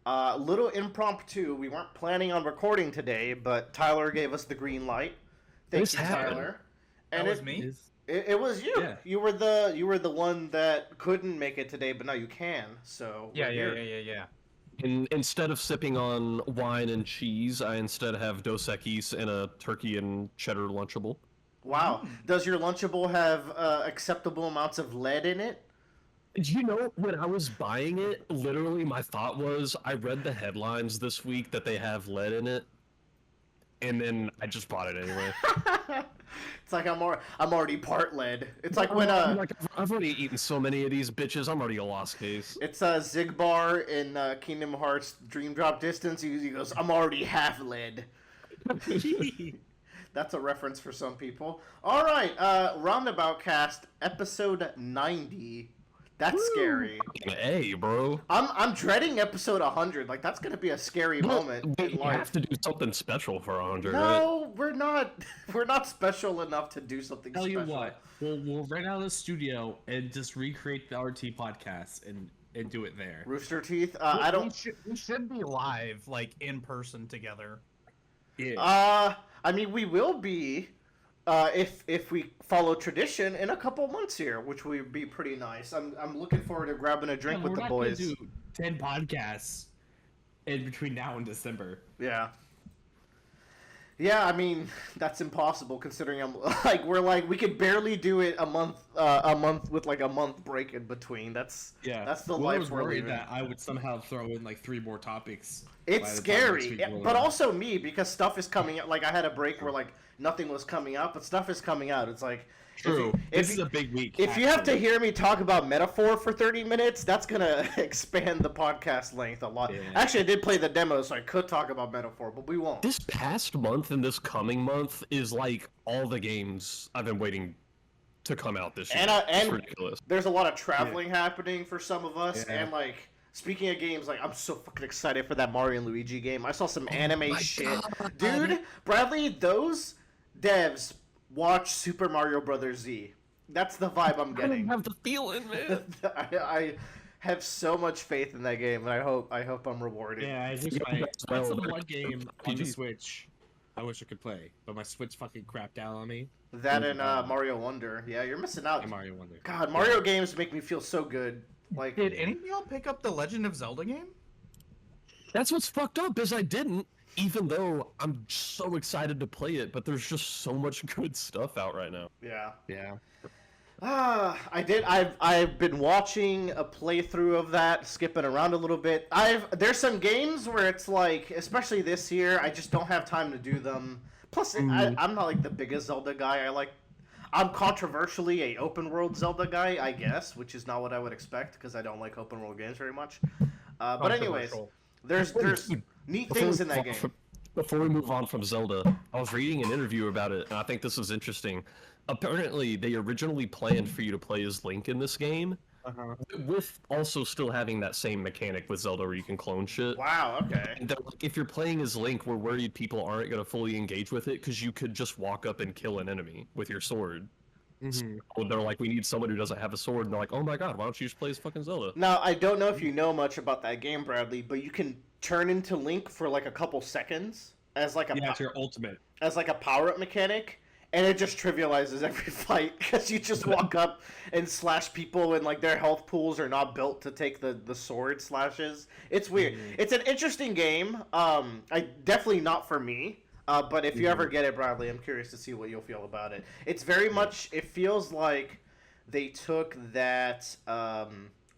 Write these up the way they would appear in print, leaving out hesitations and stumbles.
Little impromptu. We weren't planning on recording today, but Tyler gave us the green light. Thank you, Tyler. And that was me. It was you. Yeah. You were the one that couldn't make it today, but now you can. So Yeah. Instead of sipping on wine and cheese, I instead have Dos Equis and a turkey and cheddar Lunchable. Wow. Does your Lunchable have acceptable amounts of lead in it? You know, when I was buying it, literally my thought was, I read the headlines this week that they have lead in it, and then I just bought it anyway. It's like I'm already part lead. It's like when I've already eaten so many of these bitches, I'm already a lost case. It's Zigbar in Kingdom Hearts Dream Drop Distance. He goes, I'm already half lead. That's a reference for some people. All right, Roundabout Cast, episode 90. That's scary. Hey, bro. I'm dreading episode 100. Like, that's gonna be a scary moment. We have to do something special for 100. No, right? we're not. We're not special enough to do something Tell special. you what, we'll rent out a studio and just recreate the RT podcast and do it there. Rooster Teeth. I don't. We should be live, like in person together. Yeah. I mean, we will be. If we follow tradition in a couple months here, which would be pretty nice. I'm looking forward to grabbing a drink with the boys. We're not gonna do 10 podcasts in between now and December. Yeah. Yeah, I mean that's impossible considering we could barely do it a month with like a month break in between. That's the life we're living. That I would somehow throw in like 3 more topics. It's scary, but also me because stuff is coming out. Like I had a break where like nothing was coming out, but stuff is coming out. It's like true. This is a big week. If you have to hear me talk about Metaphor for 30 minutes, that's gonna expand the podcast length a lot. Yeah. Actually, I did play the demo, so I could talk about Metaphor, but we won't. This past month and this coming month is like all the games I've been waiting to come out this year. And it's ridiculous. There's a lot of traveling happening for some of us, and like. Speaking of games, like I'm so fucking excited for that Mario and Luigi game. I saw some anime shit. God. Dude, Bradley, those devs watch Super Mario Brothers Z. That's the vibe I'm getting. I don't have the feeling, man. I have so much faith in that game, and I hope I'm rewarded. Yeah, I think that's the one game on the Switch I wish I could play, but my Switch fucking crapped out on me. That and Mario Wonder. Yeah, you're missing out. And Mario Wonder. God, Mario games make me feel so good. Like, did any of y'all pick up the Legend of Zelda game? That's what's fucked up is I didn't, even though I'm so excited to play it, but there's just so much good stuff out right now. Yeah. I did. I've been watching a playthrough of that, skipping around a little bit. There's some games where it's like, especially this year, I just don't have time to do them. Plus, I'm not like the biggest Zelda guy. I'm controversially a open world Zelda guy, I guess, which is not what I would expect because I don't like open world games very much. But anyways, there's neat things in that game. Before we move on from Zelda, I was reading an interview about it, and I think this is interesting. Apparently, they originally planned for you to play as Link in this game, with also still having that same mechanic with Zelda where you can clone shit. Wow, okay. And if you're playing as Link, we're worried people aren't going to fully engage with it because you could just walk up and kill an enemy with your sword. So they're like, we need someone who doesn't have a sword, and they're like, oh my god, why don't you just play as fucking Zelda? Now, I don't know if you know much about that game, Bradley, but you can turn into Link for like a couple seconds as like it's your ultimate. As like a power-up mechanic. And it just trivializes every fight because you just walk up and slash people and like their health pools are not built to take the sword slashes. It's weird. It's an interesting game. Definitely not for me. But if you ever get it, Bradley, I'm curious to see what you'll feel about it. It's very much. It feels like they took that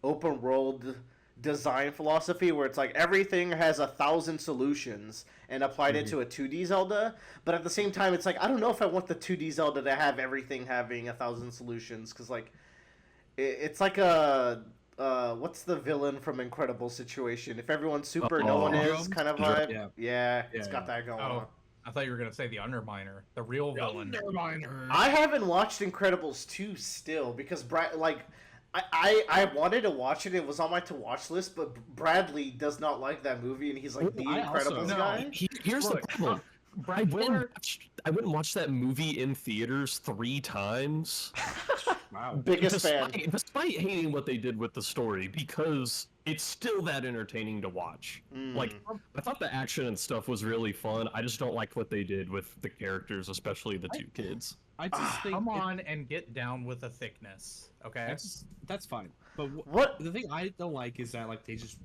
open world design philosophy where it's like everything has 1,000 solutions and applied it to a 2D Zelda, but at the same time it's like I don't know if I want the 2D Zelda to have everything having 1,000 solutions because like it's like a what's the villain from Incredible situation? If everyone's super, no one is kind of vibe. Yeah, it's got that going on. I thought you were gonna say the Underminer, the real villain. Underminer. I haven't watched Incredibles 2 still because I wanted to watch it. It was on my to-watch list, but Bradley does not like that movie, and he's like the Incredibles guy. Here's the problem. I went and watched that movie in theaters 3 times. Wow. Biggest fan. Despite hating what they did with the story, because it's still that entertaining to watch. Like, I thought the action and stuff was really fun. I just don't like what they did with the characters, especially the two kids. I just think Come on and get down with the thickness, okay? that's fine. But What? the thing I don't like is that like they just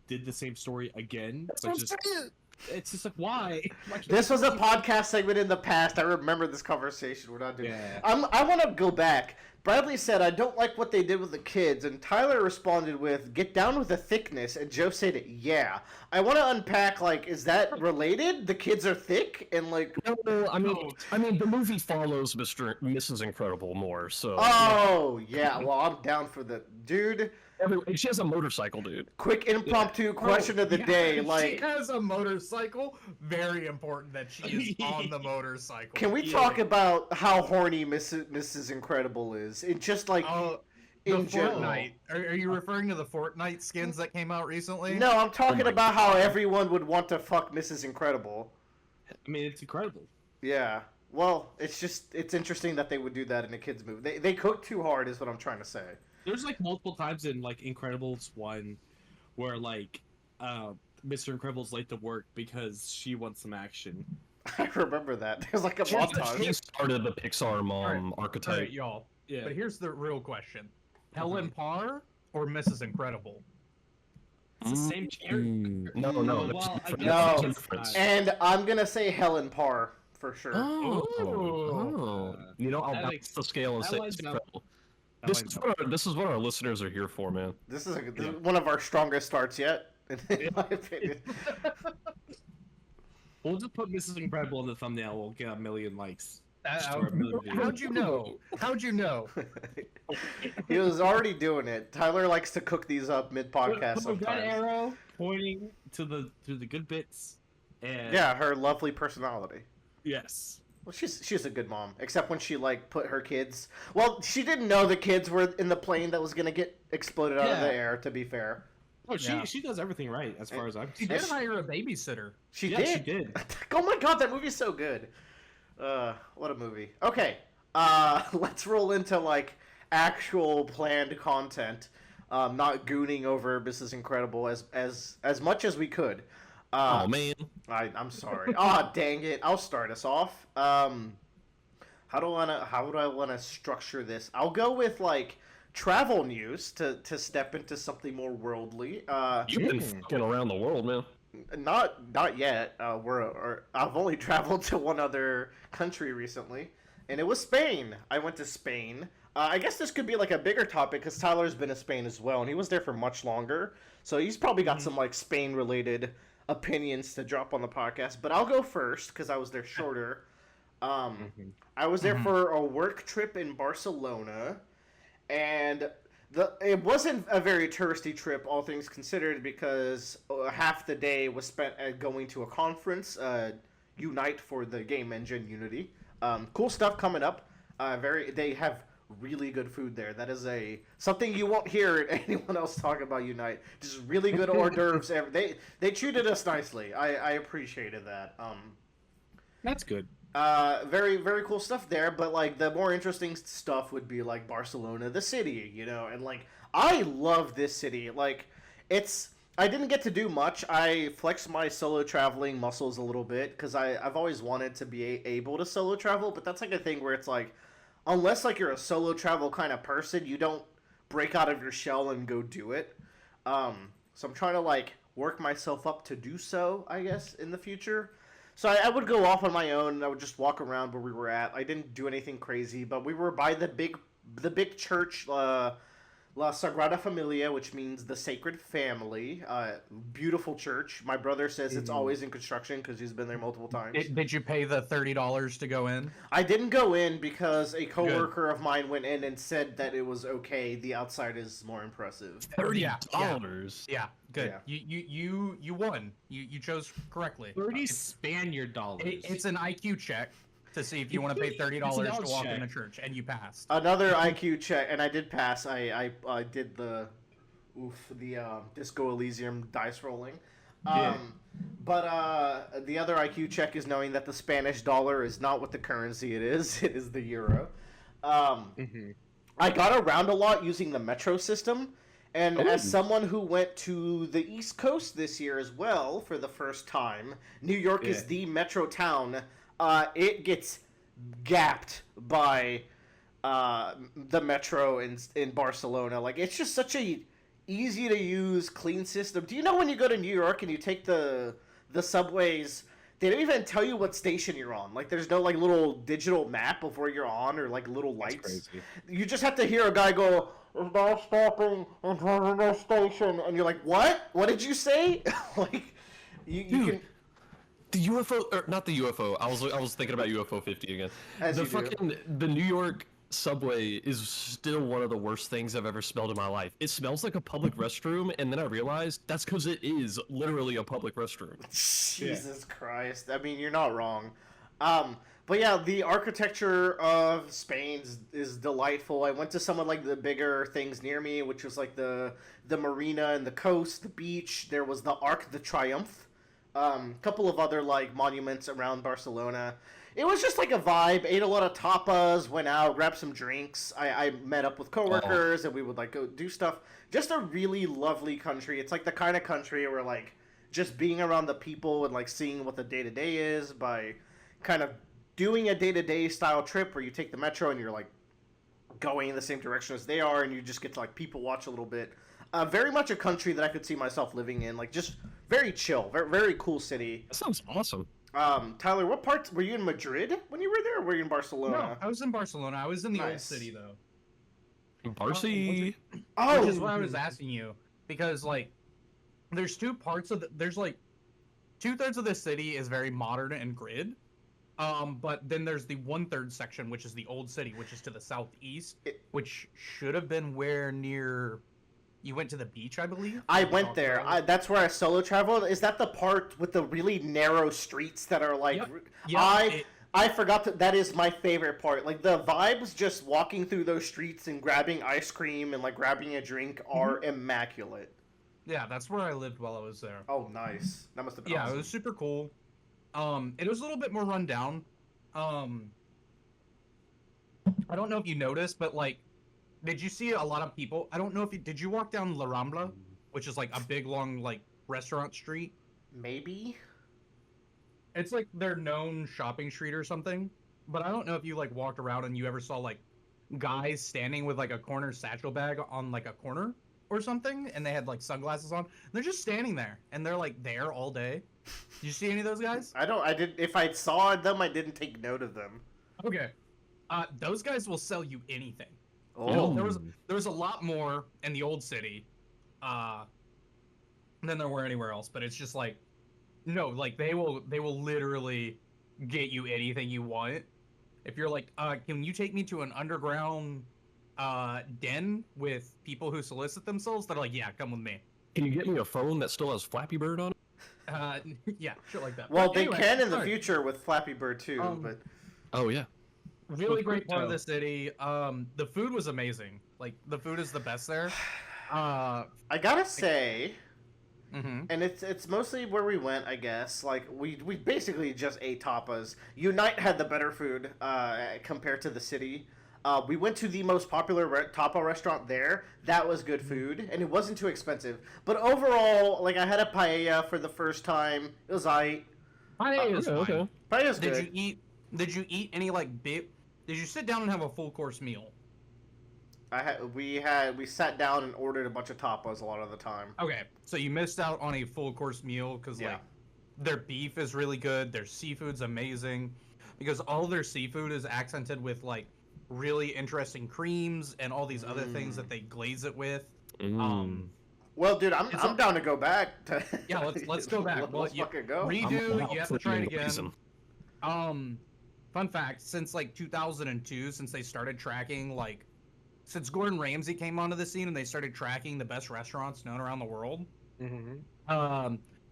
did the same story again, but just it's just like why? This was a podcast segment in the past. I remember this conversation. We're not doing. Yeah. I want to go back. Bradley said, "I don't like what they did with the kids," and Tyler responded with, "Get down with the thickness." And Joe said, "Yeah." I want to unpack. Like, is that related? The kids are thick, and like. No, I mean, the movie follows Mrs. Incredible more, so. Oh yeah. Well, I'm down for the dude. She has a motorcycle, dude. Quick impromptu question of the day. Like, she has a motorcycle. Very important that she is on the motorcycle. can we talk about how horny Mrs. Incredible is? It just like in general. Fortnite. Are you referring to the Fortnite skins that came out recently? No, I'm talking about how everyone would want to fuck Mrs. Incredible. I mean, it's incredible. Yeah. Well, it's interesting that they would do that in a kids movie. They cook too hard, is what I'm trying to say. There's like multiple times in like Incredibles 1 where like Mr. Incredible's late to work because she wants some action. I remember that. There's like a She montage. started the Pixar mom archetype. All right, y'all. Yeah. But here's the real question: Helen Parr or Mrs. Incredible? It's the same character. No, Well, I there's No. a difference. And I'm gonna say Helen Parr for sure. Oh. You know, I'll That balance makes- the scale and that say lines it's up. incredible. That This lines is, up. this is what our listeners are here for, man. This is one of our strongest starts yet, in my opinion. We'll just put Mrs. Incredible in the thumbnail. We'll get 1 million likes. How'd you know? How'd you know? He was already doing it. Tyler likes to cook these up mid-podcast Put a red sometimes. arrow pointing to the good bits. And Yeah, her lovely personality. yes. Well, she's a good mom, except when she like put her kids. Well, she didn't know the kids were in the plane that was gonna get exploded out of the air. To be fair, Oh, Yeah. she does everything right as far as I'm She concerned. did hire a babysitter. she Yeah, did. she did. Oh my god, that movie's so good. What a movie. Okay, let's roll into like actual planned content. Not gooning over Mrs. Incredible as much as we could. Oh man. I'm sorry. Ah, dang it. I'll start us off. How do I wanna structure this? I'll go with like travel news to step into something more worldly. You've been fucking around the world, man. Not yet. I've only traveled to one other country recently, and it was Spain. I went to Spain. I guess this could be like a bigger topic because Tyler's been to Spain as well, and he was there for much longer. So he's probably got some like Spain related opinions to drop on the podcast. But I'll go first because I was there shorter. I was there for a work trip in Barcelona, and it wasn't a very touristy trip, all things considered, because half the day was spent going to a conference, Unite for the game engine Unity. Cool stuff coming up. They have really good food there. That is something you won't hear anyone else talk about Unite. Just really good hors d'oeuvres. They treated us nicely. I appreciated that. That's good. Very, very cool stuff there, but like the more interesting stuff would be like Barcelona, the city, and like I love this city. Like I didn't get to do much. I flexed my solo traveling muscles a little bit because I've always wanted to be able to solo travel, but that's like a thing where it's like, unless like you're a solo travel kind of person, you don't break out of your shell and go do it. So I'm trying to like work myself up to do so, I guess, in the future. So I would go off on my own, and I would just walk around where we were at. I didn't do anything crazy, but we were by the big church, La Sagrada Familia, which means the Sacred Family. Beautiful church. My brother says it's always in construction because he's been there multiple times. Did you pay the $30 to go in? I didn't go in because a coworker of mine went in and said that it was okay. The outside is more impressive. $30. Yeah, good. Yeah. You won. You chose correctly. 30 Spaniard dollars. It's an IQ check to see if you want to pay $30 to walk in the church, and you passed. Another IQ check, and I did pass. I did the Disco Elysium dice rolling. But the other IQ check is knowing that the Spanish dollar is not what the currency it is. It is the euro. I got around a lot using the metro system, and Ooh. as someone who went to the East Coast this year as well for the first time, New York is the metro town. It gets gapped by the metro in Barcelona. Like, it's just such a easy to use, clean system. Do you know when you go to New York and you take the subways, they don't even tell you what station you're on. Like, there's no, like, little digital map of where you're on or, like, little lights. You just have to hear a guy go, "Is now stopping in Terminal Station," and you're like, "What? What did you say?" Like, you can... The UFO, or not the UFO. I was thinking about UFO 50 again. The New York subway is still one of the worst things I've ever smelled in my life. It smells like a public restroom, and then I realized that's because it is literally a public restroom. Jesus Christ. I mean, you're not wrong. But yeah, the architecture of Spain is delightful. I went to some of like the bigger things near me, which was like the marina and the coast, the beach. There was the Arc de Triomphe. Couple of other like monuments around Barcelona. It was just like a vibe. Ate a lot of tapas, went out, grabbed some drinks. I met up with coworkers and we would like go do stuff. Just a really lovely country. It's like the kind of country where like just being around the people and like seeing what the day-to-day is by kind of doing a day-to-day style trip where you take the metro and you're like going in the same direction as they are and you just get to like people watch a little bit. Very much a country that I could see myself living in. Like just very chill, very, very cool city. That sounds awesome. Tyler, what parts were you in Madrid when you were there, or were you in Barcelona? No, I was in Barcelona. I was in the old city though. Barcy. Which is what I was asking you, because like, there's two parts of there's like 2/3 of the city is very modern and grid, but then there's the 1/3 section, which is the old city, which is to the southeast, which should have been where near. You went to the beach, I believe? I went there. That's where I solo traveled. Is that the part with the really narrow streets that are like... Yep. I forgot that is my favorite part. Like, the vibes just walking through those streets and grabbing ice cream and, like, grabbing a drink are immaculate. Yeah, that's where I lived while I was there. Oh, nice. That must have been awesome. It was super cool. It was a little bit more run down. I don't know if you noticed, but, like, did you see a lot of people? I don't know if you... Did you walk down La Rambla, which is, like, a big, long, like, restaurant street? Maybe? It's, like, their known shopping street or something. But I don't know if you, like, walked around and you ever saw, like, guys standing with, like, a corner satchel bag on, like, a corner or something. And they had, like, sunglasses on. And they're just standing there. And they're, like, there all day. Did you see any of those guys? If I saw them, I didn't take note of them. Okay. Those guys will sell you anything. Oh. There was a lot more in the old city than there were anywhere else, but it's just like, no, like they will literally get you anything you want. If you're like, can you take me to an underground den with people who solicit themselves? They're like, yeah, come with me. Can you get me a phone that still has Flappy Bird on it? Yeah, shit like that. Well, they can in the future with Flappy Bird too, but... Oh, yeah. Really great part of the city. The food was amazing. Like, the food is the best there. I gotta say, and it's mostly where we went, I guess. Like, we basically just ate tapas. Unite had the better food compared to the city. We went to the most popular tapa restaurant there. That was good food, and it wasn't too expensive. But overall, like, I had a paella for the first time. It was aight. Paella is fine. Okay. Paella's good. Did you eat any, like, did you sit down and have a full course meal? We sat down and ordered a bunch of tapas a lot of the time. Okay, so you missed out on a full course meal because like their beef is really good, their seafood's amazing, because all their seafood is accented with like really interesting creams and all these other things that they glaze it with. Well, dude, I'm down to go back. Yeah, let's go back. Let's fucking go. Redo. You have to try it again. Fun fact: since like 2002, since they started tracking like. Since Gordon Ramsay came onto the scene and they started tracking the best restaurants known around the world,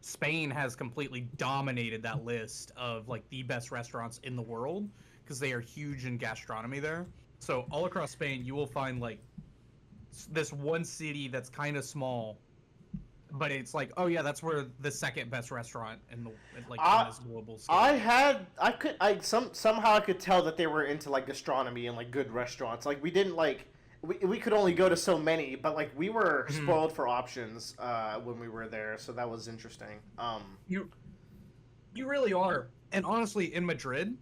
Spain has completely dominated that list of like the best restaurants in the world because they are huge in gastronomy there. So all across Spain, you will find like this one city that's kind of small, but it's like, oh yeah, that's where the second best restaurant in the on this global scale. Somehow I could tell that they were into like gastronomy and like good restaurants. Like we didn't like. we could only go to so many, but like we were spoiled for options when we were there, so that was interesting. You really are. And honestly, in Madrid,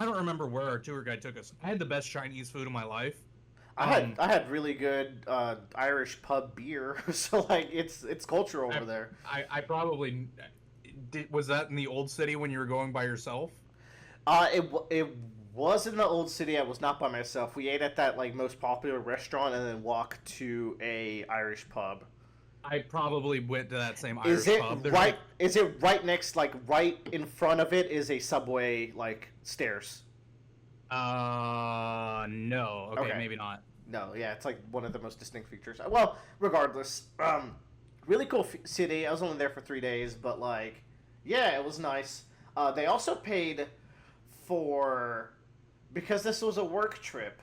I don't remember where our tour guide took us. I had the best Chinese food of my life. I had really good Irish pub beer, so like it's culture over there. I probably did. Was that in the old city when you were going by yourself? It was in the old city. I was not by myself. We ate at that like most popular restaurant and then walked to a Irish pub. I probably went to that same Irish pub. Is it right next, like right in front of it is a subway like stairs? No. Okay, maybe not. No, yeah, it's like one of the most distinct features. Well, regardless, really cool city. I was only there for 3 days, but like, yeah, it was nice. They also paid for, because this was a work trip.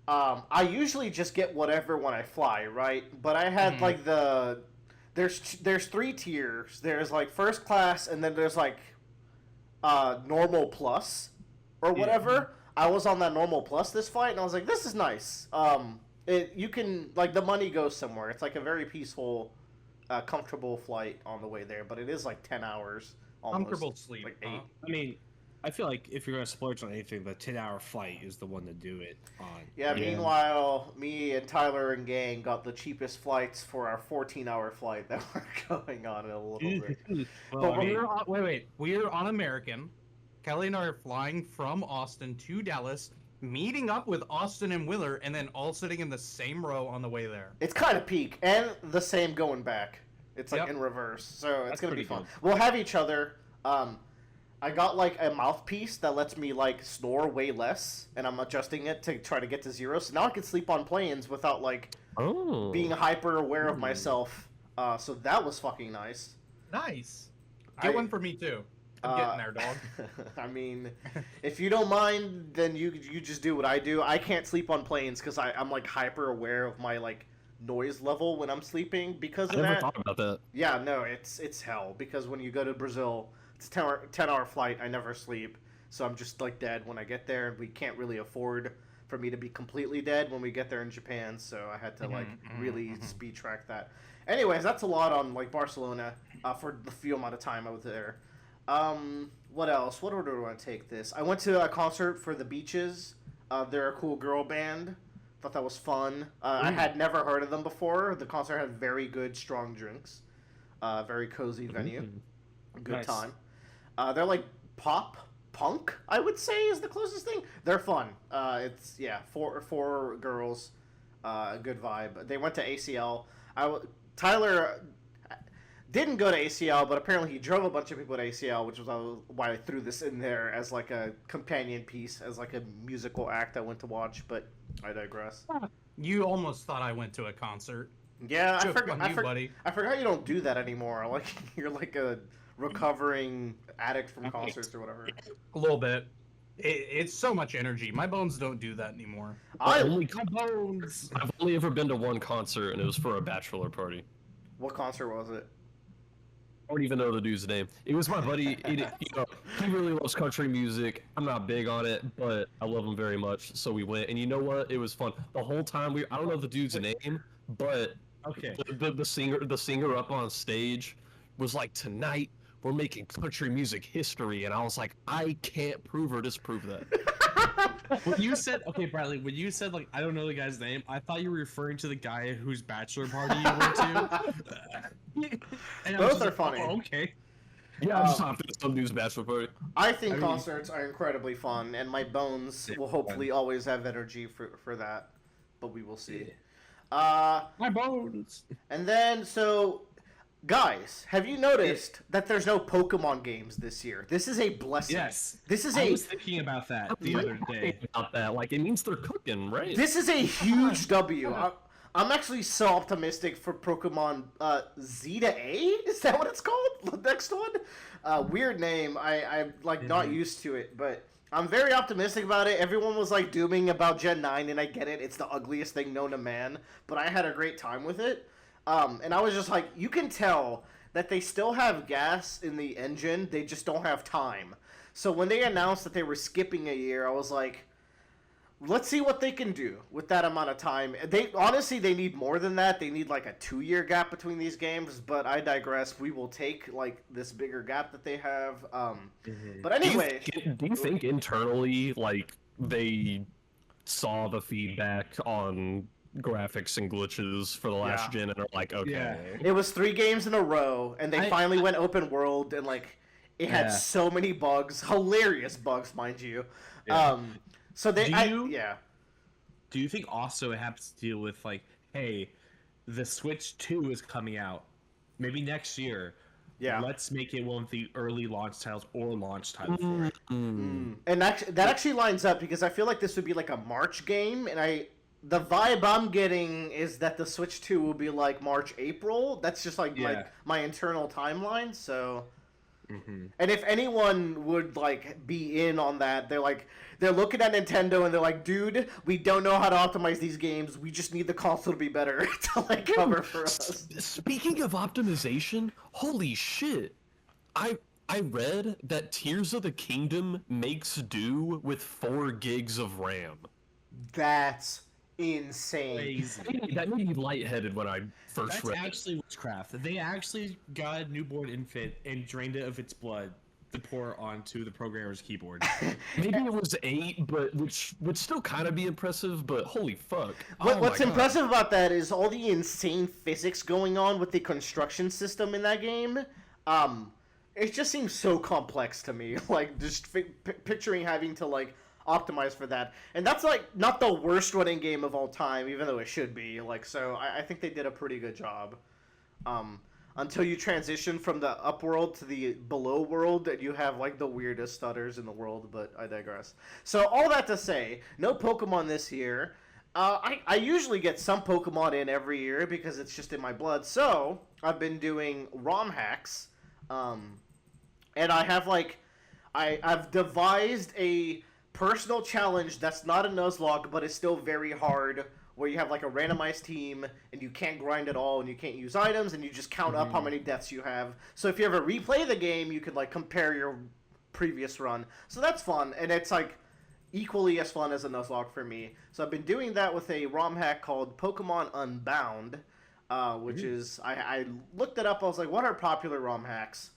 I usually just get whatever when I fly, right? But I had like there's 3 tiers. There's like first class, and then there's like normal plus or whatever. I was on that normal plus this flight, and I was like, this is nice. You can, like, the money goes somewhere. It's like a very peaceful, comfortable flight on the way there, but it is like 10 hours almost. Comfortable sleep. Like 8. I mean, I feel like if you're gonna splurge on anything, the 10-hour flight is the one to do it on. Yeah, meanwhile, me and Tyler and gang got the cheapest flights for our 14-hour flight that we're going on in a little bit. Well, but we're on American. Kelly and I are flying from Austin to Dallas, meeting up with Austin and Willer, and then all sitting in the same row on the way there. It's kind of peak, and the same going back. It's like in reverse, so it's going to be fun. Good. We'll have each other. I got like a mouthpiece that lets me like snore way less, and I'm adjusting it to try to get to 0. So now I can sleep on planes without like being hyper aware of myself. So that was fucking nice. Nice. Get one for me too. I'm getting there, dog. I mean, if you don't mind, then you just do what I do. I can't sleep on planes because I'm like hyper aware of my like noise level when I'm sleeping because of that. I never thought about that. Yeah, no, it's hell because when you go to Brazil, it's a 10-hour flight. I never sleep, so I'm just like dead when I get there, and we can't really afford for me to be completely dead when we get there in Japan. So I had to like really speed track that. Anyways, that's a lot on like Barcelona for the few amount of time I was there. What else? What order do I want to take this? I went to a concert for the Beaches. They're a cool girl band. Thought that was fun. I had never heard of them before. The concert had very good, strong drinks. Very cozy venue. Good time. They're like pop punk, I would say, is the closest thing. They're fun. It's four girls. Good vibe. They went to ACL. Tyler didn't go to ACL, but apparently he drove a bunch of people to ACL, which was why I threw this in there as like a companion piece, as like a musical act I went to watch, but I digress. You almost thought I went to a concert. Yeah, I forgot you don't do that anymore. Like you're like a recovering addict from concerts or whatever. A little bit. It's so much energy. My bones don't do that anymore. I've only ever been to one concert, and it was for a bachelor party. What concert was it? I don't even know the dude's name. It was my buddy. He really loves country music. I'm not big on it, but I love him very much. So we went, and you know what? It was fun. The whole time I don't know the dude's name, but the singer up on stage was like, tonight we're making country music history, and I was like, I can't prove or disprove that. When you said, Bradley, when you said, like, I don't know the guy's name, I thought you were referring to the guy whose bachelor party you went to. And both are funny. Oh, okay. Yeah, I just hopped into some dude's bachelor party. I think concerts are incredibly fun, and my bones will hopefully always have energy for that, but we will see. My bones! And then, guys, have you noticed that there's no Pokemon games this year? This is a blessing. Yes. I was thinking about that the other day. About that, like, it means they're cooking, right? This is a huge W. I'm actually so optimistic for Pokemon Zeta A? Is that what it's called? The next one? Weird name. I'm not used to it, but I'm very optimistic about it. Everyone was like dooming about Gen 9, and I get it. It's the ugliest thing known to man, but I had a great time with it. And I was just like, you can tell that they still have gas in the engine, they just don't have time. So when they announced that they were skipping a year, I was like, let's see what they can do with that amount of time. They honestly they need more than that. They need like a 2-year gap between these games. But I digress. We will take like this bigger gap that they have. But anyway, do you think internally like they saw the feedback on graphics and glitches for the last gen and are like, okay, it was 3 games in a row, and they finally went open world, and like it had so many bugs, hilarious bugs, mind you. So they, Do you think also it has to deal with like, hey, the Switch 2 is coming out, maybe next year. Yeah, let's make it one of the early launch titles or launch title for it. And that actually lines up because I feel like this would be like a March game, and the vibe I'm getting is that the Switch 2 will be like March, April. That's just like my internal timeline. So, and if anyone would like be in on that, they're looking at Nintendo and they're like, dude, we don't know how to optimize these games. We just need the console to be better to like cover for us. Speaking of optimization, holy shit! I read that Tears of the Kingdom makes do with 4 gigs of RAM. That's insane. Crazy. That made me lightheaded when I first read it. That's actually witchcraft. They actually got a newborn infant and drained it of its blood to pour onto the programmer's keyboard. Maybe it was 8, but which would still kind of be impressive, but holy fuck. What's impressive about that is all the insane physics going on with the construction system in that game. It just seems so complex to me. Like, just picturing having to, like, optimize for that. And that's, like, not the worst running game of all time, even though it should be. Like, so I think they did a pretty good job. Until you transition from the up world to the below world, and you have, like, the weirdest stutters in the world, but I digress. So, all that to say, no Pokemon this year. I usually get some Pokemon in every year because it's just in my blood. So, I've been doing ROM hacks. And I have, like, I've devised a personal challenge that's not a Nuzlocke, but it's still very hard, where you have, like, a randomized team, and you can't grind at all, and you can't use items, and you just count up how many deaths you have. So if you ever replay the game, you can, like, compare your previous run. So that's fun, and it's, like, equally as fun as a Nuzlocke for me. So I've been doing that with a ROM hack called Pokemon Unbound, which is, I looked it up, I was like, what are popular ROM hacks?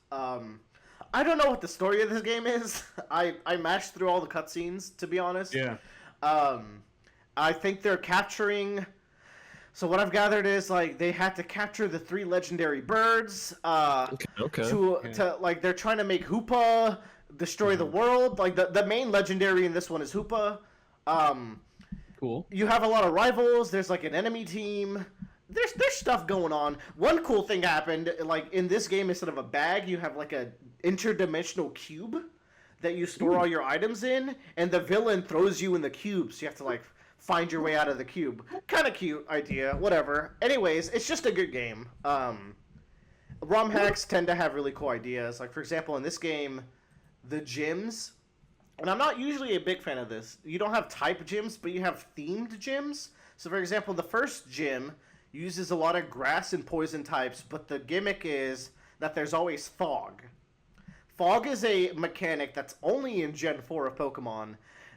I don't know what the story of this game is. I mashed through all the cutscenes, to be honest. Yeah. I think they're capturing... So what I've gathered is, like, they had to capture the 3 legendary birds. To like, they're trying to make Hoopa destroy the world. Like, the main legendary in this one is Hoopa. Cool. You have a lot of rivals. There's, like, an enemy team. There's stuff going on. One cool thing happened, like, in this game, instead of a bag, you have, like, a interdimensional cube that you store all your items in, and the villain throws you in the cube, so you have to, like, find your way out of the cube. Kind of cute idea, whatever. Anyways, it's just a good game. ROM hacks tend to have really cool ideas. Like, for example, in this game, the gyms, and I'm not usually a big fan of this, you don't have type gyms, but you have themed gyms. So, for example, the first gym uses a lot of grass and poison types, but the gimmick is that there's always fog. Fog is a mechanic that's only in Gen 4 of Pokemon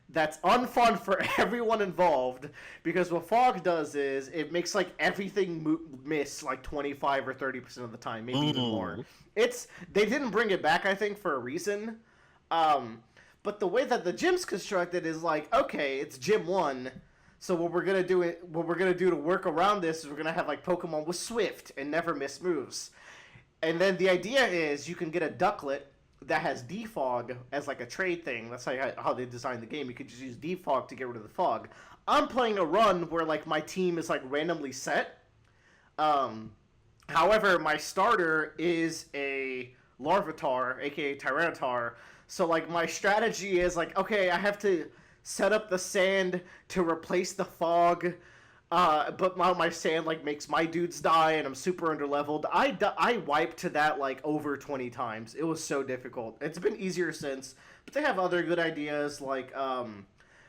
that's unfun for everyone involved, because what fog does is it makes, like, everything miss, like, 25 or 30% of the time, maybe even more. They didn't bring it back, I think, for a reason. But the way that the gym's constructed is like, okay, it's Gym 1, so what we're gonna do to work around this is we're gonna have, like, Pokemon with Swift and never miss moves. And then the idea is you can get a Ducklet that has defog as, like, a trade thing. That's how they designed the game. You could just use defog to get rid of the fog. I'm playing a run where, like, my team is, like, randomly set. However, my starter is a Larvitar, aka Tyranitar. So, like, my strategy is, like, okay, I have to set up the sand to replace the fog. But my sand, like, makes my dudes die, and I'm super underleveled. I wiped to that, like, over 20 times. It was so difficult. It's been easier since. But they have other good ideas, like,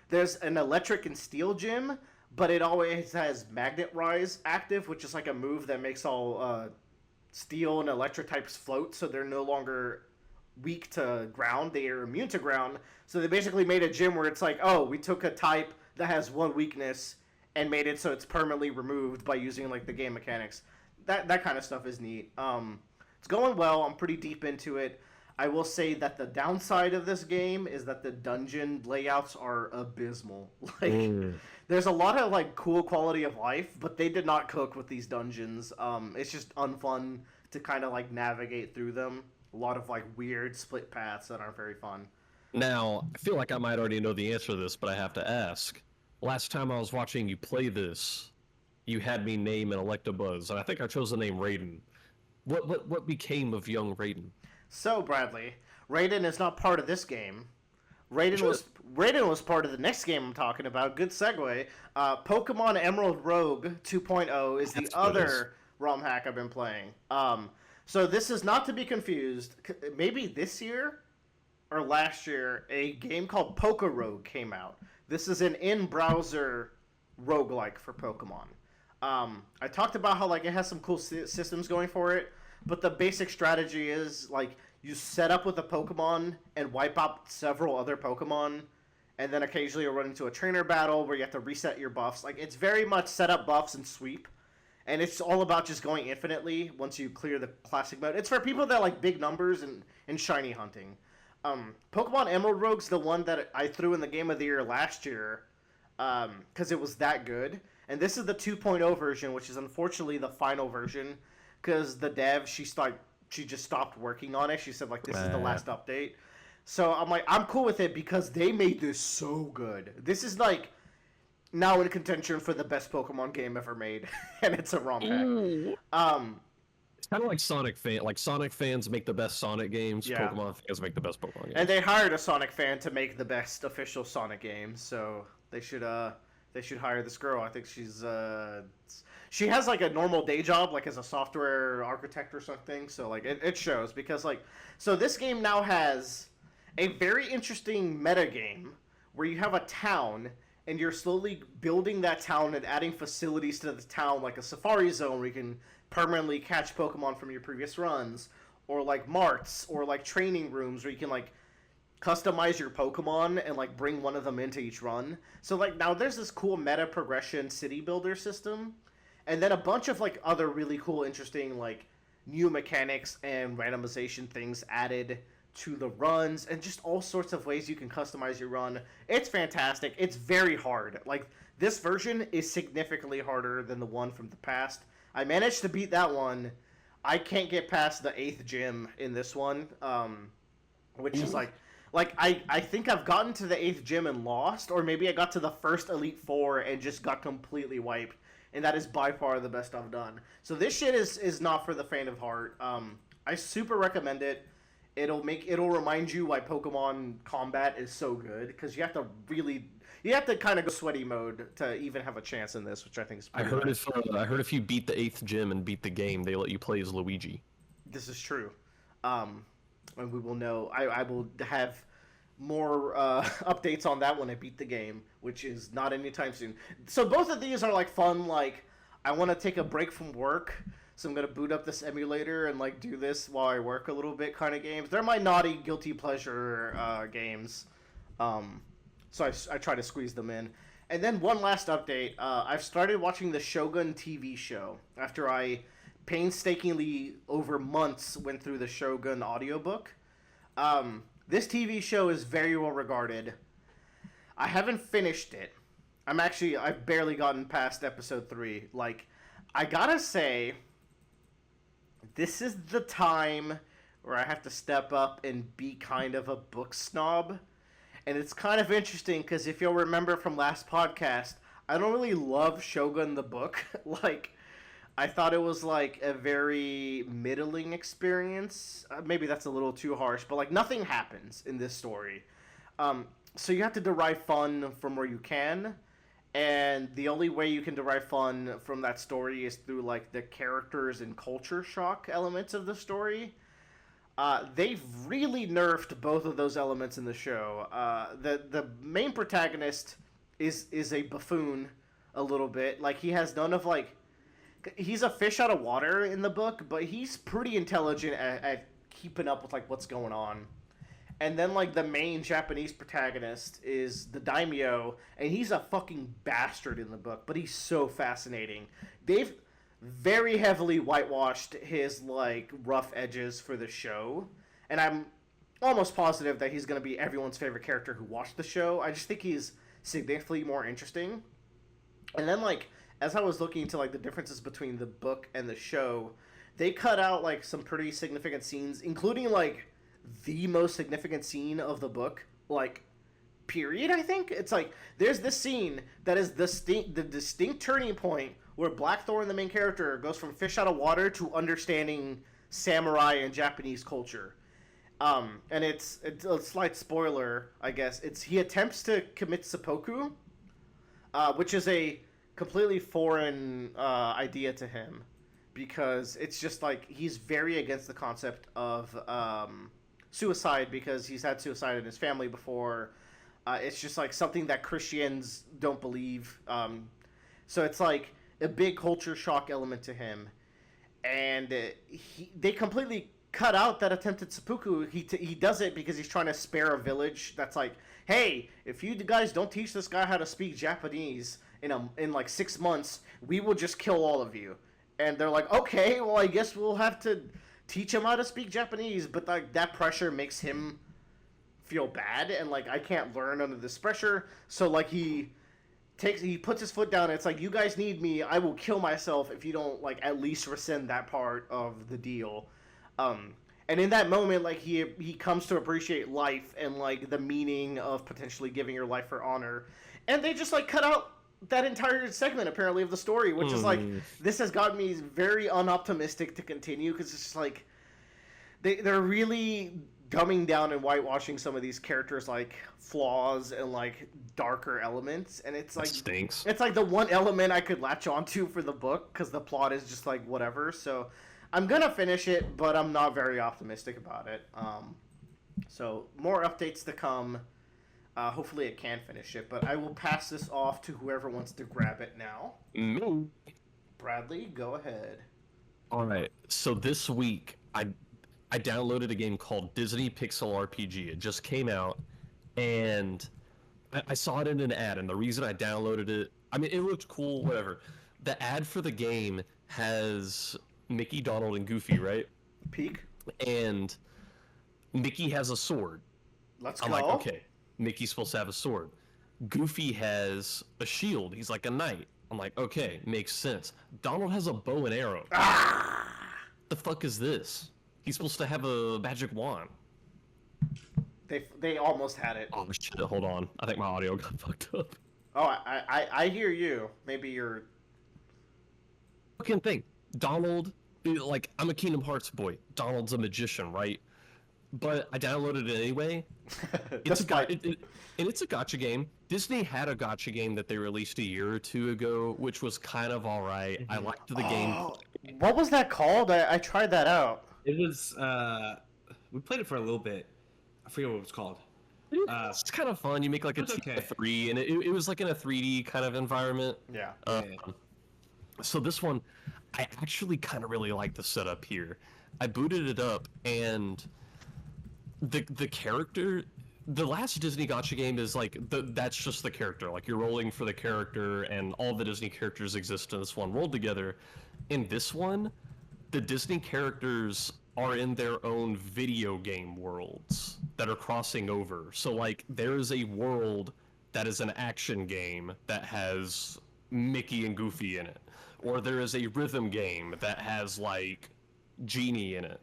there's an electric and steel gym, but it always has Magnet Rise active, which is, like, a move that makes all steel and electric types float, so they're no longer weak to ground. They are immune to ground. So they basically made a gym where it's like, oh, we took a type that has one weakness and made it so it's permanently removed by using like the game mechanics. That kind of stuff is neat. It's going well. I'm pretty deep into it. I will say that the downside of this game is that the dungeon layouts are abysmal. Like, there's a lot of like cool quality of life, but they did not cook with these dungeons. It's just unfun to kind of like navigate through them. A lot of like weird split paths that aren't very fun. Now, I feel like I might already know the answer to this, but I have to ask. Last time I was watching you play this, you had me name an Electabuzz, and I think I chose the name Raiden. What became of young Raiden? So, Bradley, Raiden is not part of this game. Raiden was part of the next game I'm talking about. Good segue. Pokemon Emerald Rogue 2.0 is the other ROM hack I've been playing. So this is not to be confused. Maybe this year or last year, a game called Poke Rogue came out. This is an in-browser roguelike for Pokemon. I talked about how like it has some cool systems going for it, but the basic strategy is like you set up with a Pokemon and wipe out several other Pokemon, and then occasionally you'll run into a trainer battle where you have to reset your buffs. Like it's very much set up buffs and sweep, and it's all about just going infinitely once you clear the classic mode. It's for people that like big numbers and shiny hunting. Pokemon Emerald Rogue's the one that I threw in the Game of the Year last year because it was that good. And this is the 2.0 version, which is unfortunately the final version because the dev, she just stopped working on it. She said, like, this is the last update. So I'm like, I'm cool with it because they made this so good. This is, like, now in contention for the best Pokemon game ever made. And it's a ROM hack. It's kind of like Sonic fan. Like Sonic fans make the best Sonic games. Yeah. Pokemon fans make the best Pokemon games. And they hired a Sonic fan to make the best official Sonic game. So they should hire this girl. I think she has like a normal day job, like as a software architect or something. So like it shows because like, so this game now has a very interesting meta game where you have a town and you're slowly building that town and adding facilities to the town, like a safari zone where you can permanently catch Pokemon from your previous runs, or like marts, or like training rooms where you can like customize your Pokemon and like bring one of them into each run. So like now there's this cool meta progression city builder system, and then a bunch of like other really cool, interesting like new mechanics and randomization things added to the runs, and just all sorts of ways you can customize your run. It's fantastic. It's very hard. Like this version is significantly harder than the one from the past. I managed to beat that one. I can't get past the 8th gym in this one, which is like I think I've gotten to the 8th gym and lost, or maybe I got to the first Elite Four and just got completely wiped, and that is by far the best I've done. So this shit is not for the faint of heart. I super recommend it. It'll remind you why Pokemon combat is so good, because you have to kind of go sweaty mode to even have a chance in this, which I think is pretty nice. I heard if you beat the 8th gym and beat the game, they let you play as Luigi. This is true. And we will know. I will have more updates on that when I beat the game, which is not anytime soon. So both of these are like fun, like I want to take a break from work, so I'm going to boot up this emulator and like do this while I work a little bit kind of games. They're my naughty, guilty pleasure games. So I try to squeeze them in. And then one last update. I've started watching the Shogun TV show after I painstakingly over months went through the Shogun audiobook. This TV show is very well regarded. I haven't finished it. I've barely gotten past episode 3. Like, I gotta say, this is the time where I have to step up and be kind of a book snob. And it's kind of interesting because if you'll remember from last podcast, I don't really love Shogun the book. Like, I thought it was like a very middling experience. Maybe that's a little too harsh, but like nothing happens in this story. So you have to derive fun from where you can. And the only way you can derive fun from that story is through like the characters and culture shock elements of the story. They've really nerfed both of those elements in the show. The main protagonist is a buffoon a little bit. Like, he has none of, like... He's a fish out of water in the book, but he's pretty intelligent at keeping up with, like, what's going on. And then like the main Japanese protagonist is the daimyo, and he's a fucking bastard in the book, but he's so fascinating. They've very heavily whitewashed his like rough edges for the show, and I'm almost positive that he's going to be everyone's favorite character who watched the show. I just think he's significantly more interesting. And then like as I was looking into like the differences between the book and the show, they cut out like some pretty significant scenes, including like the most significant scene of the book, like period. I think it's like there's this scene that is the distinct turning point where Blackthorn, the main character, goes from fish out of water to understanding samurai and Japanese culture. And it's a slight spoiler, I guess. He attempts to commit seppuku, which is a completely foreign idea to him, because it's just like he's very against the concept of suicide, because he's had suicide in his family before. It's just like something that Christians don't believe. So it's like a big culture shock element to him, and they completely cut out that attempted seppuku. He does it because he's trying to spare a village that's like, hey, if you guys don't teach this guy how to speak Japanese in like 6 months, we will just kill all of you. And they're like, okay, well, I guess we'll have to teach him how to speak Japanese. But like that pressure makes him feel bad, and like I can't learn under this pressure. So like he puts his foot down, and it's like, you guys need me, I will kill myself if you don't like at least rescind that part of the deal. And in that moment, like he comes to appreciate life and like the meaning of potentially giving your life for honor. And they just like cut out that entire segment apparently of the story, which is like, this has got me very unoptimistic to continue, because it's just like they're really dumbing down and whitewashing some of these characters' like flaws and like darker elements, and it's like, stinks. It's like the one element I could latch onto for the book, because the plot is just like whatever. So I'm gonna finish it, but I'm not very optimistic about it. So more updates to come. Hopefully I can finish it, but I will pass this off to whoever wants to grab it now. Me. Bradley, go ahead. All right. So this week I downloaded a game called Disney Pixel RPG. It just came out, and I saw it in an ad, and the reason I downloaded it, I mean, it looked cool, whatever. The ad for the game has Mickey, Donald, and Goofy, right? Peak. And Mickey has a sword. Let's I'm go. like, okay, Mickey's supposed to have a sword. Goofy has a shield. He's like a knight. I'm like, okay, makes sense. Donald has a bow and arrow. The fuck is this? He's supposed to have a magic wand. They almost had it. Oh shit, hold on. I think my audio got fucked up. Oh, I hear you. Maybe you're... Fucking thing. Donald, like, I'm a Kingdom Hearts boy. Donald's a magician, right? But I downloaded it anyway. It's a gacha game. Disney had a gacha game that they released a year or two ago, which was kind of alright. I liked the game. What was that called? I tried that out. It was, we played it for a little bit. I forget what it was called. It's kind of fun. You make like a T3, and it was like in a 3D kind of environment. Yeah. So this one, I actually kind of really like the setup here. I booted it up, and the character, the last Disney gacha game is like, that's just the character. Like, you're rolling for the character, and all the Disney characters exist in this one rolled together. In this one, the Disney characters are in their own video game worlds that are crossing over. So, like, there's a world that is an action game that has Mickey and Goofy in it. Or there is a rhythm game that has, like, Genie in it.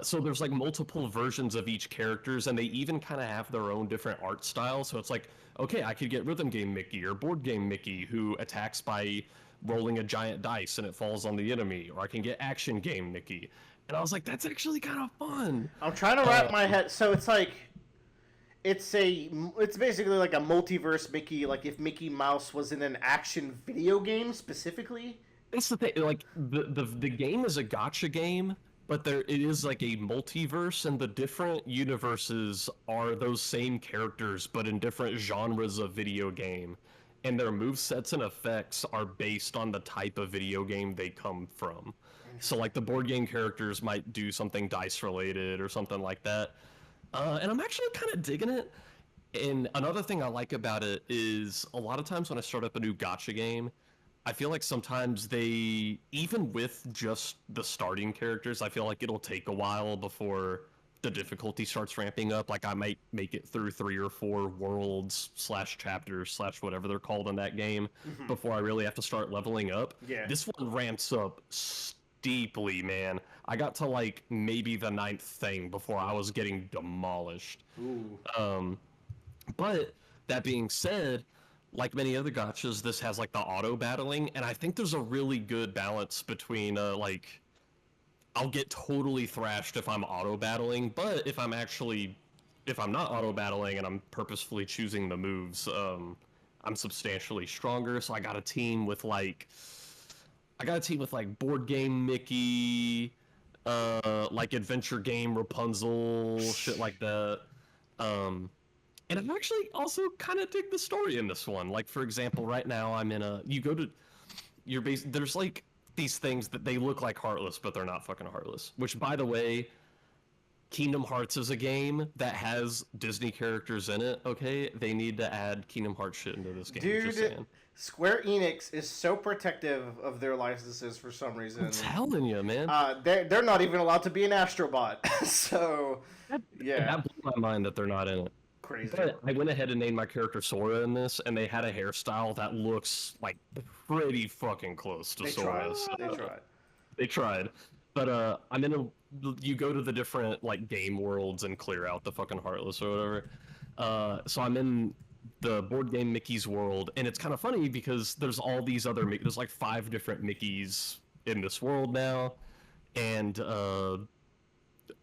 So there's, like, multiple versions of each characters, and they even kind of have their own different art styles. So it's like, okay, I could get rhythm game Mickey or board game Mickey, who attacks by rolling a giant dice and it falls on the enemy. Or I can get action game Mickey. And I was like, that's actually kind of fun. I'm trying to wrap my head. So it's like, it's basically like a multiverse Mickey. Like if Mickey Mouse was in an action video game specifically. That's the thing. Like the game is a gacha game, but it is like a multiverse, and the different universes are those same characters, but in different genres of video game. And their movesets and effects are based on the type of video game they come from. So, like, the board game characters might do something dice-related or something like that. And I'm actually kind of digging it. And another thing I like about it is a lot of times when I start up a new gacha game, I feel like sometimes they, even with just the starting characters, I feel like it'll take a while before the difficulty starts ramping up. Like I might make it through 3 or 4 worlds / chapters / whatever they're called in that game before I really have to start leveling up. Yeah. This one ramps up steeply, man. I got to like maybe the 9th thing before I was getting demolished. Ooh. But that being said, like many other gachas, this has like the auto battling, and I think there's a really good balance between like I'll get totally thrashed if I'm auto battling, but if I'm not auto battling and I'm purposefully choosing the moves, I'm substantially stronger. So I got a team with like board game Mickey, like adventure game Rapunzel, shit like that. And I'm actually also kind of dig the story in this one. Like, for example, right now I'm in there's like these things that they look like Heartless, but they're not fucking Heartless. Which, by the way, Kingdom Hearts is a game that has Disney characters in it, okay? They need to add Kingdom Hearts shit into this game. Dude, Square Enix is so protective of their licenses for some reason. I'm telling you, man. They're not even allowed to be an Astrobot. So, yeah. That blew my mind that they're not in it. Crazy. But I went ahead and named my character Sora in this, and they had a hairstyle that looks like pretty fucking close to Sora's. They tried. But you go to the different like game worlds and clear out the fucking Heartless or whatever. So I'm in the board game Mickey's world, and it's kind of funny because there's all these other there's like 5 different Mickeys in this world now, and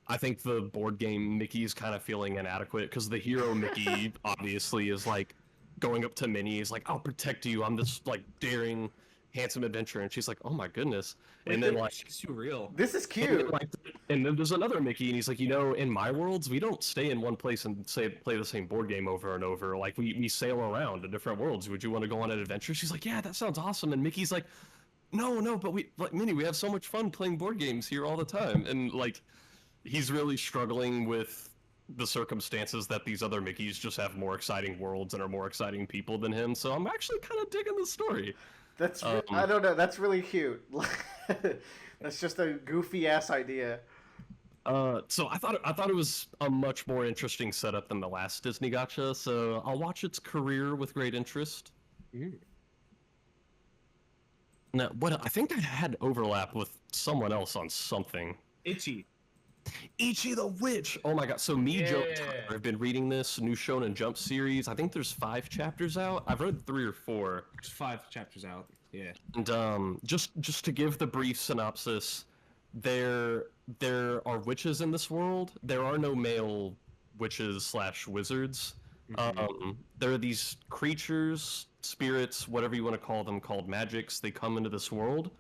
I think the board game Mickey is kind of feeling inadequate because the hero Mickey obviously is like going up to Minnie. He's like, "I'll protect you. I'm this like daring, handsome adventurer," and she's like, "Oh my goodness!" And then like, she's too real. This is cute. And then there's another Mickey, and he's like, in my worlds, we don't stay in one place and play the same board game over and over. Like we sail around to different worlds. Would you want to go on an adventure? She's like, "Yeah, that sounds awesome." And Mickey's like, "No, but Minnie, we have so much fun playing board games here all the time," and like. He's really struggling with the circumstances that these other Mickeys just have more exciting worlds and are more exciting people than him. So I'm actually kind of digging the story. I don't know. That's really cute. That's just a goofy ass idea. So I thought it was a much more interesting setup than the last Disney gacha. So I'll watch its career with great interest. Now, I think I had overlap with someone else on something. Ichi the Witch! Oh my god, so Jojo have been reading this new Shonen Jump series. I think there's 5 chapters out. I've read 3 or 4. There's 5 chapters out, yeah. And just to give the brief synopsis, there are witches in this world. There are no male witches / wizards. There are these creatures, spirits, whatever you want to call them, called magics. They come into this world,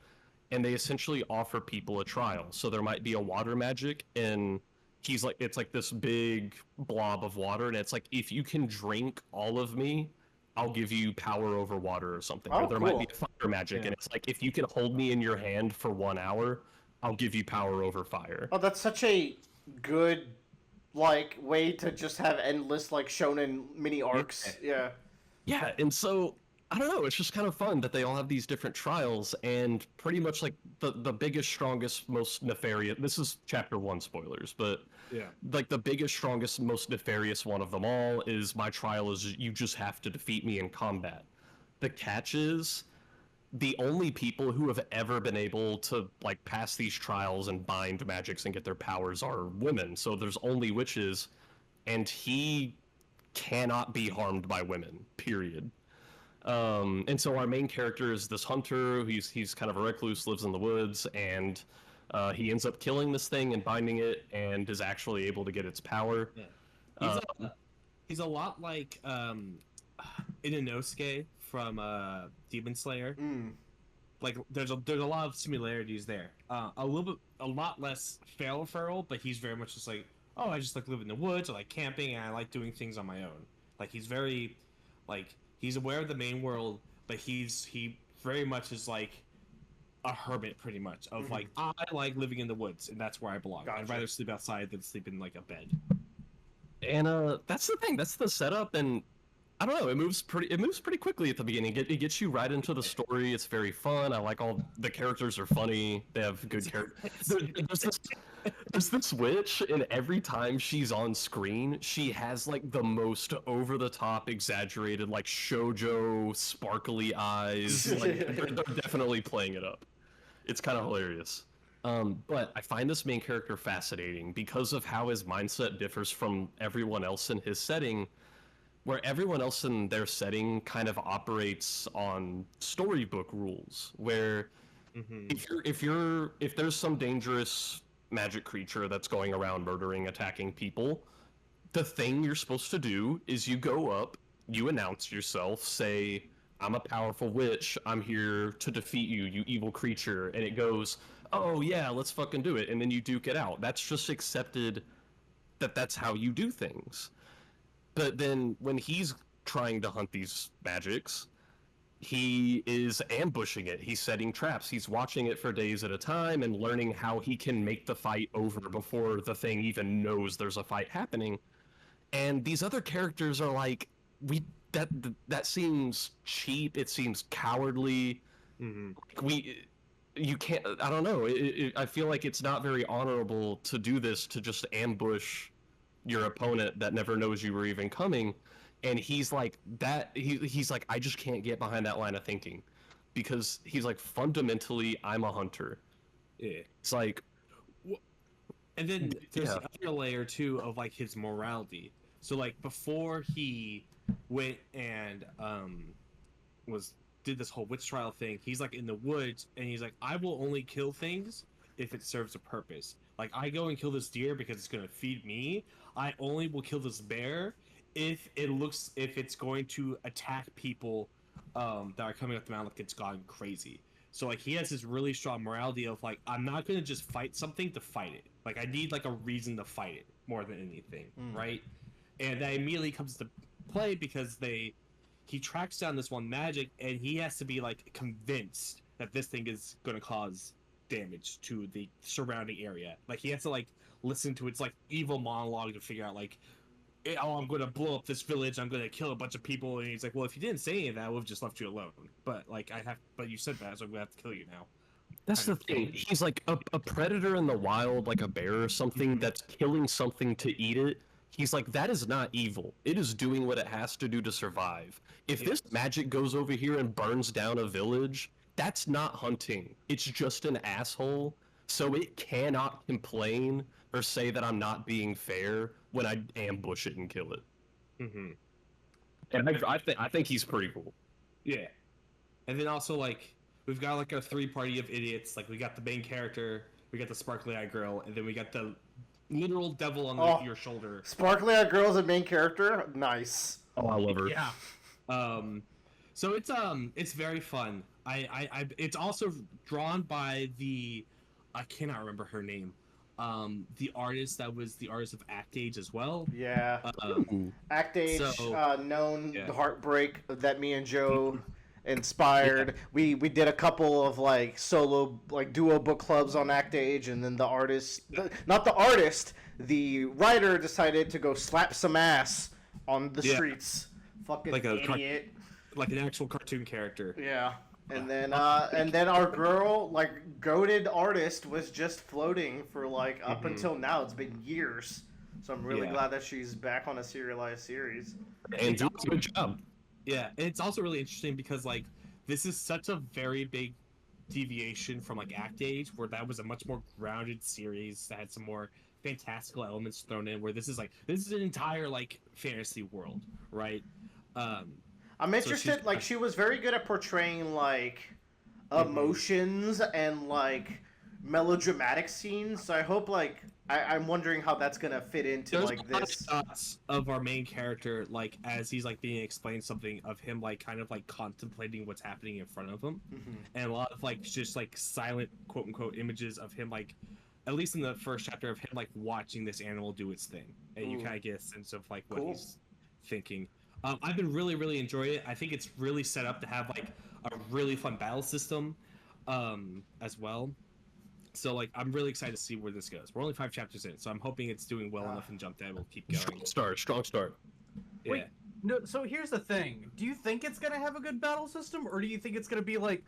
and they essentially offer people a trial. So there might be a water magic, and it's like this big blob of water, and it's like, if you can drink all of me, I'll give you power over water or something. Or there might be a fire magic, and it's like, if you can hold me in your hand for 1 hour, I'll give you power over fire. Oh, that's such a good, like, way to just have endless, like, shonen mini arcs. Yeah. Yeah, and so I don't know, it's just kind of fun that they all have these different trials, and pretty much like the biggest, strongest, most nefarious, this is chapter 1 spoilers, but like the biggest, strongest, most nefarious one of them all is my trial is you just have to defeat me in combat. The catch is the only people who have ever been able to like pass these trials and bind magics and get their powers are women, so there's only witches, and he cannot be harmed by women, period. And so our main character is this hunter. He's kind of a recluse, lives in the woods, and he ends up killing this thing and binding it, and is actually able to get its power. Yeah. He's a lot like Inosuke from Demon Slayer. Like there's a lot of similarities there. A lot less feral, but he's very much just like, oh, I just like live in the woods, I like camping, and I like doing things on my own. Like he's very like. He's aware of the main world, but he very much is like a hermit, pretty much. Of like, I like living in the woods, and that's where I belong. Gotcha. I'd rather sleep outside than sleep in like a bed. And that's the thing. That's the setup, and I don't know. It moves pretty quickly at the beginning. It gets you right into the story. It's very fun. I like all the characters are funny. They have good characters. There's this witch, and every time she's on screen, she has like the most over the top, exaggerated, like Shojo sparkly eyes. Like they're definitely playing it up. It's kind of hilarious. But I find this main character fascinating because of how his mindset differs from everyone else in his setting, where everyone else in their setting kind of operates on storybook rules, where if there's some dangerous magic creature that's going around murdering, attacking people, the thing you're supposed to do is you go up, you announce yourself, say, I'm a powerful witch, I'm here to defeat you, you evil creature, and it goes, oh yeah, let's fucking do it, and then you duke it out. That's just accepted that's how you do things. But then when he's trying to hunt these magics, he is ambushing it. He's setting traps. He's watching it for days at a time and learning how he can make the fight over before the thing even knows there's a fight happening. And these other characters are like, that seems cheap. It seems cowardly. You can't. I don't know. I feel like it's not very honorable to do this, to just ambush your opponent that never knows you were even coming. And he's like that. He's like, I just can't get behind that line of thinking, because he's like, fundamentally, I'm a hunter. Yeah. It's like, and then there's the other layer too of like his morality. So like before he went and did this whole witch trial thing, he's like in the woods and he's like, I will only kill things if it serves a purpose. Like, I go and kill this deer because it's going to feed me. I only will kill this bear if it's going to attack people that are coming up the mountain like it's gone crazy. So like he has this really strong morality of like, I'm not going to just fight something to fight it. Like, I need like a reason to fight it more than anything, right? And that immediately comes to play because he tracks down this one magic and he has to be like convinced that this thing is going to cause damage to the surrounding area. Like, he has to like listen to its like evil monologue to figure out like, oh, I'm going to blow up this village, I'm going to kill a bunch of people. And he's like, well, if you didn't say any of that, I would have just left you alone. But like, but you said that, so I'm going to have to kill you now. That's the thing. He's like a predator in the wild, like a bear or something, that's killing something to eat it. He's like, that is not evil. It is doing what it has to do to survive. If this magic goes over here and burns down a village, that's not hunting. It's just an asshole. So it cannot complain or say that I'm not being fair when I ambush it and kill it. And I think he's pretty cool. Yeah. And then also, like, we've got like a three-party of idiots. Like, we got the main character, we got the sparkly-eyed girl, and then we got the literal devil on your shoulder. Sparkly-eyed girl's a main character? Nice. Oh, I love her. Yeah. So it's very fun. It's also drawn by I cannot remember her name. The artist that was the artist of Act Age as well. Yeah. Act Age, the Heartbreak that me and Joe inspired. We did a couple of like solo, like duo book clubs on Act Age, and then the writer decided to go slap some ass on the streets. Fucking like idiot. Like an actual cartoon character. Yeah. And then our girl, like goated artist, was just floating for like up until now. It's been years. So I'm really glad that she's back on a serialized series. And doing a good job. Yeah, and it's also really interesting because like this is such a very big deviation from like Act Age, where that was a much more grounded series that had some more fantastical elements thrown in, where this is an entire like fantasy world, right? I'm interested. So she was very good at portraying like emotions and like melodramatic scenes. So I hope I'm wondering how that's gonna fit into There's like a lot this. Of shots of our main character, like as he's like being explained something of him, like kind of like contemplating what's happening in front of him, and a lot of like just like silent quote unquote images of him, like at least in the first chapter of him like watching this animal do its thing, and you kind of get a sense of like what he's thinking. I've been really enjoying it. I think it's really set up to have like a really fun battle system as well. So like, I'm really excited to see where this goes. We're only 5 chapters in, so I'm hoping it's doing well enough in Jump that we'll keep going. Strong start. Yeah. Wait, no. So here's the thing: do you think it's gonna have a good battle system, or do you think it's gonna be like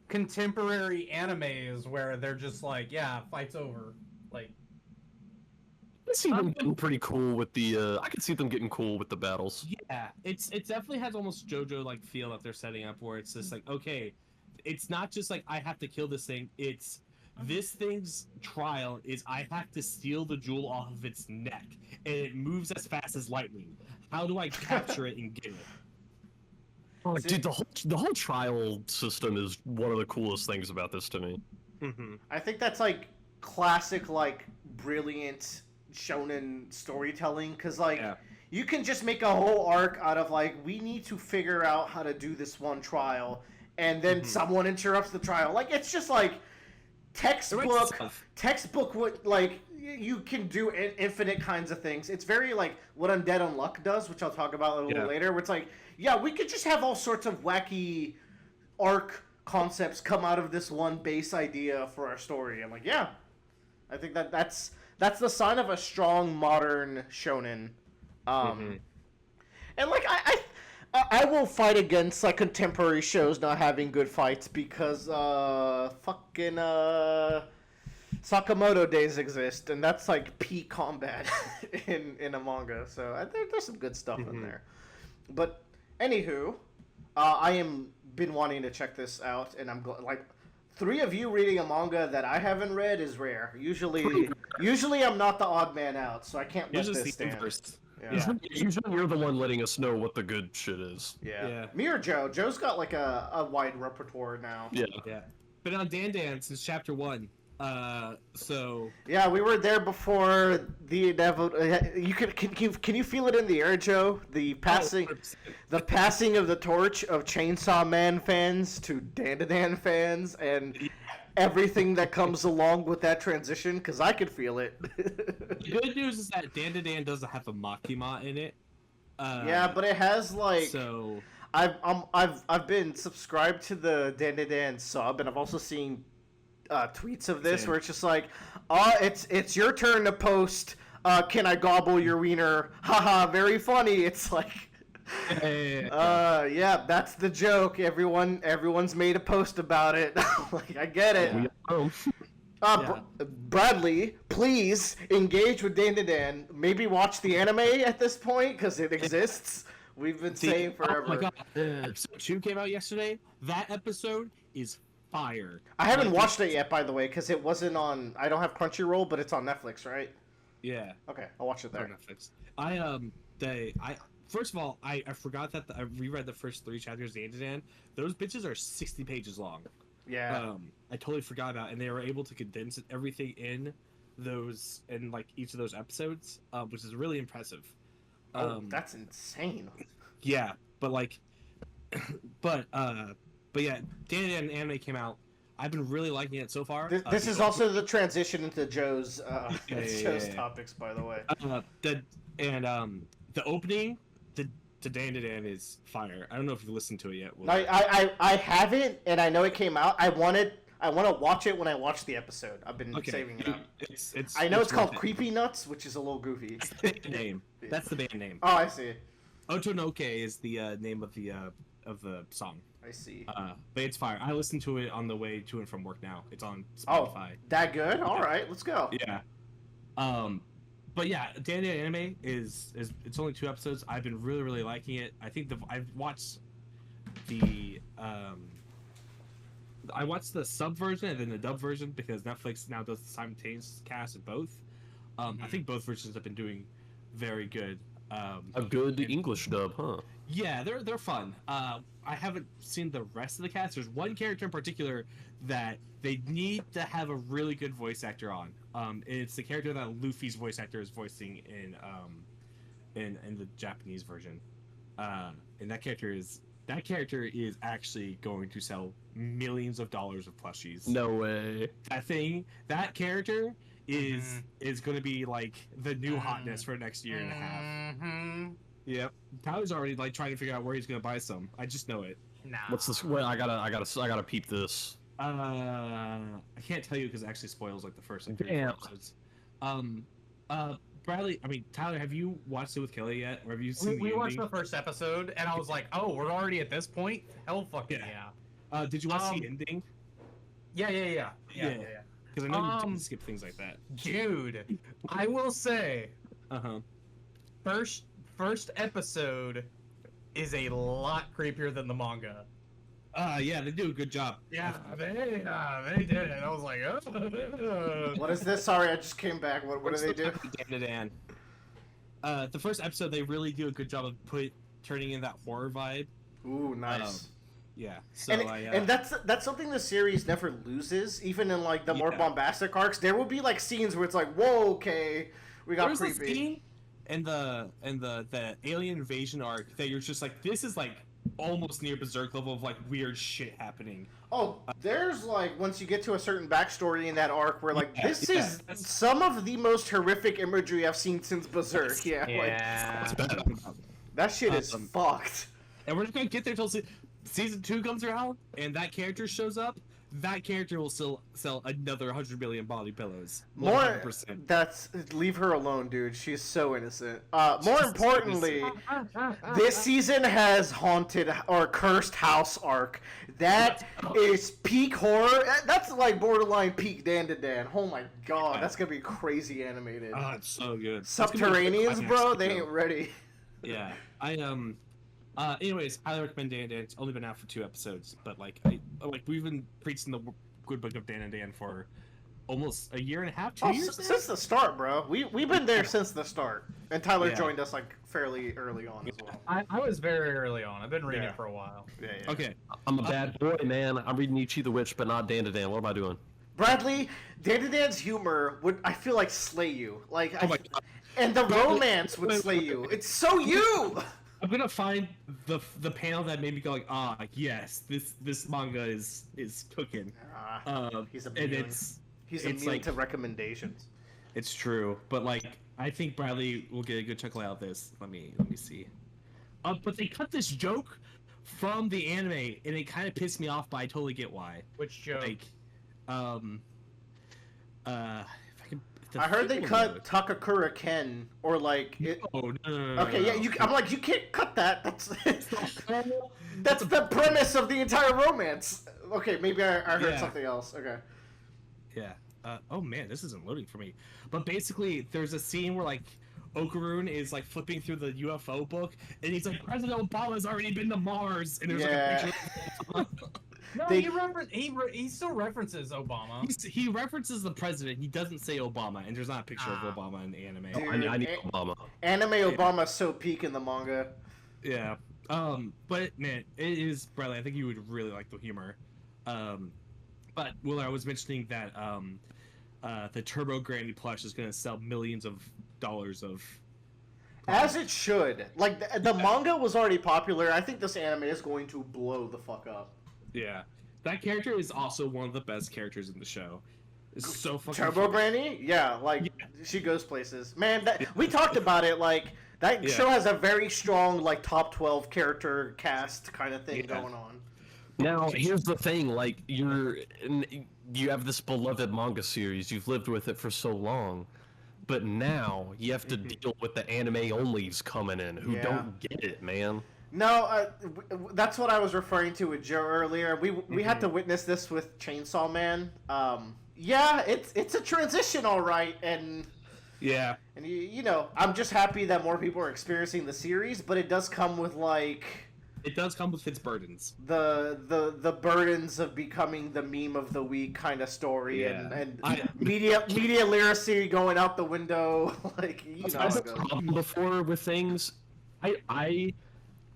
contemporary animes where they're just like, yeah, fight's over, like? I see them getting pretty cool with the. I could see them getting cool with the battles. Yeah, it definitely has almost JoJo like feel that they're setting up, where it's just like, okay, it's not just like I have to kill this thing. It's this thing's trial is I have to steal the jewel off of its neck, and it moves as fast as lightning. How do I capture it and get it? Oh, dude, the whole trial system is one of the coolest things about this to me. Mm-hmm. I think that's like classic, like brilliant shonen storytelling, because like you can just make a whole arc out of like, we need to figure out how to do this one trial, and then someone interrupts the trial. Like, it's just like textbook what, like, you can do infinite kinds of things. It's very like what Undead Unluck does, which I'll talk about a little later, where it's like, yeah, we could just have all sorts of wacky arc concepts come out of this one base idea for our story. I'm like, yeah, I think that's the sign of a strong modern shonen. And like, I will fight against like contemporary shows not having good fights because fucking Sakamoto days exist, and that's like peak combat in a manga. So there's some good stuff in there. But anywho, I am been wanting to check this out, and I'm like, 3 of you reading a manga that I haven't read is rare. Usually I'm not the odd man out, so I can't let this stand. Yeah. Usually you're the one letting us know what the good shit is. Yeah. Me or Joe. Joe's got like a wide repertoire now. Yeah. Been on Dandadan since chapter 1. So yeah, we were there before the inevitable. Can you feel it in the air, Joe? The passing of the torch of Chainsaw Man fans to Dandadan fans, and everything that comes along with that transition. Because I could feel it. The good news is that Dandadan doesn't have a Makima in it. Yeah, but it has like. So I've been subscribed to the Dandadan sub, and I've also seen tweets of this where it's just like, it's your turn to post. Can I gobble your wiener? Haha, very funny. It's like, yeah, that's the joke. Everyone's made a post about it. Like, I get it. Bradley, please engage with Dandadan. Maybe watch the anime at this point because it exists. We've been saying forever. Oh my god, episode 2 came out yesterday. That episode is fire. I haven't watched it yet, by the way, because it wasn't on. I don't have Crunchyroll, but it's on Netflix, right? Yeah. Okay, I'll watch it there. On Netflix. First of all, I forgot that I reread the first 3 chapters of Dandadan. Those bitches are 60 pages long. Yeah. I totally forgot about it, and they were able to condense everything in like each of those episodes, which is really impressive. That's insane. Yeah, but like, but yeah, Dandadan anime came out. I've been really liking it so far. This is also the transition into Joe's topics, by the way. The opening to Dandadan is fire. I don't know if you've listened to it yet. I haven't, and I know it came out. I want to watch it when I watch the episode. I've been saving it up. I know it's called Creepy Nuts, which is a little goofy. That's the band name. That's the band name. Oh, I see. Otonoke is the name of the song. I see. But it's fire. I listen to it on the way to and from work now. It's on Spotify. Oh, that good? All right, let's go. Yeah. But yeah, Dandadan anime is it's only 2 episodes. I've been really, really liking it. I think I've watched the sub version and then the dub version because Netflix now does the simultaneous cast of both. I think both versions have been doing very good. A good English dub, huh? Yeah, they're fun. I haven't seen the rest of the cast. There's one character in particular that they need to have a really good voice actor on. It's the character that Luffy's voice actor is voicing in the Japanese version. And that character is actually going to sell millions of dollars of plushies. No way. That character is going to be like the new hotness for the next year and a half. Yep. Tyler's already like trying to figure out where he's going to buy some. I just know it. Nah. What's this? Wait, I gotta peep this. I can't tell you because it actually spoils like the first like, 3 Damn. episodes. Bradley, I mean Tyler, have you watched it with Kelly yet, or have you seen We the watched ending? the first episode, and I was like, "Oh, we're already at this point? Hell, fucking yeah!" Did you watch the ending? Yeah. Because I know you skip things like that. Dude, I will say, Uh-huh. first episode is a lot creepier than the manga. Yeah, they do a good job. Yeah, they did it. I was like, oh. What is this? Sorry, I just came back. What do they do? Dandadan. The first episode, they really do a good job of turning in that horror vibe. Ooh, nice. Yeah. So and that's something the series never loses, even in like the more bombastic arcs. There will be like scenes where it's like, whoa, okay, we got there's creepy. a scene in the alien invasion arc that you're just like, this is like almost near berserk level of like weird shit happening. Oh, there's like once you get to a certain backstory in that arc where like this is some of the most horrific imagery I've seen since Berserk. Yeah. That shit is fucked. And we're just gonna get there till season 2 comes around, and that character shows up. That character will still sell another 100 million body pillows. 100%. That's leave her alone, dude. She's so innocent. More importantly, this season has haunted or cursed house arc. That is peak horror. That's like borderline peak Dandadan. Oh my god, that's gonna be crazy animated. Oh, it's so good. Subterraneans, bro, they ain't ready. Yeah, anyways, highly recommend Dandadan. It's only been out for 2 episodes, but like we've been preaching the good book of Dandadan for almost a year and a half, 2 years now? Since the start, bro. We've been there since the start, and Tyler joined us like fairly early on as well. I was very early on. I've been reading it for a while. Yeah. Okay, I'm a bad boy, man. I'm reading Ichi the Witch, but not Dandadan. What am I doing? Bradley, Dandadan's humor would, I feel like, slay you. Like, oh my god. and the romance would slay you. It's so you. I'm gonna find the panel that made me go like, yes, this manga is cooking. He's and immune. He's it's immune like, to recommendations. It's true, but like I think Bradley will get a good chuckle out of this. Let me see. But they cut this joke from the anime, and it kind of pissed me off, but I totally get why. Which joke? Like, if I can. I heard they cut Takakura Ken, or like it. Oh no. Okay, yeah, I'm like, you can't cut that. That's the premise of the entire romance. Okay, maybe I heard something else. Okay. Yeah. Oh man, this isn't loading for me. But basically, there's a scene where like Okarun is like flipping through the UFO book, and he's like, President Obama's already been to Mars, and there's like a picture. No, he still references Obama. He references the president. He doesn't say Obama, and there's not a picture of Obama in the anime. Dude, I need Obama. Anime Obama's so peak in the manga. Yeah. But man, it is Bradley. I think you would really like the humor. But Will, I was mentioning that the Turbo Granny plush is going to sell millions of dollars of. As it should. Like the manga was already popular. I think this anime is going to blow the fuck up. Yeah, that character is also one of the best characters in the show. It's so fucking Turbo fun. Granny? Yeah, she goes places. Man, we talked about it, like, that show has a very strong, like, top 12 character cast kind of thing going on. Now, here's the thing, like, you have this beloved manga series, you've lived with it for so long, but now you have to deal with the anime-onlys coming in who don't get it, man. No, that's what I was referring to with Joe earlier. We had to witness this with Chainsaw Man. Yeah, it's a transition, all right, and you know, I'm just happy that more people are experiencing the series, but it does come with like. It does come with its burdens. The burdens of becoming the meme of the week kind of story, and media literacy going out the window. Like, you know, I've had a problem before with things.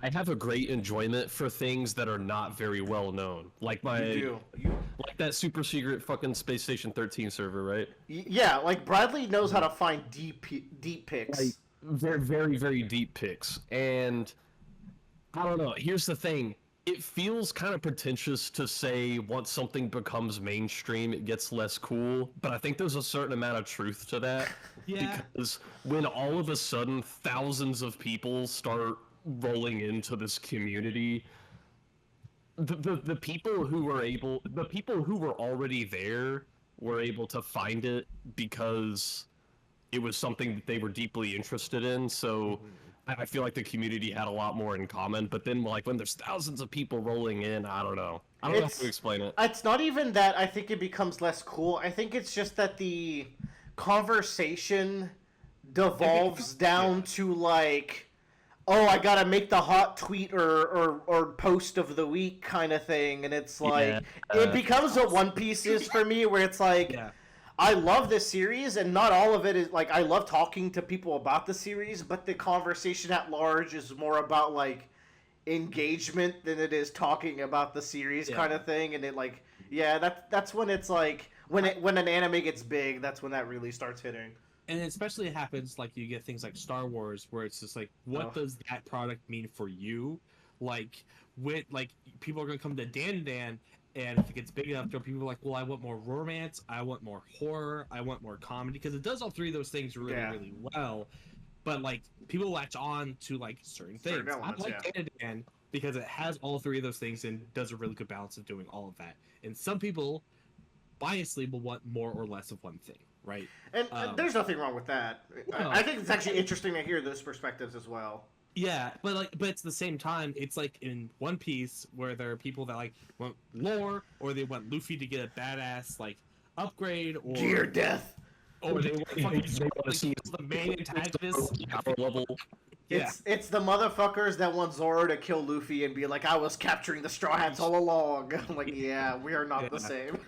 I have a great enjoyment for things that are not very well known, like like that super secret fucking Space Station 13 server, right? Yeah, like Bradley knows how to find deep picks. Like, very, very, very deep picks, and I don't know. Here's the thing: it feels kind of pretentious to say once something becomes mainstream, it gets less cool. But I think there's a certain amount of truth to that. Because when all of a sudden thousands of people start rolling into this community, the people who were already there were able to find it because it was something that they were deeply interested in. So I feel like the community had a lot more in common. But then, like, when there's thousands of people rolling in, I don't know how to explain it. It's not even that I think it becomes less cool. I think it's just that the conversation devolves down to, like, oh, I gotta make the hot tweet or post of the week kind of thing, and it's like it becomes what One Piece is for me, where it's like I love this series, and not all of it is like I love talking to people about the series, but the conversation at large is more about like engagement than it is talking about the series kind of thing, and it like that's when it's like when an anime gets big, that's when that really starts hitting. And it especially happens like you get things like Star Wars, where it's just like, what does that product mean for you? Like, with like people are gonna come to Dandadan, and if it gets big enough, people are like, well, I want more romance, I want more horror, I want more comedy, because it does all three of those things really, really well. But like people latch on to like certain things. Elements, I like Dandadan because it has all three of those things and does a really good balance of doing all of that. And some people biasly will want more or less of one thing. Right, and there's nothing wrong with that. No. I think it's actually interesting to hear those perspectives as well. Yeah, but at the same time, it's like in One Piece where there are people that like want lore, or they want Luffy to get a badass like upgrade, or gear death, or they want to see the main antagonist power level. It's the motherfuckers that want Zoro to kill Luffy and be like, I was capturing the Straw Hats all along. I'm like, yeah, we are not the same.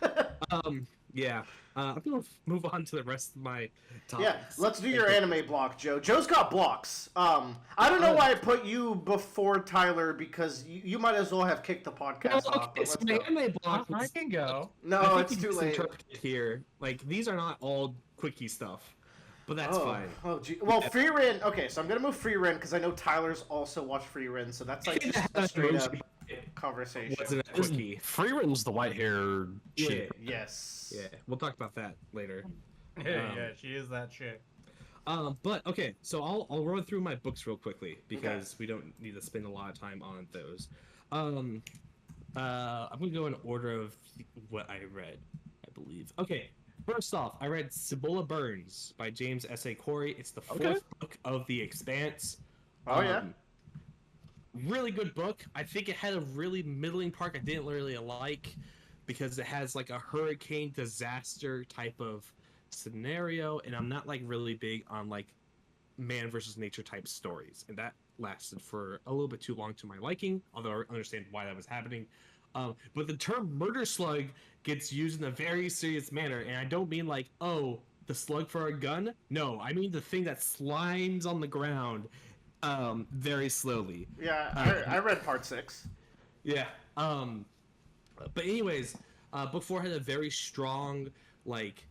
I'm gonna move on to the rest of my topics. Yeah, let's do your anime block, Joe. Joe's got blocks. I don't know why I put you before Tyler, because you might as well have kicked the podcast off. So my anime block, I can go. No, it's too late. Here, like these are not all quickie stuff, but that's fine. Oh, gee. Well, Frieren. Okay, so I'm gonna move Frieren because I know Tyler's also watched Frieren, so that's like just a straight up conversation. Wasn't a quickie. Frieren's the white hair chick. Yes. Yeah, we'll talk about that later. Yeah, she is that chick. But okay, so I'll run through my books real quickly because we don't need to spend a lot of time on those. I'm gonna go in order of what I read, I believe. Okay, first off, I read Cibola Burns by James S.A. Corey. It's the fourth book of The Expanse. Really good book. I think it had a really middling part I didn't really like, because it has like a hurricane disaster type of scenario, and I'm not like really big on like man versus nature type stories, and that lasted for a little bit too long to my liking, although I understand why that was happening. But the term murder slug gets used in a very serious manner, and I don't mean like, oh, the slug for a gun. No, I mean the thing that slimes on the ground very slowly. Yeah, I read part 6. Yeah. But anyways, book 4 had a very strong, like,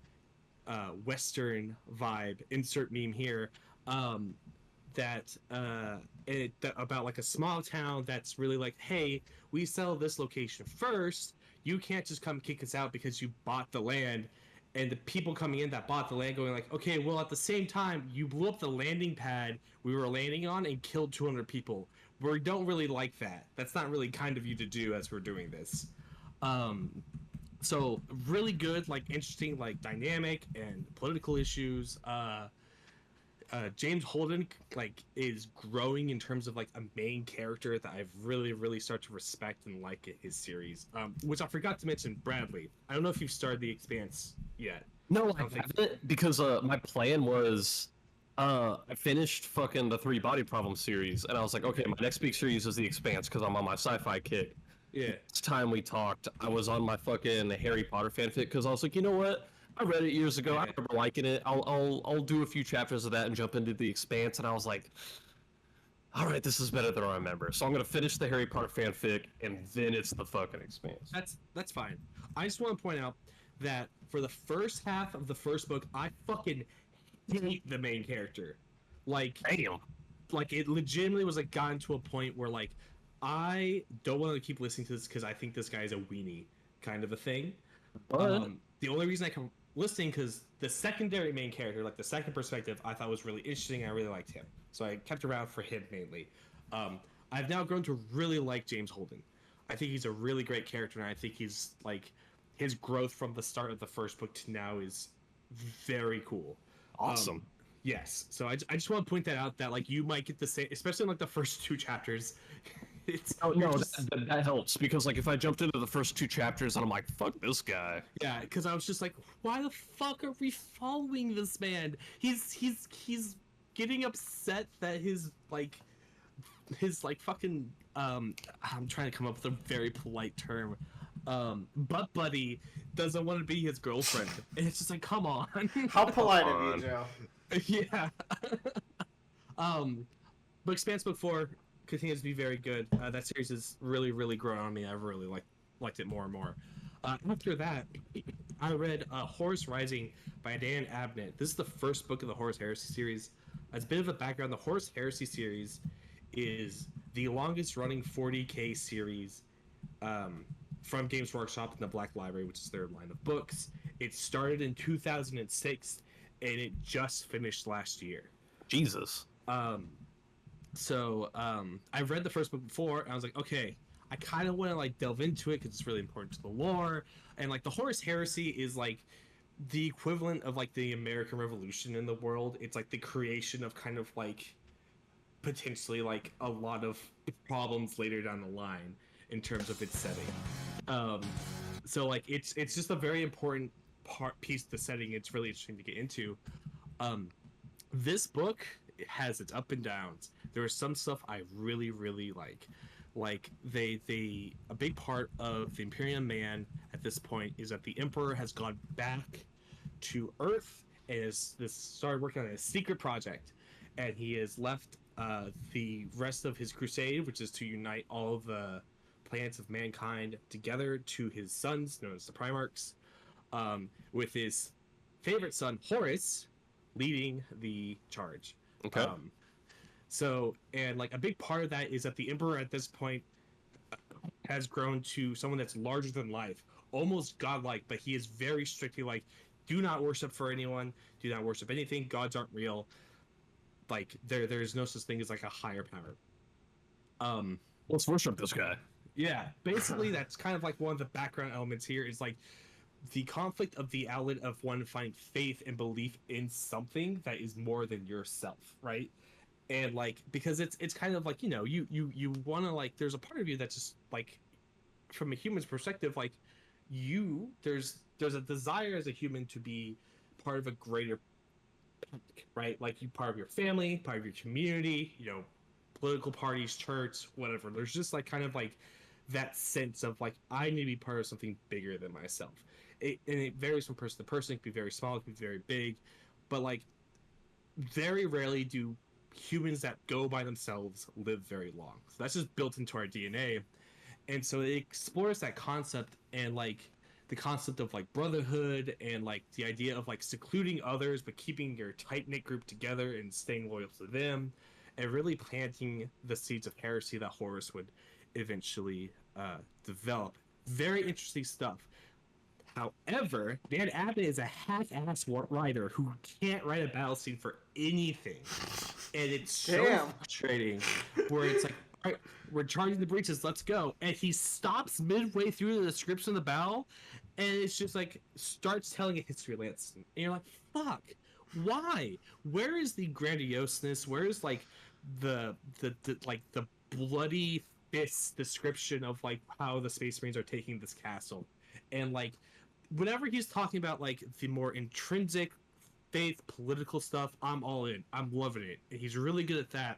Western vibe. Insert meme here. About like a small town that's really like, hey, we sell this location first. You can't just come kick us out because you bought the land. And the people coming in that bought the land going like, okay, well, at the same time, you blew up the landing pad we were landing on and killed 200 people. We don't really like that. That's not really kind of you to do as we're doing this. So really good, like interesting, like dynamic and political issues. James Holden like is growing in terms of like a main character that I've really started to respect and like in his series. Which I forgot to mention, Bradley. I don't know if you've started The Expanse yet. No, I haven't, because my plan was I finished fucking the 3 Body Problem series, and I was like, okay, my next big series is The Expanse because I'm on my sci-fi kick. Yeah. It's time we talked. I was on my fucking Harry Potter fanfic because I was like, you know what? I read it years ago. I remember liking it. I'll do a few chapters of that and jump into The Expanse. And I was like, all right, this is better than I remember. So I'm gonna finish the Harry Potter fanfic, and then it's the fucking Expanse. That's fine. I just want to point out that for the first half of the first book, I fucking hate the main character. Like, damn. Like it legitimately was like gotten to a point where like I don't want to keep listening to this because I think this guy is a weenie kind of a thing. But the only reason I can listening because the secondary main character, like the second perspective, I thought was really interesting and I really liked him. So I kept around for him mainly. I've now grown to really like James Holden. I think he's a really great character, and I think he's like his growth from the start of the first book to now is very cool. Awesome. Yes. So I just want to point that out, that like you might get the same, especially in like the first 2 chapters. It's that helps, because like if I jumped into the first 2 chapters and I'm like, fuck this guy. Yeah, because I was just like, why the fuck are we following this man? He's getting upset that his fucking I'm trying to come up with a very polite term. Butt buddy doesn't want to be his girlfriend. And it's just like, come on. How polite of you, Joe. Yeah. But Expanse Book 4 continues to be very good. That series has really, really grown on me. I've really liked it more and more. After that, I read Horus Rising by Dan Abnett. This is the first book of the Horus Heresy series. As a bit of a background, the Horus Heresy series is the longest running 40k series from Games Workshop in the Black Library, which is their line of books. It started in 2006, and it just finished last year. Jesus. So I read the first book before, and I was like, okay, I kind of want to like delve into it because it's really important to the lore. And like the Horus Heresy is like the equivalent of like the American Revolution in the world. It's like the creation of kind of like potentially like a lot of problems later down the line in terms of its setting. So like it's just a very important piece of the setting. It's really interesting to get into. This book, it has its up and downs. There is some stuff I really, really like. Like a big part of the Imperium Man at this point is that the Emperor has gone back to Earth and started working on a secret project, and he has left the rest of his crusade, which is to unite all of the planets of mankind together, to his sons, known as the Primarchs, with his favorite son Horus leading the charge. Okay. So, and like a big part of that is that the Emperor at this point has grown to someone that's larger than life, almost godlike, but he is very strictly like, do not worship for anyone, do not worship anything, gods aren't real. Like there's no such thing as like a higher power. Let's worship this guy. Yeah, basically that's kind of like one of the background elements here is like the conflict of the outlet of one finding faith and belief in something that is more than yourself, right? And like because it's kind of like, you know, you want to like, there's a part of you that's just like, from a human's perspective, like there's a desire as a human to be part of a greater, right? Like you part of your family, part of your community, you know, political parties, church, whatever. There's just like kind of like that sense of like, I need to be part of something bigger than myself. And it varies from person to person. It can be very small, it can be very big, but like very rarely do humans that go by themselves live very long. So that's just built into our DNA. And so it explores that concept, and like the concept of like brotherhood, and like the idea of like secluding others but keeping your tight-knit group together and staying loyal to them, and really planting the seeds of heresy that Horus would eventually develop. Very interesting stuff. However, Dan Abnett is a half-ass writer who can't write a battle scene for anything. And it's so frustrating, where it's like, all right, we're charging the breaches, let's go. And he stops midway through the description of the battle, and it's just like, starts telling a history lesson. And you're like, fuck, why? Where is the grandioseness? Where is like the bloody fist description of like how the Space Marines are taking this castle? And like, whenever he's talking about like the more intrinsic faith political stuff, I'm all in. I'm loving it, and he's really good at that.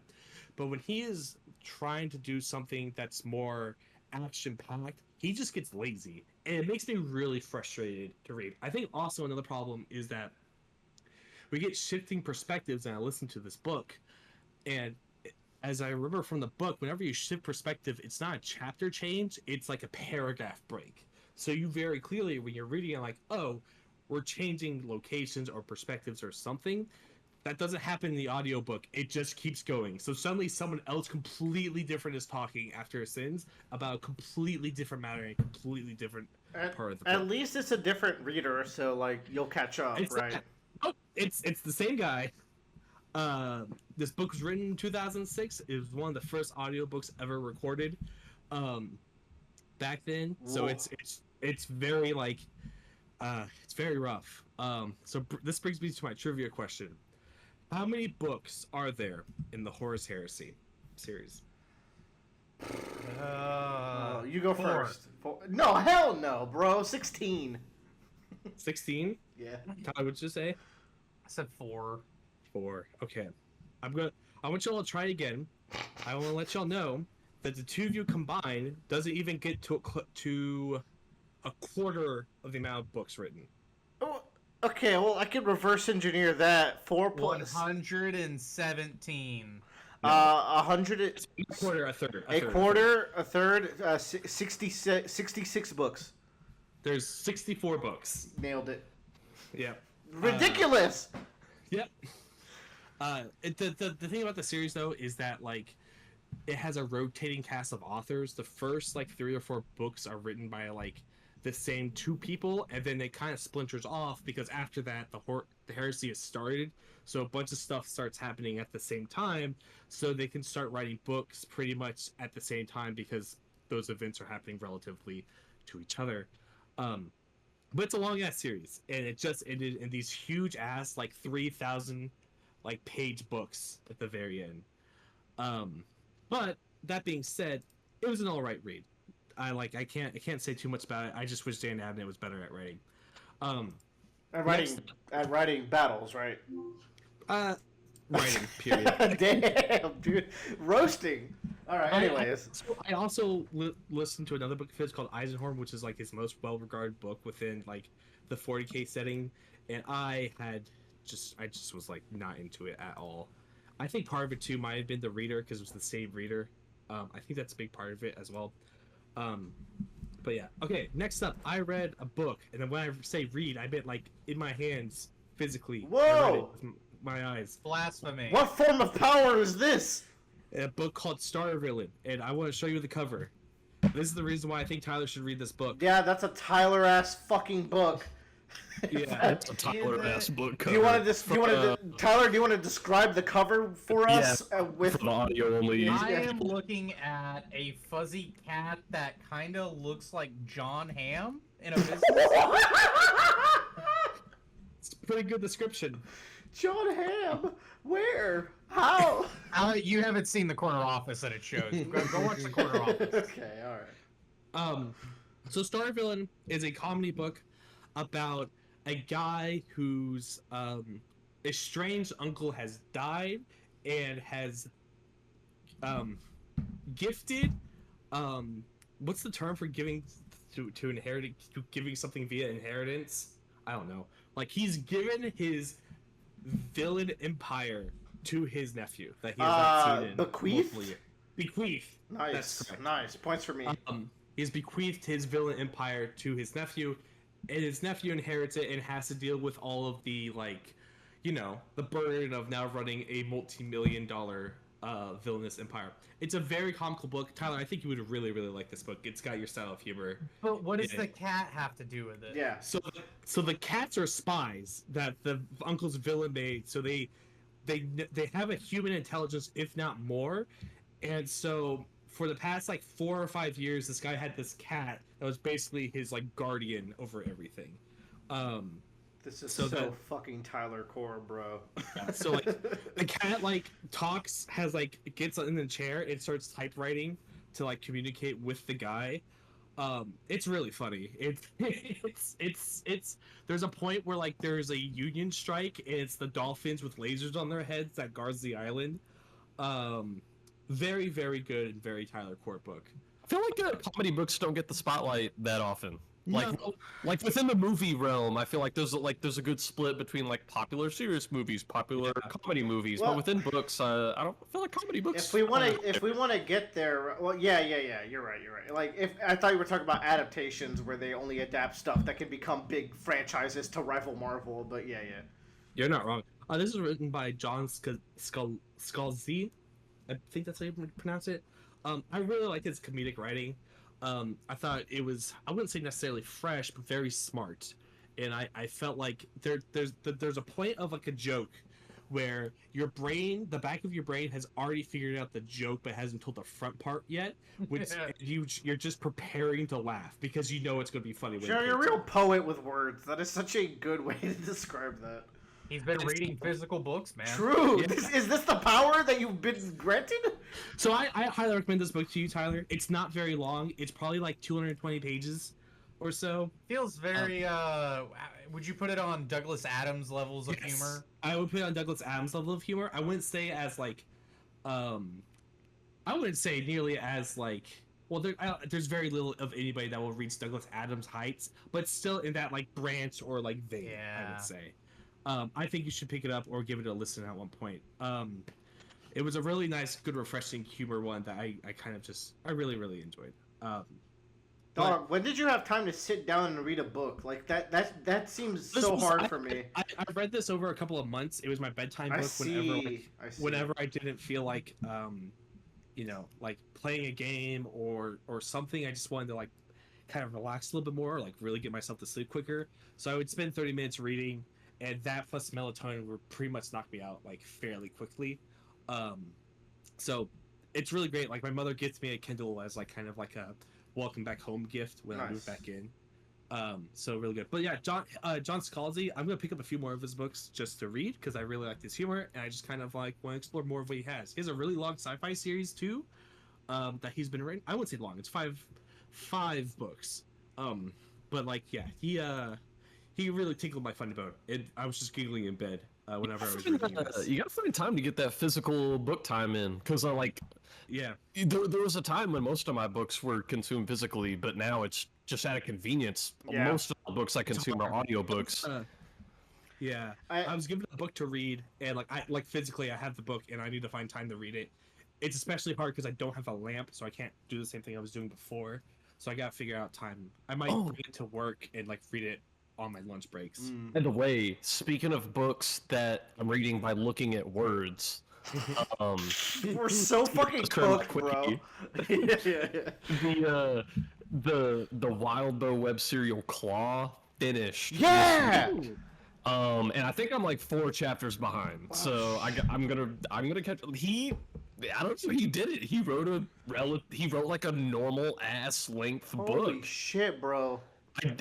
But when he is trying to do something that's more action packed, he just gets lazy, and it makes me really frustrated to read. I think also another problem is that we get shifting perspectives, and I listen to this book, and as I remember from the book, whenever you shift perspective, it's not a chapter change, it's like a paragraph break. So you very clearly, when you're reading it, like, oh, we're changing locations or perspectives or something. That doesn't happen in the audiobook. It just keeps going. So suddenly someone else completely different is talking after a sentence about a completely different matter and a completely different part of the book. At least it's a different reader, so like you'll catch up, right? It's the same guy. This book was written in 2006. It was one of the first audiobooks ever recorded. back then, so Whoa. it's very like it's very rough. This brings me to my trivia question: how many books are there in the Horus Heresy series? You go 4. first. No, hell no, bro. 16. 16. Yeah. Tyler, what'd you say? I said 4. 4. Okay. I want y'all to try again. I want to let y'all know that the two of you combined doesn't even get to a quarter of the amount of books written. Oh, okay, well, I could reverse engineer that. 4 plus 117. 100. A quarter, a third. A quarter, a third, 66 books. There's 64 books. Nailed it. Yep. Ridiculous. Yep. The thing about the series though is that like it has a rotating cast of authors. The first like 3 or 4 books are written by like the same 2 people, and then it kind of splinters off because after that the heresy is started. So a bunch of stuff starts happening at the same time, so they can start writing books pretty much at the same time because those events are happening relatively to each other. But it's a long ass series, and it just ended in these huge ass like 3,000 like page books at the very end. But that being said, it was an all right read. I can't say too much about it. I just wish Dan Abnett was better at writing. At writing battles, right? Writing, period. Damn, dude. Roasting. All right, anyways. I also listened to another book of his called Eisenhorn, which is like his most well-regarded book within like the 40K setting, and I just was like not into it at all. I think part of it too might have been the reader because it was the same reader. I think that's a big part of it as well. But yeah, okay. Next up, I read a book, and then when I say read, I meant like in my hands physically. Whoa! I read it with my eyes. Blasphemy. What form of power is this? A book called Star Villain, and I want to show you the cover. This is the reason why I think Tyler should read this book. Yeah, that's a Tyler ass fucking book. Yeah, It's a Tyler ass book cover. Do you want to Tyler? Do you want to describe the cover for us? With For the audio only. I am looking at a fuzzy cat that kind of looks like John Hamm in a business. it's a pretty good description. John Hamm, where? How? You haven't seen the corner office that it shows. Go watch the corner office. Okay, all right. So Star Villain is a comedy book about a guy whose estranged uncle has died and has gifted what's the term for giving to inherit to giving something via inheritance? I don't know. Like he's given his villain empire to his nephew that he has not seen in multiple years. Bequeath. Nice. That's correct. Nice. Points for me. He's bequeathed his villain empire to his nephew, and his nephew inherits it and has to deal with all of the like, you know, the burden of now running a multi-million-dollar villainous empire. It's a very comical book. Tyler, I think you would really, really like this book. It's got your style of humor. But what does the cat have to do with it? Yeah. So the cats are spies that the uncle's villain made. So they have a human intelligence, if not more. And so for the past like 4 or 5 years, this guy had this cat that was basically his like guardian over everything. This is so fucking Tyler Core, bro. So like the cat like talks, has like gets in the chair and starts typewriting to like communicate with the guy. It's really funny. It's there's a point where like there's a union strike and it's the dolphins with lasers on their heads that guards the island. Very, very good and very Tyler Core book. I feel like comedy books don't get the spotlight that often. Like, No. like within the movie realm, I feel like there's a good split between like popular serious movies, popular comedy movies. Well, but within books, I don't feel like comedy books. If we want to get there, well, yeah, you're right. Like, if I thought you were talking about adaptations where they only adapt stuff that can become big franchises to rival Marvel, but yeah. You're not wrong. This is written by John Scalzi. I think that's how you pronounce it. I really like his comedic writing. I thought it was, I wouldn't say necessarily fresh, but very smart. And I felt like there's a point of like a joke where your brain, the back of your brain, has already figured out the joke but hasn't told the front part yet. Which you're just preparing to laugh because you know it's going to be funny. Sure, you're a real poet with words. That is such a good way to describe that. He's been reading physical books, man. True. Yeah. Is this the power that you've been granted? So I highly recommend this book to you, Tyler. It's not very long. It's probably like 220 pages or so. Feels very. Would you put it on Douglas Adams levels of humor? I would put it on Douglas Adams level of humor. I wouldn't say as like, I wouldn't say nearly as like. Well, there's very little of anybody that will reach Douglas Adams heights, but still in that like branch or like vein. I would say. I think you should pick it up or give it a listen at one point. It was a really nice, good, refreshing humor one that I kind of I really, really enjoyed. Dog, when did you have time to sit down and read a book? Like that seems so hard for me. I read this over a couple of months. It was my bedtime book whenever I didn't feel like, like playing a game or something. I just wanted to like kind of relax a little bit more, like really get myself to sleep quicker. So I would spend 30 minutes reading, and that plus melatonin would pretty much knock me out like fairly quickly. So it's really great. Like my mother gets me a Kindle as like kind of like a welcome back home gift when I move back in. So really good. But yeah, John Scalzi, I'm gonna pick up a few more of his books just to read because I really like his humor and I just kind of like want to explore more of what he has. He has a really long sci-fi series too, that he's been writing. I wouldn't say long. It's five books. But like yeah, he really tickled my funny bone. I was just giggling in bed whenever I was reading this. You gotta find time to get that physical book time in, because there was a time when most of my books were consumed physically, but now it's just out of convenience. Yeah. Most of the books I consume are audiobooks. Yeah, I was given a book to read, and like physically I have the book, and I need to find time to read it. It's especially hard because I don't have a lamp, so I can't do the same thing I was doing before. So I gotta figure out time. I might bring it to work and like read it on my lunch breaks. By the way, speaking of books that I'm reading by looking at words, we're so fucking cooked, bro. The Wild Bow web serial Claw finished. Yeah. And I think I'm like 4 chapters behind, so I'm gonna catch. I don't know. He did it. He wrote like a normal ass length book. Holy shit, bro.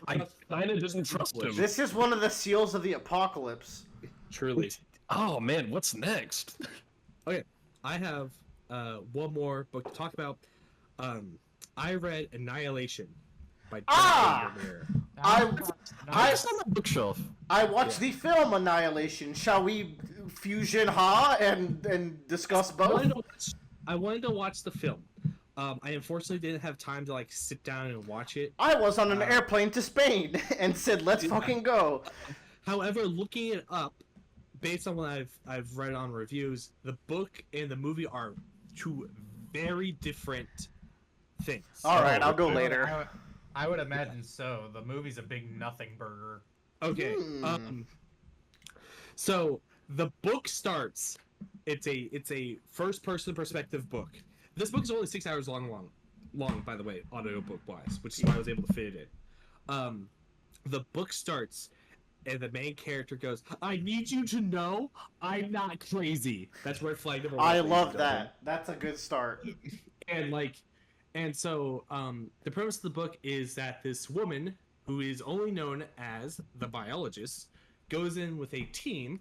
I kind of didn't trust him. This is one of the seals of the apocalypse. Truly. Oh man, what's next? Okay, I have one more book to talk about. I read Annihilation by VanderMeer. It's on my bookshelf. I watched the film Annihilation. Shall we fusion and discuss both? I wanted to watch the film. I unfortunately didn't have time to like sit down and watch it. I was on an airplane to Spain and said, "Let's fucking go." However, looking it up, based on what I've read on reviews, the book and the movie are two very different things. All right, I'll go later. I would imagine so. The movie's a big nothing burger. Okay. So the book starts. It's a first person perspective book. This book is only 6 hours long, by the way, audiobook wise, which is why I was able to fit it in. The book starts, and the main character goes, "I need you to know I'm not crazy." That's red flag number 1. I love that. That's a good start. And so the premise of the book is that this woman, who is only known as the biologist, goes in with a team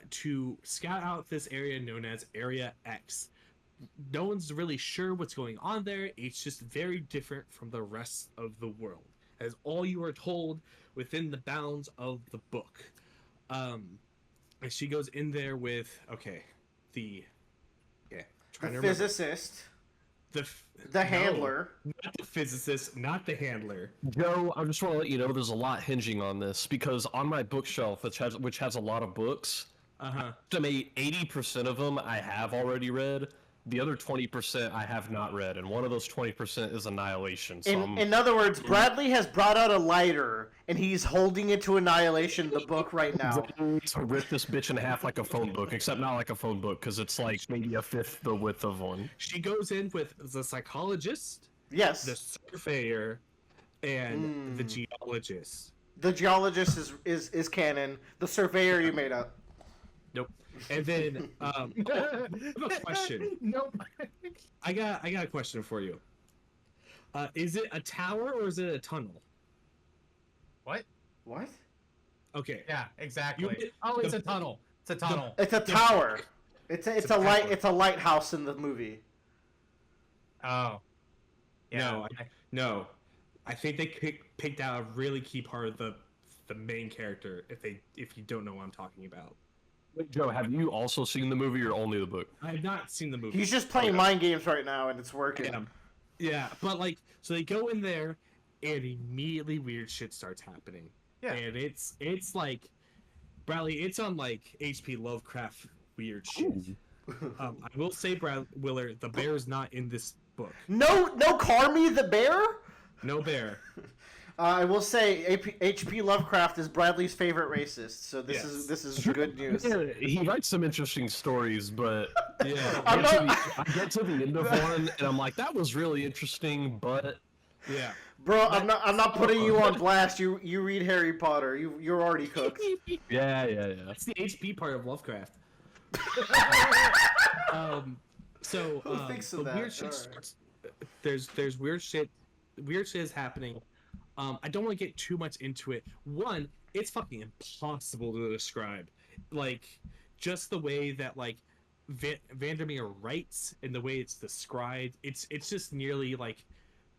to scout out this area known as Area X. No one's really sure what's going on there. It's just very different from the rest of the world, as all you are told within the bounds of the book. And she goes in there with the physicist, the handler, not the physicist, not the handler. Joe, I just want to let you know there's a lot hinging on this, because on my bookshelf, which has a lot of books, I estimate 80% of them I have already read. The other 20% I have not read, and one of those 20% is Annihilation. So in other words, Bradley has brought out a lighter, and he's holding it to Annihilation, the book, right now. To rip this bitch in half like a phone book, except not like a phone book, because it's like maybe a fifth the width of one. She goes in with the psychologist, yes, the surveyor, and the geologist. The geologist is canon. The surveyor you made up. Nope. And then I have a question. Nope. I got a question for you. Is it a tower or is it a tunnel? What? What? Okay. Yeah, exactly. You- Oh, it's a tunnel. It's a tunnel. It's a tower. It's a light. tower. It's a lighthouse in the movie. Oh. Yeah. No. I think they picked out a really key part of the main character. If you don't know what I'm talking about. Wait, Joe, have you also seen the movie or only the book? I have not seen the movie. He's just playing mind games right now, and it's working. Yeah, but like, so they go in there, and immediately weird shit starts happening. Yeah. And it's like, Bradley, it's on like H.P. Lovecraft weird shit. I will say, Willard, the bear is not in this book. No, Carmi the bear. No bear. I will say H.P. Lovecraft is Bradley's favorite racist, so this is good news. Yeah, he writes some interesting stories, but Yeah. I get to the end of one, and I'm like, that was really interesting, but Yeah. Bro, I'm not putting you on blast. You read Harry Potter. You're already cooked. yeah. That's the HP part of Lovecraft. So Who thinks of the that? weird shit Alright. starts. There's weird shit. Weird shit is happening. I don't want to get too much into it. One, it's fucking impossible to describe. Like, just the way that like VanderMeer writes and the way it's described. It's just nearly like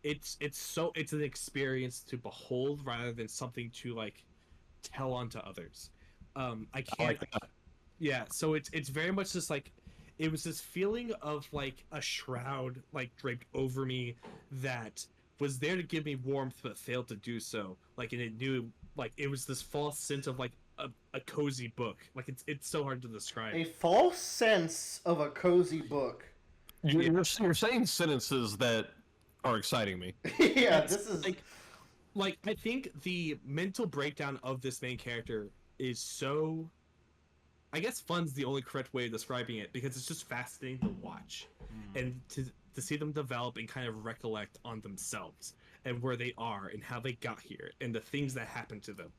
it's an experience to behold rather than something to like tell onto others. I can't. like that. Yeah, so it's very much just like it was this feeling of like a shroud like draped over me that was there to give me warmth but failed to do so. Like, and it knew like it was this false sense of like a cozy book. Like it's so hard to describe. A false sense of a cozy book. You're saying sentences that are exciting me. Yeah, this is like I think the mental breakdown of this main character is so, I guess fun's the only correct way of describing it, because it's just fascinating to watch and to see them develop and kind of recollect on themselves and where they are and how they got here and the things that happened to them.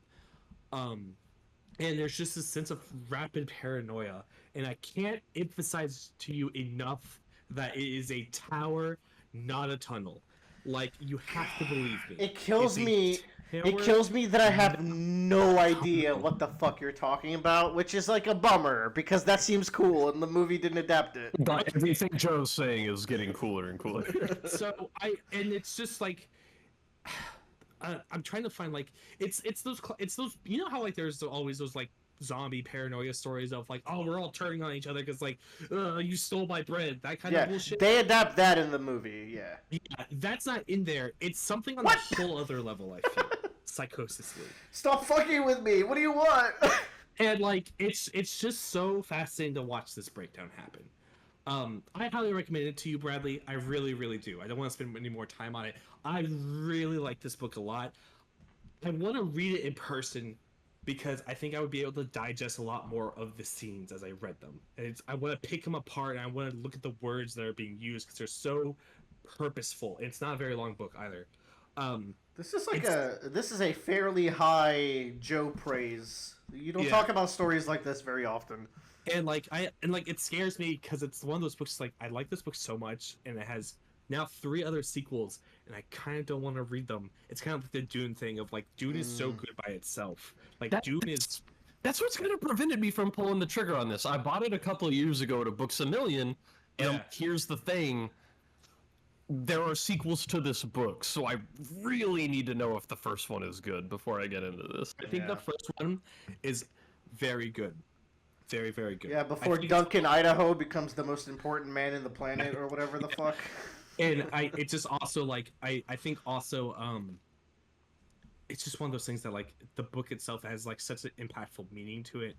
And there's just this sense of rapid paranoia, and I can't emphasize to you enough that it is a tower, not a tunnel. Like, you have to believe me. It kills It's a me. tower, It kills me that I have no idea what the fuck you're talking about, which is like a bummer because that seems cool and the movie didn't adapt it. But everything Joe's saying is getting cooler and cooler. So and it's just like I'm trying to find like it's those you know how like there's always those like zombie paranoia stories of like, oh, we're all turning on each other because like you stole my bread, that kind of bullshit. They adapt that in the movie. Yeah, that's not in there. It's something on a whole other level, I feel. Psychosisly. Stop fucking with me. What do you want? And like it's just so fascinating to watch this breakdown happen. I highly recommend it to you, Bradley. I really, really do. I don't want to spend any more time on it. I really like this book a lot. I want to read it in person because I think I would be able to digest a lot more of the scenes as I read them. And I want to pick them apart, and I want to look at the words that are being used because they're so purposeful. And it's not a very long book either. This is a fairly high Joe praise. You don't talk about stories like this very often. And it scares me because it's one of those books like I like this book so much, and it has now 3 other sequels, and I kind of don't want to read them. It's kind of like the Dune thing of like Dune is so good by itself. Like Dune is. That's what's kind of prevented me from pulling the trigger on this. I bought it a couple of years ago at a Books A Million, and here's the thing. There are sequels to this book, so I really need to know if the first one is good before I get into this. I think the first one is very good. Very, very good. Yeah, before Duncan Idaho becomes the most important man in the planet or whatever the fuck. And it's just also like I think also it's just one of those things that like the book itself has like such an impactful meaning to it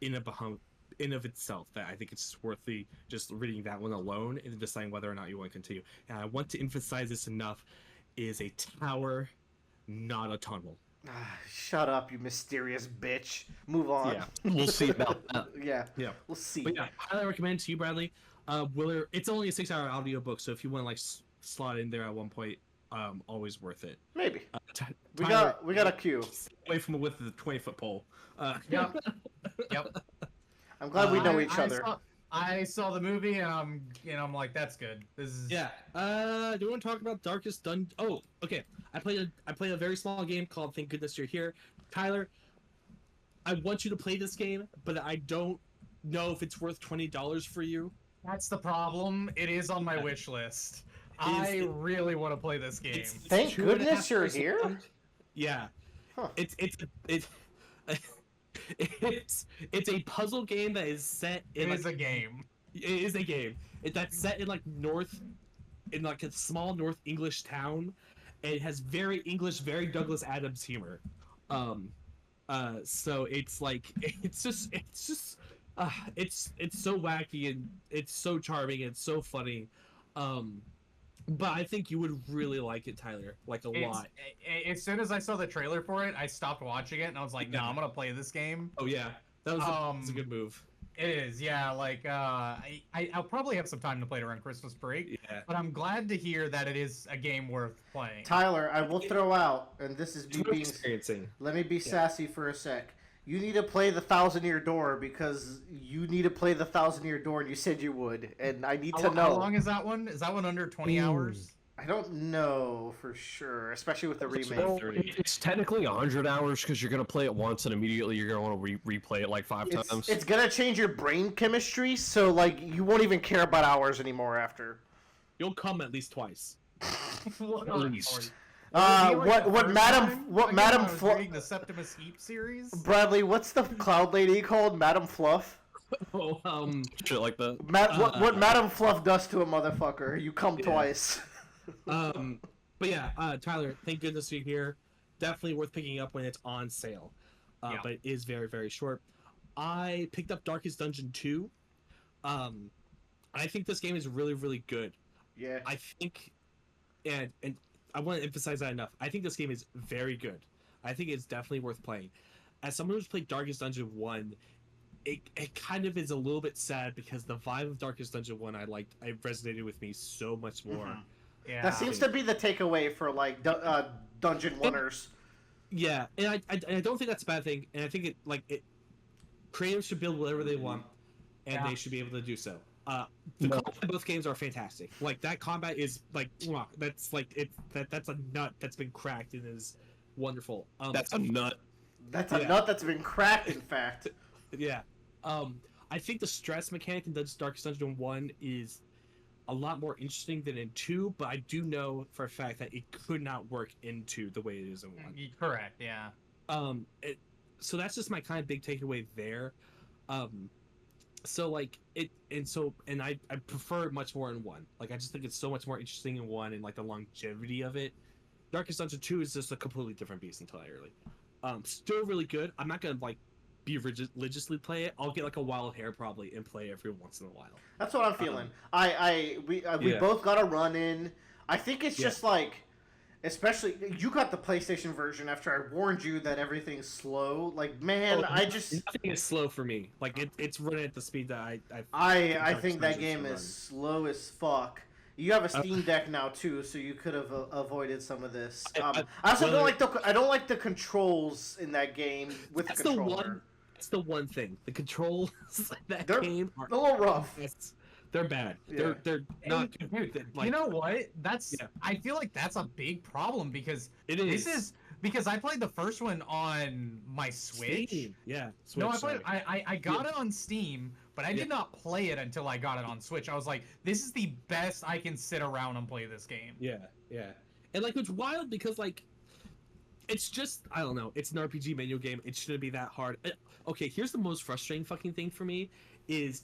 in of itself that I think it's just worth just reading that one alone and deciding whether or not you want to continue. And I want to emphasize this enough: is a tower, not a tunnel. Shut up, you mysterious bitch. Move on. Yeah. We'll see about that. Yeah. We'll see. But yeah, highly recommend to you, Bradley. Willard, it's only a 6-hour audiobook, so if you want to like slot in there at one point, always worth it. Maybe. We Tyler, got a queue. away from the width of the 20-foot pole. Yep. I'm glad we know each other. I saw the movie and I'm like, that's good. This is Yeah. Do you want to talk about Darkest Dungeon? Oh, okay. I played a very small game called Thank Goodness You're Here. Tyler, I want you to play this game, but I don't know if it's worth $20 for you. That's the problem. It is on my wish list. I really want to play this game. Thank goodness you're here. Yeah. Huh. It's it's a puzzle game that is set in It is a game. It is a game. That's set in like a small North English town, and it has very English, very Douglas Adams humor. So it's like it's so wacky and it's so charming and it's so funny. But I think you would really like it, Tyler, like a lot. As soon as I saw the trailer for it, I stopped watching it and I was like, no, I'm gonna play this game. Oh yeah, that was a good move. It is, yeah. Like, I'll probably have some time to play it around Christmas break. Yeah. But I'm glad to hear that it is a game worth playing. Tyler, I will throw out, and this is me being experiencing. Let me be sassy for a sec. You need to play the Thousand Year Door because you need to play the Thousand Year Door, and you said you would, and I need to know. How long is that one? Is that one under 20 hours? I don't know for sure, especially with the remake. Well, it's technically 100 hours because you're going to play it once and immediately you're going to want to replay it like 5 times. It's going to change your brain chemistry, so like you won't even care about hours anymore after. You'll come at least twice. At least. What Madam Fluff? Reading the Septimus Heap series. Bradley, what's the cloud lady called? Madam Fluff. Shit like that. What Madam Fluff does to a motherfucker? You come twice. But yeah, Tyler, thank goodness you're here. Definitely worth picking up when it's on sale. But it is very, very short. I picked up Darkest Dungeon 2. I think this game is really, really good. Yeah. I think, and I want to emphasize that enough. I think this game is very good. I think it's definitely worth playing. As someone who's played Darkest Dungeon 1, it kind of is a little bit sad because the vibe of Darkest Dungeon 1 I resonated with me so much more. Mm-hmm. Yeah. That seems to be the takeaway for like dungeon winners. Yeah, and I don't think that's a bad thing. And I think creators should build whatever they want, and they should be able to do so. The combat in both games are fantastic. Like that combat is like that's like that's a nut that's been cracked and is wonderful. That's a nut. That's a nut that's been cracked. In fact. Yeah. I think the stress mechanic in Darkest Dungeon 1 is a lot more interesting than in 2, but I do know for a fact that it could not work in 2 the way it is in 1. Correct, yeah. So that's just my kind of big takeaway there. So like I prefer it much more in 1. Like I just think it's so much more interesting in 1 and like the longevity of it. Darkest Dungeon 2 is just a completely different beast entirely. Still really good. I'm not gonna like be religiously play it. I'll get like a wild hair probably and play every once in a while. That's what I'm feeling. We both got a run in. I think it's just like, especially you got the PlayStation version after I warned you that everything's slow. Like man, nothing is slow for me. Like it's running at the speed that I think that game is slow as fuck. You have a Steam Deck now too, so you could have avoided some of this. I also don't like the controls in that game with the controller. That's the one thing. The controls in that game are a little rough. They're bad. Yeah. They're not good. Like, you know what? I feel like that's a big problem because this is because I played the first one on my Switch. Steam. Yeah. Switch, I got it on Steam, but I did not play it until I got it on Switch. I was like, this is the best I can sit around and play this game. Yeah. And like it's wild because like it's just I don't know. It's an RPG manual game. It shouldn't be that hard. Okay, here's the most frustrating fucking thing for me is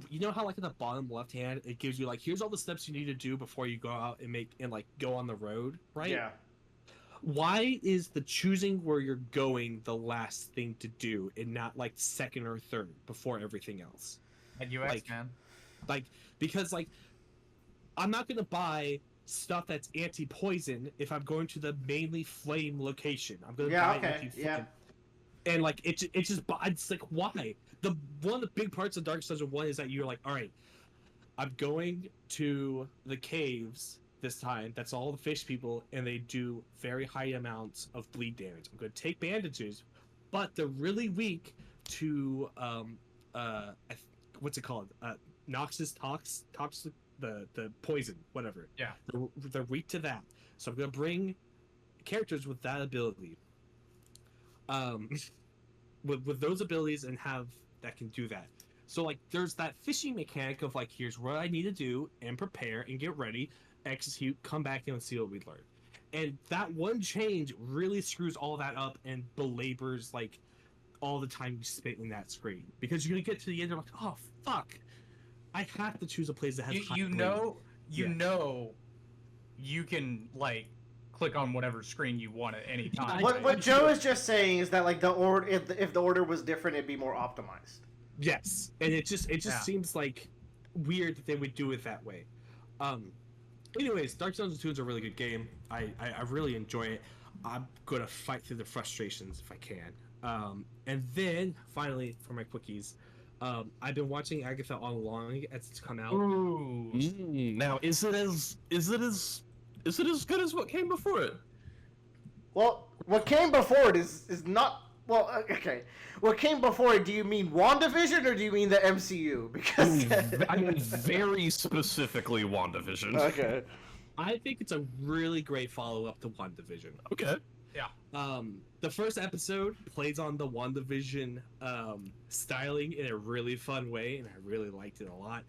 you know how like at the bottom left hand it gives you like here's all the steps you need to do before you go out and like go on the road, right? Yeah. Why is the choosing where you're going the last thing to do and not like second or third before everything else? And UX, man. Like because like I'm not gonna buy stuff that's anti-poison if I'm going to the mainly flame location. I'm gonna buy anti-flame. Yeah. And like it's like why? One of the big parts of Dark Souls 1 is that you're like, all right, I'm going to the caves this time. That's all the fish people, and they do very high amounts of bleed damage. I'm going to take bandages, but they're really weak to what's it called? Noxious toxic, the poison, whatever. Yeah. They're weak to that. So I'm gonna bring characters with that ability. With those abilities and have that can do that. So like there's that fishing mechanic of like here's what I need to do and prepare and get ready, execute, come back and see what we learned. And that one change really screws all that up and belabors like all the time you spent in that screen. Because you're gonna get to the end, you're like, oh fuck. I have to choose a place that has you know you can like click on whatever screen you want at any time. What Joe is just saying is that like the order, if the order was different, it'd be more optimized. Yes, and it just seems like weird that they would do it that way. Anyways, Dark Dungeons 2 is a really good game. I really enjoy it. I'm gonna fight through the frustrations if I can. And then finally for my quickies, I've been watching Agatha all along as it's come out. Ooh. Now, is it as good as what came before it? Well, what came before it is not. Well, okay. What came before it? Do you mean WandaVision or do you mean the MCU? Because I mean very specifically WandaVision. Okay. I think it's a really great follow-up to WandaVision. Okay. Yeah. The first episode plays on the WandaVision styling in a really fun way, and I really liked it a lot.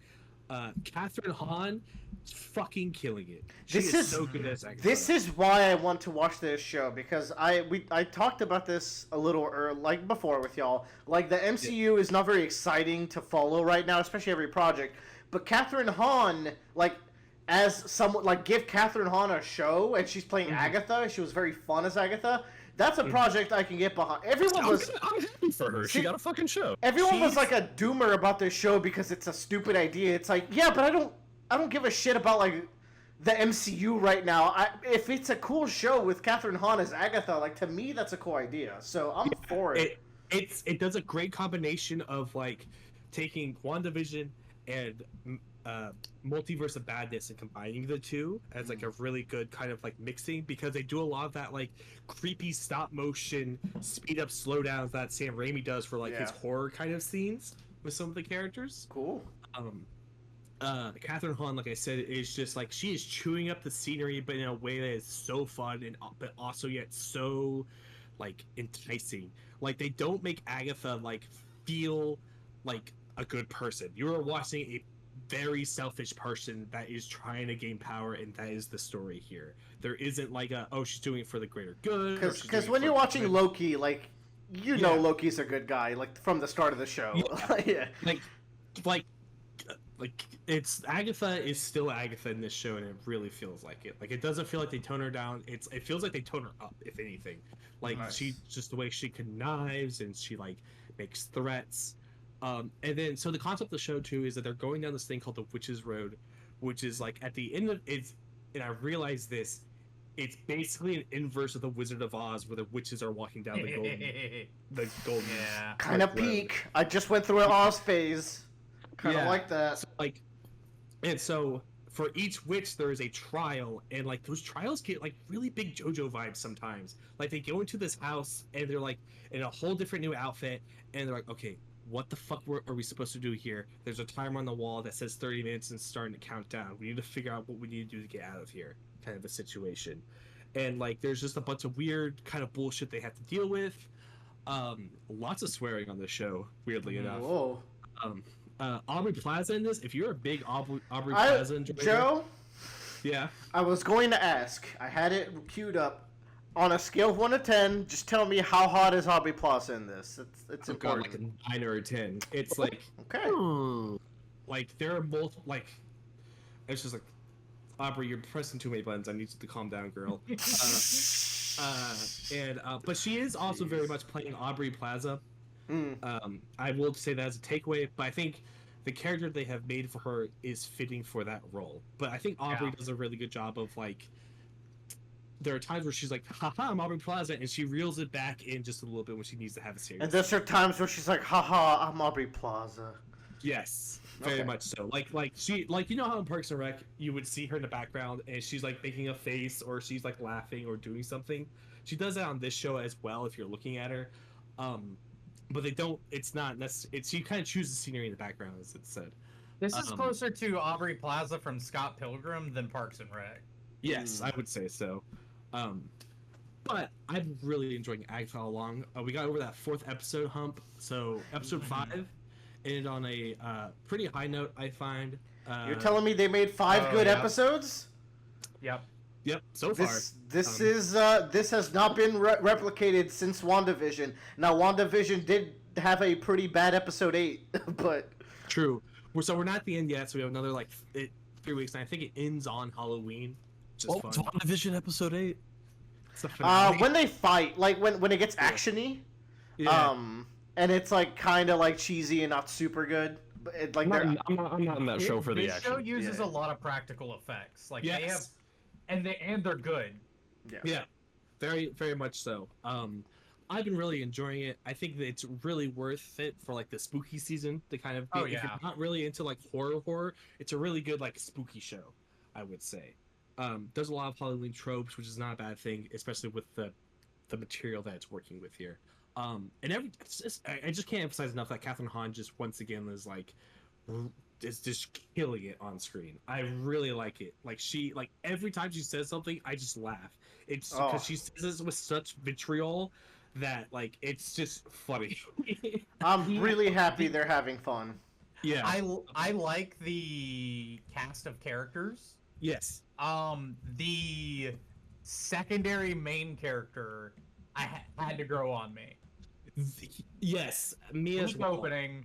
Catherine Hahn is fucking killing it. She is so good as Agatha. This is why I want to watch this show, because I talked about this a little like before with y'all. Like the MCU is not very exciting to follow right now, especially every project. But Catherine Hahn, like as someone like give Catherine Hahn a show and she's playing Agatha. She was very fun as Agatha. That's a project I can get behind. I'm happy for her. She got a fucking show. Everyone was like a doomer about this show because it's a stupid idea. It's like, yeah, but I don't give a shit about like the MCU right now. If it's a cool show with Catherine Hahn as Agatha, like to me that's a cool idea. So I'm for it. It does a great combination of like taking WandaVision and Multiverse of Badness and combining the two as like a really good kind of like mixing, because they do a lot of that like creepy stop motion speed up slow downs that Sam Raimi does for like his horror kind of scenes with some of the characters. Cool. Catherine Hahn, like I said, is just like she is chewing up the scenery, but in a way that is so fun and but also yet so like enticing. Like they don't make Agatha like feel like a good person. You are watching a very selfish person that is trying to gain power, and that is the story here. There isn't like she's doing it for the greater good. Because when you're watching Loki, like you know Loki's a good guy, like from the start of the show. Yeah. Like it's Agatha is still Agatha in this show, and it really feels like it. Like it doesn't feel like they tone her down. It feels like they tone her up, if anything. Like she just the way she connives and she like makes threats. And then, so the concept of the show too is that they're going down this thing called the Witch's Road, which is like at the end of it's, and I realized this, it's basically an inverse of the Wizard of Oz, where the witches are walking down the golden. Yeah. Kind of peak. I just went through an Oz phase. Kind of like that. So, like, and so for each witch there is a trial, and like those trials get like really big Jojo vibes sometimes. Like they go into this house and they're like in a whole different new outfit, and they're like, okay, what the fuck are we supposed to do here? There's a timer on the wall that says 30 minutes and starting to count down. We need to figure out what we need to do to get out of here, kind of a situation. And like there's just a bunch of weird kind of bullshit they have to deal with. Lots of swearing on the show, weirdly enough. Whoa. Aubrey Plaza in this, if you're a big Aubrey Plaza enjoyer, Joe? Yeah? I was going to ask. I had it queued up. On a scale of 1 to 10, just tell me how hot is Aubrey Plaza in this. It's important. Like a 9 or a 10. It's like okay. Like there are multiple like. It's just like, Aubrey, you're pressing too many buttons. I need you to calm down, girl. But she is also very much playing Aubrey Plaza. I will say that as a takeaway, but I think the character they have made for her is fitting for that role. But I think Aubrey does a really good job of like. There are times where she's like, haha, I'm Aubrey Plaza, and she reels it back in just a little bit when she needs to have a serious. And there's her times where she's like, haha, I'm Aubrey Plaza. Yes, very much so. Like she, like, you know how in Parks and Rec you would see her in the background and she's like making a face or she's like laughing or doing something. She does that on this show as well if you're looking at her. but they don't. It's not. It's you kind of choose the scenery in the background, as it said. This is closer to Aubrey Plaza from Scott Pilgrim than Parks and Rec. Yes, I would say so. But I'm really enjoying Agatha all along. We got over that 4th episode hump, so episode 5 ended on a pretty high note, I find. You're telling me they made 5 good episodes? Yep. Yep. So far, this has not been replicated since WandaVision. Now, WandaVision did have a pretty bad episode 8, but true. So we're not at the end yet. So we have another 3 weeks, and I think it ends on Halloween. What was WandaVision episode 8? When they fight, like when it gets actiony, and it's like kind of like cheesy and not super good. But it, like I'm not in that show for the action. This show uses a lot of practical effects. Like they have, and they're good. Yeah, very very much so. I've been really enjoying it. I think that it's really worth it for like the spooky season to kind of. If you're not really into like horror, it's a really good like spooky show, I would say. There's a lot of Halloween tropes, which is not a bad thing, especially with the material that it's working with here. I just can't emphasize enough that Catherine Hahn just once again is just killing it on screen. I really like it. Like every time she says something, I just laugh. It's because she says it with such vitriol that like it's just funny. I'm really happy they're having fun. Yeah, I like the cast of characters. Yes. The secondary main character, I had to grow on me. Yes, me as well. Opening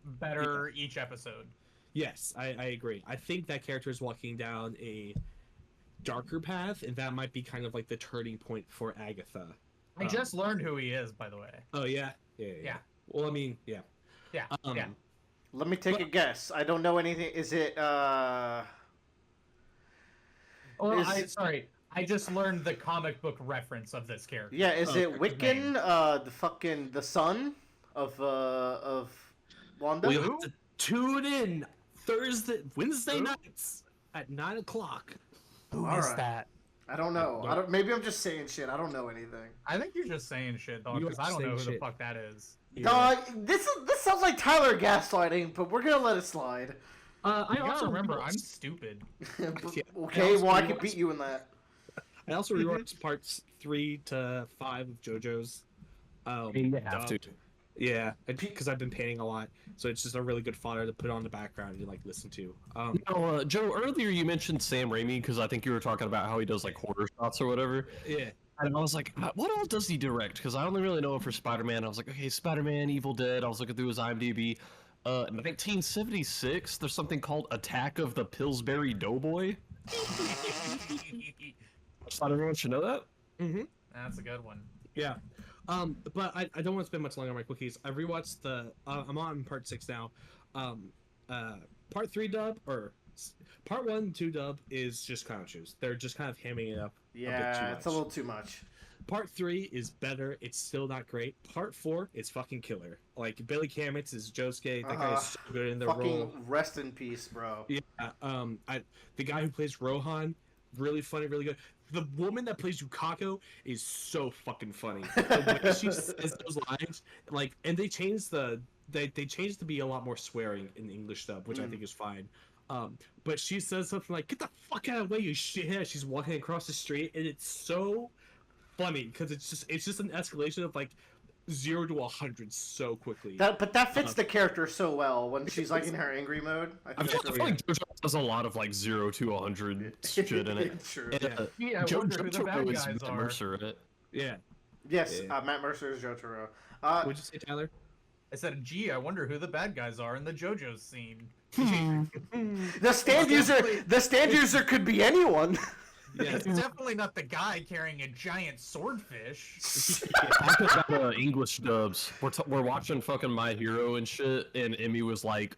better each episode. Yes, I agree. I think that character is walking down a darker path, and that might be kind of like the turning point for Agatha. I just learned who he is, by the way. Oh yeah. Well, I mean, yeah. Let me take a guess. I don't know anything. Is it sorry. I just learned the comic book reference of this character. Yeah, is it Wiccan, the son of Wanda? We'll have to tune in Wednesday nights at 9:00. Who is that? I don't know. Maybe I'm just saying shit. I don't know anything. I think you're just saying shit, though, because I don't know who the fuck that is. No, this sounds like Tyler gaslighting, but we're gonna let it slide. I also remember I'm stupid. Okay, well I can beat you in that. I also rewatched parts 3 to 5 of Jojo's. You have to. Yeah, because I've been painting a lot, so it's just a really good fodder to put on the background and like listen to. Joe, earlier you mentioned Sam Raimi because I think you were talking about how he does like horror shots or whatever. Yeah. And I was like, what all does he direct? Because I only really know him for Spider-Man. I was like, okay, Spider-Man, Evil Dead. I was looking through his IMDb. 1976, there's something called Attack of the Pillsbury Doughboy. I thought everyone should know that. Mm-hmm. That's a good one. Yeah. But I don't want to spend much longer on my quickies. I rewatched I'm on part 6 now. Part 3 dub, or part 1 and 2 dub is just clown shoes. They're just kind of hamming it up a bit too much. It's a little too much. Part 3 is better. It's still not great. Part 4 is fucking killer. Like, Billy Kametz is Josuke. That guy is so good in the role. Fucking rest in peace, bro. Yeah. The guy who plays Rohan, really funny, really good. The woman that plays Yukako is so fucking funny. The way she says those lines, like, and they changed they changed to be a lot more swearing in the English dub, which I think is fine. But she says something like, "Get the fuck out of the way, you shithead!" She's walking across the street, and it's so funny because it's just an escalation of like 0 to 100 so quickly. But that fits the character so well when she's like in her angry mode. I feel like Jojo does a lot of like 0 to 100 shit in it. True. Yeah, Jojo is Matt Mercer in it. Yeah. Yes, Matt Mercer is Jotaro. What'd you say, Tyler? I said, gee, I wonder who the bad guys are in the Jojos scene. The stand user could be anyone. Yeah, it's definitely not the guy carrying a giant swordfish. Talking about English dubs, we're watching fucking My Hero and shit, and Emmy was like,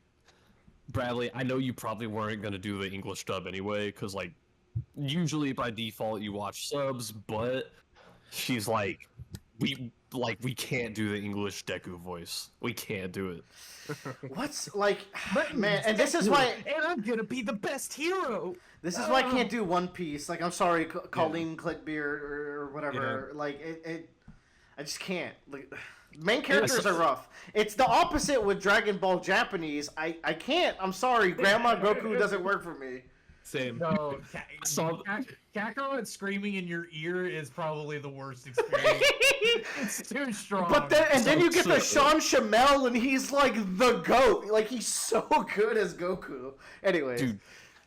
Bradley, I know you probably weren't gonna do the English dub anyway, because like usually by default you watch subs, but she's like, we can't do the English Deku voice. We can't do it. What's like, man? And this is why. And I'm gonna be the best hero. This is why I can't do One Piece. Like, I'm sorry, Colleen Clitbeer or whatever. Yeah. Like, I just can't. Like, Main characters are rough. It's the opposite with Dragon Ball Japanese. I can't. I'm sorry. Grandma Goku doesn't work for me. Same. No, Kakarot screaming in your ear is probably the worst experience. It's too strong. But then you get the Sean Shamel, and he's like the GOAT. Like, he's so good as Goku. Anyways. Dude,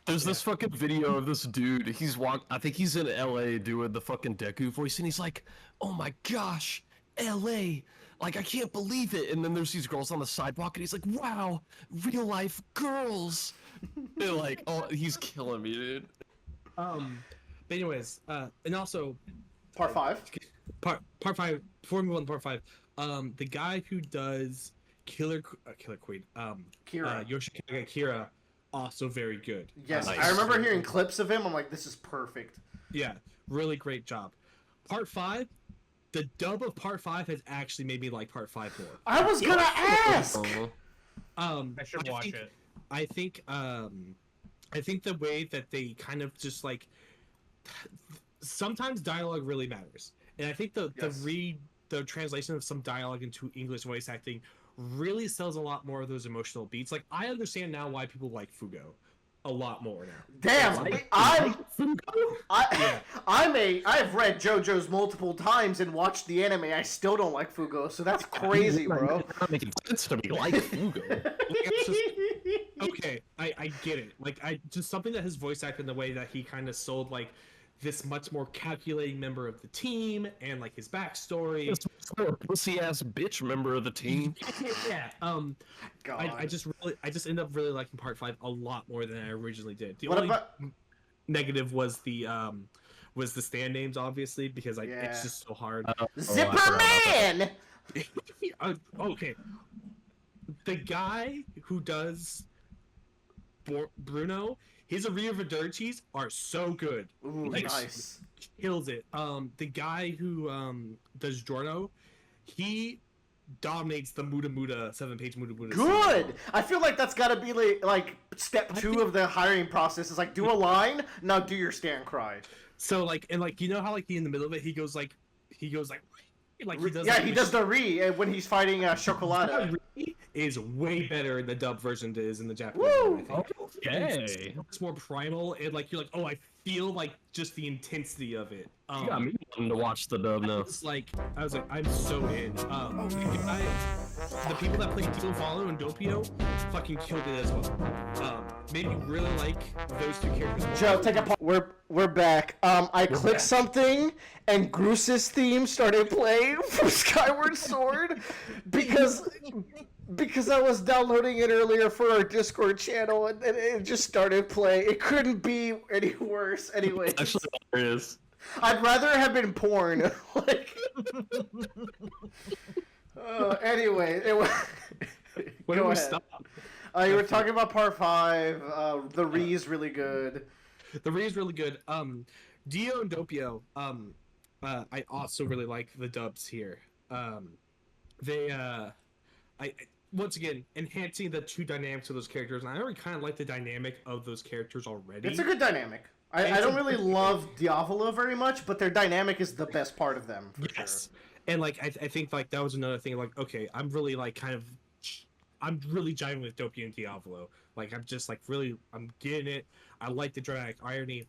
there's this fucking video of this dude. I think he's in LA doing the fucking Deku voice, and he's like, "Oh my gosh, LA. Like, I can't believe it." And then there's these girls on the sidewalk, and he's like, "Wow, real life girls." They're like, oh, he's killing me, dude. But anyways, and also Part 5? Part 5, before we move on to part 5, the guy who does Killer Queen, Kira. Yoshikaga Kira, also very good. Yes, Nice. I remember hearing clips of him. I'm like, this is perfect. Yeah, really great job. Part 5, the dub of part 5 has actually made me like part 5 more. I was gonna ask! I should watch it. I think the way that they kind of just like sometimes dialogue really matters, and I think the translation of some dialogue into English voice acting really sells a lot more of those emotional beats. Like, I understand now why people like Fugo a lot more now. Damn, I've read Jojo's multiple times and watched the anime. I still don't like Fugo, so that's crazy, bro. It's not making sense to me. Like Fugo. Okay, I get it. Like, just something that his voice acted in the way that he kind of sold like this much more calculating member of the team and like his backstory. This pussy ass bitch member of the team. Yeah. I just ended up really liking part 5 a lot more than I originally did. The only negative was the stand names, obviously, because it's just so hard. Zipperman! Okay. The guy who does Bruno, his Aria Verdurcis are so good. Ooh, nice. Kills it. The guy who does Giorno, he dominates the Muda 7-page Muda. Good! I feel like that's gotta be like step 2 of the hiring process. Is like, do a line, now do your stand cry. So like, and like, you know how like in the middle of it he goes like he does he does the re when he's fighting Chocolata. Is way better in the dub version than it is in the Japanese. Woo! One, I think. Okay. It's more primal, and like you're like, oh, I feel like just the intensity of it. You got me wanting to watch the dub now. I was like, I'm so in. The people that played Deal Follow and Doppio fucking killed it as well. Made me really like those two characters. Joe, take a pause. We're back. I clicked something, and Grusis' theme started playing from Skyward Sword because I was downloading it earlier for our Discord channel, and it just started playing. It couldn't be any worse. Anyway, Actually, there it is. I'd rather have been porn. Anyway, When do we stop? You were talking about part 5. The re is really good. The re is really good. Dio and Doppio. I also really like the dubs here. I once again enhancing the two dynamics of those characters, and I already kind of like the dynamic of those characters already. It's a good dynamic. I don't really love Diavolo very much, but their dynamic is the best part of them. For sure. And like I think like that was another thing. Like, okay, I'm really like I'm really jiving with Doppio and Diavolo. Like, I'm just like I'm getting it. I like the dramatic irony.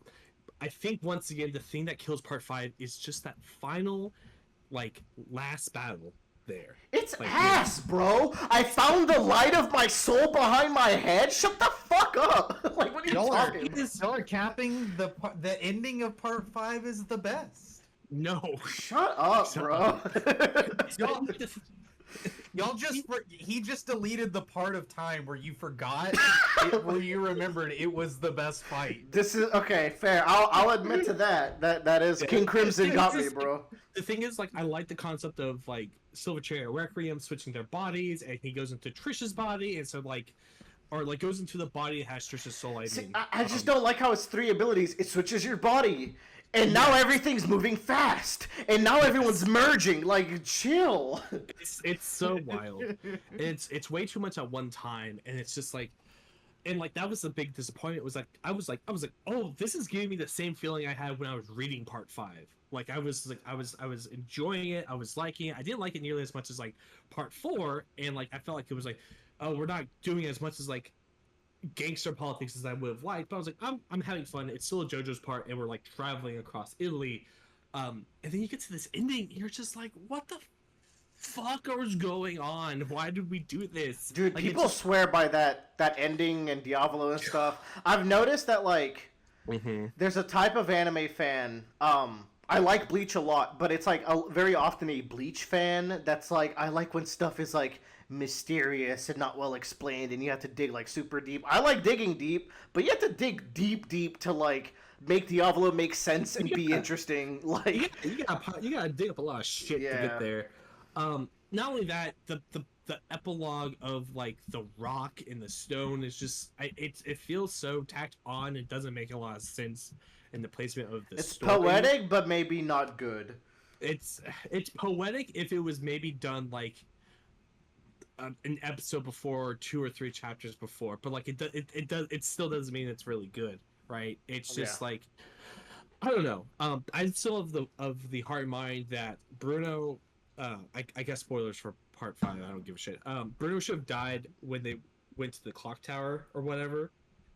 I think once again the thing that kills part 5 is just that final, like, last battle. There. It's like, ass, bro. I found the light of my soul behind my head. Shut the fuck up. Like, what are you talking? Y'all are capping the ending of part 5 is the best. No. Shut up, bro. He just deleted the part of time where you forgot, where you remembered it was the best fight. This is okay, fair. I'll admit to that. That is King Crimson got me, bro. The thing is, like, I like the concept of like Silver Chariot Requiem switching their bodies, and he goes into Trish's body, and so like, or like goes into the body that has Trish's soul. I just don't like how it's 3 abilities. It switches your body. And now everything's moving fast, and now everyone's merging. Like, chill. It's so wild. It's way too much at one time, and it's just like, and like that was a big disappointment. It was like I was like, oh, this is giving me the same feeling I had when I was reading part 5. Like I was enjoying it. I was liking it. I didn't like it nearly as much as like part 4, and like I felt like it was like, oh, we're not doing as much as like gangster politics as I would have liked. But I was like, I'm having fun. It's still a JoJo's part, and we're like traveling across Italy. And then you get to this ending, you're just like, what the fuck is going on? Why did we do this? Dude, like, people swear by that ending and Diavolo and stuff. I've noticed that, like, there's a type of anime fan, I like Bleach a lot, but it's like very often a Bleach fan that's like, I like when stuff is like mysterious and not well explained and you have to dig like super deep. I like digging deep, but you have to dig deep to like make Diavolo make sense and be interesting. Like you gotta dig up a lot of shit to get there. Not only that, the epilogue of like the rock and the stone is just it feels so tacked on. It doesn't make a lot of sense in the placement of the story. Poetic, but maybe not good. It's poetic if it was maybe done like an episode before or 2 or 3 chapters before, but like it still doesn't mean it's really good, right? It's just like, I don't know. I still have the heart and mind that Bruno. I guess spoilers for part 5. I don't give a shit. Bruno should have died when they went to the clock tower or whatever,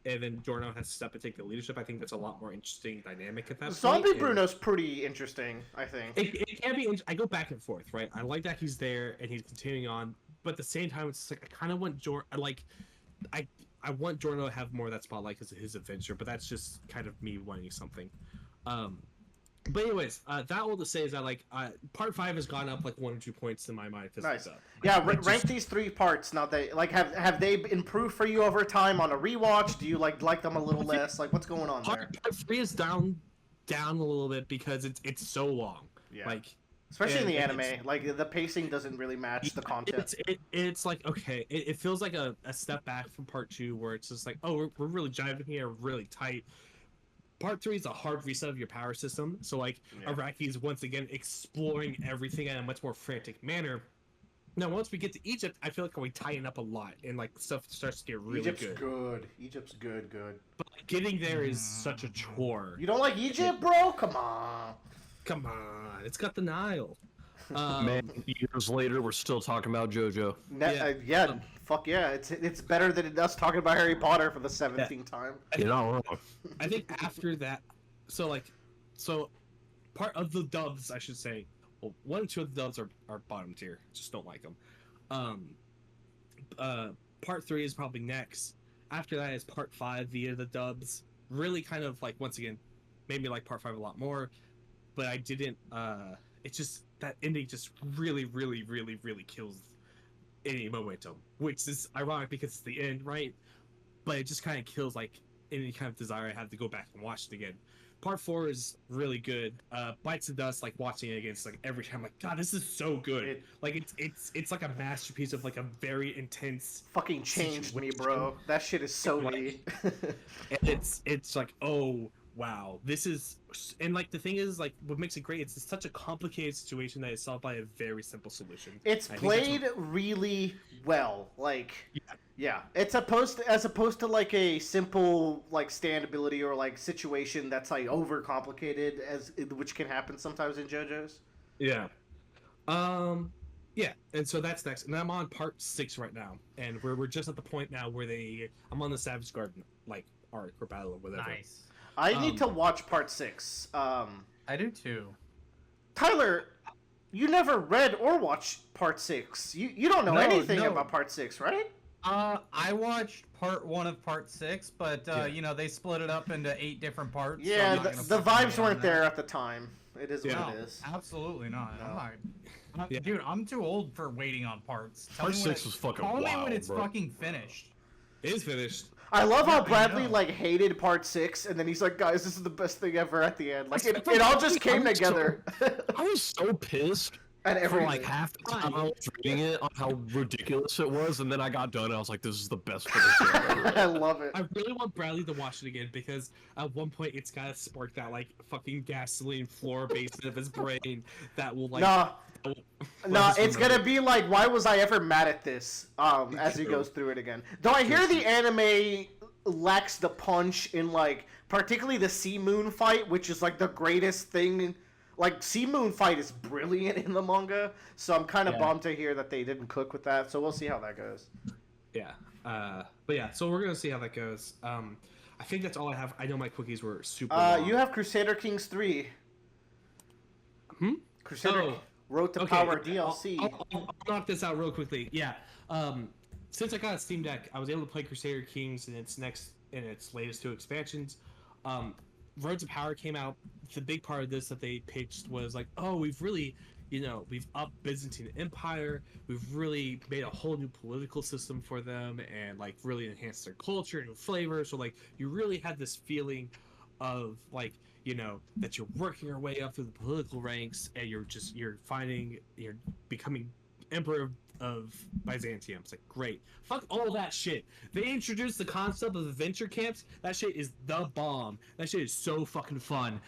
and then Giorno has to step and take the leadership. I think that's a lot more interesting dynamic at that point. Zombie Bruno's pretty interesting, I think. It can be. I go back and forth, right? I like that he's there and he's continuing on, but at the same time, it's like I kind of want I want Giorno to have more of that spotlight because of his adventure, but that's just kind of me wanting something. But anyways, that all to say is that like part 5 has gone up like 1 or 2 points in my mind. Nice. Yeah, rank these 3 parts. Now they like have they improved for you over time on a rewatch? Do you like them a little less? Like what's going on there? Part 3 is down a little bit because it's so long. Yeah. Like especially in the anime, like the pacing doesn't really match the content. It's like okay, it feels like a step back from part 2 where it's just like, oh, we're really jiving here, really tight. Part 3 is a hard reset of your power system, so like Araki is once again exploring everything in a much more frantic manner. Now, once we get to Egypt, I feel like we tighten up a lot, and like stuff starts to get really good. Egypt's good. But like, getting there is such a chore. You don't like Egypt, bro? Come on. It's got the Nile. Man, years later, we're still talking about Jojo. Fuck yeah! It's better than us talking about Harry Potter for the 17th time. You're not wrong. I think after that, so part of the dubs, I should say, well, 1 and 2 of the dubs are bottom tier. Just don't like them. Part 3 is probably next. After that is part 5 via the dubs. Really kind of like once again, made me like part 5 a lot more, but I didn't. It's just that ending just really kills any momentum, which is ironic because it's the end, right? But it just kind of kills like any kind of desire I have to go back and watch it again. Part 4 is really good. Bites the Dust, like watching it again, it's like every time, like God, this is so good. It's like a masterpiece of like a very intense. Fucking changed me, bro. That shit is so neat. it's like, oh wow, this is, and like the thing is, like what makes it great, it's such a complicated situation that is solved by a very simple solution. It's played really well, like it's as opposed to like a simple like standability or like situation that's like over complicated, which can happen sometimes in JoJo's. And so that's next, and I'm on part 6 right now, and we're just at the point now where I'm on the Savage Garden like arc or battle or whatever. Nice. I need to watch part 6. I do too. Tyler, you never read or watched part 6. You don't know anything about part 6, right? I watched part 1 of part 6, but they split it up into 8 different parts. Yeah, so the vibes weren't there at the time. It is what it is. Absolutely not. No. Dude, I'm too old for waiting on parts. Part 6 was fucking wild, Call me when it's bro. fucking finished. It is finished. I love how Bradley like hated part 6, and then he's like, "Guys, this is the best thing ever." At the end, like it all just came together. I was so pissed And for everything. like half the time I was reading it on how ridiculous it was, and then I got done and I was like, this is the best for this show ever. I love it. I really want Bradley to watch it again because at one point it's gotta spark that like fucking gasoline floor basin of his brain that will like. No, it's gonna be like, why was I ever mad at this? As he goes through it again. Though I hear the anime lacks the punch in like, particularly the Sea Moon fight, which is like the greatest thing. Like, Sea Moon fight is brilliant in the manga, so I'm kind of bummed to hear that they didn't cook with that. So we'll see how that goes. Yeah, but yeah, so we're gonna see how that goes. I think that's all I have. I know my quickies were super. Long. You have Crusader Kings 3. Crusader Road to Power DLC. I'll knock this out real quickly. Yeah. Since I got a Steam Deck, I was able to play Crusader Kings in its latest 2 expansions. Road to Power came out. The big part of this that they pitched was like, oh, we've really, we've upped Byzantine Empire. We've really made a whole new political system for them and like really enhanced their culture and flavor. So like you really had this feeling of like, that you're working your way up through the political ranks and you're becoming emperor of Byzantium. It's like, great. Fuck all that shit. They introduced the concept of adventure camps. That shit is the bomb. That shit is so fucking fun.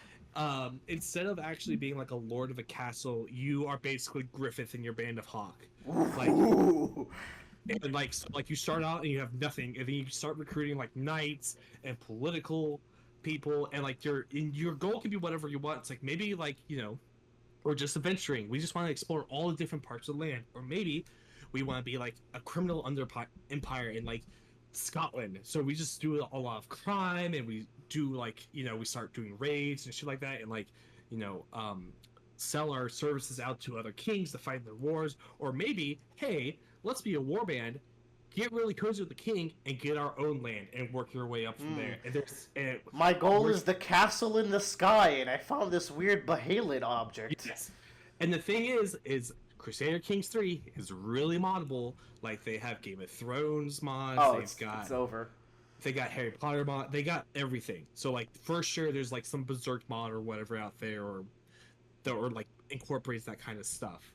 Instead of actually being like a lord of a castle, you are basically Griffith in your band of Hawk. Like, and like, so, like you start out and you have nothing, and then you start recruiting like knights and political people, and like your goal can be whatever you want. It's like maybe like or just adventuring. We just want to explore all the different parts of the land, or maybe we want to be like a criminal empire in like Scotland. So we just do a lot of crime, and we do like we start doing raids and shit like that, and like sell our services out to other kings to fight their wars. Or maybe, hey, let's be a warband, get really cozy with the king, and get our own land and work your way up from there. And my goal is the castle in the sky, and I found this weird Bahalid object. Yes. And the thing is Crusader Kings 3 is really moddable. Like, they have Game of Thrones mods. Oh, it's over. They got Harry Potter mod. They got everything. So, like, for sure, there's, like, some Berserk mod or whatever out there, or like, incorporates that kind of stuff.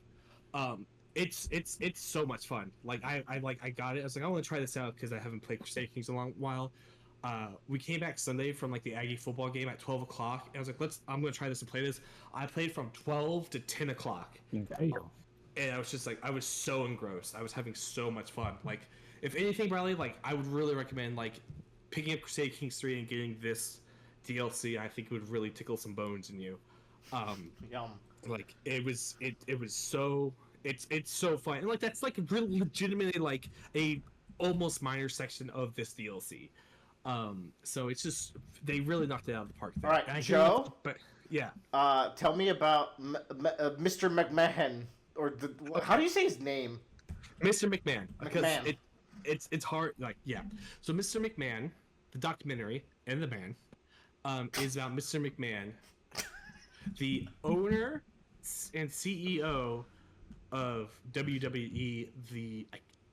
It's so much fun. Like, I got it. I was like, I want to try this out because I haven't played Crusader Kings in a long while. We came back Sunday from like the Aggie football game at 12 o'clock, and I was like, I'm gonna try this and play this. I played from 12 to 10 o'clock. Damn. And I was just like, I was so engrossed. I was having so much fun. Like, if anything, Bradley, like, I would really recommend like picking up Crusader Kings 3 and getting this DLC. I think it would really tickle some bones in you. Yum. Like, it was so fun, and like that's like really legitimately like a almost minor section of this DLC. So it's just, they really knocked it out of the park there. All right, Joe. But yeah. Tell me about Mr. McMahon, or how do you say his name? Mr. McMahon. Because it's hard. Like, yeah. So Mr. McMahon, the documentary and the man, is about Mr. McMahon, the owner and CEO of WWE,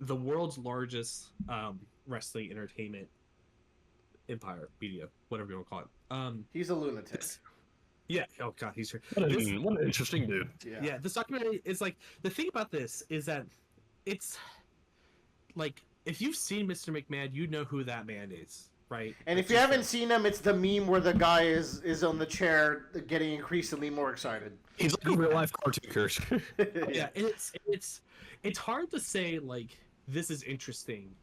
the world's largest wrestling entertainment empire, media, whatever you want to call it. He's a lunatic. Yeah. Oh god, he's what an interesting dude. Yeah. This documentary is like, the thing about this is that it's like, if you've seen Mr. McMahon, you know who that man is, right? And if you haven't seen him, it's the meme where the guy is on the chair getting increasingly more excited. He's like a real life cartoon character. Yeah, and it's hard to say like this is interesting,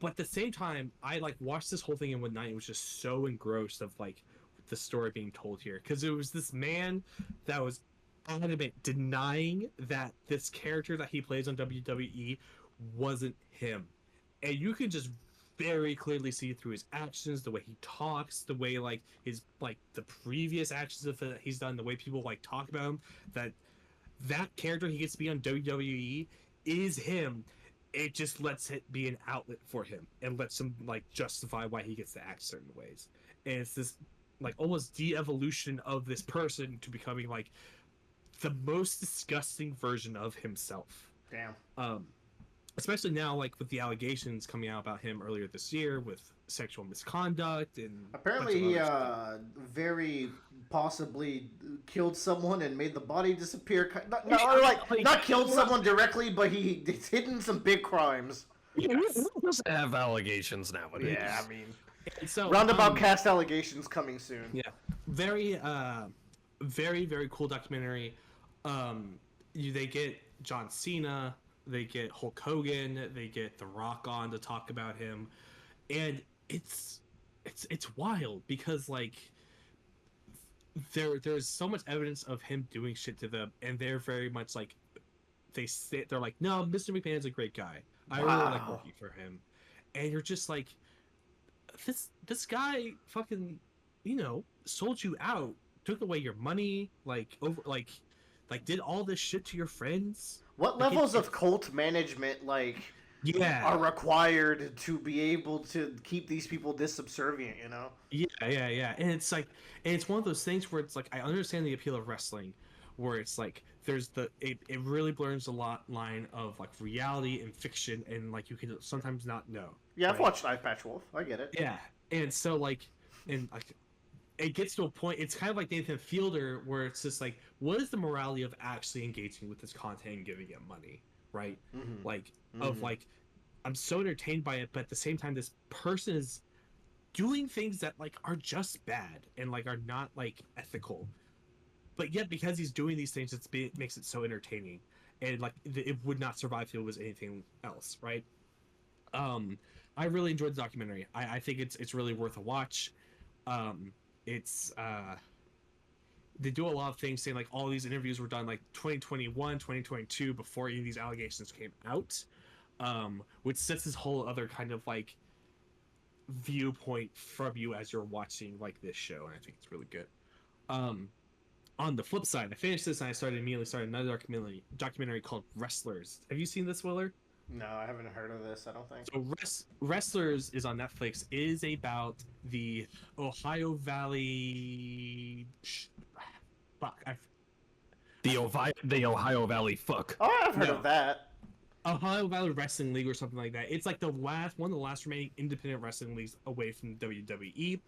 but at the same time, I like watched this whole thing in one night and was just so engrossed of like the story being told here, because it was this man that was adamant denying that this character that he plays on WWE wasn't him, and you could just very clearly see through his actions, the way he talks, the way like his like the previous actions that he's done, the way people like talk about him, that character he gets to be on WWE is him. It just lets it be an outlet for him and lets him like justify why he gets to act certain ways. And it's this like almost de-evolution of this person to becoming like the most disgusting version of himself. Damn. Especially now, like with the allegations coming out about him earlier this year with sexual misconduct and apparently he very possibly killed someone and made the body disappear. Not killed someone directly, but he's hidden some big crimes. He doesn't have allegations nowadays. Yeah, I mean, so Roundabout cast allegations coming soon. Yeah, very very cool documentary. They get John Cena, they get Hulk Hogan, they get The Rock on to talk about him, and it's wild because like there's so much evidence of him doing shit to them, and they're very much like they're like, no, Mr. McMahon's a great guy. I really like working for him. And you're just like, this guy fucking, sold you out, took away your money, did all this shit to your friends. What levels of cult management are required to be able to keep these people this subservient, Yeah. And it's like, and it's one of those things where it's like, I understand the appeal of wrestling, where it's like there's it really blurs the line of like reality and fiction, and like you can sometimes not know. Yeah, right? I've watched Eye Patch Wolf. I get it. Yeah, and so like it gets to a point. It's kind of like Nathan Fielder, where it's just like, what is the morality of actually engaging with this content and giving it money, right? Mm-hmm. Of like, I'm so entertained by it, but at the same time, this person is doing things that like are just bad and like are not like ethical. But yet, because he's doing these things, it makes it so entertaining, and like it would not survive if it was anything else, right? I really enjoyed the documentary. I think it's really worth a watch. They do a lot of things, saying like all these interviews were done like 2021, 2022, before any of these allegations came out, which sets this whole other kind of like viewpoint from you as you're watching like this show, and I think it's really good. On the flip side, I finished this and I immediately started another documentary called Wrestlers. Have you seen this, Willer? No, I haven't heard of this, I don't think. So Wrestlers is on Netflix. It is about the Ohio Valley... The Ohio Valley fuck. Oh, I've heard of that. Ohio Valley Wrestling League or something like that. It's like one of the last remaining independent wrestling leagues away from WWE.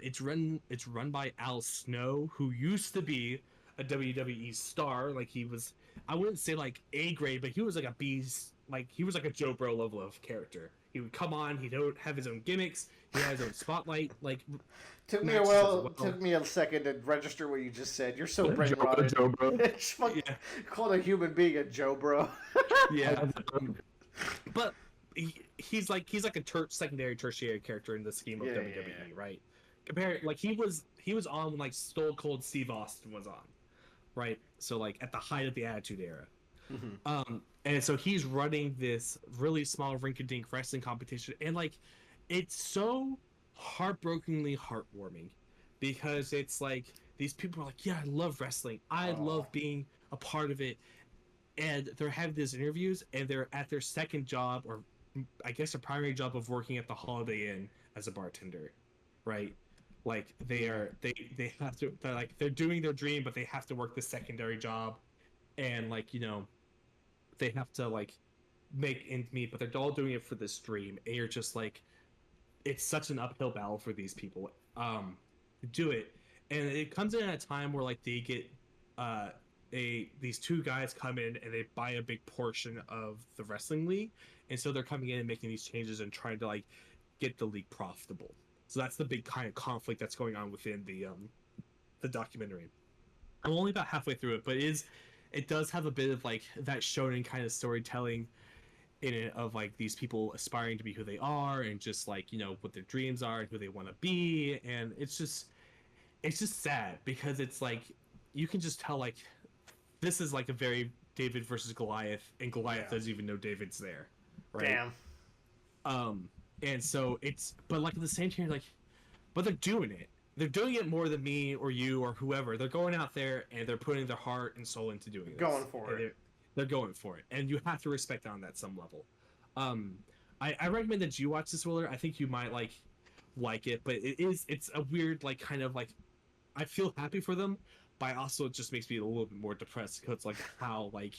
It's run by Al Snow, who used to be a WWE star. Like he was, I wouldn't say like A grade, but he was like a B. Like he was like a Joe Bro level of character. He would come on. He'd have his own gimmicks. He had his own spotlight. Like took me a second to register what you just said. You're so brain rotted. Joe Bro. Called a human being a Joe Bro. Yeah, but he's like a secondary, tertiary character in the scheme of WWE, right? Compare like he was on when like Stone Cold Steve Austin was on, right? So like at the height of the Attitude Era. Mm-hmm. And so he's running this really small rink-a-dink wrestling competition, and like it's so heartbrokenly heartwarming because it's like these people are like, yeah, I love wrestling, I love being a part of it, and they're having these interviews and they're at their second job, or I guess a primary job, of working at the Holiday Inn as a bartender, right? Like they have to, they're doing their dream, but they have to work the secondary job, and like they have to like make ends meet, but they're all doing it for this dream, and you're just like, it's such an uphill battle for these people to do it. And it comes in at a time where like they get these two guys come in and they buy a big portion of the wrestling league, and so they're coming in and making these changes and trying to like get the league profitable. So that's the big kind of conflict that's going on within the documentary. I'm only about halfway through it, but it does have a bit of like that shonen kind of storytelling in it, of like these people aspiring to be who they are, and just like what their dreams are and who they want to be. And it's just sad because it's like you can just tell like this is like a very David versus Goliath, and Goliath doesn't even know David's there, right? Damn. And so but like at the same time, like, but they're doing it. They're doing it more than me or you or whoever. They're going out there and they're putting their heart and soul into doing this. Going for it. They're going for it, and you have to respect that on that some level. I recommend that you watch this, Willer. I think you might like it, but it's a weird like kind of like, I feel happy for them, but also it just makes me a little bit more depressed because like how like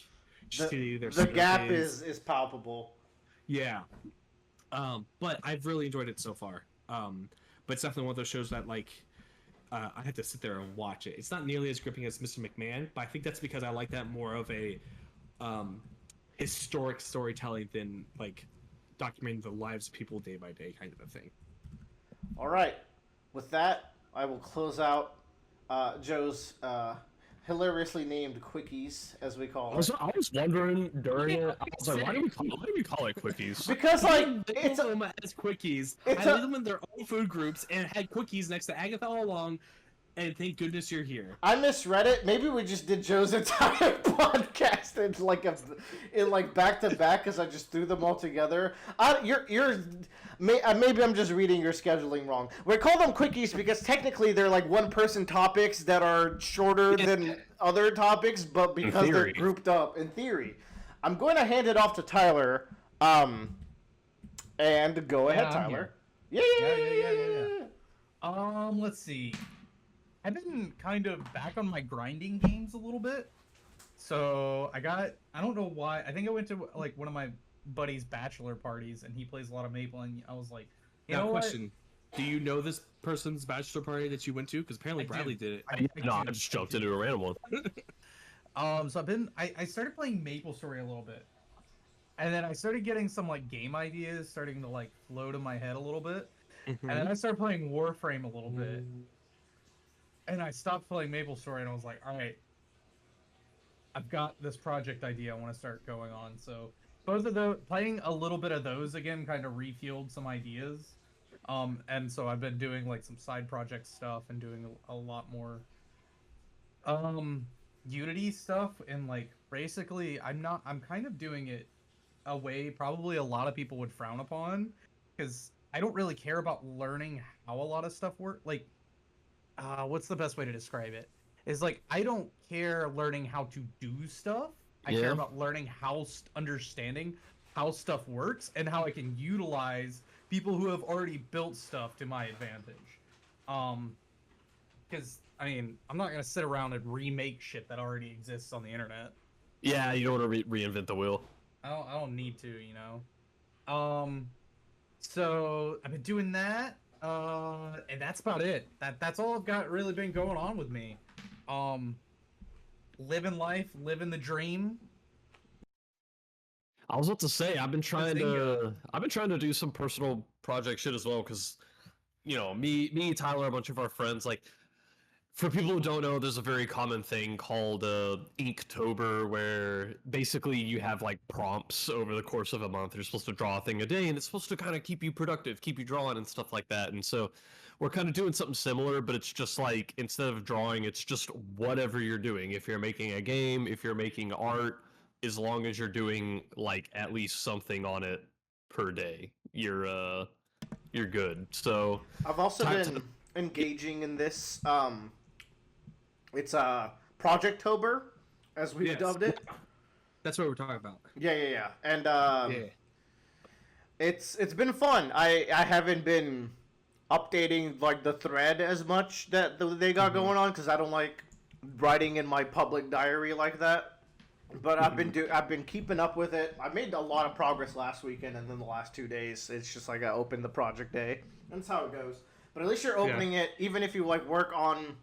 shitty the gap is palpable. Yeah. But I've really enjoyed it so far. But it's definitely one of those shows that like I have to sit there and watch it. It's not nearly as gripping as Mr. McMahon, but I think that's because I like that more of a historic storytelling than like documenting the lives of people day by day kind of a thing. All right. With that, I will close out Joe's hilariously named quickies, as we call it. I was wondering during it, I was like, why do we call it quickies? Because like It's them as quickies. I leave them in their own food groups and had quickies next to Agatha all along. And thank goodness you're here. I misread it. Maybe we just did Joe's entire podcast in like back to back because I just threw them all together. Maybe I'm just reading your scheduling wrong. We call them quickies because technically they're like one-person topics that are shorter than other topics, but because they're grouped up in theory. I'm going to hand it off to Tyler. And go ahead, Tyler. Yeah. Let's see. I've been kind of back on my grinding games a little bit. So I don't know why. I think I went to like one of my buddy's bachelor parties and he plays a lot of Maple and I was like, question. Do you know this person's bachelor party that you went to? Because apparently Bradley did it. I just jumped into a random one. So I started playing Maplestory a little bit. And then I started getting some like game ideas starting to like float in my head a little bit. Mm-hmm. And then I started playing Warframe a little bit. And I stopped playing Maplestory and I was like, all right, I've got this project idea I want to start going on. So both of those, playing a little bit of those again kind of refueled some ideas. And so I've been doing like some side project stuff and doing a lot more Unity stuff. And like basically I'm kind of doing it a way probably a lot of people would frown upon because I don't really care about learning how a lot of stuff works. Like, what's the best way to describe it? Is like I don't care learning how to do stuff. I care about learning understanding how stuff works and how I can utilize people who have already built stuff to my advantage. Because I mean, I'm not gonna sit around and remake shit that already exists on the internet. Yeah, you don't want to reinvent the wheel. I don't need to, you know. So I've been doing that. And that's about it. That's all I've got really been going on with me. Living life, living the dream. I was about to say I've been trying to do some personal project shit as well because, you know, me, Tyler, a bunch of our friends, like, for people who don't know, there's a very common thing called Inktober, where basically you have like prompts over the course of a month. You're supposed to draw a thing a day, and it's supposed to kind of keep you productive, keep you drawing and stuff like that. And so we're kind of doing something similar, but it's just like instead of drawing, it's just whatever you're doing. If you're making a game, if you're making art, as long as you're doing like at least something on it per day, you're good. So I've also been engaging in this. It's Projectober, as we've dubbed it. That's what we're talking about. Yeah. And it's been fun. I haven't been updating like the thread as much that they got going on because I don't like writing in my public diary like that. But I've been keeping up with it. I made a lot of progress last weekend, and then the last 2 days, it's just like I opened the project day. That's how it goes. But at least you're opening it, even if you like work on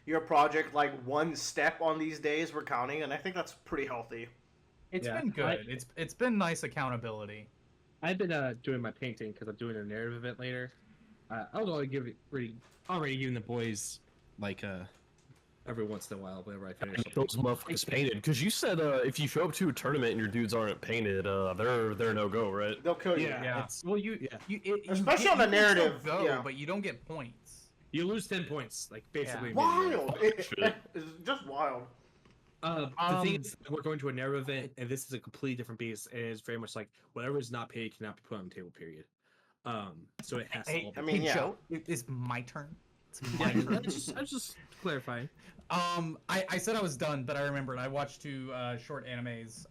your project like one step on these days, we're counting, and I think that's pretty healthy. It's been good. It's been nice accountability. I've been doing my painting because I'm doing a narrative event later. I'll already giving the boys like every once in a while whenever I finish. Those motherfuckers painted, because you said if you show up to a tournament and your dudes aren't painted, they're no go, right? They'll kill you. Yeah. Especially on the narrative. But you don't get points. You lose 10 points, like basically. Wild. It's just wild. The thing is, we're going to a narrative event, and this is a completely different beast, and it's very much like whatever is not paid cannot be put on the table. Period. So it has to. Joe, it's my turn. It's my turn. I was just clarifying. I said I was done, but I remembered. I watched 2 short animes.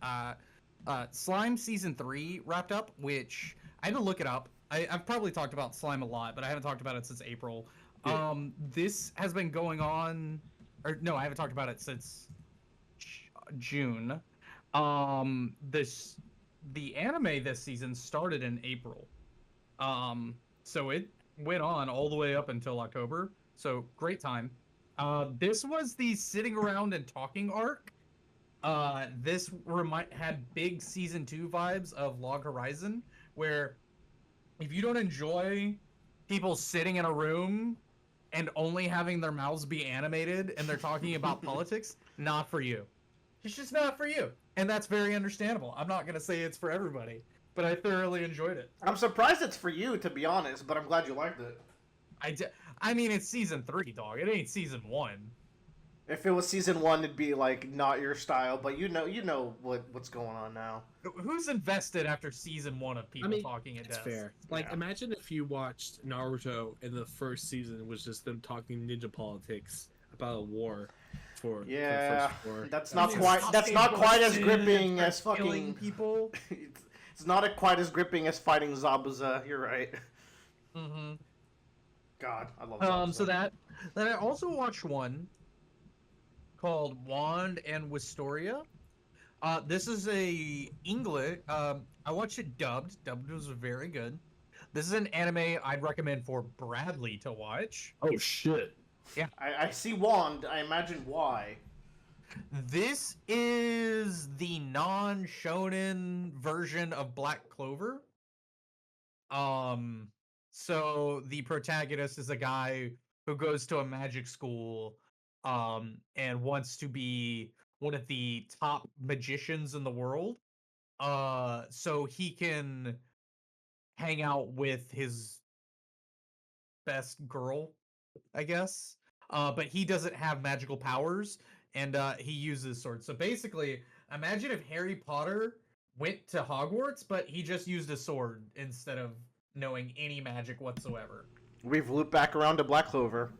Slime Season 3 wrapped up, which I had to look it up. I've probably talked about Slime a lot, but I haven't talked about it since April. Yeah. This has been going on, or no, I haven't talked about it since June. The anime this season started in April. So went on all the way up until October, so great time. This was the sitting around and talking arc. This had big season 2 vibes of Log Horizon, where if you don't enjoy people sitting in a room and only having their mouths be animated and they're talking about politics, not for you. It's just not for you. And that's very understandable. I'm not going to say it's for everybody, but I thoroughly enjoyed it. I'm surprised it's for you, to be honest, but I'm glad you liked it. I mean, it's season 3, dog. It ain't season 1. If it was season 1, it'd be like not your style, but you know what's going on now. Who's invested after season 1 of people talking at It's death? fair. Like, imagine if you watched Naruto and the first season was just them talking ninja politics about a war for the first war. That's not quite as gripping as fucking people. It's not quite as gripping as fighting Zabuza. You're right. Mm-hmm. God, I love Zabuza. So then I also watched one called Wand and Wistoria. This is a English. I watched it dubbed. Dubbed was very good. This is an anime I'd recommend for Bradley to watch. Oh shit! Yeah, I see Wand. I imagine why. This is the non-shonen version of Black Clover. So the protagonist is a guy who goes to a magic school, and wants to be one of the top magicians in the world. So he can hang out with his best girl, I guess. But he doesn't have magical powers, and he uses swords. So basically, imagine if Harry Potter went to Hogwarts, but he just used a sword instead of knowing any magic whatsoever. We've looped back around to Black Clover.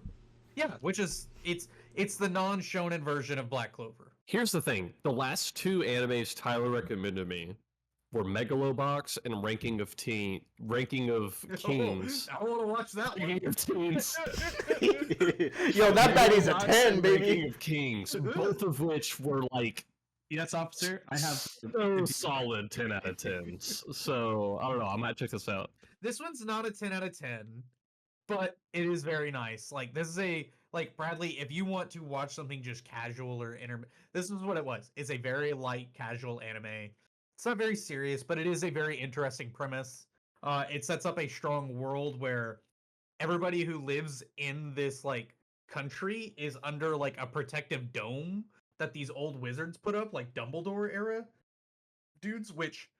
Yeah, which is it's the non-shonen version of Black Clover. Here's the thing: the last 2 animes Tyler recommended me were Megalobox and Ranking of Kings. I want to watch that one. Ranking of Teens. Yo, that baddie's a 10, baby. Ranking of Kings, both of which were like, Yes, officer. I have so solid 10 out of 10s. So I don't know. I might check this out. This one's not a 10 out of 10, but it is very nice. Like, this is Bradley, if you want to watch something just casual or this is what it was. It's a very light, casual anime. It's not very serious, but it is a very interesting premise. It sets up a strong world where everybody who lives in this, like, country is under, like, a protective dome that these old wizards put up, like Dumbledore era dudes, which,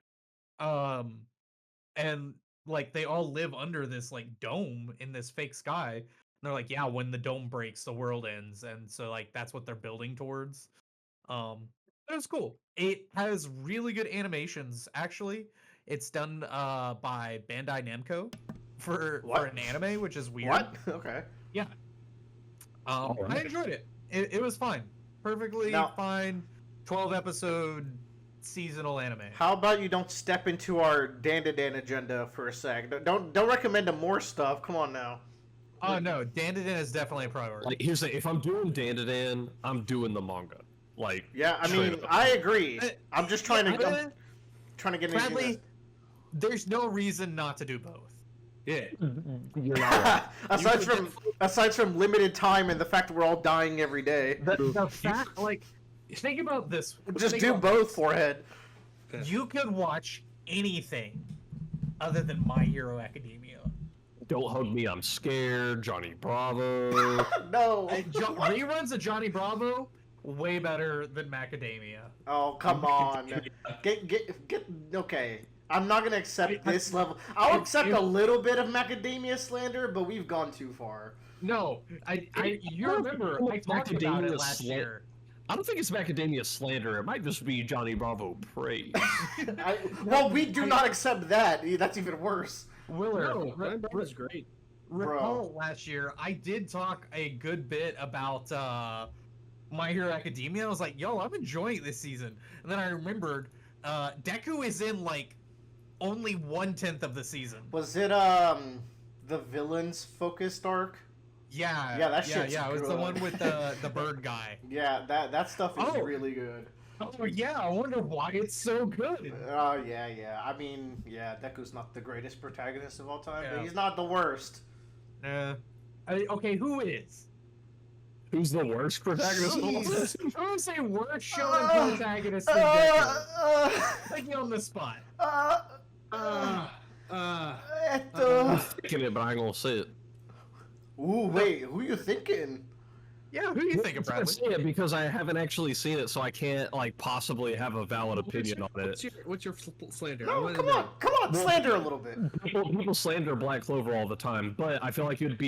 and, like, they all live under this, like, dome in this fake sky. And they're like, yeah, when the dome breaks, the world ends. And so, like, that's what they're building towards. It was cool. It has really good animations, actually. It's done by Bandai Namco for an anime, which is weird. What? Okay. Yeah. I enjoyed it. It was fine. Perfectly fine. 12-episode seasonal anime. How about you don't step into our Dandadan agenda for a sec? Don't recommend more stuff. Come on now. Oh no, Dandadan is definitely a priority. Like, here's the if I'm doing Dandadan, I'm doing the manga. Like, yeah, I mean, I agree. I'm just trying to get into Bradley, there's no reason not to do both. Yeah. you're not right. aside from limited time and the fact that we're all dying every day. The fact, like, think about this. Just do both, forehead. You could watch anything other than My Hero Academia. Don't hug me, I'm scared. Johnny Bravo. No. Reruns of Johnny Bravo, way better than Macadamia. Oh, come on. Get okay. I'm not gonna accept this level. I'll accept a little bit of Macadamia slander, but we've gone too far. No, you remember I talked about it last year. I don't think it's Macadamia slander. It might just be Johnny Bravo praise. Well, we do not accept that. That's even worse. Willard, that was great. Recall last year, I did talk a good bit about My Hero Academia. I was like, yo, I'm enjoying this season. And then I remembered Deku is in, like, only 1/10 of the season. Was it the villains focused arc? Yeah. Yeah, that shit's it was good. the one with the bird guy. Yeah, that stuff is really good. Oh yeah, I wonder why it's so good. Oh yeah. I mean, yeah, Deku's not the greatest protagonist of all time, Yeah. but he's not the worst. Okay, who is? Who's the worst protagonist? I would say worst shonen protagonist than Deku. Like you on the spot. I'm Thinking it, but I ain't gonna say it. Ooh, wait, who you thinking? Yeah, who do you think of I'm gonna Bradley? say it because I haven't actually seen it, so I can't like possibly have a valid opinion on it. What's your slander? No, come on, slander a little bit. People slander Black Clover all the time, but I feel like it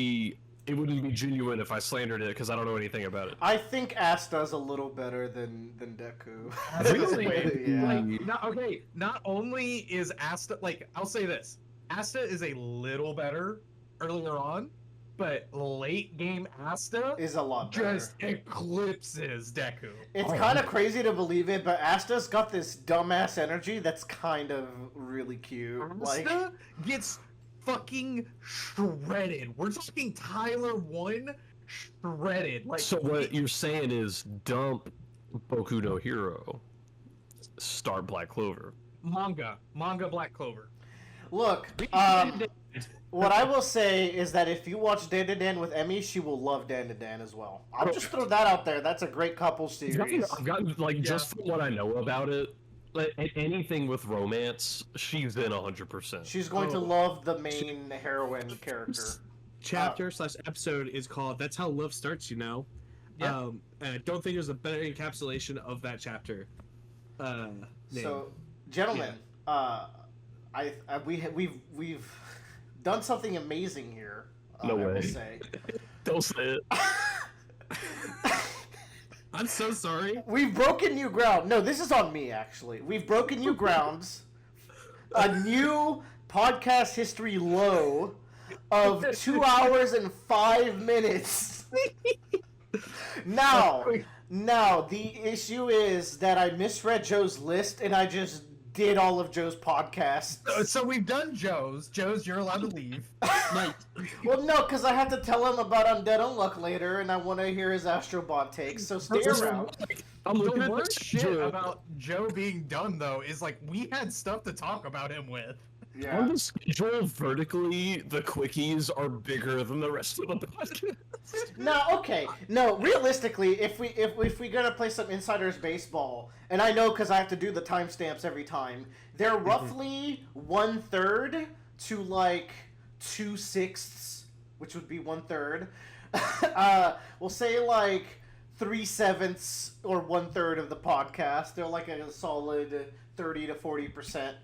wouldn't be genuine if I slandered it because I don't know anything about it. I think Asta's a little better than Deku. Really? Yeah. Not only is Asta, like, I'll say this. Asta is a little better earlier on, but late game Asta Is a lot better. just eclipses Deku. It's kind of crazy to believe it, but Asta's got this dumbass energy that's kind of really cute. Asta gets fucking shredded. We're talking Tyler 1 shredded. Like, So what you're saying is dump Boku no Hero, start Black Clover. manga Black Clover. Look, what I will say is that if you watch Dandadan with Emmy, she will love Dandadan as well. I'll just throw that out there. That's a great couple series. I've gotten just from what I know about it, like anything with romance, she's in 100%. She's going to love the main heroine character. Chapter/episode is called "That's How Love Starts." You know. Yeah. And I don't think there's a better encapsulation of that chapter. Name. So, gentlemen, we've done something amazing here. No I will way. say. Don't say it. I'm so sorry. We've broken new ground. No, this is on me, actually. We've broken new grounds. A new podcast history low of 2 hours and 5 minutes. Now, the issue is that I misread Joe's list and I just did all of Joe's podcasts. So we've done Joe's. Joe's, you're allowed to leave. Well, no, because I have to tell him about Undead Unluck later, and I want to hear his Astrobot takes, so stay around. I'm looking The at worst this shit Joe. about Joe being done, though, is like we had stuff to talk about him with. Yeah. On the schedule, vertically, the quickies are bigger than the rest of the podcast. No, okay. No, realistically, if we gonna play some insiders baseball, and I know because I have to do the timestamps every time, they're roughly 1/3 to like 2/6, which would be 1/3. We'll say like 3/7 or 1/3 of the podcast. They're like a solid 30 to 40%,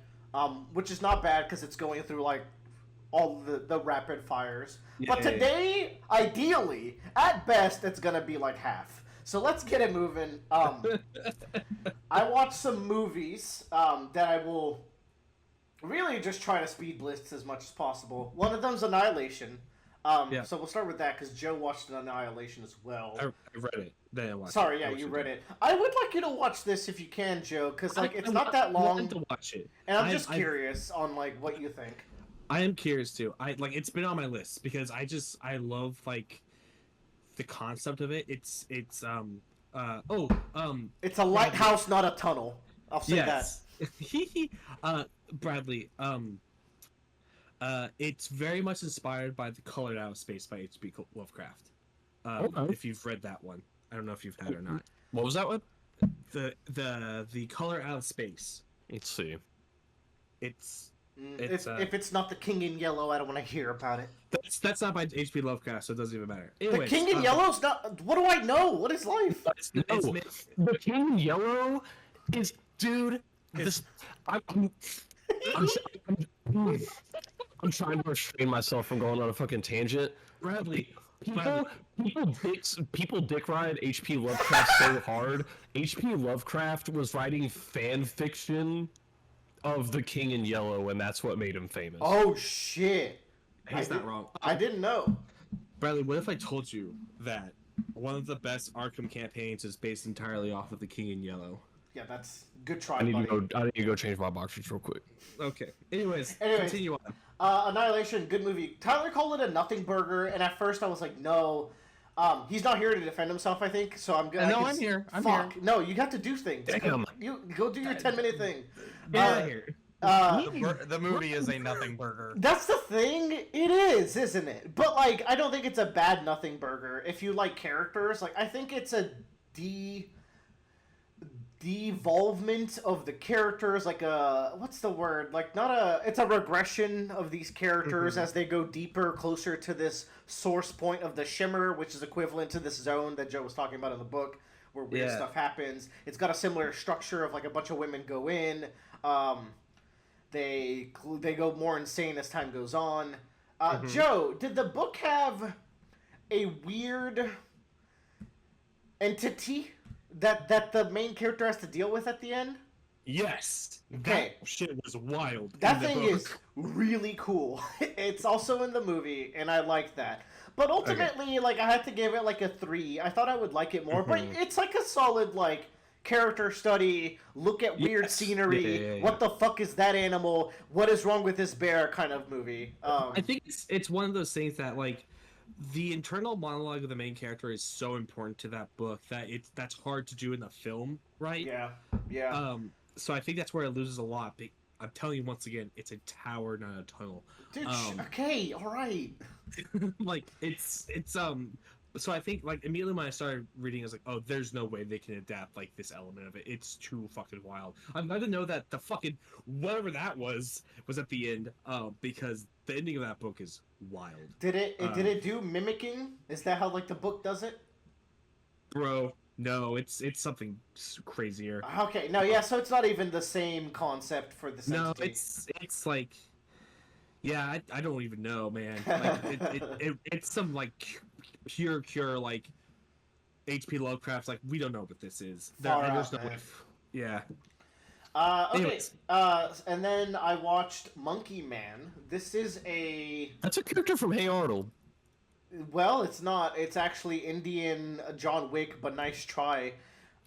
which is not bad because it's going through like all the rapid fires. But today, ideally, at best, it's gonna be like half. So let's get it moving. I watched some movies that I will really just try to speed blitz as much as possible. One of them's Annihilation. So we'll start with that because Joe watched Annihilation as well. I read it. Then I watched Sorry, it. yeah, you read it. I would like you to watch this if you can, Joe, because like it's not that I long, wanted to watch it. and I'm just curious on like what you think. I am curious too. It's been on my list because I love like the concept of it. It's It's a lighthouse, not a tunnel. I'll say yes. Bradley, it's very much inspired by The Colored Out of Space by H.P. Lovecraft. If you've read that one, I don't know if you've had it or not. What was that one? The Color Out of Space. Let's see. If it's not the King in Yellow, I don't want to hear about it. That's not by H.P. Lovecraft, so it doesn't even matter. Anyways, the King in Yellow's not. What do I know? What is life? The King in Yellow is, dude. I'm trying to restrain myself from going on a fucking tangent. Bradley. People dick ride H.P. Lovecraft so hard. H.P. Lovecraft was writing fan fiction of the King in Yellow, and that's what made him famous. Oh shit! He's not wrong. I didn't know. Bradley, what if I told you that one of the best Arkham campaigns is based entirely off of the King in Yellow? Yeah, that's good try, I need buddy. to go change my boxers real quick. Okay. Anyways, continue on. Annihilation, good movie. Tyler called it a nothing burger, and at first I was like, no. He's not here to defend himself, I think, so I'm gonna. No, I'm here. I'm here. No, you have to do things. Damn. You go do your 10-minute thing. Get out of here. The movie is a nothing burger. That's the thing. It is, isn't it? But like, I don't think it's a bad nothing burger. If you like characters, like I think it's a devolvement of the characters, like a what's the word? Like not a. It's a regression of these characters as they go deeper, closer to this source point of the shimmer, which is equivalent to this zone that Joe was talking about in the book, where weird stuff happens. It's got a similar structure of like a bunch of women go in. They go more insane as time goes on. Joe, did the book have a weird entity that the main character has to deal with at the end? Yes. Okay. That shit was wild. That thing is really cool. It's also in the movie, and I like that. But ultimately, like, I had to give it like a 3. I thought I would like it more, but it's like a solid like character study, look at weird scenery, what the fuck is that animal, what is wrong with this bear kind of movie. I think it's one of those things that like the internal monologue of the main character is so important to that book that that's hard to do in the film, right? Yeah. So I think that's where it loses a lot. But I'm telling you once again, it's a tower, not a tunnel. Dude, okay, all right. Like it's so I think like immediately when I started reading, I was like, oh, there's no way they can adapt like this element of it. It's too fucking wild. I'm glad to know that the fucking whatever that was at the end, because the ending of that book is wild. Did it do mimicking? Is that how like the book does it? Bro, no, it's something crazier. Okay, no, yeah, so it's not even the same concept for the No, entity. it's like, yeah, I don't even know, man. Like it's some like pure like H.P. Lovecraft. Like we don't know what this is. There's no way. Yeah. Okay. Anyways. And then I watched Monkey Man. This is That's a character from Hey Arnold. Well, it's not. It's actually Indian John Wick, but nice try.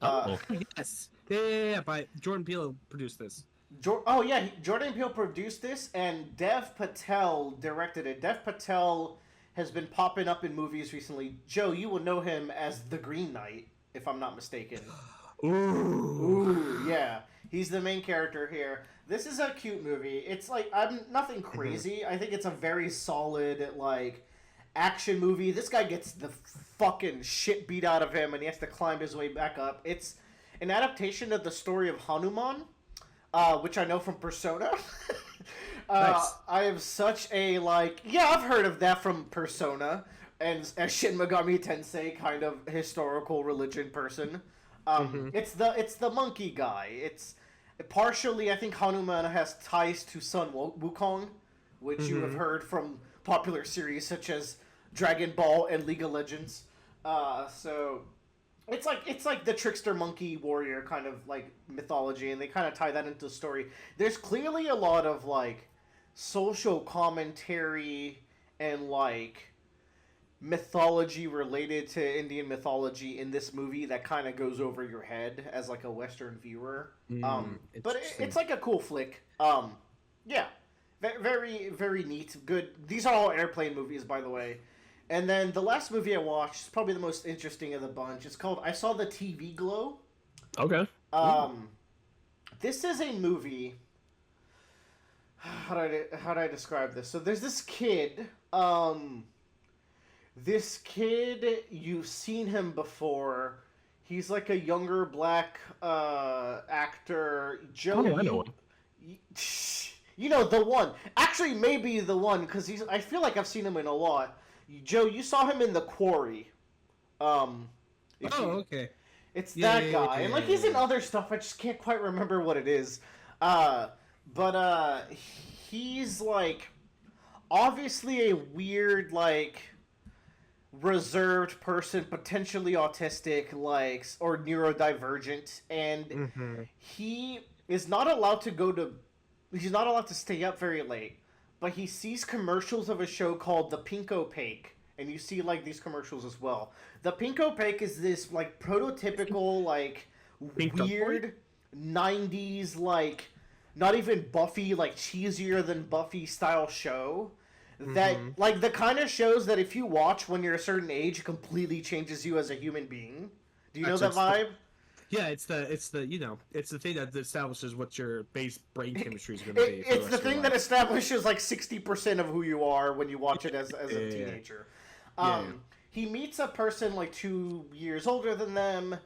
Yes. Yeah. But Jordan Peele produced this. Jordan Peele produced this, and Dev Patel directed it. Dev Patel has been popping up in movies recently. Joe, you will know him as the Green Knight, if I'm not mistaken. Ooh, yeah. He's the main character here. This is a cute movie. It's like, nothing crazy. I think it's a very solid, like, action movie. This guy gets the fucking shit beat out of him, and he has to climb his way back up. It's an adaptation of the story of Hanuman, which I know from Persona. Nice. I am such a, like, I've heard of that from Persona, and a Shin Megami Tensei kind of historical religion person. It's the monkey guy. It's partially, I think Hanuman has ties to Sun Wukong, which you have heard from popular series such as Dragon Ball and League of Legends. So it's like the trickster monkey warrior kind of like mythology, and they kind of tie that into the story. There's clearly a lot of like social commentary and like mythology related to Indian mythology in this movie that kind of goes over your head as like a Western viewer. But it's like a cool flick. Yeah, very very neat, good. These are all airplane movies, by the way. And then the last movie I watched is probably the most interesting of the bunch. It's called I Saw the TV Glow. Okay. This is a movie. How do I describe this? So there's this kid. This kid, you've seen him before. He's like a younger black actor. Joe, I know him. You know the one. Actually, maybe the one because I feel like I've seen him in a lot. Joe, you saw him in The Quarry. Okay. It's that guy, and like he's in other stuff. I just can't quite remember what it is. But he's like obviously a weird like reserved person, potentially autistic, like, or neurodivergent, and he is not allowed to he's not allowed to stay up very late, but he sees commercials of a show called The Pinko Pake, and you see like these commercials as well. The Pinko Pake is this like prototypical like weird 90s like not even Buffy, like cheesier than Buffy style show. That like the kind of shows that if you watch when you're a certain age, completely changes you as a human being. Do you know that vibe? Yeah, it's the it's the thing that establishes what your base brain chemistry is going to be. It's the thing that establishes like 60% of who you are when you watch it as a teenager. He meets a person like 2 years older than them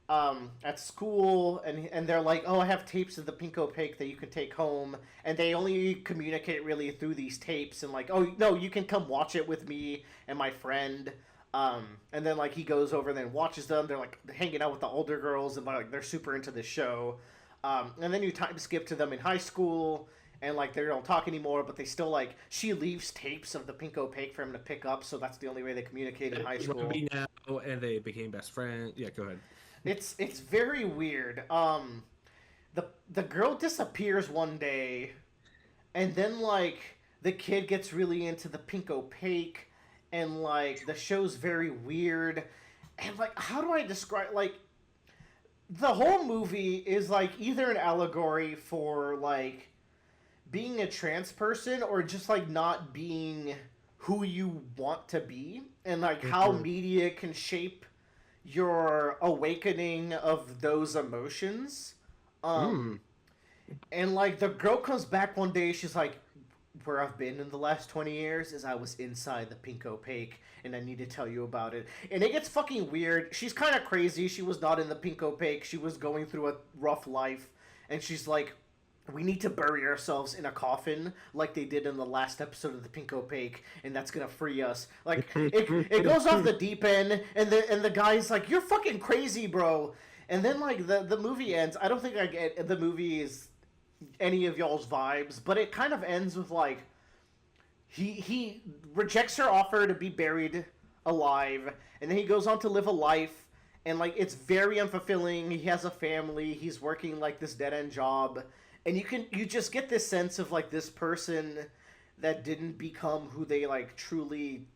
at school, and they're like, "Oh, I have tapes of the pink opaque that you can take home," and they only communicate really through these tapes, and like, "Oh no, you can come watch it with me and my friend." And then like he goes over and then watches them. They're like hanging out with the older girls and like they're super into the show. And then you time skip to them in high school and like they don't talk anymore, but they still like she leaves tapes of the pink opaque for him to pick up, so that's the only way they communicate in high school. Now, and they became best friends. Yeah, go ahead. It's very weird. The girl disappears one day, and then like the kid gets really into the pink opaque. And like the show's very weird, and like how do I describe like the whole movie is like either an allegory for like being a trans person or just like not being who you want to be, and like how media can shape your awakening of those emotions. And like the girl comes back one day, she's like, where I've been in the last 20 years is I was inside the pink opaque, and I need to tell you about it. And it gets fucking weird. She's kind of crazy. She was not in the pink opaque. She was going through a rough life, and she's like, we need to bury ourselves in a coffin like they did in the last episode of the pink opaque, and that's gonna free us. Like, it goes off the deep end, and the guy's like, you're fucking crazy, bro. And then, like, the movie ends. I don't think I get the movie is any of y'all's vibes, but it kind of ends with like he rejects her offer to be buried alive, and then he goes on to live a life, and like it's very unfulfilling. He has a family, he's working like this dead-end job, and you just get this sense of like this person that didn't become who they like truly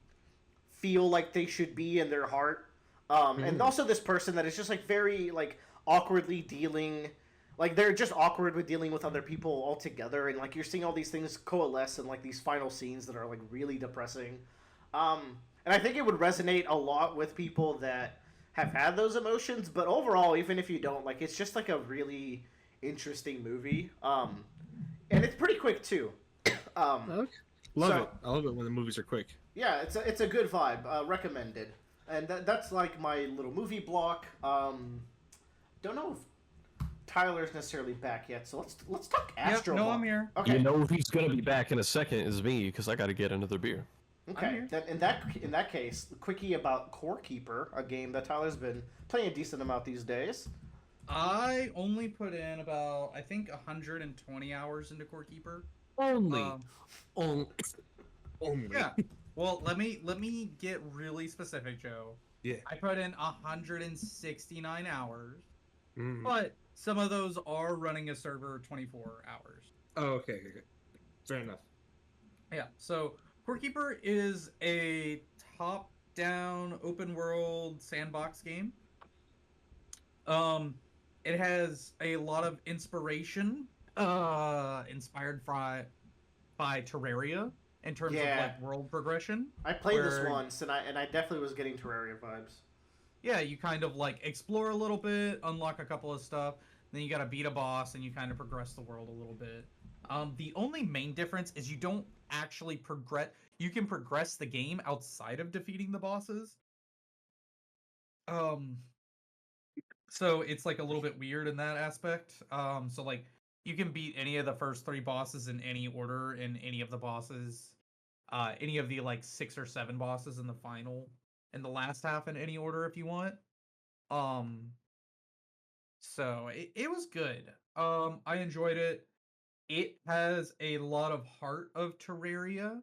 feel like they should be in their heart, and also this person that is just like very like awkwardly dealing. Like, they're just awkward with dealing with other people altogether, and, like, you're seeing all these things coalesce in, like, these final scenes that are, like, really depressing. And I think it would resonate a lot with people that have had those emotions, but overall, even if you don't, like, it's just, like, a really interesting movie. And it's pretty quick, too. Okay. Love it. I love it when the movies are quick. Yeah, it's a good vibe. Recommended. And that's, like, my little movie block. Don't know if Tyler's necessarily back yet, so let's talk Astrobot. Yep, no, I'm here. Okay. You know who's gonna be back in a second is me, because I gotta get another beer. Okay, then in that case, quickie about Core Keeper, a game that Tyler's been playing a decent amount these days. I only put in about, I think, 120 hours into Core Keeper. Only. Yeah. Well, let me get really specific, Joe. Yeah. I put in 169 hours, but some of those are running a server 24 hours. Oh, okay. Fair enough. Yeah, so Core Keeper is a top-down open-world sandbox game. It has a lot of inspiration, inspired by Terraria in terms of like world progression. I played this once, and I definitely was getting Terraria vibes. Yeah, you kind of like explore a little bit, unlock a couple of stuff, then you gotta beat a boss, and you kind of progress the world a little bit. The only main difference is you don't actually progress. You can progress the game outside of defeating the bosses. So it's like a little bit weird in that aspect. So like you can beat any of the first 3 bosses in any order, in any of the bosses, any of the like 6 or 7 bosses in the final. In the last half in any order if you want. So it was good. I enjoyed it. It has a lot of heart of Terraria,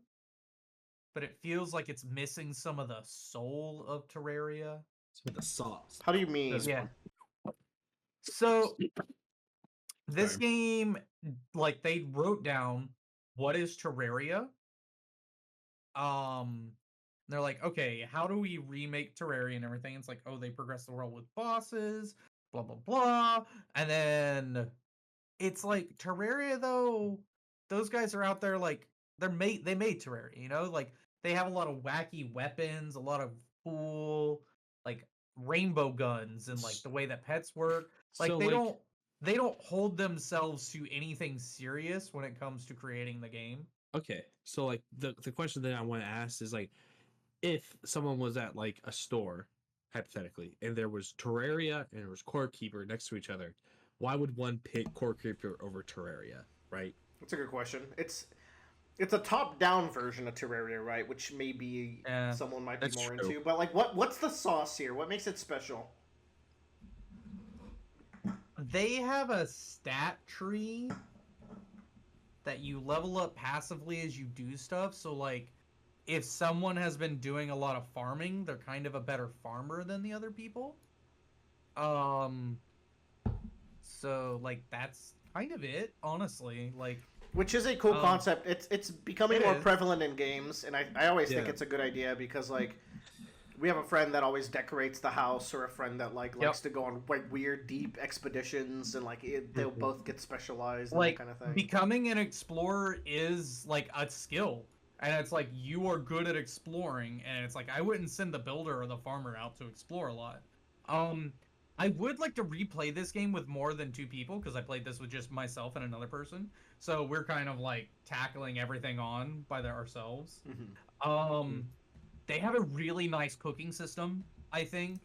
but it feels like it's missing some of the soul of Terraria. Some of the sauce. How do you mean? Yeah. So this game, like they wrote down what is Terraria. They're like, okay, how do we remake Terraria and everything? It's like, oh, they progress the world with bosses, blah, blah, blah. And then it's like Terraria, though, those guys are out there like they made Terraria, you know? Like they have a lot of wacky weapons, a lot of cool like rainbow guns and like the way that pets work. Like So, they don't hold themselves to anything serious when it comes to creating the game. Okay, so like the question that I want to ask is like, if someone was at like a store, hypothetically, and there was Terraria and there was Core Keeper next to each other, why would one pick Core Keeper over Terraria, right? That's a good question. It's a top-down version of Terraria, right? Which maybe someone might be more into. But like, what's the sauce here? What makes it special? They have a stat tree that you level up passively as you do stuff. So like, if someone has been doing a lot of farming, they're kind of a better farmer than the other people. So like that's kind of it, honestly. Like, which is a cool concept. It's becoming more prevalent in games, and I always think it's a good idea because like we have a friend that always decorates the house, or a friend that like likes to go on like weird deep expeditions, and like they'll both get specialized and like that kind of thing. Becoming an explorer is like a skill, and it's like you are good at exploring, and it's like I wouldn't send the builder or the farmer out to explore a lot. I would like to replay this game with more than 2 people because I played this with just myself and another person. So we're kind of like tackling everything on by ourselves. They have a really nice cooking system, I think.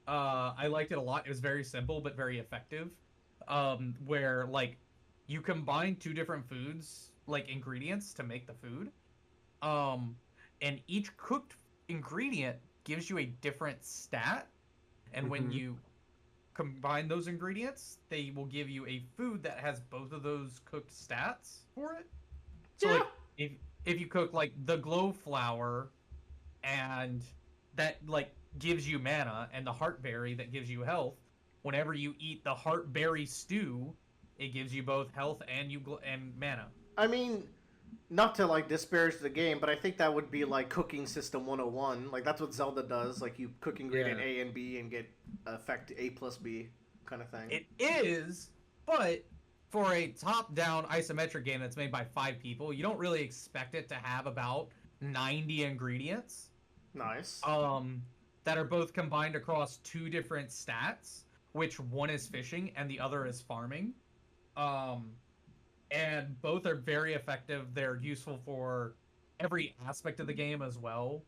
I liked it a lot. It was very simple but very effective. Where like you combine 2 different foods, like ingredients, to make the food. And each cooked ingredient gives you a different stat. And when you combine those ingredients, they will give you a food that has both of those cooked stats for it. So like if you cook like the glow flower, and that like gives you mana, and the heartberry that gives you health, whenever you eat the heartberry stew, it gives you both health and mana. I mean, not to like disparage the game, but I think that would be like cooking system 101. Like that's what Zelda does. Like you cook ingredient A and B and get effect A plus B kind of thing. It is, but for a top-down isometric game that's made by 5 people, you don't really expect it to have about 90 ingredients. Nice. That are both combined across 2 different stats, which one is fishing and the other is farming. And both are very effective. They're useful for every aspect of the game as well.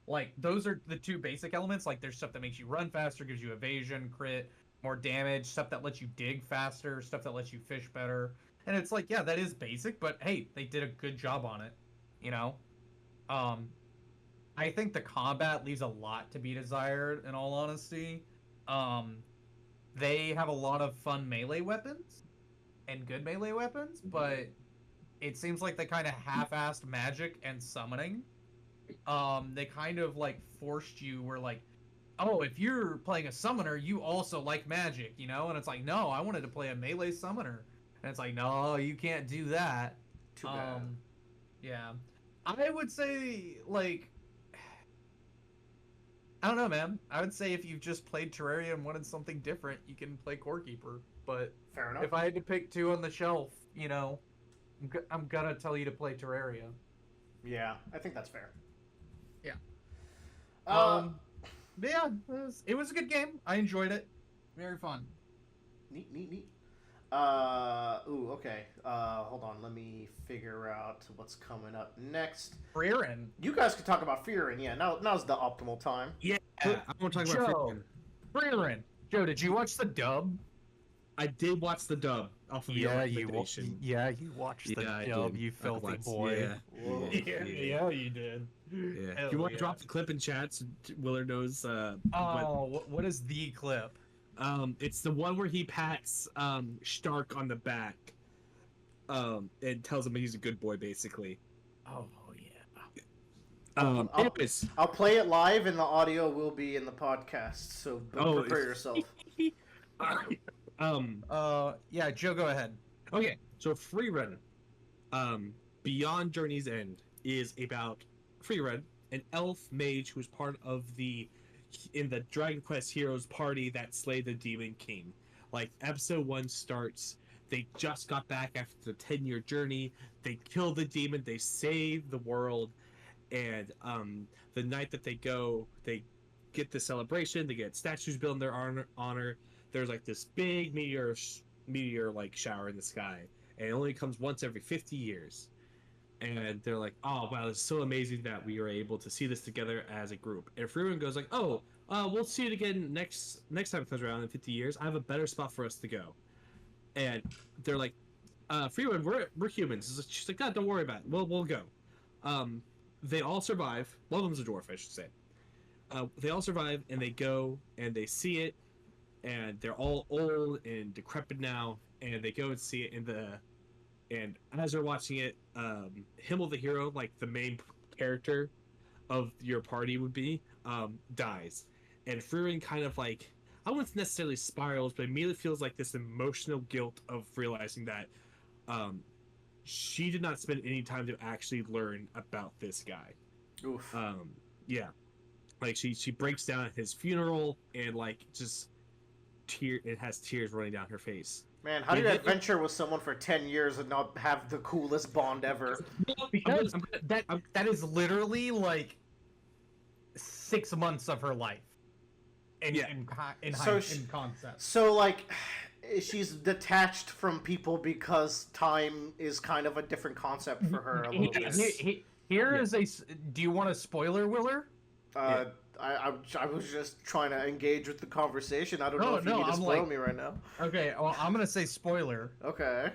Like those are the 2 basic elements. Like there's stuff that makes you run faster, gives you evasion, crit, more damage, stuff that lets you dig faster, stuff that lets you fish better. And it's like, yeah, that is basic, but hey, they did a good job on it, you know? I think the combat leaves a lot to be desired, in all honesty. They have a lot of fun melee weapons and good melee weapons, but it seems like they kind of half-assed magic and summoning. They kind of like forced you, where like, oh, if you're playing a summoner, you also like magic, you know? And it's like, no, I wanted to play a melee summoner. And it's like, no, you can't do that. Too bad. Yeah. I would say, like, I don't know, man. I would say if you've just played Terraria and wanted something different, you can play Core Keeper. But fair enough. If I had to pick 2 on the shelf, you know, I'm gonna tell you to play Terraria. Yeah, I think that's fair. Yeah. But yeah, it was a good game. I enjoyed it. Very fun. Neat. Okay. Hold on. Let me figure out what's coming up next. Frieren. You guys can talk about Frieren. Yeah, now's the optimal time. Yeah, I want to talk about Frieren. Joe, did you watch the dub? I did watch the dub off of the Annihilation. You watched the dub, you filthy boy. Yeah, you did. Yeah. If you want to drop the clip in chat so Willard knows. What is the clip? It's the one where he pats Stark on the back, and tells him he's a good boy, basically. Oh yeah. Anyways, I'll play it live, and the audio will be in the podcast. So prepare yourself. Yeah, Joe, go ahead. Okay, so Frieren, Beyond Journey's End is about Frieren, an elf mage who's part of in the Dragon Quest Heroes party that slayed the Demon King. Like, episode 1 starts, they just got back after the 10-year journey, they kill the demon, they save the world, and the night that they go, they get the celebration. They get statues built in their honor. There's like this big meteor like shower in the sky, and it only comes once every 50 years. And they're like, oh wow, it's so amazing that we are able to see this together as a group. And Frieren goes like, oh, we'll see it again next time it comes around in 50 years. I have a better spot for us to go. And they're like, Frieren, we're humans. She's like, God, don't worry about it. We'll go. They all survive. One of them's a dwarf, I should say. They all survive, and they go, and they see it, and they're all old and decrepit now, and they go and see it and as they're watching it, Himmel the hero, like the main character of your party would be, dies. And Frieren kind of like, I wouldn't necessarily spirals, but immediately feels like this emotional guilt of realizing that she did not spend any time to actually learn about this guy. Oof. Yeah. Like she breaks down at his funeral and like just it has tears running down her face. Man, how do you adventure with someone for 10 years and not have the coolest bond ever? Because that is literally like 6 months of her life. In concept. So like, she's detached from people because time is kind of a different concept for her a little bit. Here is a. Do you want a spoiler, Willer? I was just trying to engage with the conversation. I don't know if you need to spoil me right now. Okay, well, I'm gonna say spoiler. Okay.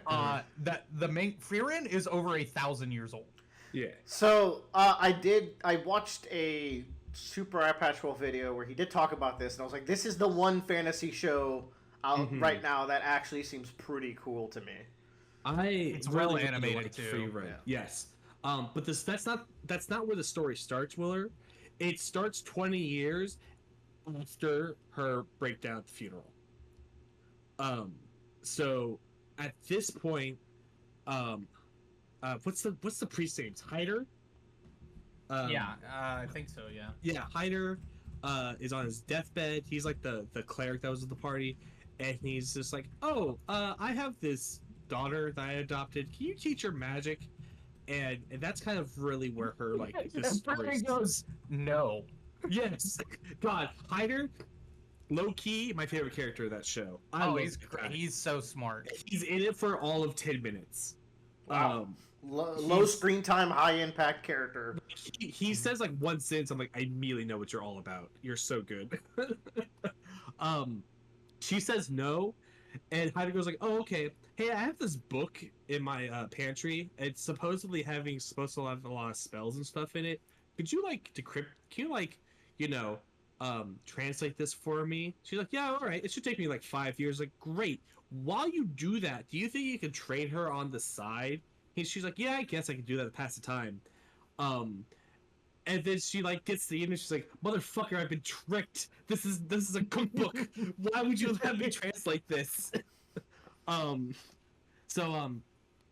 That the main Frieren is over 1,000 years old. Yeah. So I watched a Super Eye Patch Wolf video where he did talk about this, and I was like, this is the one fantasy show out right now that actually seems pretty cool to me. It's well animated too. Frieren. Yeah. Yes. But that's not where the story starts, Willer. It starts 20 years after her breakdown at the funeral. So at this point, what's the priest's name? Hyder? I think so. Yeah. Yeah, Hyder is on his deathbed. He's like the cleric that was at the party, and he's just like, "Oh, I have this daughter that I adopted. Can you teach her magic?" And that's kind of really where her like this story goes. No. Yes. God, Hyder, low key, my favorite character of that show. He's so smart. He's in it for all of 10 minutes. Wow. Low screen time, high impact character. He says like one sentence. I'm like, I immediately know what you're all about. You're so good. She says no, and Hyder goes like, oh okay. Hey, I have this book in my pantry. It's supposedly supposed to have a lot of spells and stuff in it. Could you like decrypt? Can you like, translate this for me? She's like, yeah, all right. It should take me like 5 years. Like, great. While you do that, do you think you can train her on the side? She's like, yeah, I guess I can do that to pass the time. And then she like gets to the end and she's like, motherfucker, I've been tricked. This is a cookbook. Why would you let me translate this?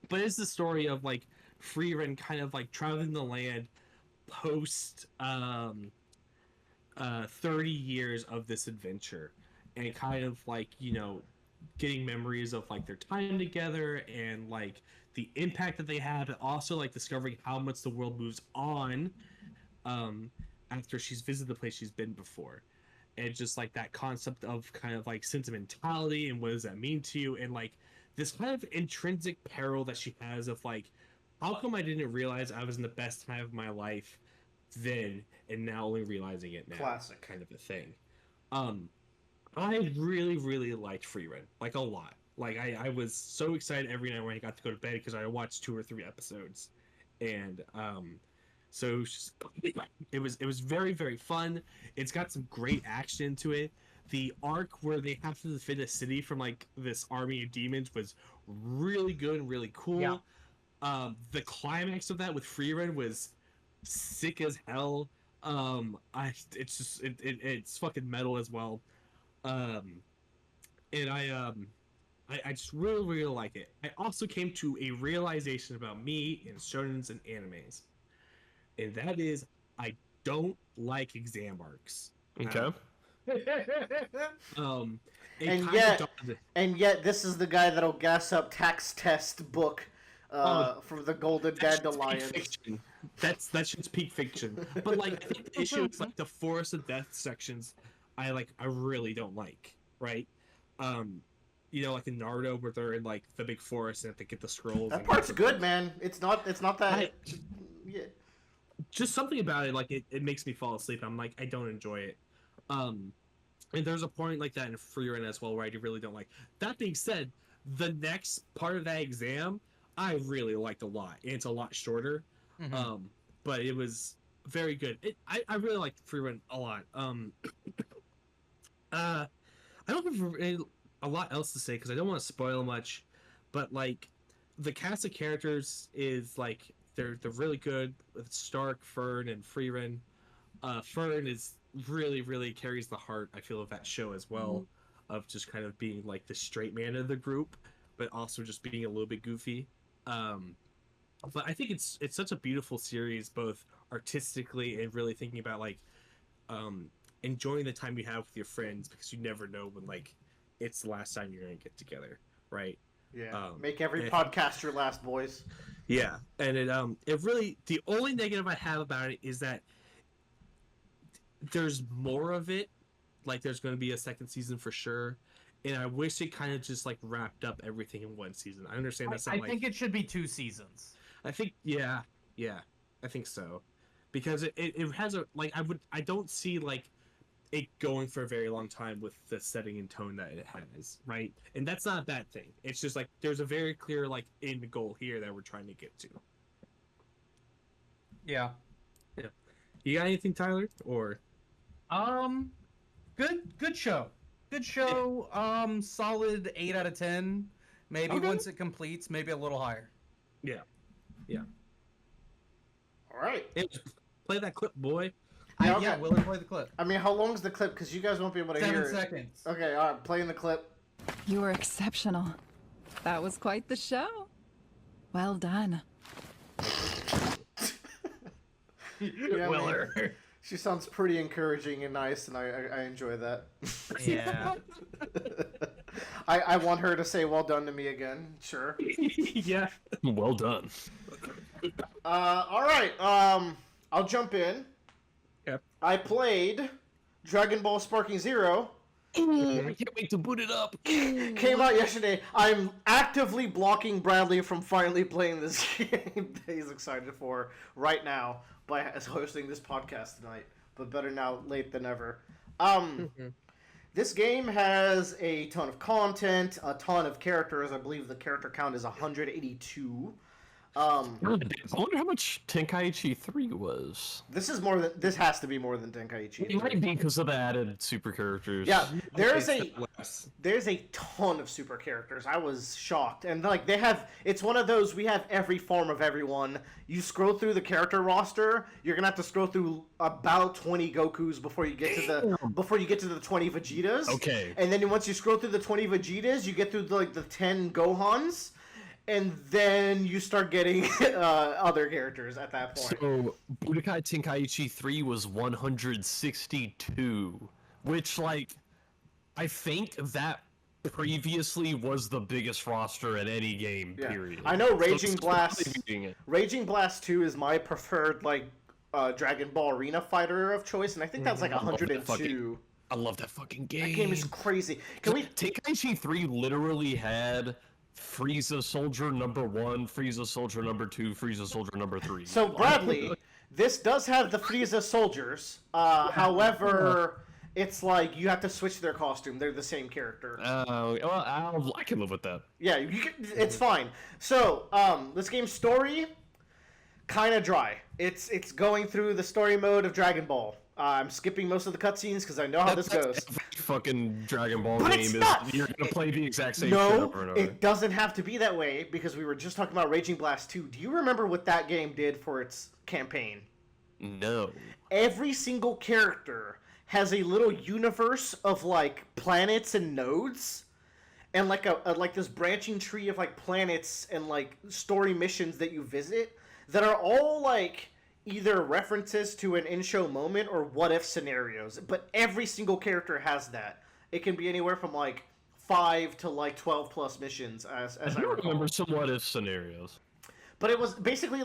But it's the story of like Frieren kind of like traveling the land post 30 years of this adventure, and kind of like getting memories of like their time together and like the impact that they have, and also like discovering how much the world moves on after she's visited the place she's been before. And just like that concept of kind of like sentimentality and what does that mean to you, and like this kind of intrinsic peril that she has of like, how come I didn't realize I was in the best time of my life then, and now only realizing it now? Classic. Kind of a thing. I really, really liked Frieren, like a lot. Like I was so excited every night when I got to go to bed because I watched 2 or 3 episodes, and so it was very, very fun. It's got some great action to it. The arc where they have to defend a city from like this army of demons was really good and really cool. Yeah. The climax of that with Frieren was sick as hell. It's fucking metal as well. And I just really, really like it. I also came to a realization about me in shonens and animes, and that is I don't like exam arcs. Okay. And yet this is the guy that'll gas up tax test book from the Golden Dandelions. That's just peak fiction. But like, I think the issue is like the Forest of Death sections. I really don't like. Right. Like in Naruto where they're in like the big forest and they get the scrolls. That part's good, man. It's not that. Yeah. Just something about it, like it makes me fall asleep. I'm like, I don't enjoy it. And there's a point like that in Frieren as well where I really don't like. That being said, the next part of that exam I really liked a lot. It's a lot shorter, but it was very good. I really liked Frieren a lot. I don't have a lot else to say because I don't want to spoil much, but like the cast of characters is like they're really good with Stark, Fern, and Frieren. Fern is really carries the heart, I feel, of that show as well, of just kind of being like the straight man of the group, but also just being a little bit goofy. But I think it's such a beautiful series, both artistically and really thinking about like enjoying the time you have with your friends, because you never know when like it's the last time you're gonna get together, right? Yeah. Make every podcast your last, boys. Yeah, and it really, the only negative I have about it is that there's more of it. Like there's going to be a second season for sure, and I wish it kind of just like wrapped up everything in one season. I understand that's not I think it should be 2 seasons. I think yeah, I think so, because it has a like I don't see like it going for a very long time with the setting and tone that it has, right? And that's not a bad thing. It's just like there's a very clear like end goal here that we're trying to get to. Yeah. You got anything, Tyler? Or good show. Good show. Solid 8 out of 10. Maybe once it completes, maybe a little higher. Yeah. All right. Play that clip, boy. Yeah, Willard, play the clip. I mean, how long's the clip? Because you guys won't be able to hear it. 7 seconds. Okay, all right, playing the clip. You were exceptional. That was quite the show. Well done. Yeah, Willard. She sounds pretty encouraging and nice, and I enjoy that. Yeah. I want her to say well done to me again. Sure. Yeah. Well done. All right. I'll jump in. Yep. I played Dragon Ball Sparking Zero. I can't wait to boot it up. Came out yesterday. I'm actively blocking Bradley from finally playing this game that he's excited for right now by hosting this podcast tonight. But better now late than ever. This game has a ton of content, a ton of characters. I believe the character count is 182. I wonder how much Tenkaichi 3 was. This has to be more than Tenkaichi 3. It might be because of the added super characters. Yeah, there's a ton of super characters. I was shocked. And like it's one of those, we have every form of everyone. You scroll through the character roster, you're going to have to scroll through about 20 Gokus before you get to the 20 Vegetas. Okay. And then once you scroll through the 20 Vegetas, you get through the 10 Gohans. And then you start getting other characters at that point. So, Budokai Tenkaichi 3 was 162, which, like, I think that previously was the biggest roster in any game, period. I know Raging So Blast... Raging Blast 2 is my preferred, Dragon Ball Arena fighter of choice, and I think that's, 102. I love that fucking game. That game is crazy. Tenkaichi 3 literally had... Frieza Soldier number 1, Frieza Soldier number 2, Frieza Soldier number 3. So, Bradley, this does have the Frieza soldiers. However, it's like you have to switch their costume. They're the same character. Well, I can live with that. Yeah, it's fine. So, this game's story, kind of dry. It's going through the story mode of Dragon Ball. I'm skipping most of the cutscenes because I know how this goes. Every fucking Dragon Ball But game it's is not. You're gonna play the exact same shit over and over. It doesn't have to be that way because we were just talking about Raging Blast 2. Do you remember what that game did for its campaign? No. Every single character has a little universe of planets and nodes, and like this branching tree of planets and story missions that you visit that are all either references to an in-show moment or what-if scenarios. But every single character has that. It can be anywhere from 5 to 12 plus missions, as I recall. remember some what-if scenarios. But it was basically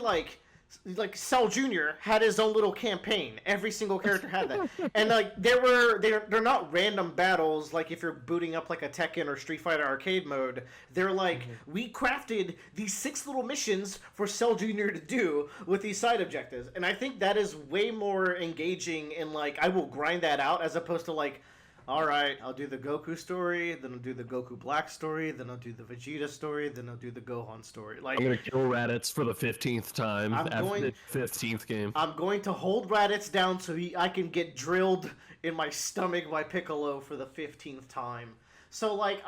like Cell Jr. had his own little campaign. Every single character had that, and like they're not random battles. Like if you're booting up like a Tekken or Street Fighter arcade mode, they're like we crafted these 6 little missions for Cell Jr. to do with these side objectives, and I think that is way more engaging. And like I will grind that out as opposed to like, all right, I'll do the Goku story, then I'll do the Goku Black story, then I'll do the Vegeta story, then I'll do the Gohan story. Like I'm gonna kill Raditz for the 15th time after the 15th game. I'm going to hold Raditz down so I can get drilled in my stomach by Piccolo for the 15th time. So like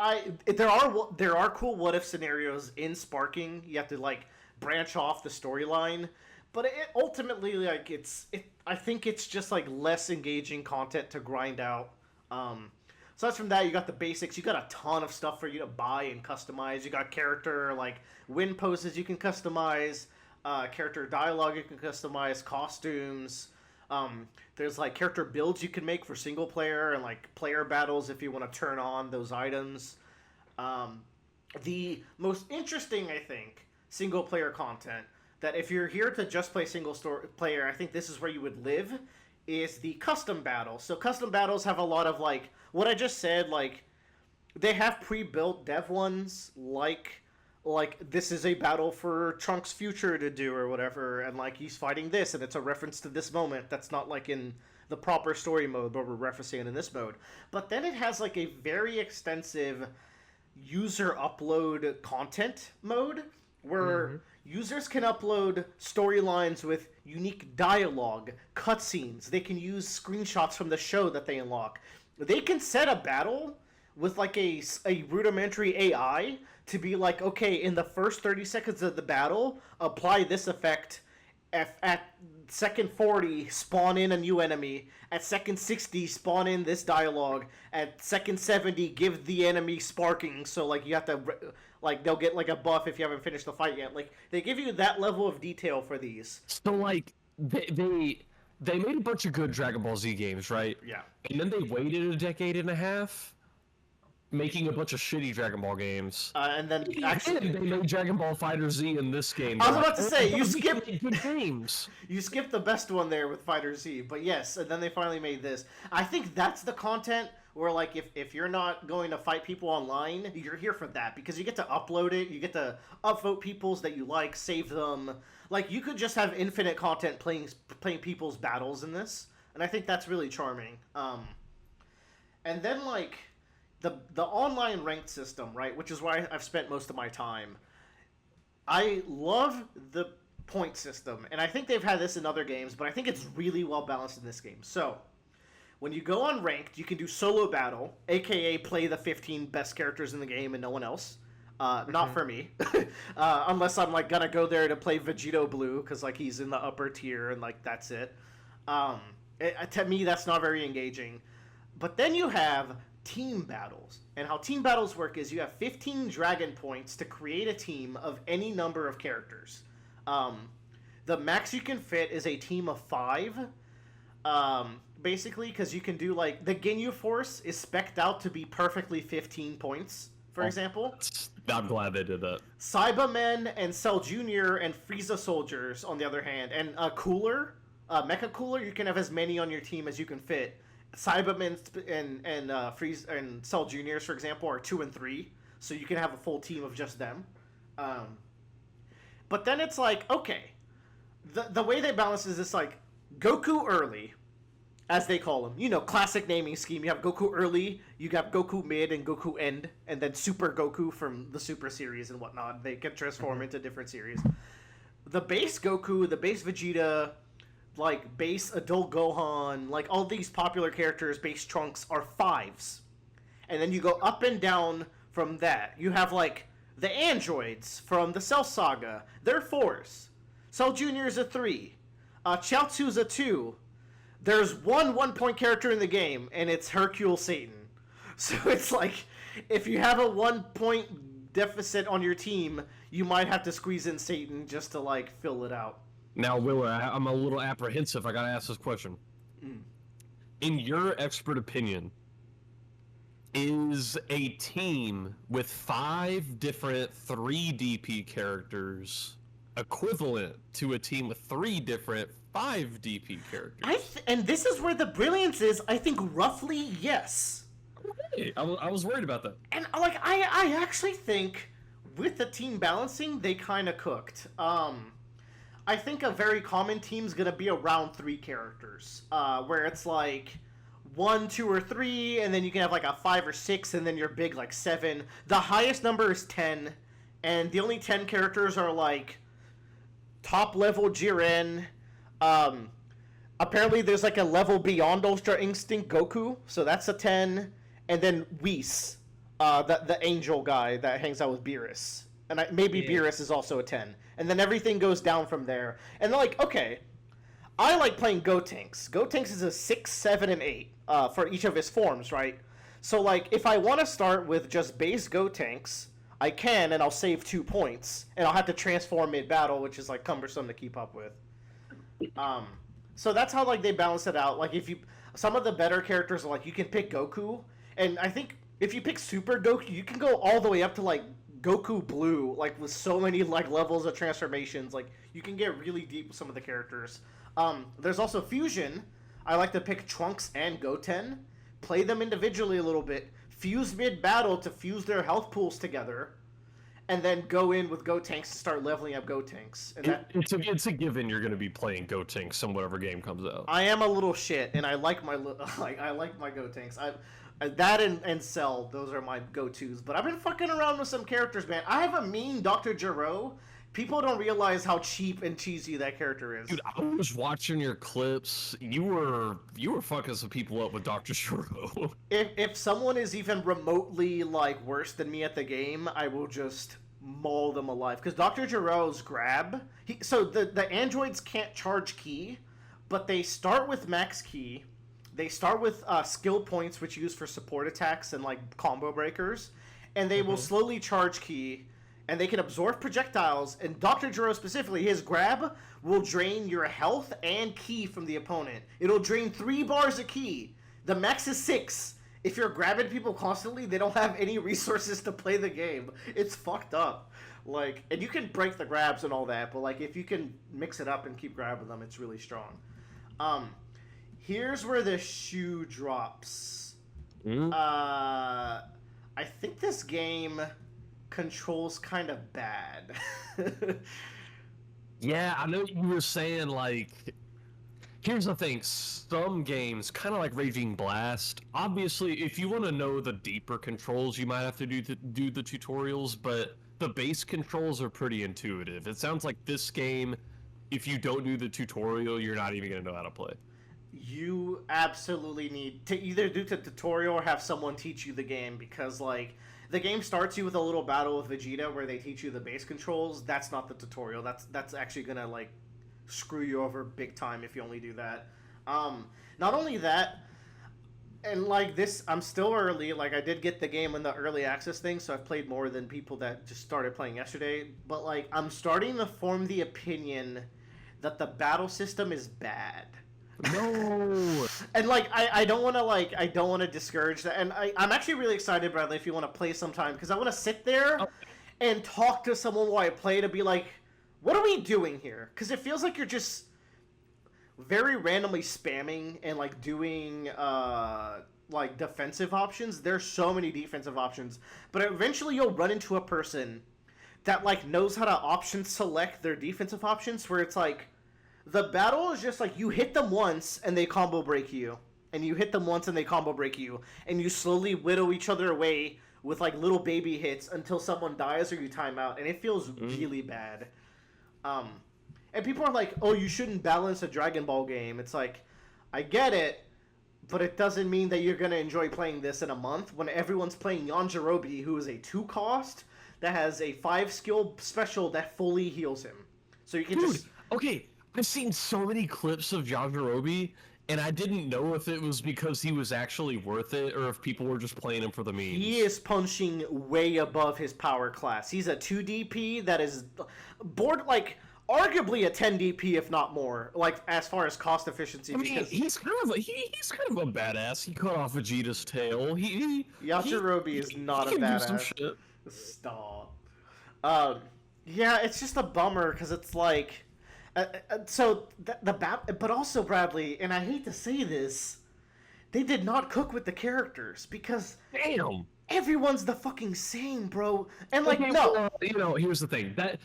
there are cool what if scenarios in Sparking. You have to like branch off the storyline, but it ultimately like I think it's just like less engaging content to grind out. So that's from that. You got the basics. You got a ton of stuff for you to buy and customize. You got character like win poses you can customize, character dialogue you can customize, costumes. There's like character builds you can make for single player and like player battles if you want to turn on those items. The most interesting, I think, single player content that if you're here to just play single player, I think this is where you would live. Is the custom battles. So custom battles have a lot of like what I just said, like they have pre-built dev ones like this is a battle for Trunks' future to do or whatever, and like he's fighting this and it's a reference to this moment that's not like in the proper story mode but we're referencing it in this mode. But then it has like a very extensive user upload content mode where users can upload storylines with unique dialogue, cutscenes. They can use screenshots from the show that they unlock. They can set a battle with like a rudimentary AI to be like, okay, in the first 30 seconds of the battle, apply this effect. At second 40, spawn in a new enemy. At second 60, spawn in this dialogue. At second 70, give the enemy sparking. So like you have to... Like, they'll get, like, a buff if you haven't finished the fight yet. Like, they give you that level of detail for these. So, like, they made a bunch of good Dragon Ball Z games, right? Yeah. And then they waited a decade and a half, making a bunch of shitty Dragon Ball games. And then, actually... they made Dragon Ball Fighter Z in this game. I was about to say, you skipped... Good games. You skipped the best one there with Fighter Z. But yes, and then they finally made this. I think that's the content... Where, like, if you're not going to fight people online, you're here for that. Because you get to upload it, you get to upvote people's that you like, save them. Like, you could just have infinite content playing people's battles in this. And I think that's really charming. And then, like, the online ranked system, right? Which is why I've spent most of my time. I love the point system. And I think they've had this in other games, but I think it's really well balanced in this game. So... When you go on ranked, you can do solo battle, aka play the 15 best characters in the game and no one else. Not for me, unless I'm like gonna go there to play Vegito Blue because like he's in the upper tier and like that's it. To me, that's not very engaging. But then you have team battles, and how team battles work is you have 15 dragon points to create a team of any number of characters. The max you can fit is a team of 5. Basically, because you can do, like, the Ginyu Force is spec'd out to be perfectly 15 points, for example. I'm glad they did that. Cybermen and Cell Jr. and Frieza soldiers, on the other hand, and Mecha Cooler, you can have as many on your team as you can fit. Cybermen and Frieza and Cell Juniors, for example, are 2 and 3, so you can have a full team of just them. But then it's like, okay, the way they balance is this, like, Goku early, as they call them. You know, classic naming scheme. You have Goku early, you have Goku mid, and Goku end, and then Super Goku from the Super series and whatnot. They can transform into different series. The base Goku, the base Vegeta, like, base Adult Gohan, like, all these popular characters, base Trunks, are 5s. And then you go up and down from that. You have, like, the androids from the Cell Saga. They're 4s. Cell Jr. is a 3. Chiaotzu's a 2. There's one 1-point character in the game, and it's Hercule Satan. So it's like, if you have a 1-point deficit on your team, you might have to squeeze in Satan just to, like, fill it out. Now, Willa, I'm a little apprehensive. I gotta ask this question. In your expert opinion, is a team with 5 different 3 DP characters equivalent to a team with 3 different 5 DP characters. And this is where the brilliance is. I think roughly yes. Hey, I was worried about that. And like I actually think with the team balancing they kind of cooked. I think a very common team's gonna be around 3 characters, where it's like 1, 2, or 3, and then you can have like a 5 or 6, and then your big like 7. The highest number is 10, and the only 10 characters are like top level Jiren. Apparently there's like a level beyond Ultra Instinct Goku, so that's a 10, and then Whis, the angel guy that hangs out with Beerus, and maybe Beerus is also a 10. And then everything goes down from there. And they're like, okay, I like playing Gotenks. Gotenks is a 6, 7, and 8 for each of his forms, right? So, like, if I want to start with just base Gotenks, I can, and I'll save 2 points. And I'll have to transform mid-battle, which is, like, cumbersome to keep up with. So that's how, like, they balance it out. Like, if you... Some of the better characters are, like, you can pick Goku. And I think if you pick Super Goku, you can go all the way up to, like, Goku Blue, like, with so many, like, levels of transformations. Like, you can get really deep with some of the characters. There's also Fusion. I like to pick Trunks and Goten, play them individually a little bit, fuse mid-battle to fuse their health pools together, and then go in with Gotenks to start leveling up Gotenks. And it's a given you're going to be playing Gotenks in whatever game comes out. I am a little shit, and I like my Gotenks. That and Cell, those are my go-tos. But I've been fucking around with some characters, man. I have a mean Dr. Gero. People don't realize how cheap and cheesy that character is. Dude, I was watching your clips. You were fucking some people up with Dr. Gero. If someone is even remotely, like, worse than me at the game, I will just maul them alive. Because Dr. Gero's grab... So the androids can't charge ki, but they start with max ki. They start with skill points, which you use for support attacks and, like, combo breakers. And they will slowly charge ki, and they can absorb projectiles. And Dr. Gero specifically, his grab will drain your health and ki from the opponent. It'll drain 3 bars of ki. The max is 6. If you're grabbing people constantly, they don't have any resources to play the game. It's fucked up. Like, and you can break the grabs and all that, but, like, if you can mix it up and keep grabbing them, it's really strong. Here's where the shoe drops. I think this game controls kind of bad. Yeah, I know you were saying, like... Here's the thing, some games, kind of like Raging Blast, obviously, if you want to know the deeper controls, you might have to do the tutorials, but the base controls are pretty intuitive. It sounds like this game, if you don't do the tutorial, you're not even going to know how to play. You absolutely need to either do the tutorial or have someone teach you the game, because, like, the game starts you with a little battle with Vegeta where they teach you the base controls. That's not the tutorial. That's actually gonna, like, screw you over big time if you only do that. Not only that, and, like, this, I'm still early. Like, I did get the game in the early access thing, so I've played more than people that just started playing yesterday. But, like, I'm starting to form the opinion that the battle system is bad. No. And, like, I don't want to discourage that. And I'm actually really excited, Bradley, if you want to play sometime, because I want to sit there and talk to someone while I play to be like, what are we doing here? Because it feels like you're just very randomly spamming and, like, doing like defensive options. There's so many defensive options, but eventually you'll run into a person that, like, knows how to option select their defensive options, where it's like, the battle is just like, you hit them once and they combo break you, and you hit them once and they combo break you, and you slowly whittle each other away with, like, little baby hits until someone dies or you time out, and it feels really bad. And people are like, oh, you shouldn't balance a Dragon Ball game. It's like, I get it, but it doesn't mean that you're going to enjoy playing this in a month when everyone's playing Yajirobe, who is a 2-cost that has a 5-skill special that fully heals him. So you can just... Okay, I've seen so many clips of Yajirobe, and I didn't know if it was because he was actually worth it or if people were just playing him for the memes. He is punching way above his power class. He's a 2 DP that is like, arguably a 10 DP, if not more, like, as far as cost efficiency. I mean, he's kind of a badass. He cut off Vegeta's tail. Yajirobe is not a badass. Do some shit. Stop. Yeah, it's just a bummer because it's like, but also Bradley, and I hate to say this, they did not cook with the characters because Damn. everyone's the fucking same, bro. And like, Okay, no, well, here's the thing. That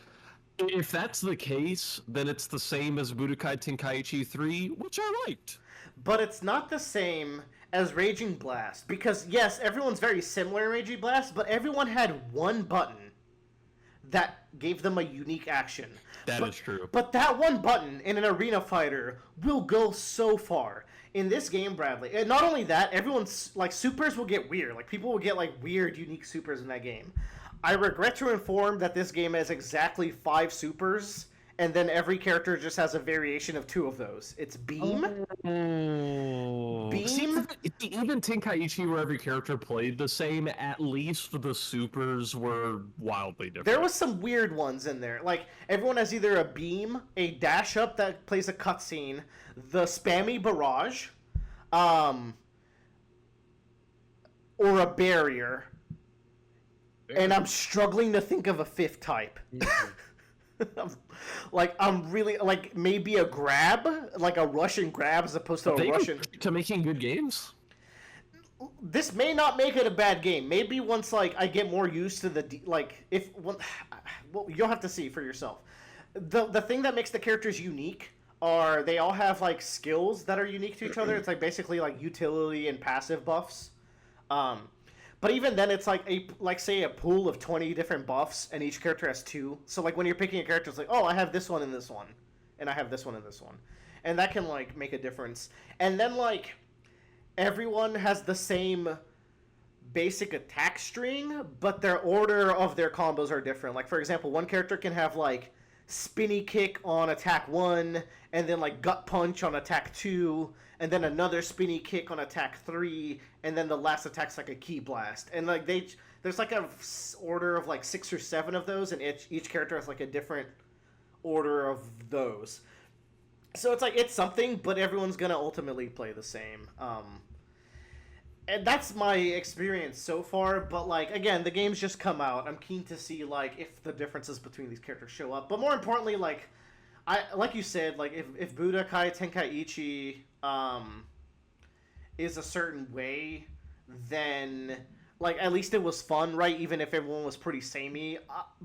if that's the case, then it's the same as Budokai Tenkaichi 3, which I liked. but it's not the same as Raging Blast because yes, everyone's very similar in Raging Blast, but everyone had one button that gave them a unique action. That is true. But that one button in an arena fighter will go so far. In this game, Bradley, and not only that, everyone's, like, supers will get weird. Like, people will get, like, weird, unique supers in that game. I regret to inform that this game has exactly 5 supers, and then every character just has a variation of 2 of those. It's Beam. Beam. See, even Tenkaichi, where every character played the same, at least the supers were wildly different. There was some weird ones in there. Like, everyone has either a beam, a dash up that plays a cutscene, the spammy barrage, or a barrier. And I'm struggling to think of a 5th type. I'm really, like, maybe a grab, like a Russian grab as opposed to a Russian. To making good games? This may not make it a bad game. Maybe once, like, I get more used to the, well, you'll have to see for yourself. The thing that makes the characters unique are they all have, like, skills that are unique to each other. It's, like, basically, like, utility and passive buffs. But even then, it's like say a pool of 20 different buffs, and each character has 2. So like when you're picking a character, it's like, oh, I have this one and this one, and I have this one and this one, and that can like make a difference. And then like everyone has the same basic attack string, but their order of their combos are different. Like for example, one character can have like spinny kick on attack 1, and then like gut punch on attack 2, and then another spinny kick on attack 3, and then the last attack's like a key blast. And like there's like a order of like 6 or 7 of those, and each character has like a different order of those. So it's like it's something, but everyone's gonna ultimately play the same. And that's my experience so far, but like again, the game's just come out. I'm keen to see like if the differences between these characters show up. But more importantly, like you said, like if Budokai Tenkaichi is a certain way, then like at least it was fun, right? Even if everyone was pretty samey.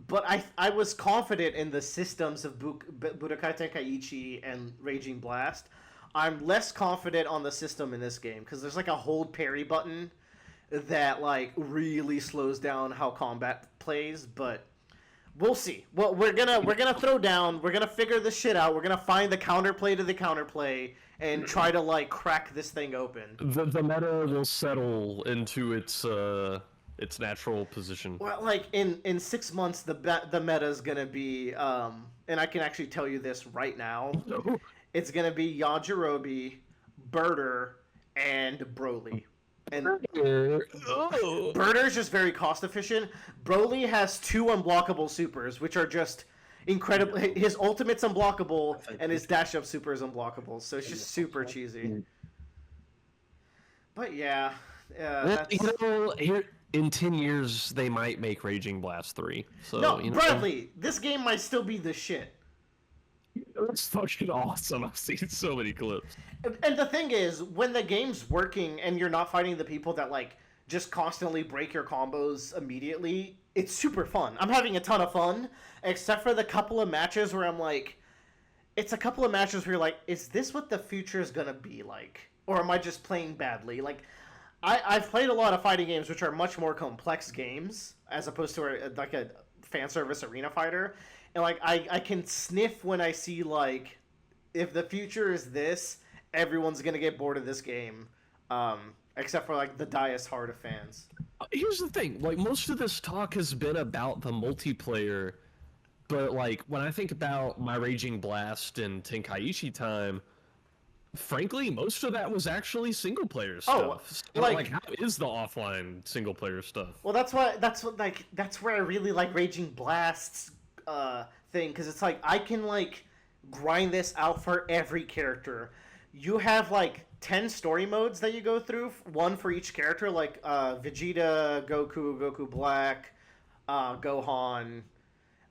But I was confident in the systems of Budokai Tenkaichi and Raging Blast. I'm less confident on the system in this game because there's like a hold parry button that like really slows down how combat plays, but we'll see. Well, we're gonna throw down. We're gonna figure this shit out. We're gonna find the counterplay to the counterplay and try to like crack this thing open. The meta will settle into its natural position. Well, like in 6 months, the meta is gonna be and I can actually tell you this right now. No. It's gonna be Yajirobe, Birder, and Broly. And Birder's just very cost efficient. Broly has 2 unblockable supers, which are just incredible. His ultimate's unblockable, and his dash up super is unblockable. So it's just super cheesy. But yeah, well, that's... here in 10 years they might make Raging Blast 3. So no, Bradley, this game might still be the shit. It's fucking awesome. I've seen so many clips. And the thing is, when the game's working and you're not fighting the people that like just constantly break your combos immediately, it's super fun. I'm having a ton of fun, except for the couple of matches where I'm like, it's a couple of matches where you're like, is this what the future is gonna be like? Or am I just playing badly? Like, I've played a lot of fighting games which are much more complex games as opposed to a fan service arena fighter. And, like, I can sniff when I see, like, if the future is this, everyone's going to get bored of this game. Except for, like, the diehard heart of fans. Here's the thing. Like, most of this talk has been about the multiplayer. But, like, when I think about my Raging Blast and Tenkaichi time, frankly, most of that was actually single-player stuff. Oh, like, how is the offline single-player stuff? Well, that's where I really like Raging Blast's thing, because it's like I can like grind this out for every character. You have like 10 story modes that you go through, one for each character, like Vegeta, Goku Black, Gohan,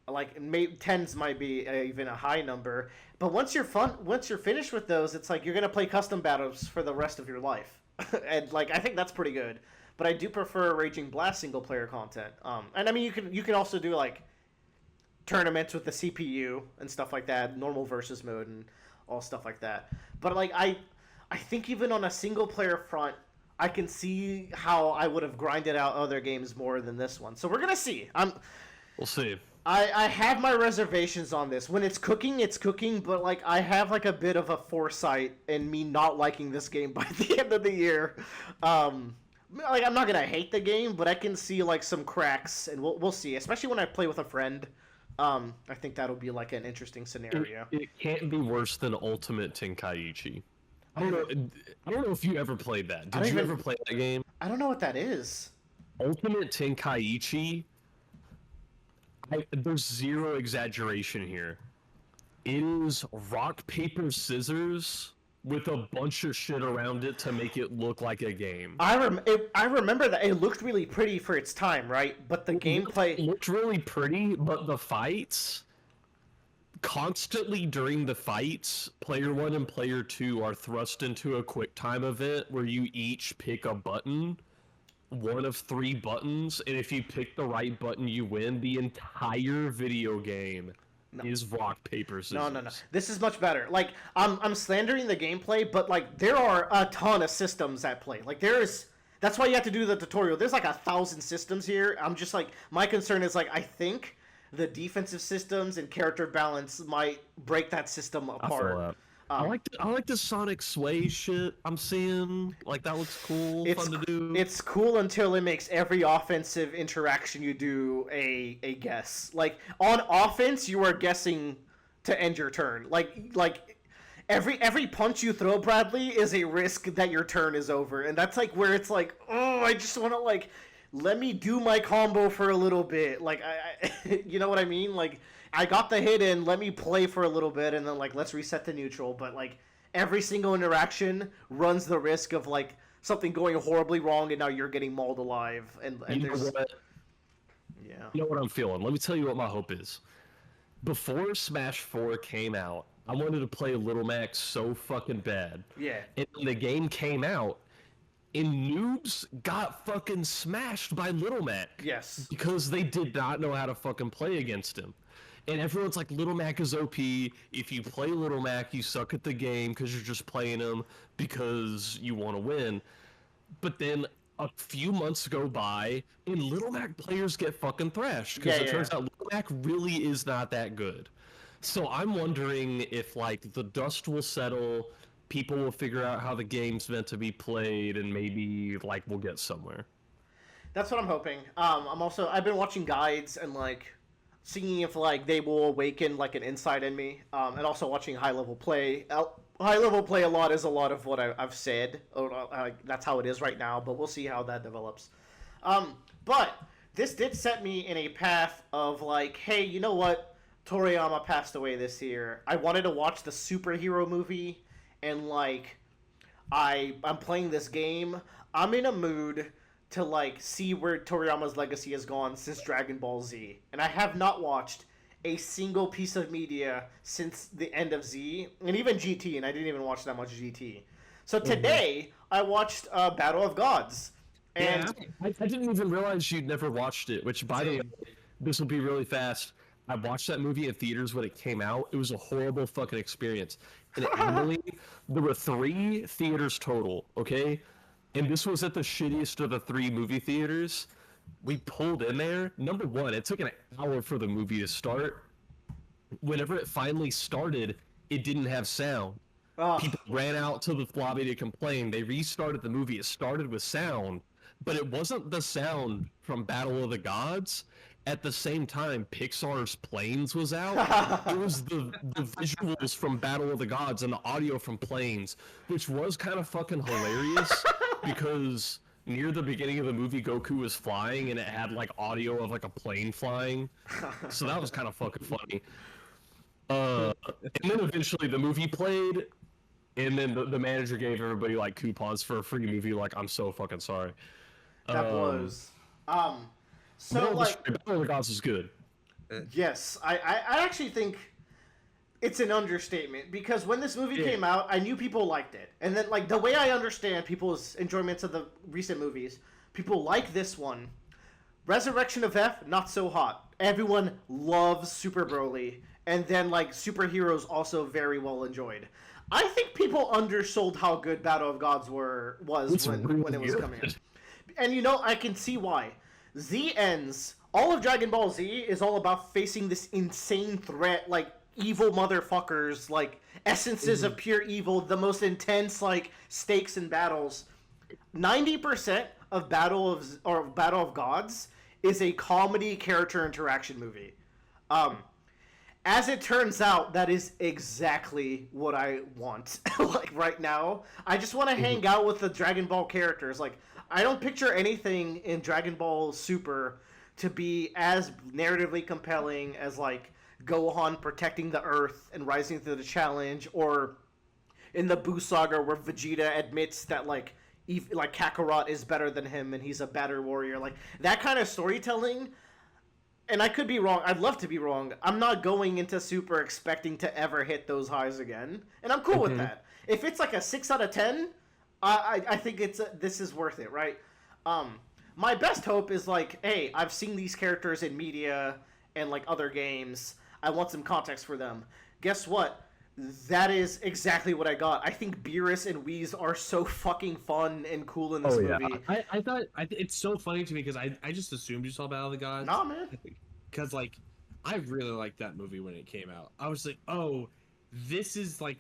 Like tens might be even a high number. But once you're finished with those, it's like you're gonna play custom battles for the rest of your life, and like I think that's pretty good. But I do prefer Raging Blast single player content. And I mean you can also do like tournaments with the CPU and stuff like that, normal versus mode and all stuff like that. But like I think even on a single player front, I can see how I would have grinded out other games more than this one. So we're gonna see. We'll see. I have my reservations on this. When it's cooking, but like I have like a bit of a foresight in me not liking this game by the end of the year. Like I'm not gonna hate the game, but I can see like some cracks, and we'll see. Especially when I play with a friend. I think that'll be like an interesting scenario. It can't be worse than Ultimate Tenkaichi. I don't know if you ever played that. Did you ever play that game? I don't know what that is. Ultimate Tenkaichi. There's zero exaggeration here. It is rock, paper, scissors with a bunch of shit around it to make it look like a game. I remember that it looked really pretty for its time, right? But the gameplay looked really pretty, but the fights, constantly during the fights, player 1 and player 2 are thrust into a quick time event where you each pick a button. One of 3 buttons, and if you pick the right button, you win. The entire video game is rock, paper, scissors. No. This is much better. Like, I'm slandering the gameplay, but, like, there are a ton of systems at play. Like, that's why you have to do the tutorial. There's, like, 1,000 systems here. I'm just, like, my concern is, like, I think the defensive systems and character balance might break that system apart. I feel that. I like the Sonic Sway shit I'm seeing. Like, that looks cool, fun to do. It's cool until it makes every offensive interaction you do a guess. Like, on offense, you are guessing to end your turn. Like every punch you throw, Bradley, is a risk that your turn is over. And that's, like, where it's like, oh, I just want to, like, let me do my combo for a little bit. Like, I you know what I mean? Like, I got the hit in, let me play for a little bit, and then, like, let's reset to neutral. But, like, every single interaction runs the risk of, like, something going horribly wrong, and now you're getting mauled alive. And there's... Yeah. You know what I'm feeling? Let me tell you what my hope is. Before Smash 4 came out, I wanted to play Little Mac so fucking bad. Yeah. And when the game came out, and noobs got fucking smashed by Little Mac. Yes. Because they did not know how to fucking play against him. And everyone's like, Little Mac is OP. If you play Little Mac, you suck at the game because you're just playing him because you want to win. But then a few months go by, and Little Mac players get fucking thrashed because it turns out Little Mac really is not that good. So I'm wondering if, like, the dust will settle, people will figure out how the game's meant to be played, and maybe, like, we'll get somewhere. That's what I'm hoping. I've been watching guides and, like, seeing if, like, they will awaken, like, an insight in me, and also watching high-level play. High-level play a lot is a lot of what I've said. That's how it is right now, but we'll see how that develops. But this did set me in a path of, like, hey, you know what? Toriyama passed away this year. I wanted to watch the superhero movie, and, like, I'm playing this game. I'm in a mood to, like, see where Toriyama's legacy has gone since Dragon Ball Z. And I have not watched a single piece of media since the end of Z, and even GT, and I didn't even watch that much GT. So today, I watched Battle of Gods. And I didn't even realize you'd never watched it, which, by the way, this will be really fast. I watched that movie in theaters when it came out. It was a horrible fucking experience. And there were 3 theaters total, okay? And this was at the shittiest of the 3 movie theaters. We pulled in there. Number one, it took an hour for the movie to start. Whenever it finally started, it didn't have sound. People ran out to the lobby to complain. They restarted the movie. It started with sound, but it wasn't the sound from Battle of the Gods. At the same time, Pixar's Planes was out. It was the visuals from Battle of the Gods and the audio from Planes, which was kind of fucking hilarious because near the beginning of the movie, Goku was flying and it had, like, audio of, like, a plane flying. So that was kind of fucking funny. And then eventually the movie played, and then the manager gave everybody, like, coupons for a free movie. Like, I'm so fucking sorry. That blows. So, no, like, Battle of the Gods is good. Yes, I actually think it's an understatement, because when this movie came out, I knew people liked it. And then, like, the way I understand people's enjoyments of the recent movies, people like this one. Resurrection of F, not so hot. Everyone loves Super Broly. And then, like, superheroes also very well enjoyed. I think people undersold how good Battle of Gods was when it was coming out. And, you know, I can see why. Z ends. All of Dragon Ball Z is all about facing this insane threat, like, evil motherfuckers, like, essences of pure evil, the most intense, like, stakes in battles. 90% of Battle of Gods is a comedy character interaction movie. As it turns out, that is exactly what I want. Like, right now, I just want to hang out with the Dragon Ball characters. Like, I don't picture anything in Dragon Ball Super to be as narratively compelling as, like, Gohan protecting the Earth and rising to the challenge, or in the Buu Saga where Vegeta admits that, like Kakarot is better than him and he's a better warrior. Like, that kind of storytelling, and I could be wrong, I'd love to be wrong, I'm not going into Super expecting to ever hit those highs again, and I'm cool with that. If it's like a 6 out of 10, I think this is worth it, right? My best hope is, like, hey, I've seen these characters in media and, like, other games, I want some context for them. Guess what? That is exactly what I got. I think Beerus and Whis are so fucking fun and cool in this movie. I thought it's so funny to me because I just assumed you saw Battle of the Gods. Nah, man. Because, like, I really liked that movie when it came out. I was like, oh, this is like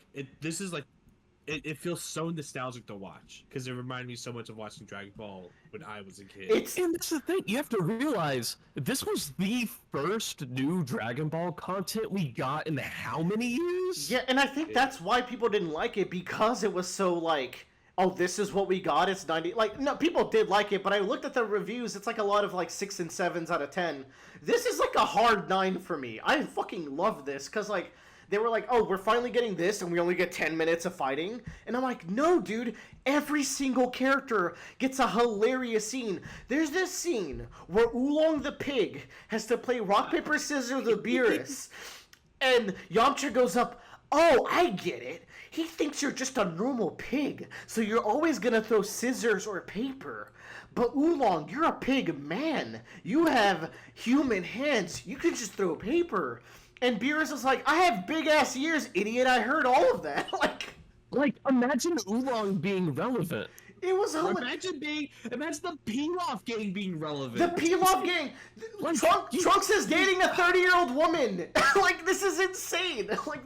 it feels so nostalgic to watch because it reminded me so much of watching Dragon Ball when I was a kid. And that's the thing, you have to realize this was the first new Dragon Ball content we got in how many years? Yeah, and I think that's why people didn't like it, because it was so, like, oh, this is what we got, it's 90... Like, no, people did like it, but I looked at the reviews, it's like a lot of, like, 6 and 7s out of 10. This is, like, a hard 9 for me. I fucking love this, because, like, they were like, oh, we're finally getting this, and we only get 10 minutes of fighting. And I'm like, no, dude, every single character gets a hilarious scene. There's this scene where Oolong the pig has to play rock, paper, scissors with Beerus. And Yamcha goes up, oh, I get it. He thinks you're just a normal pig, so you're always gonna throw scissors or paper. But Oolong, you're a pig man. You have human hands. You can just throw paper. And Beerus was like, I have big-ass ears, idiot. I heard all of that. Like, imagine Oolong being relevant. It was imagine the Pilaf gang being relevant. The Pilaf gang. Like, Trunks is dating a 30-year-old woman. Like, this is insane. Like,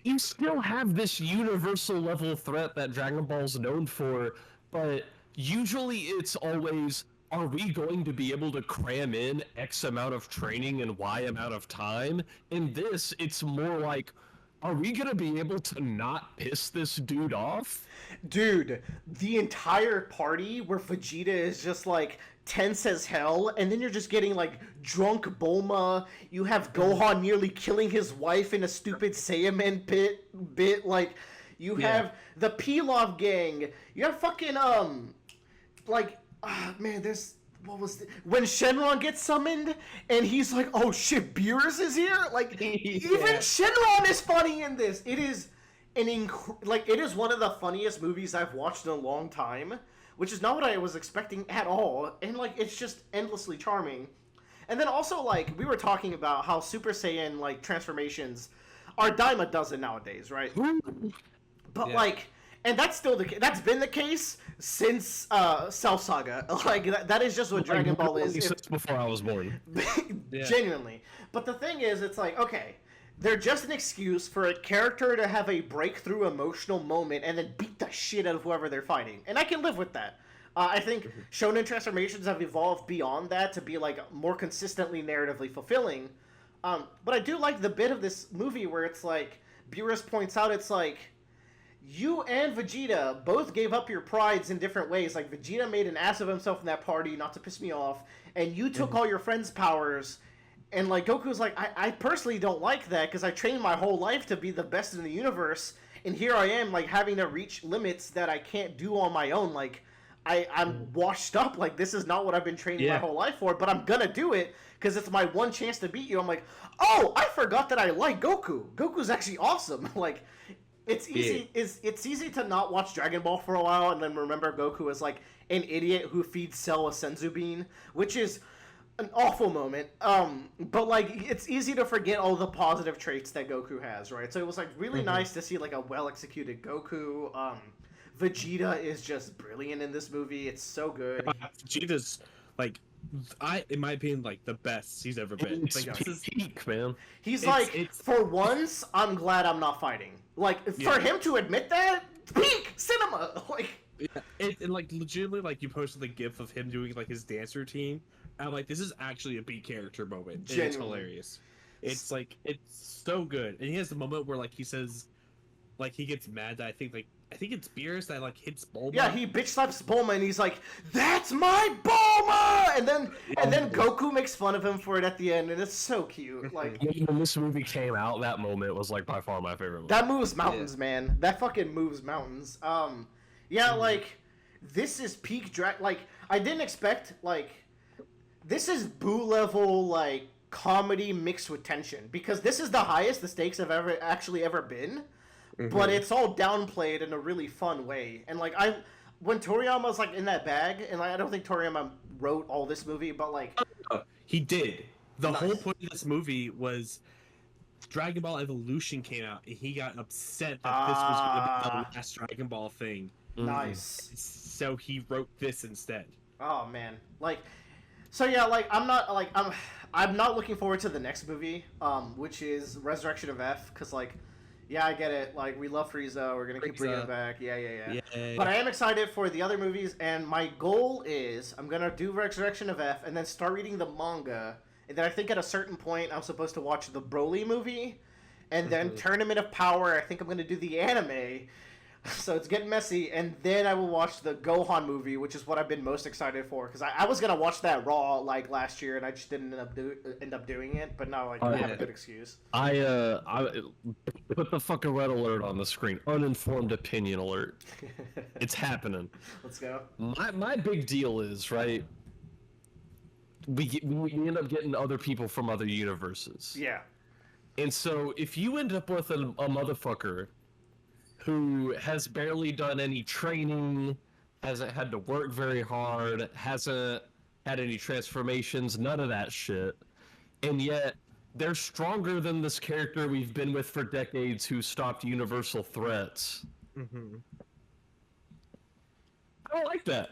you still have this universal level threat that Dragon Ball's known for, but usually it's always, are we going to be able to cram in X amount of training in Y amount of time? In this, it's more like, are we going to be able to not piss this dude off? Dude, the entire party where Vegeta is just, like, tense as hell, and then you're just getting, like, drunk Bulma, you have Gohan nearly killing his wife in a stupid Saiyaman bit, like, you have the Pilaf gang, you have fucking, man, there's... What was the... When Shenron gets summoned, and he's like, oh shit, Beerus is here? Like, even Shenron is funny in this. It is it is one of the funniest movies I've watched in a long time, which is not what I was expecting at all, and, like, it's just endlessly charming. And then also, like, we were talking about how Super Saiyan, like, transformations are a dime a dozen nowadays, right? But, like... And that's still that's been the case since Cell Saga. Like, that is just what Dragon Ball is. Since before I was born. Genuinely. But the thing is, it's like, okay, they're just an excuse for a character to have a breakthrough emotional moment and then beat the shit out of whoever they're fighting. And I can live with that. I think shonen transformations have evolved beyond that to be, like, more consistently narratively fulfilling. But I do like the bit of this movie where it's like, Beerus points out, it's like, you and Vegeta both gave up your prides in different ways. Like, Vegeta made an ass of himself in that party, not to piss me off, and you took all your friends' powers, and, like, Goku's like, I personally don't like that, because I trained my whole life to be the best in the universe, and here I am, like, having to reach limits that I can't do on my own. Like, I'm washed up. Like, this is not what I've been training my whole life for, but I'm gonna do it because it's my one chance to beat you. I'm like, oh, I forgot that I like Goku. Goku's actually awesome. Like, it's easy. It's easy to not watch Dragon Ball for a while and then remember Goku as like an idiot who feeds Cell a senzu bean, which is an awful moment. But like, it's easy to forget all the positive traits that Goku has, right? So it was like really nice to see like a well executed Goku. Vegeta is just brilliant in this movie. It's so good. Vegeta's like, in my opinion, like the best he's ever been. It's Like, peak, man. He's for once, I'm glad I'm not fighting. Like, for him to admit that, peak cinema. Like, and like legitimately, like you posted the gif of him doing like his dance routine. I'm like, this is actually a beat character moment. And it's hilarious. It's like, it's so good. And he has the moment where like he says, like he gets mad that I think it's Beerus that like hits Bulma. Yeah, he bitch slaps Bulma and he's like, "That's my Bulma!" And then Goku makes fun of him for it at the end, and it's so cute. Like, when this movie came out, that moment was like by far my favorite moment. That moves mountains, man. That fucking moves mountains. Like, this is peak like, I didn't expect, like, this is Boo level, like, comedy mixed with tension, because this is the highest the stakes have ever been. But it's all downplayed in a really fun way. And like, when Toriyama's like in that bag, and like, I don't think Toriyama wrote all this movie, but like, he did. The whole point of this movie was Dragon Ball Evolution came out, and he got upset that this was going to be the last Dragon Ball thing. Nice. So he wrote this instead. Oh man, like, so yeah, like I'm not looking forward to the next movie, which is Resurrection of F, because like. Yeah, I get it. Like, we love Frieza. We're going to keep bringing it back. Yeah. But I am excited for the other movies, and my goal is I'm going to do Resurrection of F and then start reading the manga. And then I think at a certain point I'm supposed to watch the Broly movie. And then Tournament of Power, I think I'm going to do the anime. So it's getting messy. And then I will watch the Gohan movie, which is what I've been most excited for. Because I was going to watch that Raw, like, last year, and I just didn't end up doing it. But now, like, I have a good excuse. I put the fucking red alert on the screen. Uninformed opinion alert. It's happening. Let's go. My big deal is, right, we end up getting other people from other universes. Yeah. And so if you end up with a motherfucker who has barely done any training, hasn't had to work very hard, hasn't had any transformations, none of that shit, and yet they're stronger than this character we've been with for decades who stopped universal threats. I don't like that.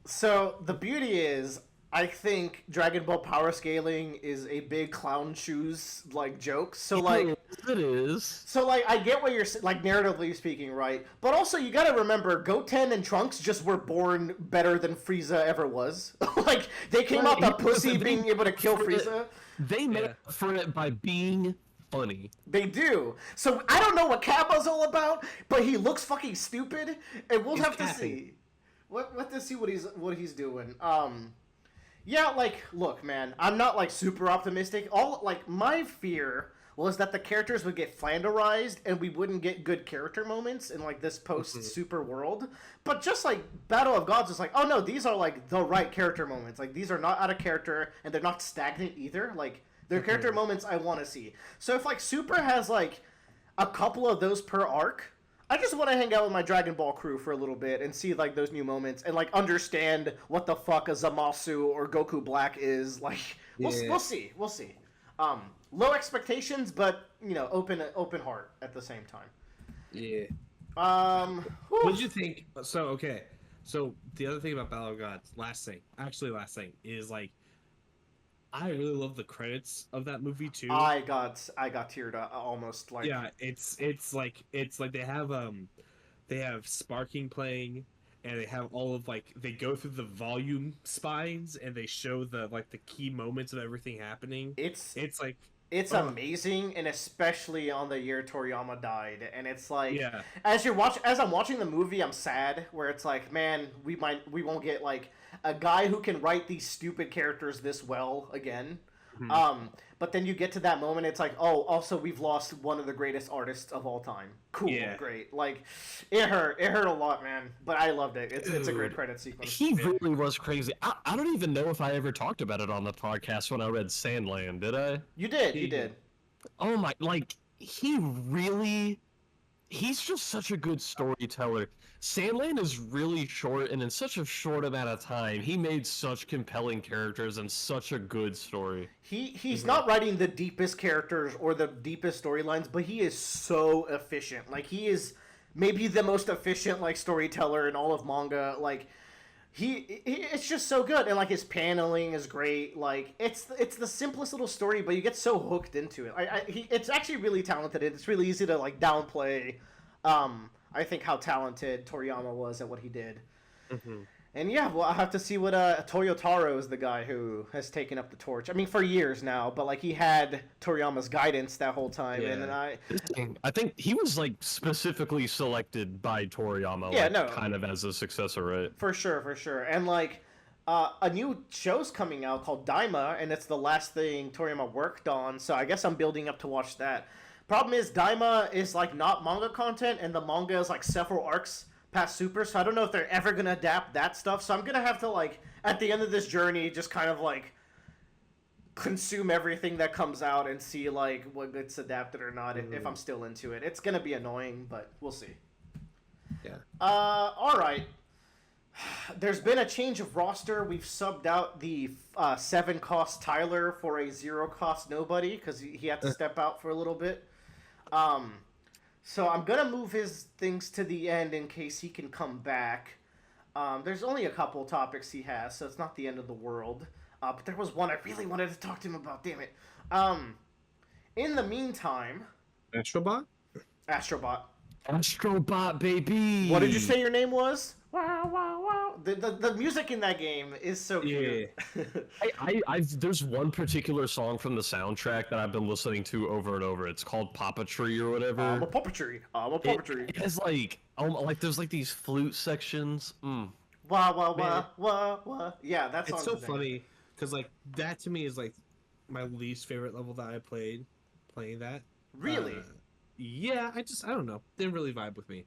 So the beauty is, I think Dragon Ball power scaling is a big clown shoes like joke. So like, it is. So like, I get what you're like, narratively speaking, right? But also, you got to remember, Goten and Trunks just were born better than Frieza ever was. Like, they came out the pussy being able to kill Frieza. They made up for it by being funny. They do. So I don't know what Kappa's all about, but he looks fucking stupid, and we'll have to see. We'll have to see what he's doing. Yeah, like, look, man, I'm not, like, super optimistic. My fear was that the characters would get flanderized and we wouldn't get good character moments in, like, this post-super world. But just, like, Battle of Gods is like, oh, no, these are, like, the right character moments. Like, these are not out of character, and they're not stagnant either. Like, they're character moments I want to see. So if, like, Super has, like, a couple of those per arc, I just want to hang out with my Dragon Ball crew for a little bit and see, like, those new moments and, like, understand what the fuck a Zamasu or Goku Black is. Like, we'll see. We'll see. Low expectations, but, you know, open heart at the same time. Yeah. What did you think? So, okay. So, the other thing about Battle of Gods, last thing, is, like, I really love the credits of that movie too. I got teared up almost, like, yeah, it's like they have Sparking playing, and they have all of, like, they go through the volume spines and they show the, like, the key moments of everything happening. It's like, it's amazing, and especially on the year Toriyama died. And it's like, yeah. As I'm watching the movie, I'm sad, where it's like, man, we won't get, like, a guy who can write these stupid characters this well again. But then you get to that moment, it's like, oh, also we've lost one of the greatest artists of all time. Cool, great. Like, it hurt a lot, man. But I loved it. It's a great credit sequence. He really was crazy. I don't even know if I ever talked about it on the podcast when I read Sandland, did I? You did. Oh my, like, he's just such a good storyteller. Sandland is really short, and in such a short amount of time, he made such compelling characters and such a good story. He's not writing the deepest characters or the deepest storylines, but he is so efficient. Like, he is maybe the most efficient, like, storyteller in all of manga. Like, it's just so good, and like his paneling is great. Like, it's the simplest little story, but you get so hooked into it. It's actually really talented. It's really easy to like downplay. I think how talented Toriyama was at what he did. And yeah, well, I'll have to see what Toyotaro is the guy who has taken up the torch. I mean, for years now, but like he had Toriyama's guidance that whole time, and then I think he was like specifically selected by Toriyama, kind of as a successor, right? For sure, and like a new show's coming out called Daima, and it's the last thing Toriyama worked on. So I guess I'm building up to watch that. Problem is, Daima is like not manga content, and the manga is like several arcs past Super, so I don't know if they're ever gonna adapt that stuff. So I'm gonna have to like at the end of this journey just kind of like consume everything that comes out and see like what gets adapted or not if I'm still into it. It's gonna be annoying, but we'll see. Yeah. All right. There's been a change of roster. We've subbed out the 7-cost Tyler for a 0-cost nobody because he had to step out for a little bit. So I'm going to move his things to the end in case he can come back. There's only a couple topics he has, so it's not the end of the world. But there was one I really wanted to talk to him about, damn it. In the meantime... Astrobot? Astrobot, baby! What did you say your name was? Wow, wow, wow. The music in that game is so cute. There's one particular song from the soundtrack that I've been listening to over and over. It's called Puppetry or whatever. I'm a puppetry. It has like, there's like these flute sections. Wah, wah, wah, wah, wah. Yeah, that's it's so funny because like that to me is like my least favorite level that I played. Playing that. Really? Yeah, I don't know. Didn't really vibe with me.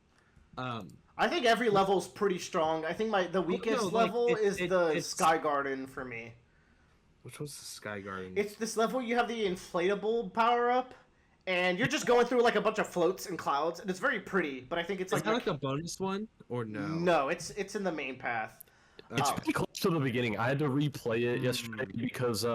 I think every level's pretty strong. I think the weakest level is the Sky Garden for me. Which was the Sky Garden? It's this level you have the inflatable power up, and you're just going through like a bunch of floats and clouds, and it's very pretty. But I think it's like a bonus one or no? No, it's in the main path. It's pretty close to the beginning. I had to replay it yesterday because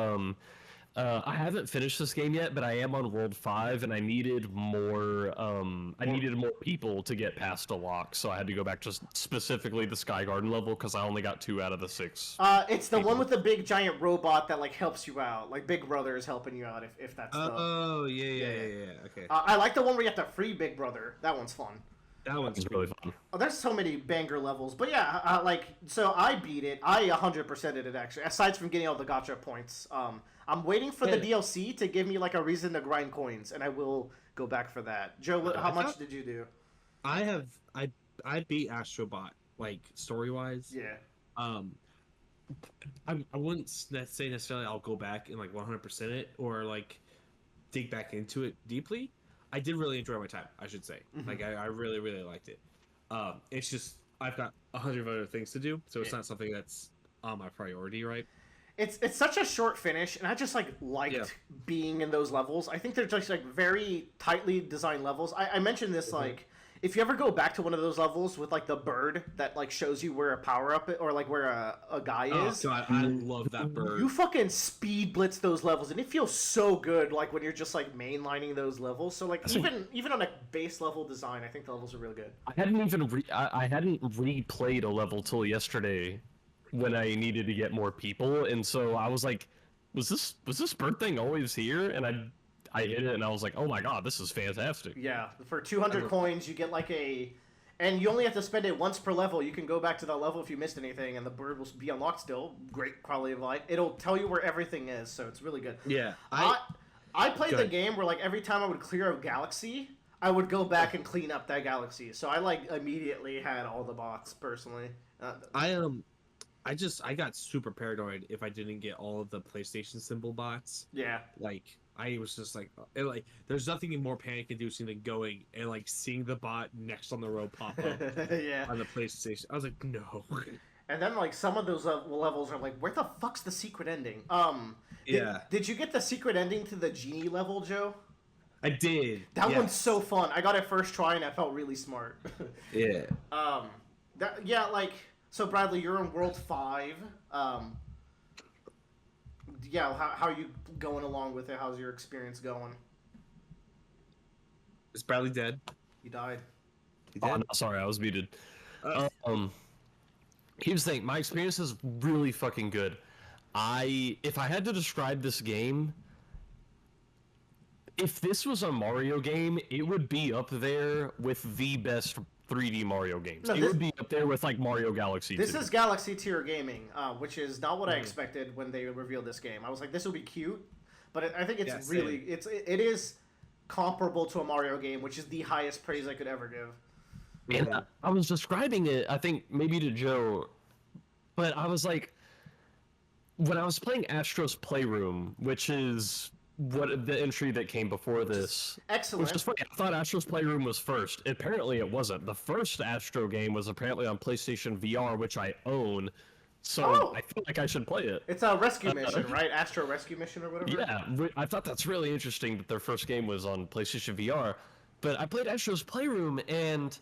I haven't finished this game yet, but I am on World 5, and I needed more. I needed more people to get past a lock, so I had to go back to specifically the Sky Garden level because I only got 2 out of the 6. It's the one with the big giant robot that like helps you out, like Big Brother is helping you out if that's. Oh yeah. Okay. I like the one where you have to free Big Brother. That one's fun. That one's really fun. Oh, there's so many banger levels, but yeah, so I beat it. I 100%ed it actually. Aside from getting all the gacha points, I'm waiting for the DLC to give me like a reason to grind coins, and I will go back for that. Joe, how much did you do? I beat Astrobot like story wise. Yeah. I wouldn't say necessarily I'll go back and like 100% it or like dig back into it deeply. I did really enjoy my time, I should say. Like I really, really liked it. It's just I've got 100 other things to do, so it's not something that's on my priority, right? It's such a short finish, and I just like liked being in those levels. I think they're just like very tightly designed levels. I mentioned this like if you ever go back to one of those levels with like the bird that like shows you where a power up or like where a guy is. Oh god, I love that bird. You fucking speed blitz those levels, and it feels so good like when you're just like mainlining those levels. So like even on a base level design, I think the levels are really good. I hadn't even I hadn't replayed a level till yesterday when I needed to get more people, and so I was like, was this bird thing always here? And I hit it, and I was like, oh my god, this is fantastic. Yeah, for 200 coins, you get like and you only have to spend it once per level. You can go back to that level if you missed anything, and the bird will be unlocked still. Great quality of life. It'll tell you where everything is, so it's really good. Yeah. I played the game where like every time I would clear a galaxy, I would go back and clean up that galaxy. So I like immediately had all the bots personally. I got super paranoid if I didn't get all of the PlayStation symbol bots. Yeah. Like I was just like, there's nothing more panic inducing than going and like seeing the bot next on the row pop up Yeah. on the PlayStation. I was like, no. And then like some of those levels are like, where the fuck's the secret ending? Did you get the secret ending to the genie level, Joe? I did. That one's so fun. I got it first try and I felt really smart. Yeah. So Bradley, you're in World 5. How are you going along with it? How's your experience going? Is Bradley dead? He died. Oh, no, sorry, I was muted. Here's the thing, my experience is really fucking good. If I had to describe this game, if this was a Mario game, it would be up there with the best 3D Mario games. It would be up there with like Mario Galaxy. This is Galaxy tier gaming, which is not what I expected when they revealed this game. I was like, this will be cute, but I think it's it is comparable to a Mario game, which is the highest praise I could ever give. And I was describing it, I think maybe to Joe, but I was like, when I was playing Astro's Playroom, which is what the entry that came before this. Excellent. Which is funny. I thought Astro's Playroom was first. Apparently it wasn't. The first Astro game was apparently on PlayStation VR, which I own. So I feel like I should play it. It's a rescue mission, right? Astro Rescue Mission or whatever? Yeah, I thought that's really interesting that their first game was on PlayStation VR. But I played Astro's Playroom, and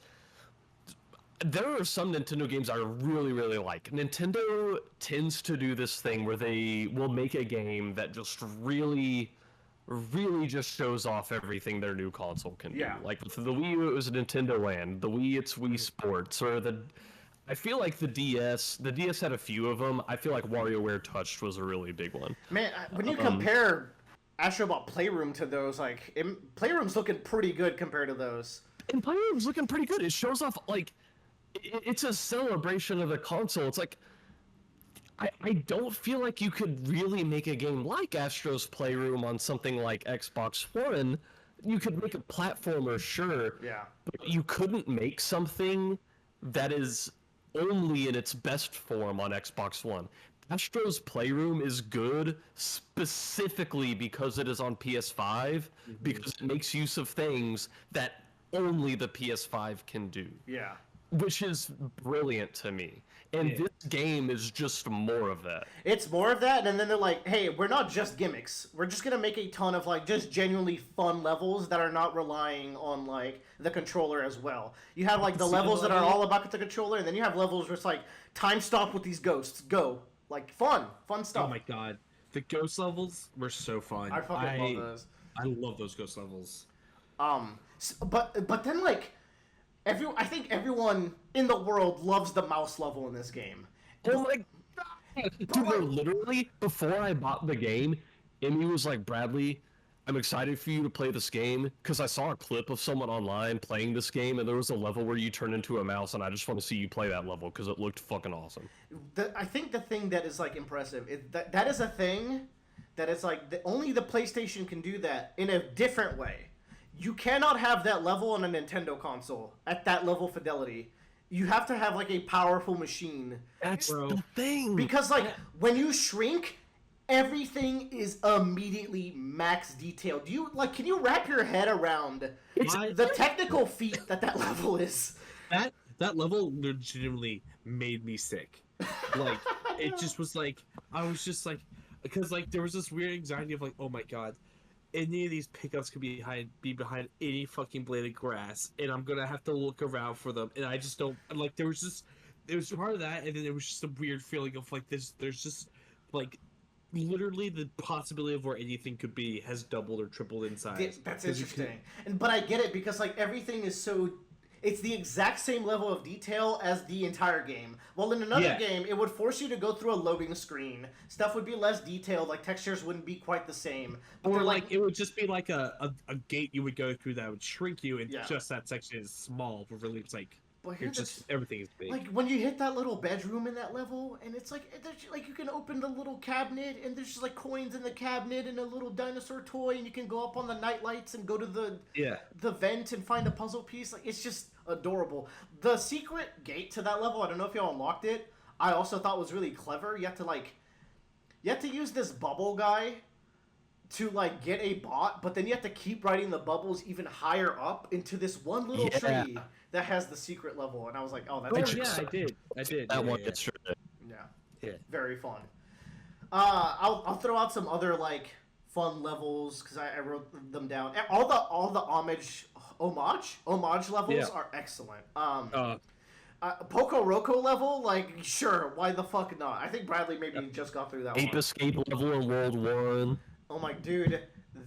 there are some Nintendo games I really, really like. Nintendo tends to do this thing where they will make a game that just really just shows off everything their new console can do. Like with the Wii U, it was Nintendo Land. The Wii, it's Wii Sports. Or I feel like the DS had a few of them. I feel like WarioWare Touched was a really big one. Man, when you compare Astrobot Playroom to those, Playroom's looking pretty good compared to those. And Playroom's looking pretty good. It shows off, like, it's a celebration of the console. It's like, I don't feel like you could really make a game like Astro's Playroom on something like Xbox One. You could make a platformer, sure. Yeah. But you couldn't make something that is only in its best form on Xbox One. Astro's Playroom is good specifically because it is on PS5, because it makes use of things that only the PS5 can do. Yeah. Which is brilliant to me. And this game is just more of that. It's more of that, and then they're like, hey, we're not just gimmicks. We're just going to make a ton of, just genuinely fun levels that are not relying on, the controller as well. You have, the levels that are all about the controller, and then you have levels where it's time stop with these ghosts. Go. Fun stuff. Oh my god. The ghost levels were so fun. I fucking love those. I love those ghost levels. But then, I think everyone in the world loves the mouse level in this game. Oh my god! Dude, no, literally, before I bought the game, Emmy was like, Bradley, I'm excited for you to play this game, because I saw a clip of someone online playing this game, and there was a level where you turn into a mouse, and I just want to see you play that level, because it looked fucking awesome. I think the thing that is, impressive, is that is a thing that is, only the PlayStation can do that in a different way. You cannot have that level on a Nintendo console at that level fidelity. You have to have a powerful machine. That's the thing. Because when you shrink, everything is immediately max detailed. Do you can you wrap your head around the technical feat that level is? That level legitimately made me sick. It just was I was just because there was this weird anxiety of oh my god, any of these pickups could be behind any fucking blade of grass, and I'm gonna have to look around for them, and I just don't there was part of that, and then there was just a weird feeling of there's just literally the possibility of where anything could be has doubled or tripled in size. That's interesting. But I get it because everything is so. It's the exact same level of detail as the entire game. Well, in another game, it would force you to go through a loading screen. Stuff would be less detailed, textures wouldn't be quite the same. But or it would just be a gate you would go through that would shrink you, and just that section is small, but really it's but everything is big. When you hit that little bedroom in that level, and it's you can open the little cabinet, and there's just coins in the cabinet, and a little dinosaur toy, and you can go up on the night lights and go to the vent and find a puzzle piece. It's just adorable. The secret gate to that level, I don't know if y'all unlocked it. I also thought was really clever. You have to use this bubble guy to like get a bot, but then you have to keep riding the bubbles even higher up into this one little tree that has the secret level. And I was like, oh, that's I did. That one gets straight. Yeah, very fun. I'll throw out some other like fun levels because I wrote them down. And all the homage levels are excellent. Poco Roco level, like, sure, why the fuck not? I think Bradley maybe just got through that Ape one. Escape level in World 1. Oh my dude,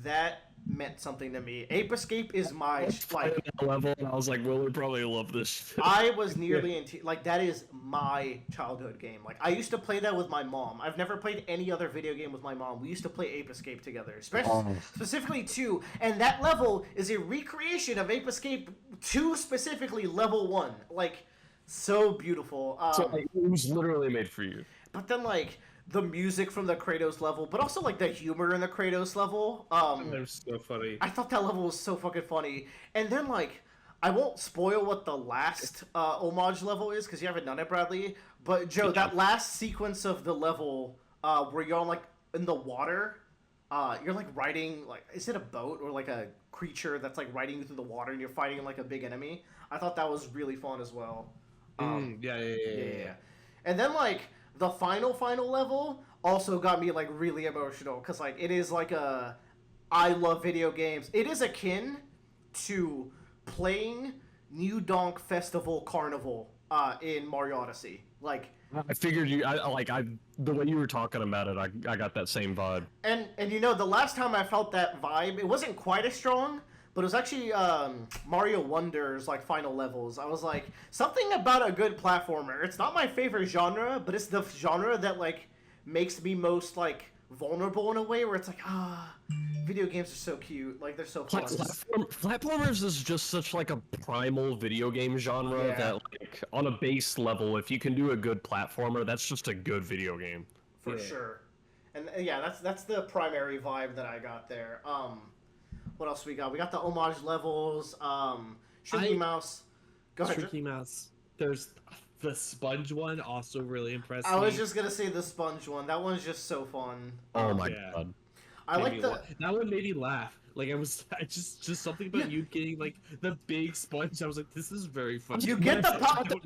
that meant something to me. Ape Escape is my like level, and I was like, Will would probably love this. I was nearly into like that is my childhood game. Like I used to play that with my mom. I've never played any other video game with my mom. We used to play Ape Escape together, specifically 2, and that level is a recreation of Ape Escape 2, specifically level 1. Like so beautiful. So like, it was literally made for you. But then like the music from the Kratos level, but also like the humor in the Kratos level. That was so funny. I thought that level was so fucking funny. And then like, I won't spoil what the last homage level is because you haven't done it, Bradley. But Joe, that last sequence of the level where you're on like in the water, you're like riding like is it a boat or like a creature that's like riding you through the water and you're fighting like a big enemy. I thought that was really fun as well. Yeah. And then like the final level also got me like really emotional because like it is like a I love video games. It is akin to playing New Donk Festival Carnival in Mario Odyssey. Like I figured the way you were talking about it, I got that same vibe. And you know the last time I felt that vibe, it wasn't quite as strong. But it was actually Mario Wonder's like final levels. I was like, something about a good platformer. It's not my favorite genre, but it's the genre that like makes me most like vulnerable in a way where it's like, video games are so cute. Like they're so fun. Platformers is just such like a primal video game genre that like on a base level, if you can do a good platformer, that's just a good video game. For sure. And that's the primary vibe that I got there. What else we got? We got the homage levels. Shrinky Mouse. Go ahead. Shrinky Mouse. There's the sponge one. Also really impressive. I was just gonna say the sponge one. That one's just so fun. Oh my god. I like that one made me laugh. Like I just something about you getting like the big sponge. I was like, this is very funny. You get the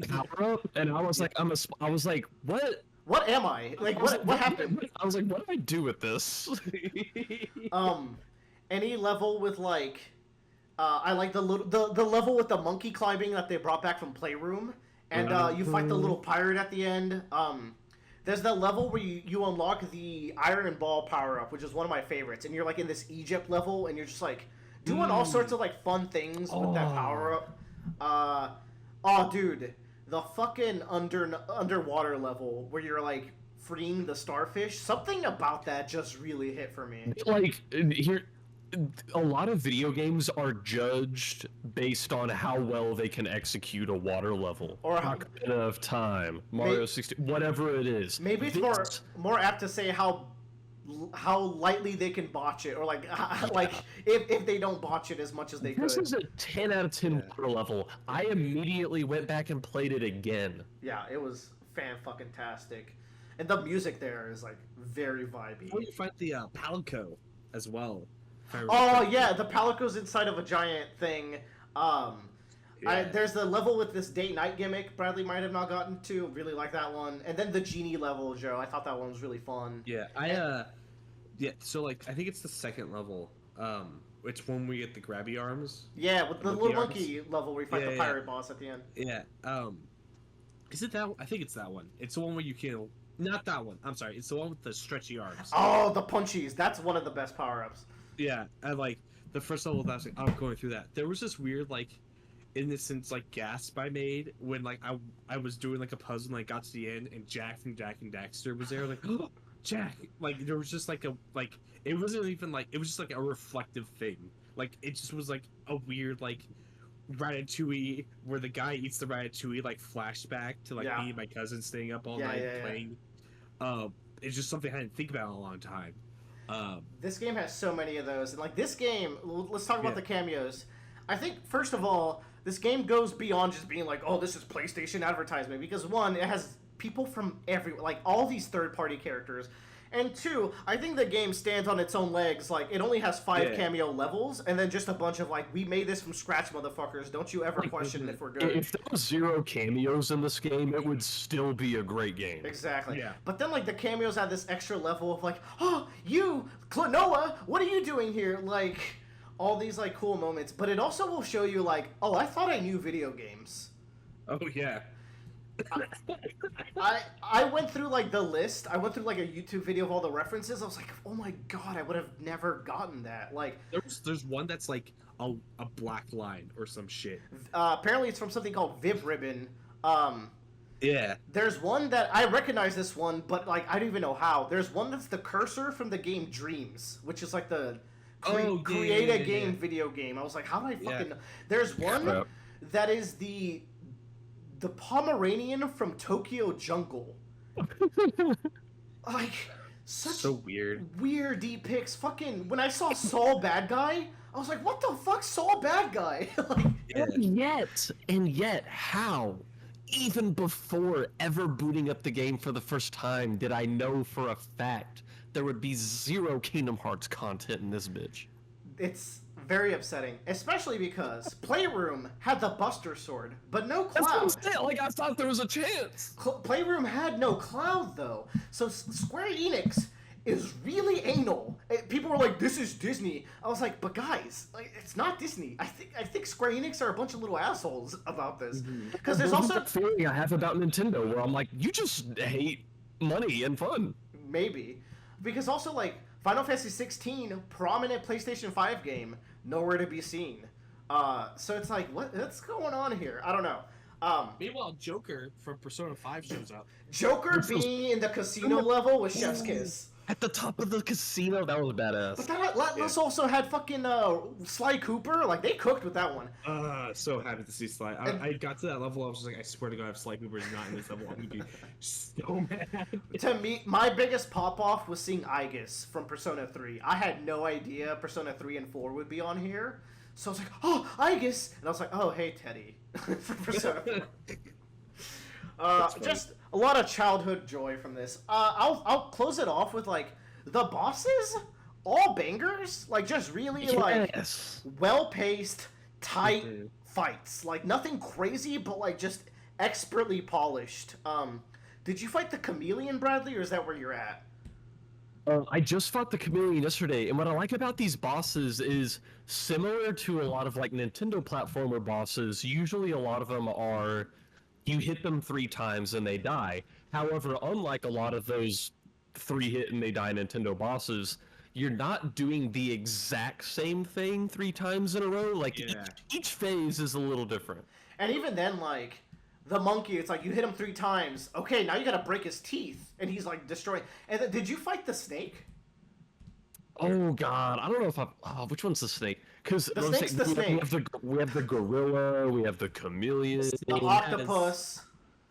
power up, and I was like, I was like, what? What am I? Like what happened? I was like, what do I do with this? Any level with like, I like the level with the monkey climbing that they brought back from Playroom, and you fight the little pirate at the end. There's that level where you unlock the Iron Ball power up, which is one of my favorites, and you're like in this Egypt level, and you're just like doing all sorts of like fun things with that power up. Dude, the fucking underwater level where you're like freeing the starfish. Something about that just really hit for me. Like here. A lot of video games are judged based on how well they can execute a water level, or how good of time, Mario 60, whatever it is. Maybe it's more apt to say how lightly they can botch it, or like if they don't botch it as much as they could. This is a 10 out of 10 water level. I immediately went back and played it again. Yeah, it was fan-fucking-tastic. And the music there is like very vibey. Oh, you find the Palico as well. Oh yeah, the Palico's inside of a giant thing. There's the level with this day-night gimmick Bradley might have not gotten to. Really like that one. And then the genie level, Joe. I thought that one was really fun. Yeah, so like I think it's the second level. It's when we get the grabby arms. Yeah, with the little monkey level where you fight the pirate boss at the end. Yeah. Is it that one? I think it's that one. It's the one where you can. Not that one. I'm sorry. It's the one with the stretchy arms. Oh, the punchies. That's one of the best power-ups. Yeah, and like the first level that I was like, I'm going through that. There was this weird like innocent like gasp I made when like I was doing like a puzzle and I got to the end and Jack from Jack and Daxter was there like, oh, Jack. Like there was just like it wasn't even like it was just like a reflective thing. Like it just was like a weird like Ratatouille where the guy eats the Ratatouille like flashback to like me and my cousin staying up all night playing. It's just something I didn't think about in a long time. This game has so many of those, and like this game, let's talk about the cameos. I think first of all, this game goes beyond just being like, oh, this is PlayStation advertisement, because one, it has people from everywhere, like all these third-party characters. And 2, I think the game stands on its own legs. Like, it only has 5 cameo levels, and then just a bunch of, like, we made this from scratch, motherfuckers. Don't you ever question if we're good. If there was 0 cameos in this game, it would still be a great game. Exactly. Yeah. But then, like, the cameos add this extra level of, like, oh, you, Noah, what are you doing here? Like, all these, like, cool moments. But it also will show you, like, oh, I thought I knew video games. Oh yeah. I went through like the list. I went through like a YouTube video of all the references. I was like, oh my god, I would have never gotten that. Like, There's one that's like a black line or some shit. Apparently it's from something called Viv Ribbon. Yeah. There's one that I recognize this one, but like I don't even know how. There's one that's the cursor from the game Dreams, which is like the create a game video game. I was like, how do I fucking know? There's one that is the Pomeranian from Tokyo Jungle. Like, such so weird deep picks. Fucking, when I saw Saul Bad Guy, I was like, what the fuck, Saul Bad Guy? Like, And yet, how? Even before ever booting up the game for the first time, did I know for a fact there would be 0 Kingdom Hearts content in this bitch? it's very upsetting, especially because Playroom had the Buster Sword, but no That's what I'm Cloud. saying, like, I thought there was a chance. Playroom had no Cloud, though. So Square Enix is really anal. People were like, this is Disney. I was like, but guys, like, it's not Disney. I think Square Enix are a bunch of little assholes about this. Because there's also that feeling I have about Nintendo, where I'm like, you just hate money and fun. maybe. Because also, like, Final Fantasy 16, prominent PlayStation 5 game, nowhere to be seen. So it's like, what's going on here? I don't know. Meanwhile, Joker from Persona 5 shows up. Joker being in the casino level was Chef's Kiss. At the top of the casino, that was badass. But that also had fucking Sly Cooper. Like, they cooked with that one. So happy to see Sly. I got to that level, I was just like, I swear to God, if Sly Cooper is not in this level, I'm gonna be so mad. To me, my biggest pop-off was seeing Aegis from Persona 3. I had no idea Persona 3 and 4 would be on here. So I was like, oh, Aegis! And I was like, oh, hey, Teddy. From Persona 4. Just a lot of childhood joy from this. I'll close it off with, like, the bosses, all bangers. Like, just really, like, well-paced, tight fights. Like, nothing crazy, but, like, just expertly polished. Did you fight the Chameleon, Bradley, or is that where you're at? I just fought the Chameleon yesterday, and what I like about these bosses is similar to a lot of like Nintendo platformer bosses. Usually, a lot of them are you hit them 3 times and they die. However, unlike a lot of those 3 hit and they die Nintendo bosses, you're not doing the exact same thing 3 times in a row. Like each phase is a little different. And even then, like, the monkey, it's like you hit him 3 times. Okay, now you gotta break his teeth, and he's like destroying. And then, did you fight the snake? Oh god, I don't know if which one's the snake? Because the snake's the snake. We have the gorilla, we have the chameleon, the octopus.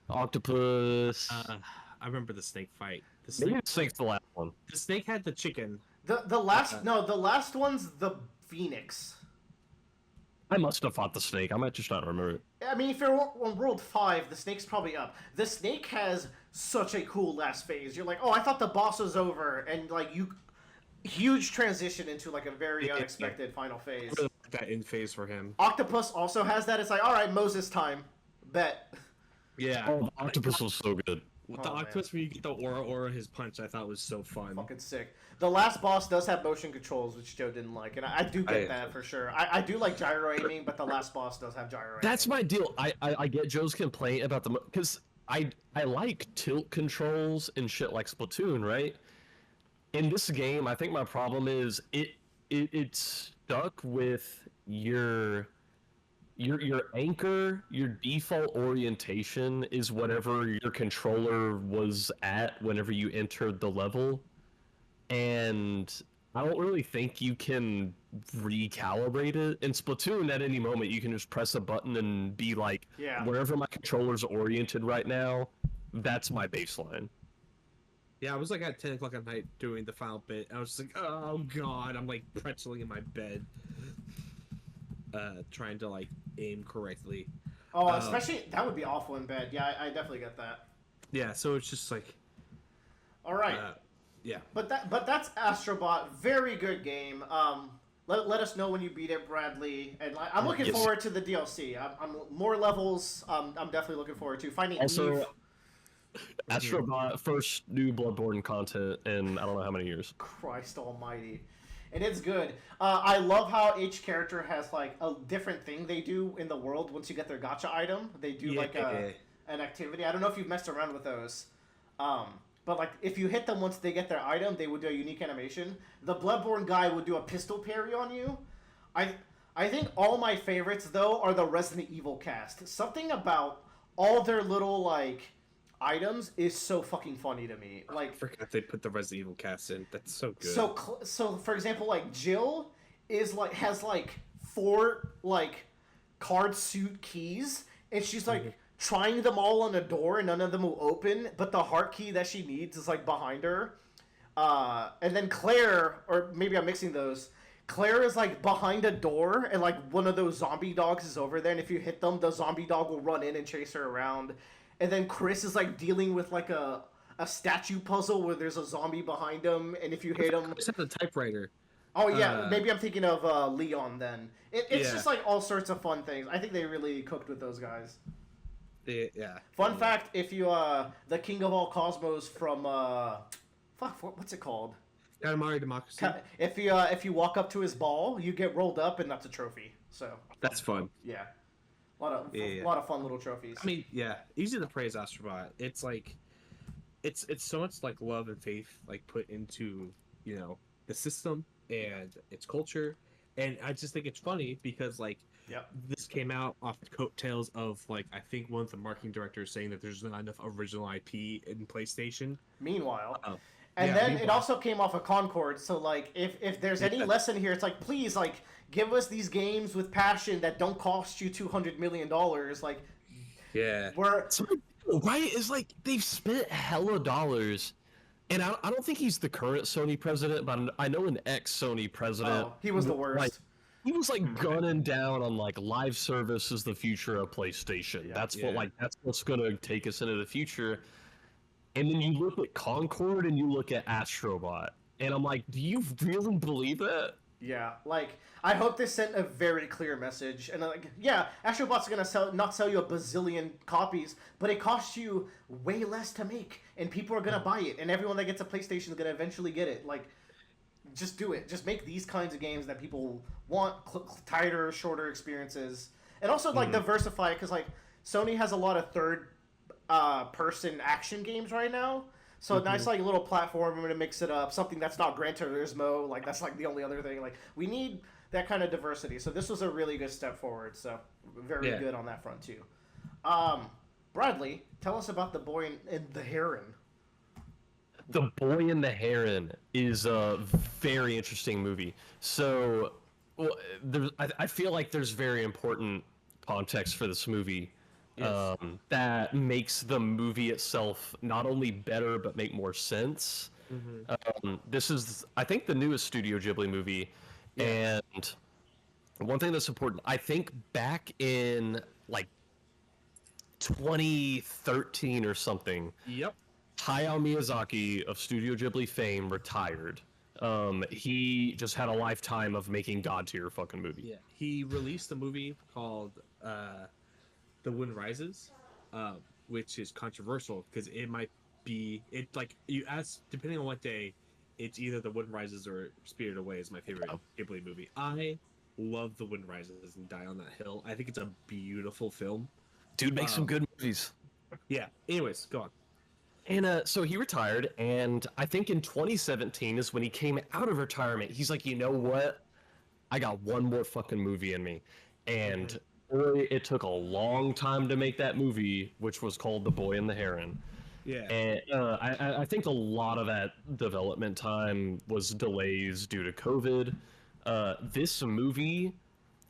Octopus. I remember the snake fight. Maybe the snake's the last one. The snake had the chicken. The last one's the phoenix. I must have fought the snake. I might just not remember it. I mean, if you're on World 5, the snake's probably up. The snake has such a cool last phase. You're like, oh, I thought the boss was over, and like huge transition into like a very unexpected final phase. I really like that end phase for him. Octopus also has that. It's like, all right, Moses time, bet. Yeah. Oh, the octopus was so good. With the octopus where you get the aura his punch, I thought was so fun. Fucking sick. The last boss does have motion controls, which Joe didn't like, and I do get that for sure. I do like gyro aiming, but the last boss does have gyro aiming. That's my deal. I get Joe's complaint about because I like tilt controls and shit like Splatoon, right? In this game, I think my problem is it's stuck with your anchor, your default orientation is whatever your controller was at whenever you entered the level. And I don't really think you can recalibrate it. In Splatoon, at any moment, you can just press a button and be like, wherever my controller's oriented right now, that's my baseline. Yeah, I was like at 10 o'clock at night doing the final bit. I was just like, oh god, I'm like pretzeling in my bed. Trying to like aim correctly. Oh, especially that would be awful in bed. Yeah, I definitely get that. yeah, so it's just like, All right. yeah. But that's Astrobot. Very good game. Let us know when you beat it, Bradley. And I'm looking forward to the DLC. I'm more levels. I'm definitely looking forward to finding Also, Eve. Astrobot, first new Bloodborne content in I don't know how many years. Christ Almighty, and it's good. I love how each character has like a different thing they do in the world. Once you get their gacha item, they do an activity. I don't know if you've messed around with those. But like, if you hit them once they get their item, they would do a unique animation. The Bloodborne guy would do a pistol parry on you. I think all my favorites though are the Resident Evil cast. Something about all their little like items is so fucking funny to me. Like, I forgot they put the Resident Evil cast in. That's so good. So for example, like Jill has 4 like card suit keys, and she's like. Trying them all on a door and none of them will open, but the heart key that she needs is like behind her. And then Claire, or maybe I'm mixing those. Claire is like behind a door and like one of those zombie dogs is over there, and if you hit them, the zombie dog will run in and chase her around. And then Chris is like dealing with like a statue puzzle where there's a zombie behind him, and if you hit him... Except the typewriter. Oh yeah, maybe I'm thinking of Leon then. It's just like all sorts of fun things. I think they really cooked with those guys. Yeah. Fun fact: if you the King of All Cosmos from what's it called? Katamari Democracy. If you walk up to his ball, you get rolled up, and that's a trophy. So that's fun. Yeah, a lot of fun little trophies. I mean, yeah, easy to praise Astrobot. It's like, it's so much like love and faith like put into the system and its culture, and I just think it's funny because like. Yep. This came out off the coattails of like I think one of the marketing directors saying that there's not enough original IP in PlayStation. Meanwhile, it also came off of Concord. So like if there's any lesson here, it's like please like give us these games with passion that don't cost you $200 million. Like right is like they've spent hella dollars. And I don't think he's the current Sony president, but I know an ex-Sony president. Oh, he was the worst. He was like gunning down on like live service is the future of PlayStation. That's what's gonna take us into the future. And then you look at Concord and you look at Astrobot, and I'm like, do you really believe that? Yeah, like I hope this sent a very clear message. And like, yeah, Astrobot's gonna not sell you a bazillion copies, but it costs you way less to make, and people are gonna buy it, and everyone that gets a PlayStation is gonna eventually get it. Like. Just do it. Just make these kinds of games that people want, tighter, shorter experiences, and also like diversify. Because like Sony has a lot of third-person action games right now, so a nice like little platform to mix it up. Something that's not Gran Turismo. Like that's like the only other thing. Like we need that kind of diversity. So this was a really good step forward. So very good on that front too. Bradley, tell us about the boy and the heron. The Boy and the Heron is a very interesting movie. So, I feel like there's very important context for this movie that makes the movie itself not only better but make more sense. This is, I think, the newest Studio Ghibli movie, and one thing that's important, I think, back in like 2013 or something. Yep. Hayao Miyazaki of Studio Ghibli fame retired. He just had a lifetime of making god tier fucking movie. Yeah, he released a movie called The Wind Rises, which is controversial because it might be you ask depending on what day, it's either The Wind Rises or Spirited Away is my favorite Ghibli movie. I love The Wind Rises and Die on That Hill. I think it's a beautiful film. Dude makes some good movies. Yeah. Anyways, go on. And so he retired, and I think in 2017 is when he came out of retirement. He's like, you know what? I got one more fucking movie in me. And boy, it took a long time to make that movie, which was called The Boy and the Heron. Yeah. And I think a lot of that development time was delays due to COVID. This movie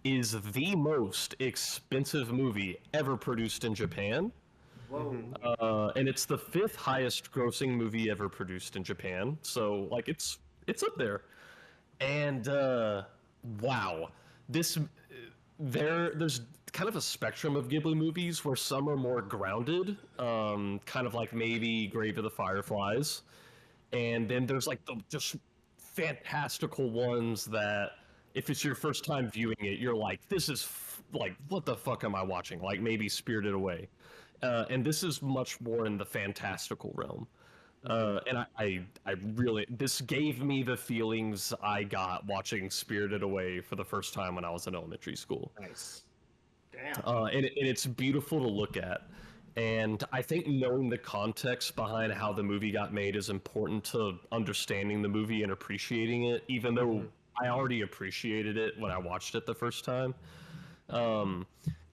is the most expensive movie ever produced in Japan. Whoa. And it's the 5th highest grossing movie ever produced in Japan. So like it's up there. And wow. There's kind of a spectrum of Ghibli movies where some are more grounded, kind of like maybe Grave of the Fireflies, and then there's like the just fantastical ones that if it's your first time viewing it, you're like, this is like, what the fuck am I watching? Like maybe Spirited Away. And this is much more in the fantastical realm. And I really, this gave me the feelings I got watching Spirited Away for the first time when I was in elementary school. Nice. Damn. And it's beautiful to look at. And I think knowing the context behind how the movie got made is important to understanding the movie and appreciating it, even though I already appreciated it when I watched it the first time.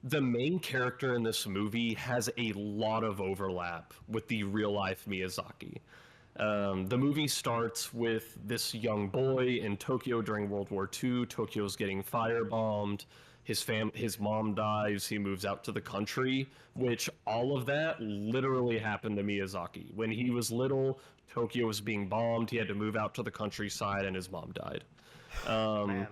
The main character in this movie has a lot of overlap with the real-life Miyazaki. The movie starts with this young boy in Tokyo during World War II. Tokyo's getting firebombed. His mom dies. He moves out to the country, which all of that literally happened to Miyazaki. When he was little, Tokyo was being bombed. He had to move out to the countryside, and his mom died. Man.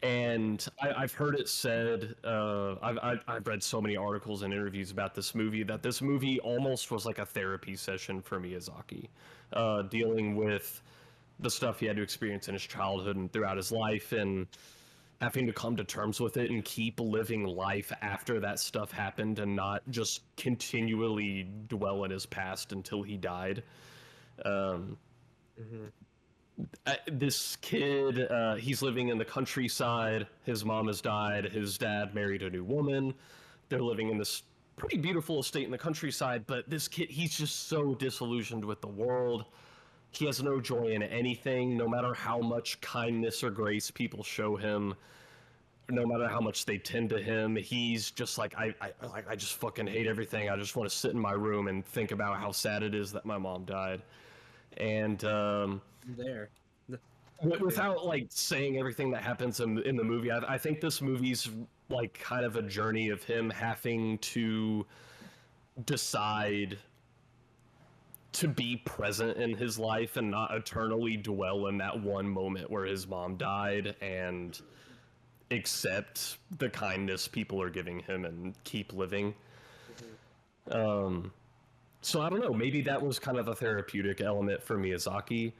And I've heard it said, I've read so many articles and interviews about this movie, that this movie almost was like a therapy session for Miyazaki, dealing with the stuff he had to experience in his childhood and throughout his life, and having to come to terms with it and keep living life after that stuff happened and not just continually dwell in his past until he died. This kid, he's living in the countryside. His mom has died. His dad married a new woman. They're living in this pretty beautiful estate in the countryside, but this kid, he's just so disillusioned with the world. He has no joy in anything, no matter how much kindness or grace people show him, no matter how much they tend to him. He's just like, I just fucking hate everything. I just want to sit in my room and think about how sad it is that my mom died. And There. without like saying everything that happens in the movie, I think this movie's like kind of a journey of him having to decide to be present in his life and not eternally dwell in that one moment where his mom died, and accept the kindness people are giving him and keep living. So I don't know, maybe that was kind of a therapeutic element for Miyazaki.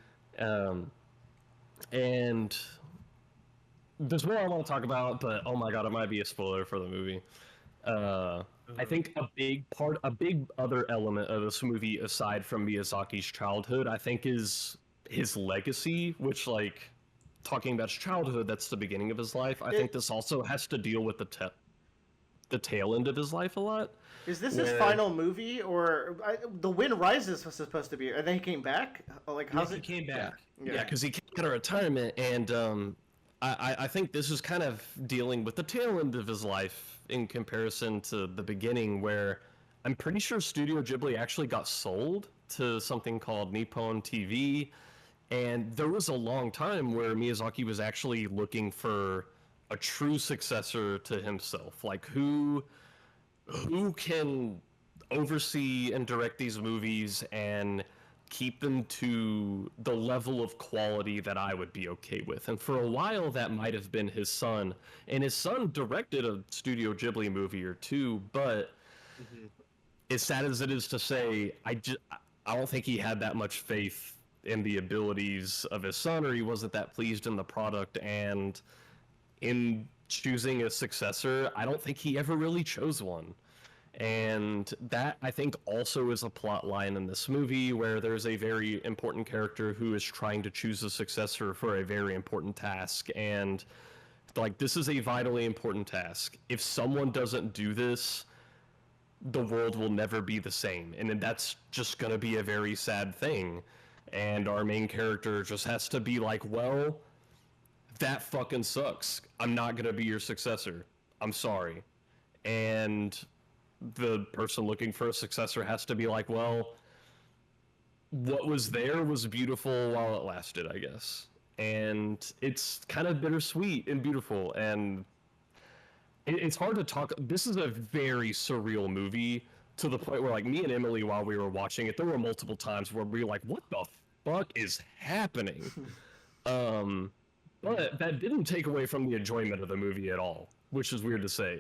And there's more I want to talk about, but oh my god, it might be a spoiler for the movie. I think a big other element of this movie, aside from Miyazaki's childhood, I think is his legacy, which, like, talking about his childhood, that's the beginning of his life. I think this also has to deal with the tail end of his life a lot. Is this his final movie, or The Wind Rises was supposed to be, and then he came back? Like, how's He it? came back. Yeah, because he came out of retirement, and I think this is kind of dealing with the tail end of his life in comparison to the beginning, where I'm pretty sure Studio Ghibli actually got sold to something called Nippon TV, and there was a long time where Miyazaki was actually looking for a true successor to himself. Like, who can oversee and direct these movies and keep them to the level of quality that I would be okay with. And for a while, that might have been his son. And his son directed a Studio Ghibli movie or two, but as sad as it is to say, I don't think he had that much faith in the abilities of his son, or he wasn't that pleased in the product. And in choosing a successor, I don't think he ever really chose one. And that, I think, also is a plot line in this movie, where there's a very important character who is trying to choose a successor for a very important task. And, like, this is a vitally important task. If someone doesn't do this, the world will never be the same. And that's just going to be a very sad thing. And our main character just has to be like, well, that fucking sucks. I'm not going to be your successor. I'm sorry. And the person looking for a successor has to be like, well, what was there was beautiful while it lasted, I guess. And it's kind of bittersweet and beautiful, and it's hard to talk. This is a very surreal movie, to the point where, like, me and Emily, while we were watching it, there were multiple times where we were like, what the fuck is happening? But that didn't take away from the enjoyment of the movie at all, which is weird to say.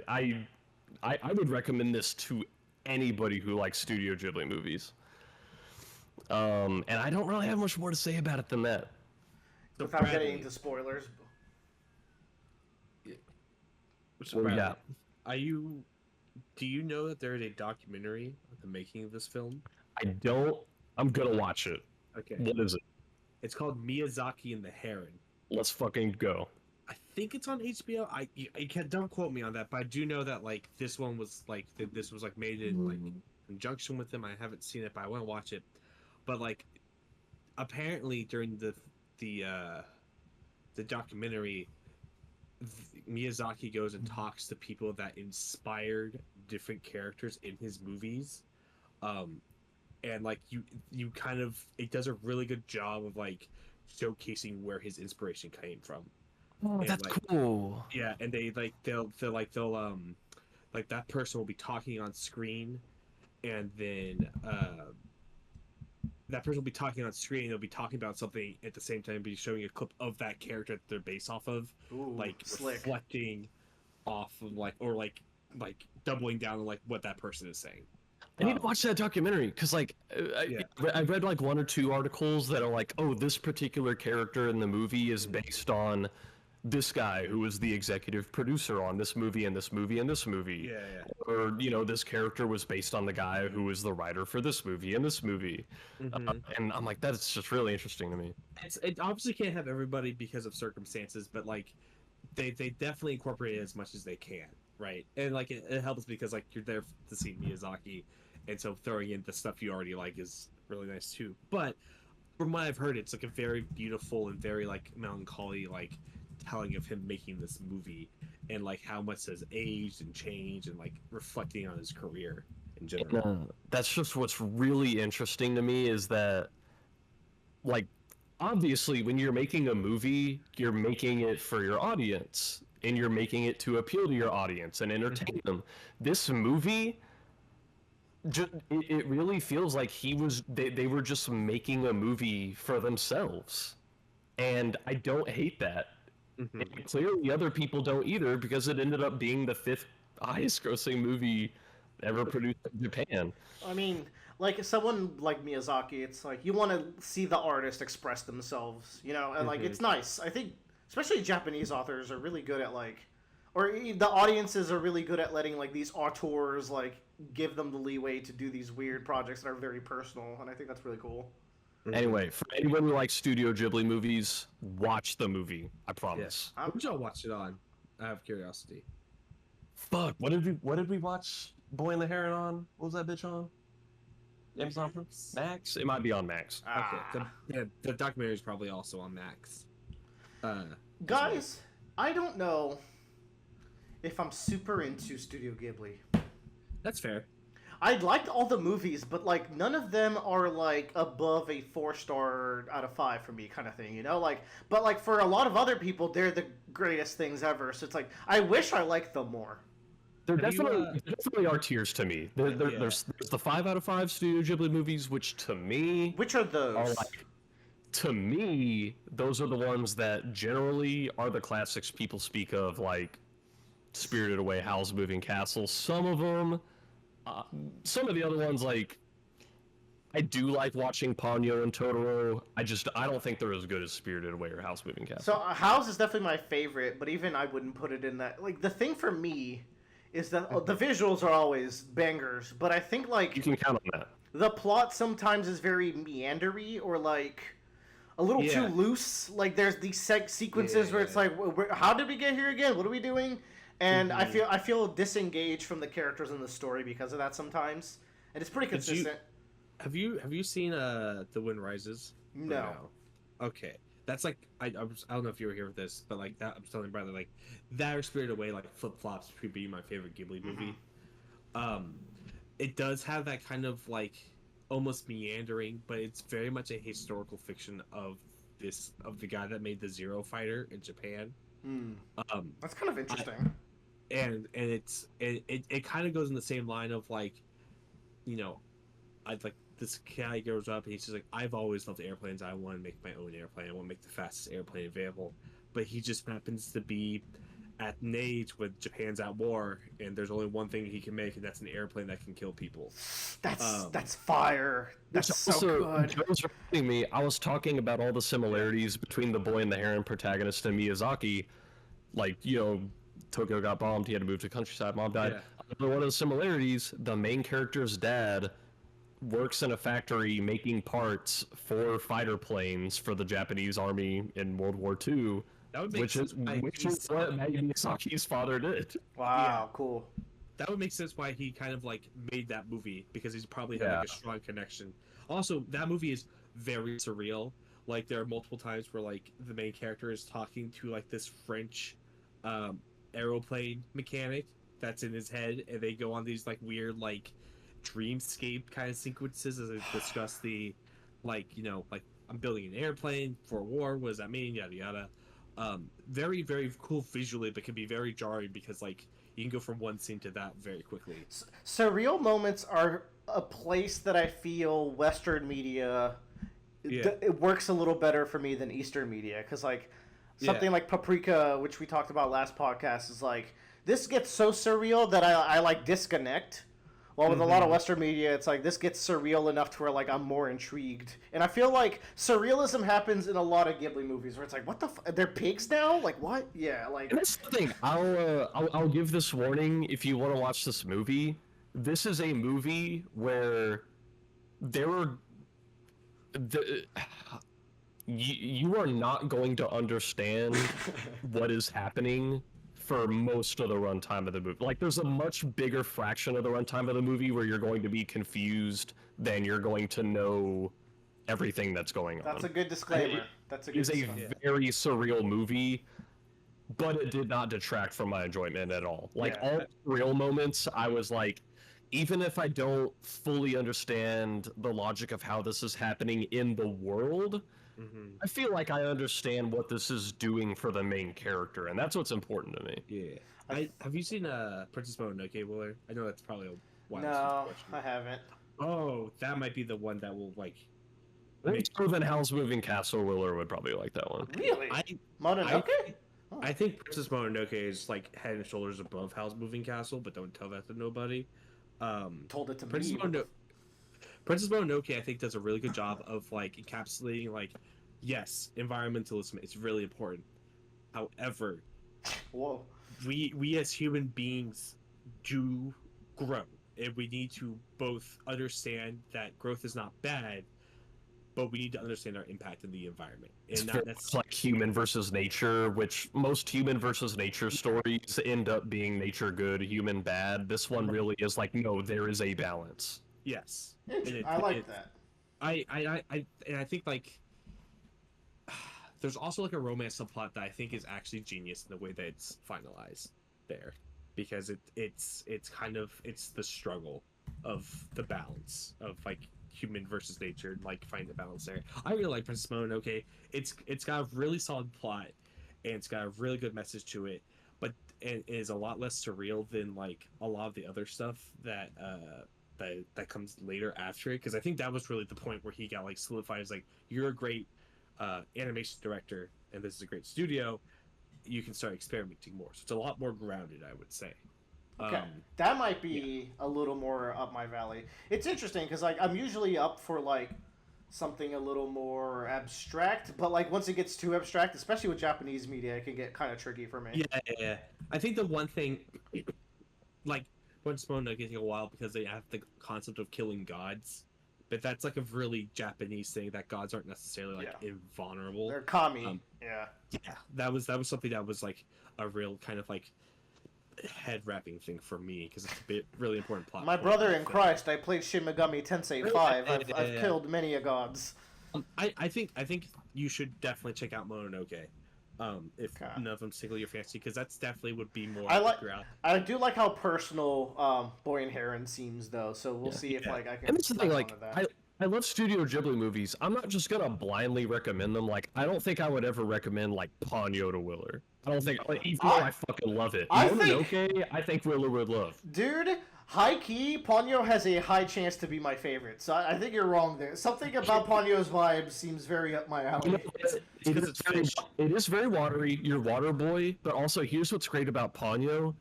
I would recommend this to anybody who likes Studio Ghibli movies. And I don't really have much more to say about it than that. So Without Bradley, getting into spoilers. so What we Bradley, got? do you know that there is a documentary of the making of this film? I don't. I'm gonna watch it. Okay. What is it? It's called Miyazaki and the Heron. Let's fucking go. I think it's on HBO. I can't, don't quote me on that, but I do know that like this one was like this was like made in like conjunction with them. I haven't seen it, but I want to watch it. But like, apparently during the documentary, Miyazaki goes and talks to people that inspired different characters in his movies, and like you kind of it does a really good job of like showcasing where his inspiration came from. Oh, And, that's like, cool. Yeah, and they'll like that person will be talking on screen, and then that person will be talking on screen. They'll be talking about something at the same time, be showing a clip of that character that they're based off of, Ooh, like slick. reflecting off of like doubling down on like what that person is saying. I need to watch that documentary because, like, I read like one or two articles that are like, oh, this particular character in the movie is based on this guy who was the executive producer on this movie and this movie and this movie. Yeah. Or, you know, this character was based on the guy who was the writer for this movie and this movie. And I'm like, that's just really interesting to me. It obviously can't have everybody because of circumstances, but like they definitely incorporate it as much as they can, right? And like it helps because like you're there to see Miyazaki, and so throwing in the stuff you already like is really nice too. But from what I've heard, it's like a very beautiful and very like melancholy like telling of him making this movie and like how much has aged and changed and like reflecting on his career in general. And, that's just what's really interesting to me is that, like, obviously when you're making a movie, you're making it for your audience and you're making it to appeal to your audience and entertain them. This movie, it really feels like they were just making a movie for themselves, and I don't hate that. And clearly other people don't either because it ended up being the 5th highest grossing movie ever produced in Japan. I mean, like someone like Miyazaki, it's like you want to see the artist express themselves, you know, and like it's nice. I think especially Japanese authors are really good at like, or the audiences are really good at letting like these auteurs like give them the leeway to do these weird projects that are very personal, and I think that's really cool. Anyway, for anyone who likes Studio Ghibli movies, watch the movie. I promise. What did y'all watch it on? I have curiosity. Fuck. What did we watch Boy and the Heron on? What was that bitch on? Amazon Max? It might be on Max. Okay. The documentary is probably also on Max. Guys, I don't know if I'm super into Studio Ghibli. That's fair. I liked all the movies, but like none of them are like above a 4-star out of 5 for me, kind of thing, you know. Like, but like for a lot of other people, they're the greatest things ever. So it's like I wish I liked them more. There definitely are tiers to me. There's the 5 out of 5 Studio Ghibli movies, which to me, Which are those? are like, to me, those are the ones that generally are the classics people speak of, like Spirited Away, Howl's Moving Castle. Some of them. Some of the other ones, like, I do like watching Ponyo and Totoro. I don't think they're as good as Spirited Away or Howl's Moving Castle. So House is definitely my favorite, but even I wouldn't put it in that. Like the thing for me is that the visuals are always bangers, but I think like You can count on that. the plot sometimes is very meandery or like a little too loose. Like there's these sequences where it's like, how did we get here again? What are we doing? And I feel disengaged from the characters in the story because of that sometimes, and it's pretty consistent. Have you seen The Wind Rises? No. Okay, that's like I don't know if you were here with this, but like that I'm telling brother like that or Spirited Away like flip flops between being my favorite Ghibli movie. It does have that kind of like almost meandering, but it's very much a historical fiction of the guy that made the Zero Fighter in Japan. That's kind of interesting. And it kind of goes in the same line of like, you know, I'd like this guy grows up and he's just like, I've always loved airplanes. I want to make my own airplane. I want to make the fastest airplane available. But he just happens to be at an age when Japan's at war and there's only one thing he can make, and that's an airplane that can kill people. That's fire. That's so good. Joe's reminding me, I was talking about all the similarities between the boy and the heron protagonist and Miyazaki. Like, Tokyo got bombed, he had to move to countryside, mom died. But one of the similarities, the main character's dad works in a factory making parts for fighter planes for the Japanese army in World War II, which is what Miyazaki's father did. Wow, cool. That would make sense why he kind of like made that movie, because he's probably had like a strong connection. Also, that movie is very surreal. Like, there are multiple times where like the main character is talking to like this French aeroplane mechanic that's in his head, and they go on these like weird like dreamscape kind of sequences as they discuss the like I'm building an airplane for war, what does that mean, yada yada. Very, very cool visually, but can be very jarring because like you can go from one scene to that very quickly. Surreal moments are a place that I feel Western media it works a little better for me than Eastern media, because like something like Paprika, which we talked about last podcast, is like this gets so surreal that I like disconnect. Well, with a lot of Western media, it's like this gets surreal enough to where like I'm more intrigued, and I feel like surrealism happens in a lot of Ghibli movies where it's like, what the? They're pigs now? Like what? Yeah, like. And that's the thing. I'll give this warning if you want to watch this movie. This is a movie where you are not going to understand what is happening for most of the runtime of the movie. Like, there's a much bigger fraction of the runtime of the movie where you're going to be confused than you're going to know everything that's going on. That's a good disclaimer. That's a good disclaimer. It's a very surreal movie, but it did not detract from my enjoyment at all. Like, all surreal moments, I was like, even if I don't fully understand the logic of how this is happening in the world, I feel like I understand what this is doing for the main character, and that's what's important to me. Yeah. Have you seen Princess Mononoke, Willer? I know that's probably a while. No, I haven't. Oh, that might be the one that will like. Other than Howl's Moving Castle, Willer would probably like that one. Really? Mononoke? I think Princess Mononoke is like head and shoulders above Howl's Moving Castle, but don't tell that to nobody. Told it to Princess me. Princess Mononoke, I think, does a really good job of like encapsulating like, yes, environmentalism is really important. However, we as human beings do grow, and we need to both understand that growth is not bad, but we need to understand our impact in the environment. And that's like human versus nature, which most human versus nature stories end up being nature good, human bad. This one really is like, no, there is a balance. Yes. I like that. I think like there's also like a romance subplot that I think is actually genius in the way that it's finalized there, because it's kind of the struggle of the balance of like human versus nature, like find the balance there. I really like Princess Mononoke. It's got a really solid plot, and it's got a really good message to it, but it is a lot less surreal than like a lot of the other stuff that comes later after it, because I think that was really the point where he got like solidified as like, you're a great animation director and this is a great studio, you can start experimenting more. So it's a lot more grounded, I would say. Okay, that might be a little more up my valley. It's interesting because like I'm usually up for like something a little more abstract, but like once it gets too abstract, especially with Japanese media, it can get kind of tricky for me. Yeah. I think the one thing, like, Princess Mononoke can take a while because they have the concept of killing gods, but that's like a really Japanese thing, that gods aren't necessarily like invulnerable. They're kami. Yeah, that was something that was like a real kind of like head wrapping thing for me, because it's a really important plot. My brother in Christ, I played Shin Megami Tensei 5. I've killed many a gods. I think you should definitely check out Mononoke. If none of them tickle your fancy, because that's definitely would be more. I do like how personal Boy and Heron seems, though. So we'll see if like I can. And that's the thing, like I I love Studio Ghibli movies. I'm not just gonna blindly recommend them. Like, I don't think I would ever recommend like Ponyo to Willer. I don't think, even though I fucking love it. Mononoke, I think Willer would love. Dude, high key, Ponyo has a high chance to be my favorite. So I think you're wrong there. Something about Ponyo's vibe seems very up my alley. It is very watery. You're water boy, but also here's what's great about Ponyo.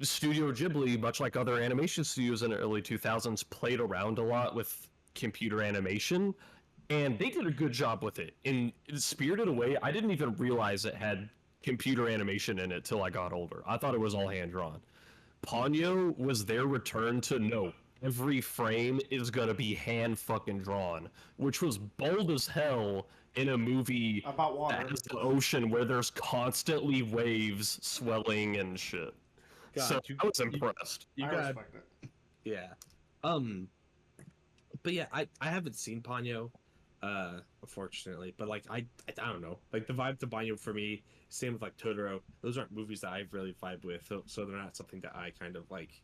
Studio Ghibli, much like other animation studios in the early 2000s, played around a lot with computer animation, and they did a good job with it. In Spirited Away, I didn't even realize it had computer animation in it till I got older. I thought it was all hand-drawn. Ponyo was their return to no, every frame is gonna be hand-fucking-drawn, which was bold as hell in a movie about water. That has the ocean where there's constantly waves swelling and shit. God, so I was impressed. I respect it. Yeah. But yeah, I haven't seen Ponyo, unfortunately. But like I don't know. Like the vibe to Ponyo for me, same with like Totoro. Those aren't movies that I really vibe with, so they're not something that I kind of like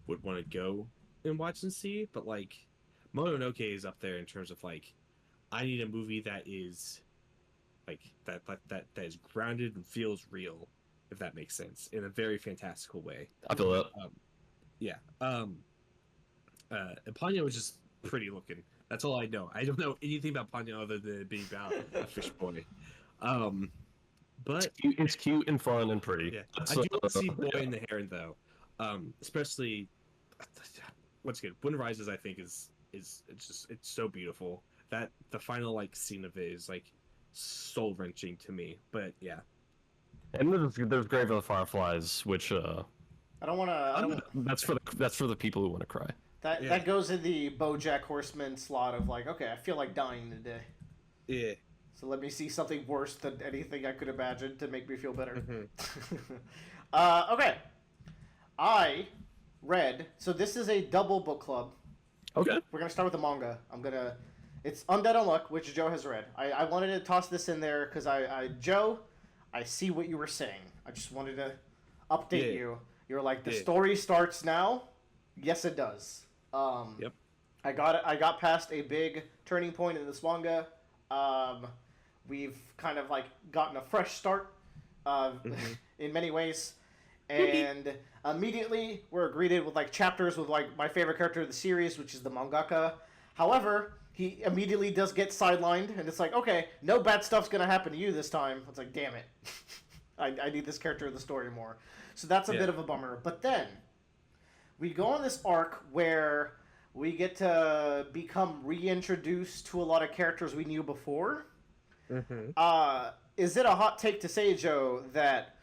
would want to go and watch and see. But like Mononoke is up there in terms of like I need a movie that is like that is grounded and feels real, if that makes sense, in a very fantastical way. I feel that. And Ponyo is just pretty looking. That's all I know. I don't know anything about Ponyo other than it being about a fish boy. But it's cute and fun and pretty. Yeah, I do want to see Boy and the Heron though. Especially what's good. Wind Rises, I think, is it's so beautiful. That the final like scene of it is like soul wrenching to me. But yeah. And there's Grave of the Fireflies, which I don't want to. That's for the people who want to cry. That goes in the BoJack Horseman slot of like, okay, I feel like dying today. Yeah. So let me see something worse than anything I could imagine to make me feel better. Mm-hmm. Okay. I read. So this is a double book club. Okay. We're gonna start with the manga. It's Undead Unluck, which Joe has read. I wanted to toss this in there because Joe, I see what you were saying. I just wanted to update you. You're like, the story starts now. Yes, it does. Yep. I got past a big turning point in this manga. We've kind of like gotten a fresh start in many ways. And immediately we're greeted with like chapters with like my favorite character of the series, which is the mangaka. However, he immediately does get sidelined, and it's like, okay, no bad stuff's gonna happen to you this time. It's like, damn it. I need this character of the story more. So that's a bit of a bummer. But then we go on this arc where we get to become reintroduced to a lot of characters we knew before. Is it a hot take to say, Joe, that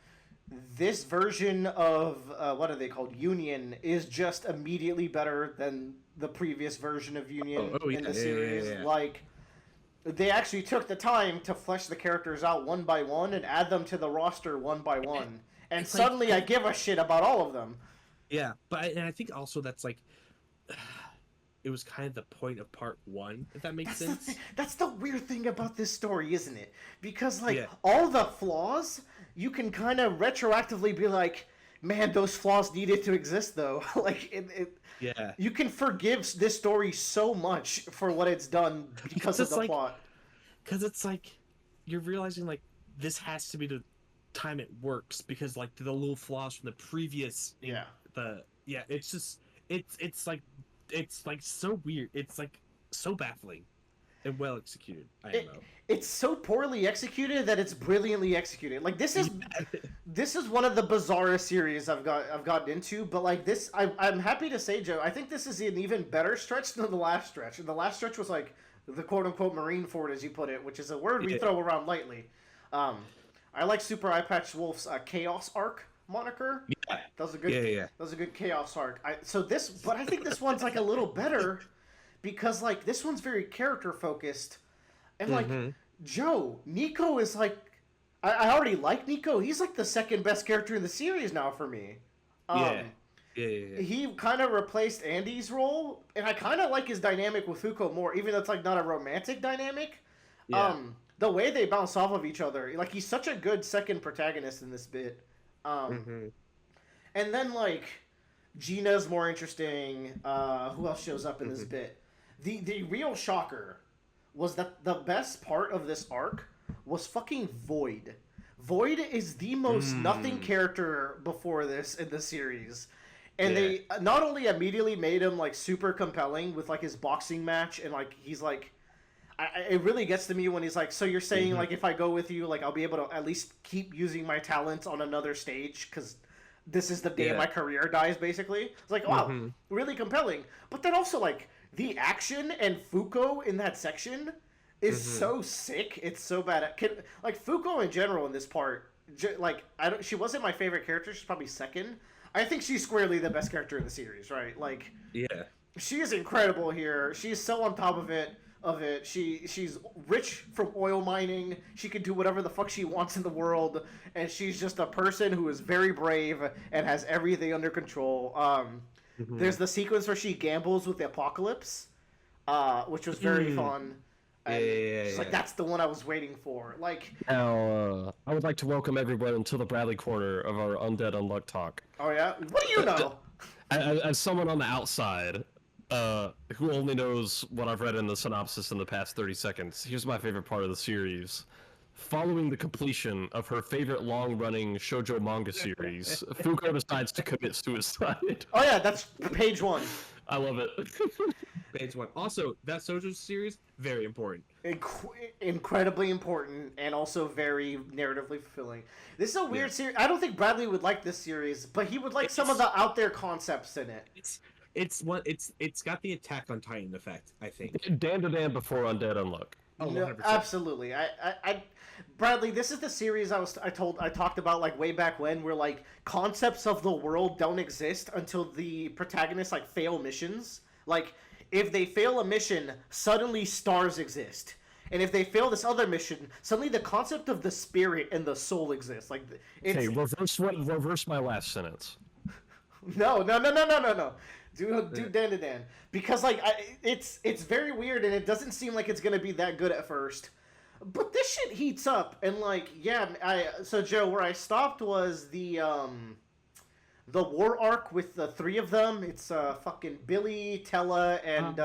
this version of what are they called, Union, is just immediately better than the previous version of Union in the series? Yeah. Like, they actually took the time to flesh the characters out one by one and add them to the roster one by one, and suddenly I give a shit about all of them. Yeah, but I think also that's like, it was kind of the point of part one, if that makes sense. That's the weird thing about this story, isn't it? Because like all the flaws, you can kind of retroactively be like, man, those flaws needed to exist though. Like you can forgive this story so much for what it's done because of the plot. Because it's like you're realizing like this has to be the time it works, because like the little flaws from the previous it's just it's like so weird. It's like so baffling and well executed. I don't know. It's so poorly executed that it's brilliantly executed. Like this is one of the bizarrest series I've gotten into. But like this, I'm happy to say, Joe, I think this is an even better stretch than the last stretch. And the last stretch was like the quote unquote Marine Ford, as you put it, which is a word we throw around lightly. I like Super Eye Patch Wolf's Chaos arc moniker. Yeah, that was a good. That was a good Chaos arc. I think this one's like a little better because like this one's very character focused, and like Joe, Nico is like, I already like Nico. He's like the second best character in the series now for me. He kind of replaced Andy's role, and I kind of like his dynamic with Fuko more, even though it's like not a romantic dynamic. The way they bounce off of each other, like he's such a good second protagonist in this bit. And then like Gina's more interesting. Who else shows up in this bit? the real shocker was that the best part of this arc was fucking Void. Void is the most nothing character before this in the series. And they not only immediately made him, like, super compelling with, like, his boxing match, and, like, he's, like... it really gets to me when he's like, so you're saying, like, if I go with you, like, I'll be able to at least keep using my talents on another stage, because this is the day my career dies, basically. It's like, wow, really compelling. But then also, like, the action and Fuko in that section is so sick. It's so bad. Like, Fuko in general in this part, like, she wasn't my favorite character. She's probably second. I think she's squarely the best character in the series, right? Like, she is incredible here. She's so on top of it. She's rich from oil mining. She can do whatever the fuck she wants in the world, and she's just a person who is very brave and has everything under control. There's the sequence where she gambles with the apocalypse, which was very fun. She's like, that's the one I was waiting for. Like, now, I would like to welcome everyone into the Bradley corner of our Undead Unluck talk. Oh yeah, what do you know? As someone on the outside, who only knows what I've read in the synopsis in the past 30 seconds, here's my favorite part of the series. Following the completion of her favorite long-running shoujo manga series, Fuko decides to commit suicide. Oh yeah, that's page 1. I love it. Page 1. Also, that shoujo series, very important. Incredibly important, and also very narratively fulfilling. This is a weird series. I don't think Bradley would like this series, but he would like some of the out there concepts in it. It's got the Attack on Titan effect, I think. Dandadan before Undead Unluck. Oh, no, absolutely. Bradley, this is the series I talked about, like, way back when, where, like, concepts of the world don't exist until the protagonists, like, fail missions. Like, if they fail a mission, suddenly stars exist. And if they fail this other mission, suddenly the concept of the spirit and the soul exists. Like, it's... Hey, reverse my last sentence. No. Do Dandadan. Because, like, it's very weird, and it doesn't seem like it's gonna be that good at first. But this shit heats up, and, like, so Joe, where I stopped was the war arc with the 3 of them. It's fucking Billy, Tella, and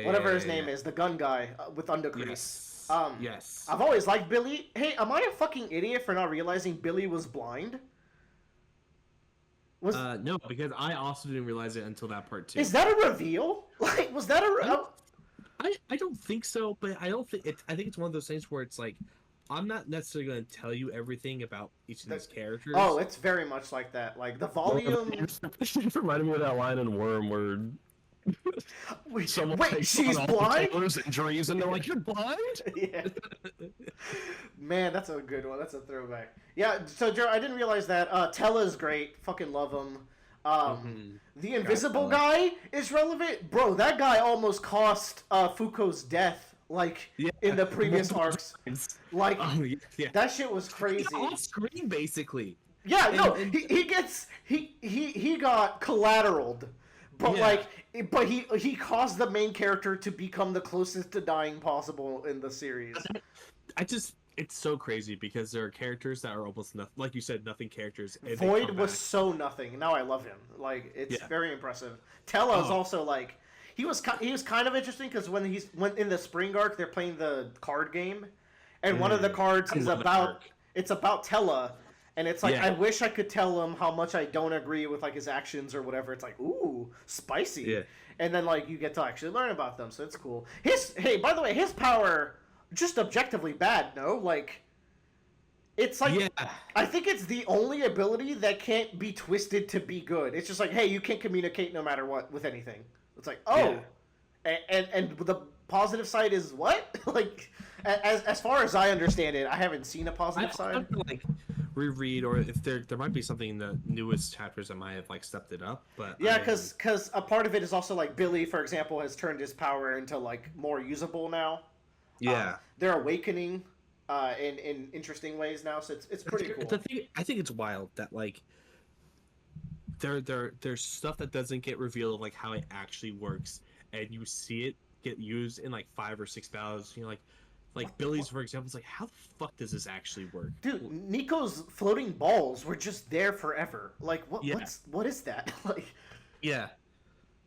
whatever his name is, the gun guy with Undercrease. Yes. I've always liked Billy. Hey, am I a fucking idiot for not realizing Billy was blind? No, because I also didn't realize it until that part too. Is that a reveal? Like, was that a? I don't think so, but I don't think I think it's one of those things where it's like, I'm not necessarily going to tell you everything about each of these characters. Oh, it's very much like that. Like the volume. It reminded me of that line in Worm where. Wait, she's blind? Taylor's injuries, and they're like, "You're blind?" Yeah. Man, that's a good one. That's a throwback. Yeah. So, Joe, I didn't realize that. Tella's great. Fucking love him. The invisible guy is relevant, bro. That guy almost cost Fuko's death, like in the previous arcs. Like that shit was crazy. He's off screen, basically. Yeah. No. He got collateraled. But but he caused the main character to become the closest to dying possible in the series. It's so crazy because there are characters that are almost nothing, like you said, nothing characters. Void was so nothing. Now I love him. Like it's very impressive. Tella is also like he was kind of interesting because when in the spring arc they're playing the card game, and one of the cards is about Tella. And it's like, I wish I could tell him how much I don't agree with, like, his actions or whatever. It's like, ooh, spicy. Yeah. And then, like, you get to actually learn about them, so it's cool. Hey, by the way, his power, just objectively bad, no? Like, it's like, I think it's the only ability that can't be twisted to be good. It's just like, hey, you can't communicate no matter what with anything. It's like, oh. Yeah. And the positive side is what? Like, as far as I understand it, I haven't seen a positive side. Reread, or if there might be something in the newest chapters that might have like stepped it up, but because a part of it is also like Billy, for example, has turned his power into like more usable now. They're awakening in interesting ways now, so it's pretty cool. I think it's wild that like there's stuff that doesn't get revealed of like how it actually works, and you see it get used in like 5 or 6 battles. You know, like Billy's, for example, is like, how the fuck does this actually work? Dude, Nico's floating balls were just there forever. Like, what is that? Like,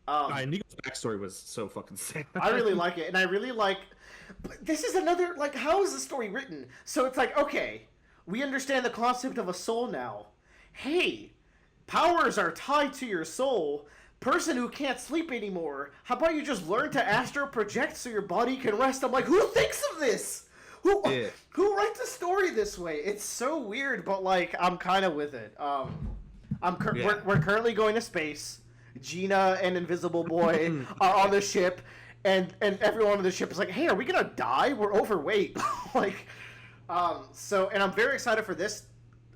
Nico's backstory was so fucking sad. I really like it, and I really like. But this is another like, how is the story written? So it's like, okay, we understand the concept of a soul now. Hey, powers are tied to your soul. Person who can't sleep anymore. How about you just learn to astral project so your body can rest? I'm like, who thinks of this? Who writes a story this way? It's so weird, but like, I'm kind of with it. We're currently going to space. Gina and Invisible Boy are on the ship, and everyone on the ship is like, hey, are we gonna die? We're overweight. Like, and I'm very excited for this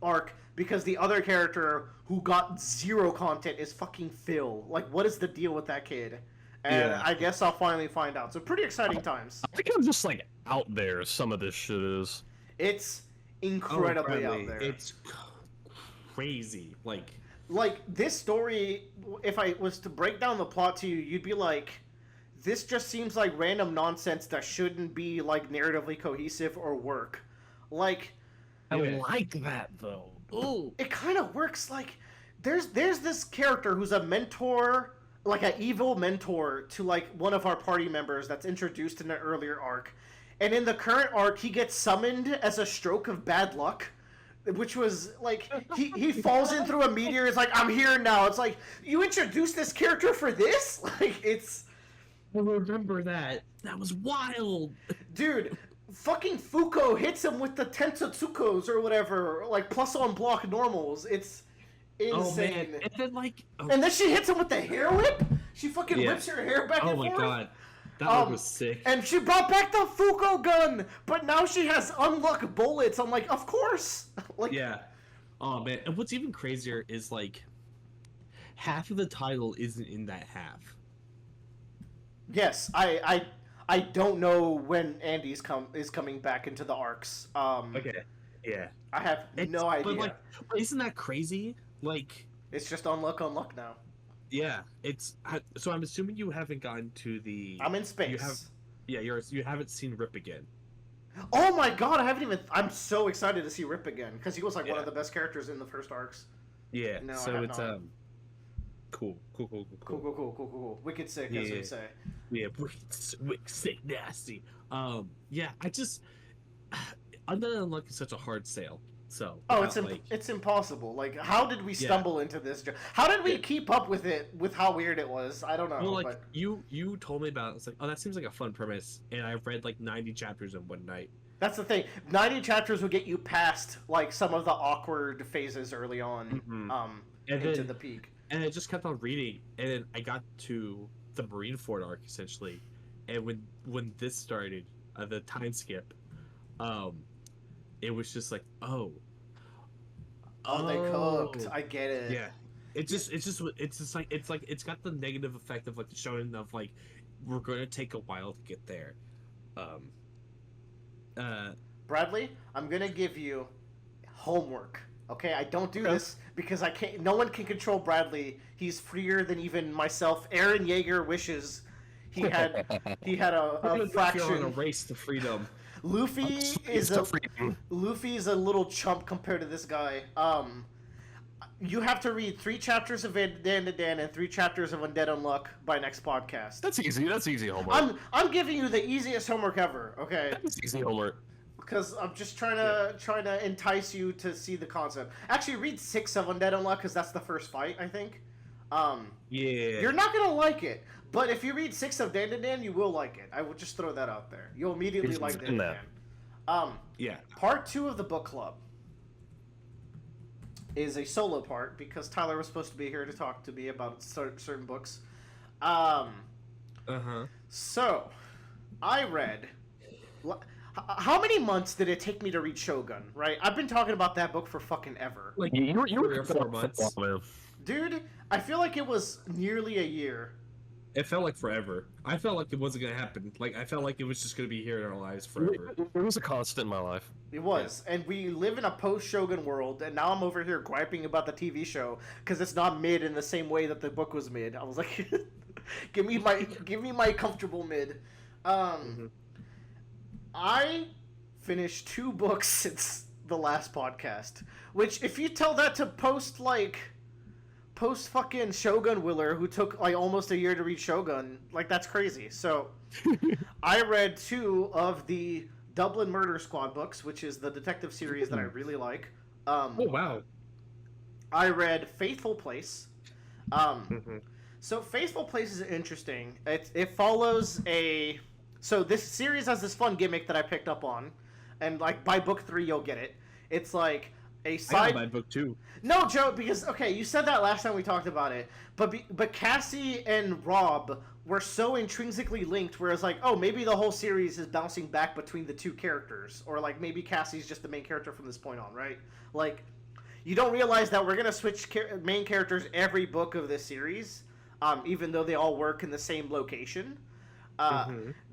arc because the other character who got zero content is fucking Phil. Like, what is the deal with that kid? And I guess I'll finally find out. So pretty exciting times. I think I'm just like out there. Some of this shit is. It's incredibly out there. It's crazy. Like this story, if I was to break down the plot to you, you'd be like, this just seems like random nonsense that shouldn't be like narratively cohesive or work. Like, I like that though. Ooh. It kind of works. Like, there's this character who's a mentor, like an evil mentor to like one of our party members that's introduced in an earlier arc, and in the current arc, he gets summoned as a stroke of bad luck. Which was, like, he falls in through a meteor, it's like, I'm here now. It's like, you introduced this character for this? Like, it's... I remember that. That was wild. Dude, fucking Fuko hits him with the Tensatsukos or whatever, like, plus on block normals. It's insane. Oh, man. And then, like... Oh. And then she hits him with the hair whip? She fucking whips her hair back and forth? Oh, my God. That was sick. And she brought back the Fuko gun, but now she has unluck bullets. I'm like, of course. Like, yeah. Oh man, and what's even crazier is like half of the title isn't in that half. Yes, I don't know when Andy's is coming back into the arcs. Okay. Yeah. I have no idea. But like, isn't that crazy? Like, it's just unluck now. Yeah, so I'm assuming you haven't gotten to the. I'm in space. You haven't seen Rip again. Oh my God, I haven't even. I'm so excited to see Rip again because he was like one of the best characters in the first arcs. Yeah. No, so it's not. Cool. Wicked sick, as we say. Yeah, wicked sick, nasty. Yeah, I just Undead Unluck is such a hard sale. So it's impossible. Like, how did we stumble into this? How did we keep up with it? With how weird it was? I don't know. Well, like but... you told me about it. It's like, oh, that seems like a fun premise, and I read like 90 chapters in one night. That's the thing. 90 chapters will get you past like some of the awkward phases early on, into the peak. And I just kept on reading, and then I got to the Marineford arc essentially, and when this started, the time skip, it was just like, oh, they cooked. I get it. Yeah, it's got the negative effect of like the showing of like we're going to take a while to get there. Bradley, I'm gonna give you homework. Okay, I don't do this because I can't. No one can control Bradley. He's freer than even myself. Aaron Yeager wishes he had a fraction. On a race to freedom. Luffy's a little chump compared to this guy. You have to read 3 chapters of Dandadan and 3 chapters of Undead Unluck by next podcast. That's easy. That's easy homework. I'm giving you the easiest homework ever. Okay. That's easy homework. Because I'm just trying to entice you to see the concept. Actually, read 6 of Undead Unluck because that's the first fight, I think. You're not gonna like it. But if you read 6 of Dandadan, you will like it. I will just throw that out there. You'll immediately like Dandadan. Part 2 of the book club is a solo part because Tyler was supposed to be here to talk to me about certain books. So, I read... How many months did it take me to read Shogun, right? I've been talking about that book for fucking ever. Like, you were 4 months. Dude, I feel like it was nearly a year. It felt like forever. I felt like it wasn't going to happen. Like, I felt like it was just going to be here in our lives forever. It was a constant in my life. It was. And we live in a post-Shogun world, and now I'm over here griping about the TV show because it's not mid in the same way that the book was mid. I was like, give me my comfortable mid. I finished 2 books since the last podcast, which if you tell that to post post fucking Shogun Willer who took like almost a year to read Shogun. Like that's crazy. So I read 2 of the Dublin Murder Squad books, which is the detective series that I really like. Oh wow. I read Faithful Place. So Faithful Place is interesting. It follows a... So this series has this fun gimmick that I picked up on. And like by book 3 you'll get it. It's like a side... I got my book too. No, Joe, because, okay, you said that last time we talked about it. But Cassie and Rob were so intrinsically linked, whereas like, oh, maybe the whole series is bouncing back between the 2 characters. Or like maybe Cassie's just the main character from this point on, right? Like, you don't realize that we're going to switch main characters every book of this series. Even though they all work in the same location.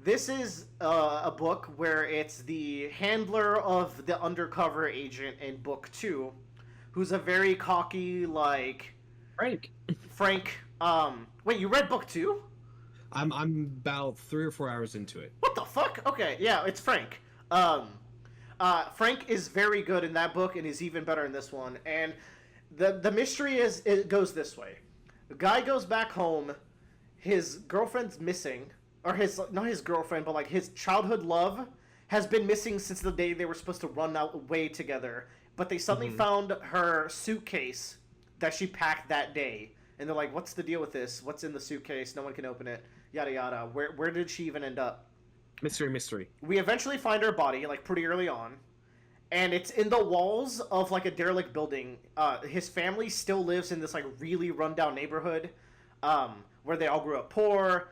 This is a book where it's the handler of the undercover agent in book 2, who's a very cocky, like... Frank. Wait, you read book 2? I'm about 3 or 4 hours into it. What the fuck? Okay, yeah, it's Frank. Frank is very good in that book and is even better in this one. And the mystery is, it goes this way. The guy goes back home, his girlfriend's missing, or not his girlfriend, but like his childhood love has been missing since the day they were supposed to run away together. But they suddenly found her suitcase that she packed that day. And they're like, what's the deal with this? What's in the suitcase? No one can open it. Yada yada. Where did she even end up? Mystery. We eventually find her body, like pretty early on. And it's in the walls of like a derelict building. His family still lives in this like really rundown neighborhood, where they all grew up poor,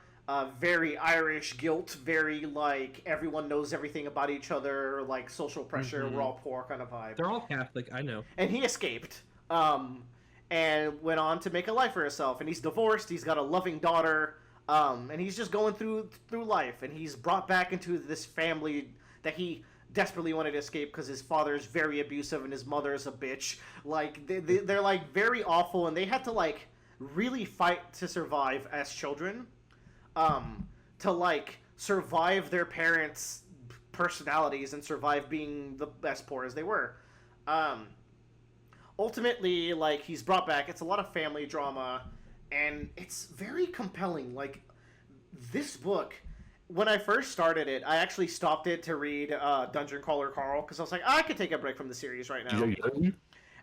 very Irish guilt, very like everyone knows everything about each other, like social pressure, we're all poor kind of vibe. They're all Catholic, I know. And he escaped, and went on to make a life for himself. And he's divorced. He's got a loving daughter, and he's just going through life. And he's brought back into this family that he desperately wanted to escape because his father is very abusive and his mother is a bitch. Like they're like very awful, and they had to like really fight to survive as children, to like survive their parents' personalities and survive being as poor as they were. Ultimately, like, he's brought back. It's a lot of family drama, and it's very compelling. Like, this book, when I first started it, I actually stopped it to read Dungeon Crawler Carl, because I was like, I could take a break from the series right now.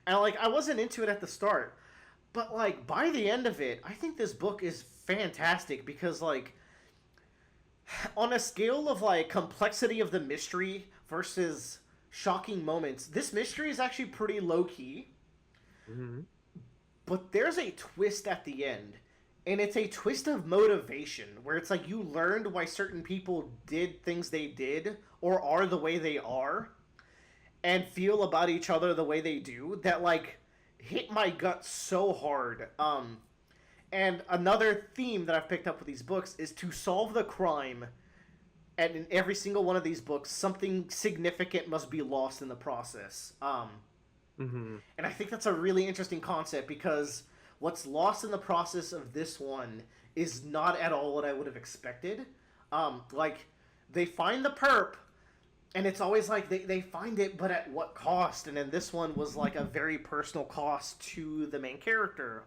And, like, I wasn't into it at the start. But, like, by the end of it, I think this book is fantastic, because, like, on a scale of, like, complexity of the mystery versus shocking moments, this mystery is actually pretty low-key. But there's a twist at the end, and it's a twist of motivation, where it's like you learned why certain people did things they did, or are the way they are, and feel about each other the way they do, that, like, hit my gut so hard. And another theme that I've picked up with these books is to solve the crime, and in every single one of these books, something significant must be lost in the process. And I think that's a really interesting concept, because what's lost in the process of this one is not at all what I would have expected. Like, they find the perp, and it's always like they find it, but at what cost? And then this one was like a very personal cost to the main character.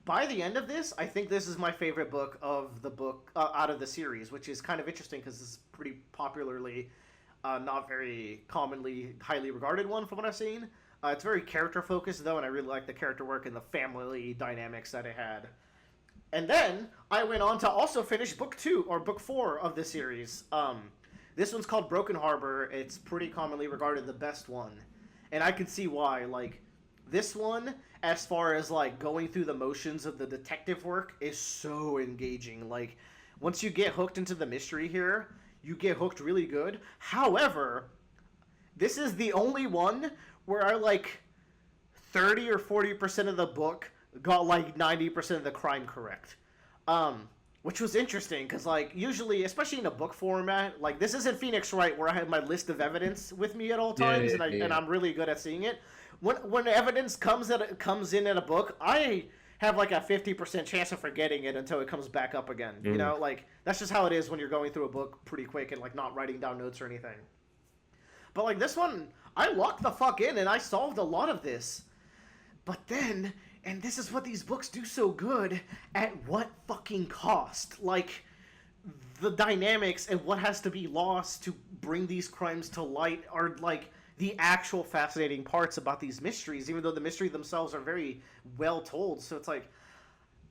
By the end of this, I think this is my favorite book of the book out of the series, which is kind of interesting because it's pretty popularly not very commonly highly regarded one from what I've seen. It's very character focused though, and I really like the character work and the family dynamics that it had. And then I went on to also finish book 4 of the series. This one's called Broken Harbor. It's pretty commonly regarded the best one, and I can see why. Like, this one, as far as like going through the motions of the detective work, is so engaging. Like, once you get hooked into the mystery here, you get hooked really good. However, this is the only one where I, like, 30 or 40% of the book got, like, 90% of the crime correct. Which was interesting, because, like, usually, especially in a book format, like, this isn't Phoenix Wright, where I have my list of evidence with me at all times, and I'm really good at seeing it. When evidence comes in a book, I have, like, a 50% chance of forgetting it until it comes back up again. You know, like, that's just how it is when you're going through a book pretty quick and, like, not writing down notes or anything. But, like, this one, I locked the fuck in, and I solved a lot of this. But then, And this is what these books do so good. At what fucking cost? Like, the dynamics and what has to be lost to bring these crimes to light are, like, the actual fascinating parts about these mysteries, even though the mysteries themselves are very well told. So it's like,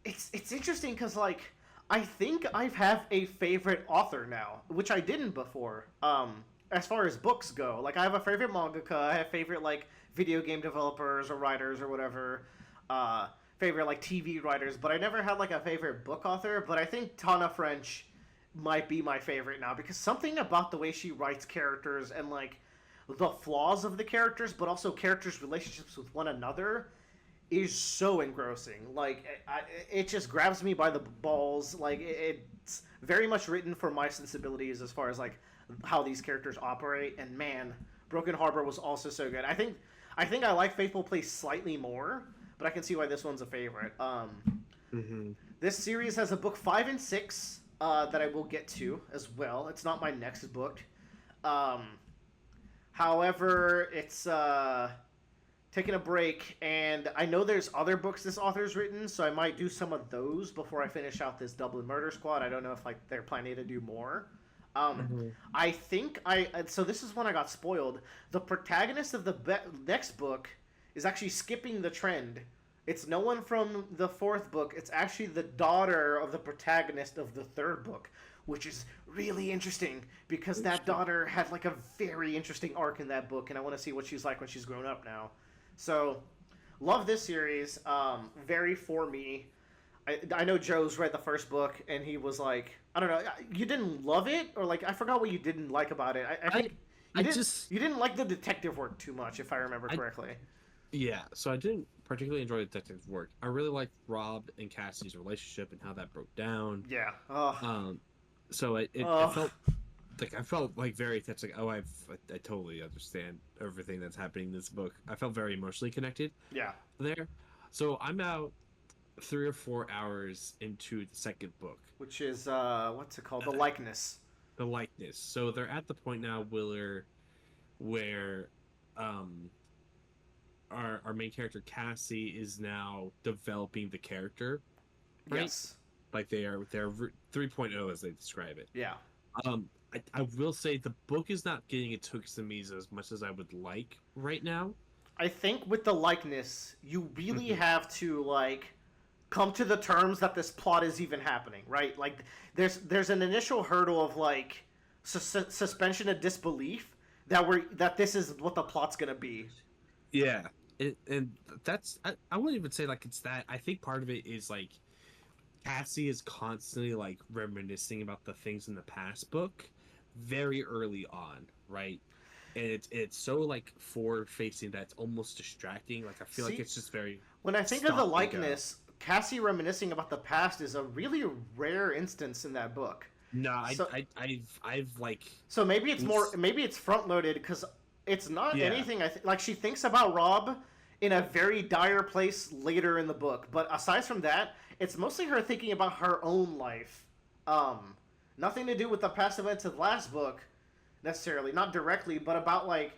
it's interesting because, like, I think I have a favorite author now, which I didn't before. As far as books go, like, I have a favorite mangaka, I have favorite, like, video game developers or writers or whatever, favorite, like, TV writers, but I never had, like, a favorite book author. But I think Tana French might be my favorite now, because something about the way she writes characters and, like, the flaws of the characters, but also characters' relationships with one another, is so engrossing. Like, it just grabs me by the balls. Like, it's very much written for my sensibilities as far as, like, how these characters operate. And man, Broken Harbor was also so good. I think I like Faithful Place slightly more, but I can see why this one's a favorite. This series has a book 5 and 6 that I will get to as well. It's not my next book. However, it's taking a break, and I know there's other books this author's written, so I might do some of those before I finish out this Dublin Murder Squad. I don't know if, like, they're planning to do more. I think so this is when I got spoiled. The protagonist of the next book is actually skipping the trend. It's no one from the 4th book. It's actually the daughter of the protagonist of the 3rd book, which is really interesting because that daughter had, like, a very interesting arc in that book, and I want to see what she's like when she's grown up now. So, love this series. Very for me. I know Joe's read the first book, and he was like, I don't know, you didn't love it? Or, like, I forgot what you didn't like about it. I think you didn't like the detective work too much, if I remember correctly. Yeah, so I didn't particularly enjoy the detective work. I really liked Rob and Cassie's relationship and how that broke down. Yeah. So it felt like very attached. Like, I totally understand everything that's happening in this book. I felt very emotionally connected. Yeah. There. So I'm now 3 or 4 hours into the 2nd book, which is what's it called? The Likeness. The Likeness. So they're at the point now where our main character Cassie is now developing the character. Right? Yes. Like they're 3.0 as they describe it. Yeah. I will say the book is not getting its hooks and me's as much as I would like right now. I think with the Likeness, you really have to, like, come to the terms that this plot is even happening, right? Like, there's an initial hurdle of, like, suspension of disbelief that this is what the plot's gonna be. Yeah, and that's I wouldn't even say, like, it's that. I think part of it is, like, Cassie is constantly, like, reminiscing about the things in the past book very early on, right? And it's so, like, forward-facing that it's almost distracting. Like, I feel like it's just very... When I think of the Likeness, Cassie reminiscing about the past is a really rare instance in that book. No, I've like... So maybe it's front-loaded, because it's not anything... Like, she thinks about Rob in a very dire place later in the book. But aside from that, it's mostly her thinking about her own life. Nothing to do with the past events of the last book, necessarily. Not directly, but about, like,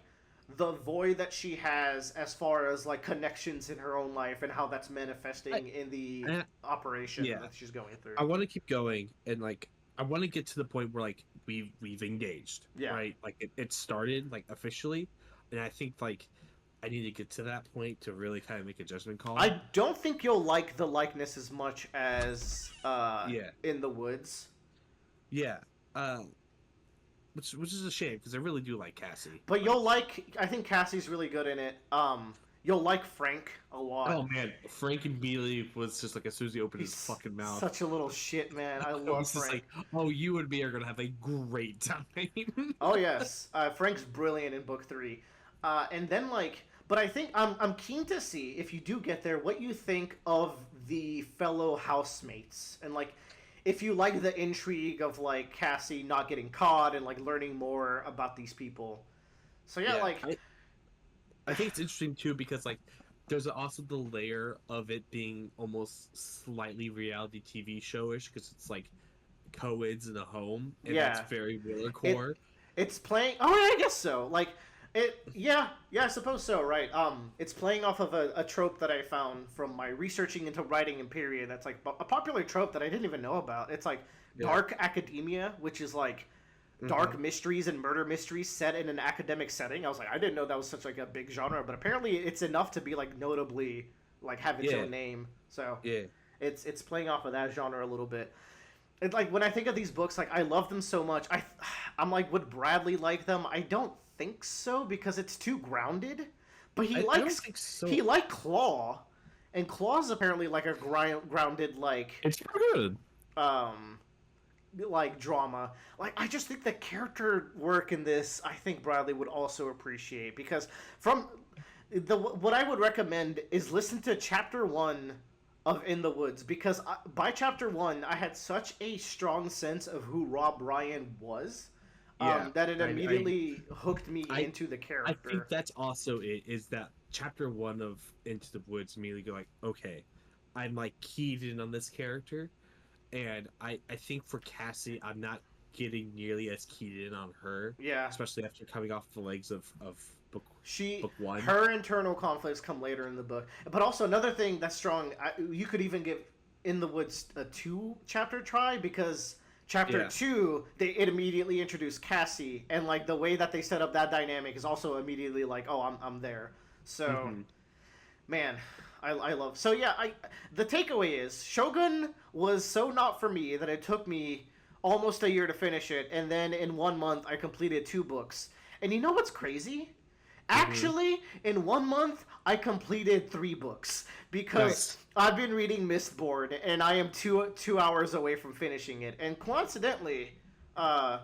the void that she has as far as, like, connections in her own life and how that's manifesting in the operation that she's going through. I want to keep going, and, like, I want to get to the point where, like, we've engaged, right? Like, it started, like, officially, and I think, like, I need to get to that point to really kind of make a judgment call. I don't think you'll like the Likeness as much as In the Woods. Yeah. Which is a shame, because I really do like Cassie. But you'll like... I think Cassie's really good in it. You'll like Frank a lot. Oh, man. Frank and Beely was just like, as soon as he opened his fucking mouth. Such a little shit, man. I love Frank. Like, oh, you and me are going to have a great time. Oh, yes. Frank's brilliant in book 3. And then, like... But I think I'm keen to see, if you do get there, what you think of the fellow housemates. And, like, if you like the intrigue of, like, Cassie not getting caught and, like, learning more about these people. So, I think it's interesting, too, because, like, there's also the layer of it being almost slightly reality TV showish, because it's, like, co-eds in a home, and that's very Wheeler core. It's playing... Oh, yeah, I guess so. Like... Yeah, I suppose so, right. It's playing off of a trope that I found from my researching into writing in period. That's like a popular trope that I didn't even know about. It's like dark academia, which is like dark mysteries and murder mysteries set in an academic setting. I was like, I didn't know that was such like a big genre, but apparently it's enough to be like notably like have its own name. So it's playing off of that genre a little bit. It's like when I think of these books, like I love them so much. I'm like, would Bradley like them? I don't think so because it's too grounded. But he liked Claw, and Claw's apparently like a grounded like. It's good. Like drama. Like I just think the character work in this, I think Bradley would also appreciate because what I would recommend is listen to chapter 1 of In the Woods because by chapter 1 I had such a strong sense of who Rob Ryan was that it immediately hooked me into the character. I think that's also it, is that chapter 1 of Into the Woods immediately go like, okay, I'm like keyed in on this character, and I think for Cassie I'm not getting nearly as keyed in on her. Yeah. Especially after coming off the legs of book one. Her internal conflicts come later in the book. But also another thing that's strong, you could even give In the Woods a 2-chapter try because chapter 2 it immediately introduced Cassie, and like the way that they set up that dynamic is also immediately like, oh, I'm there. So man, I love. So yeah, the takeaway is Shogun was so not for me that it took me almost a year to finish it, and then in 1 month I completed 2 books. And you know what's crazy? Actually, in 1 month, I completed 3 books because I've been reading Mistborn, and I am two hours away from finishing it. And coincidentally, I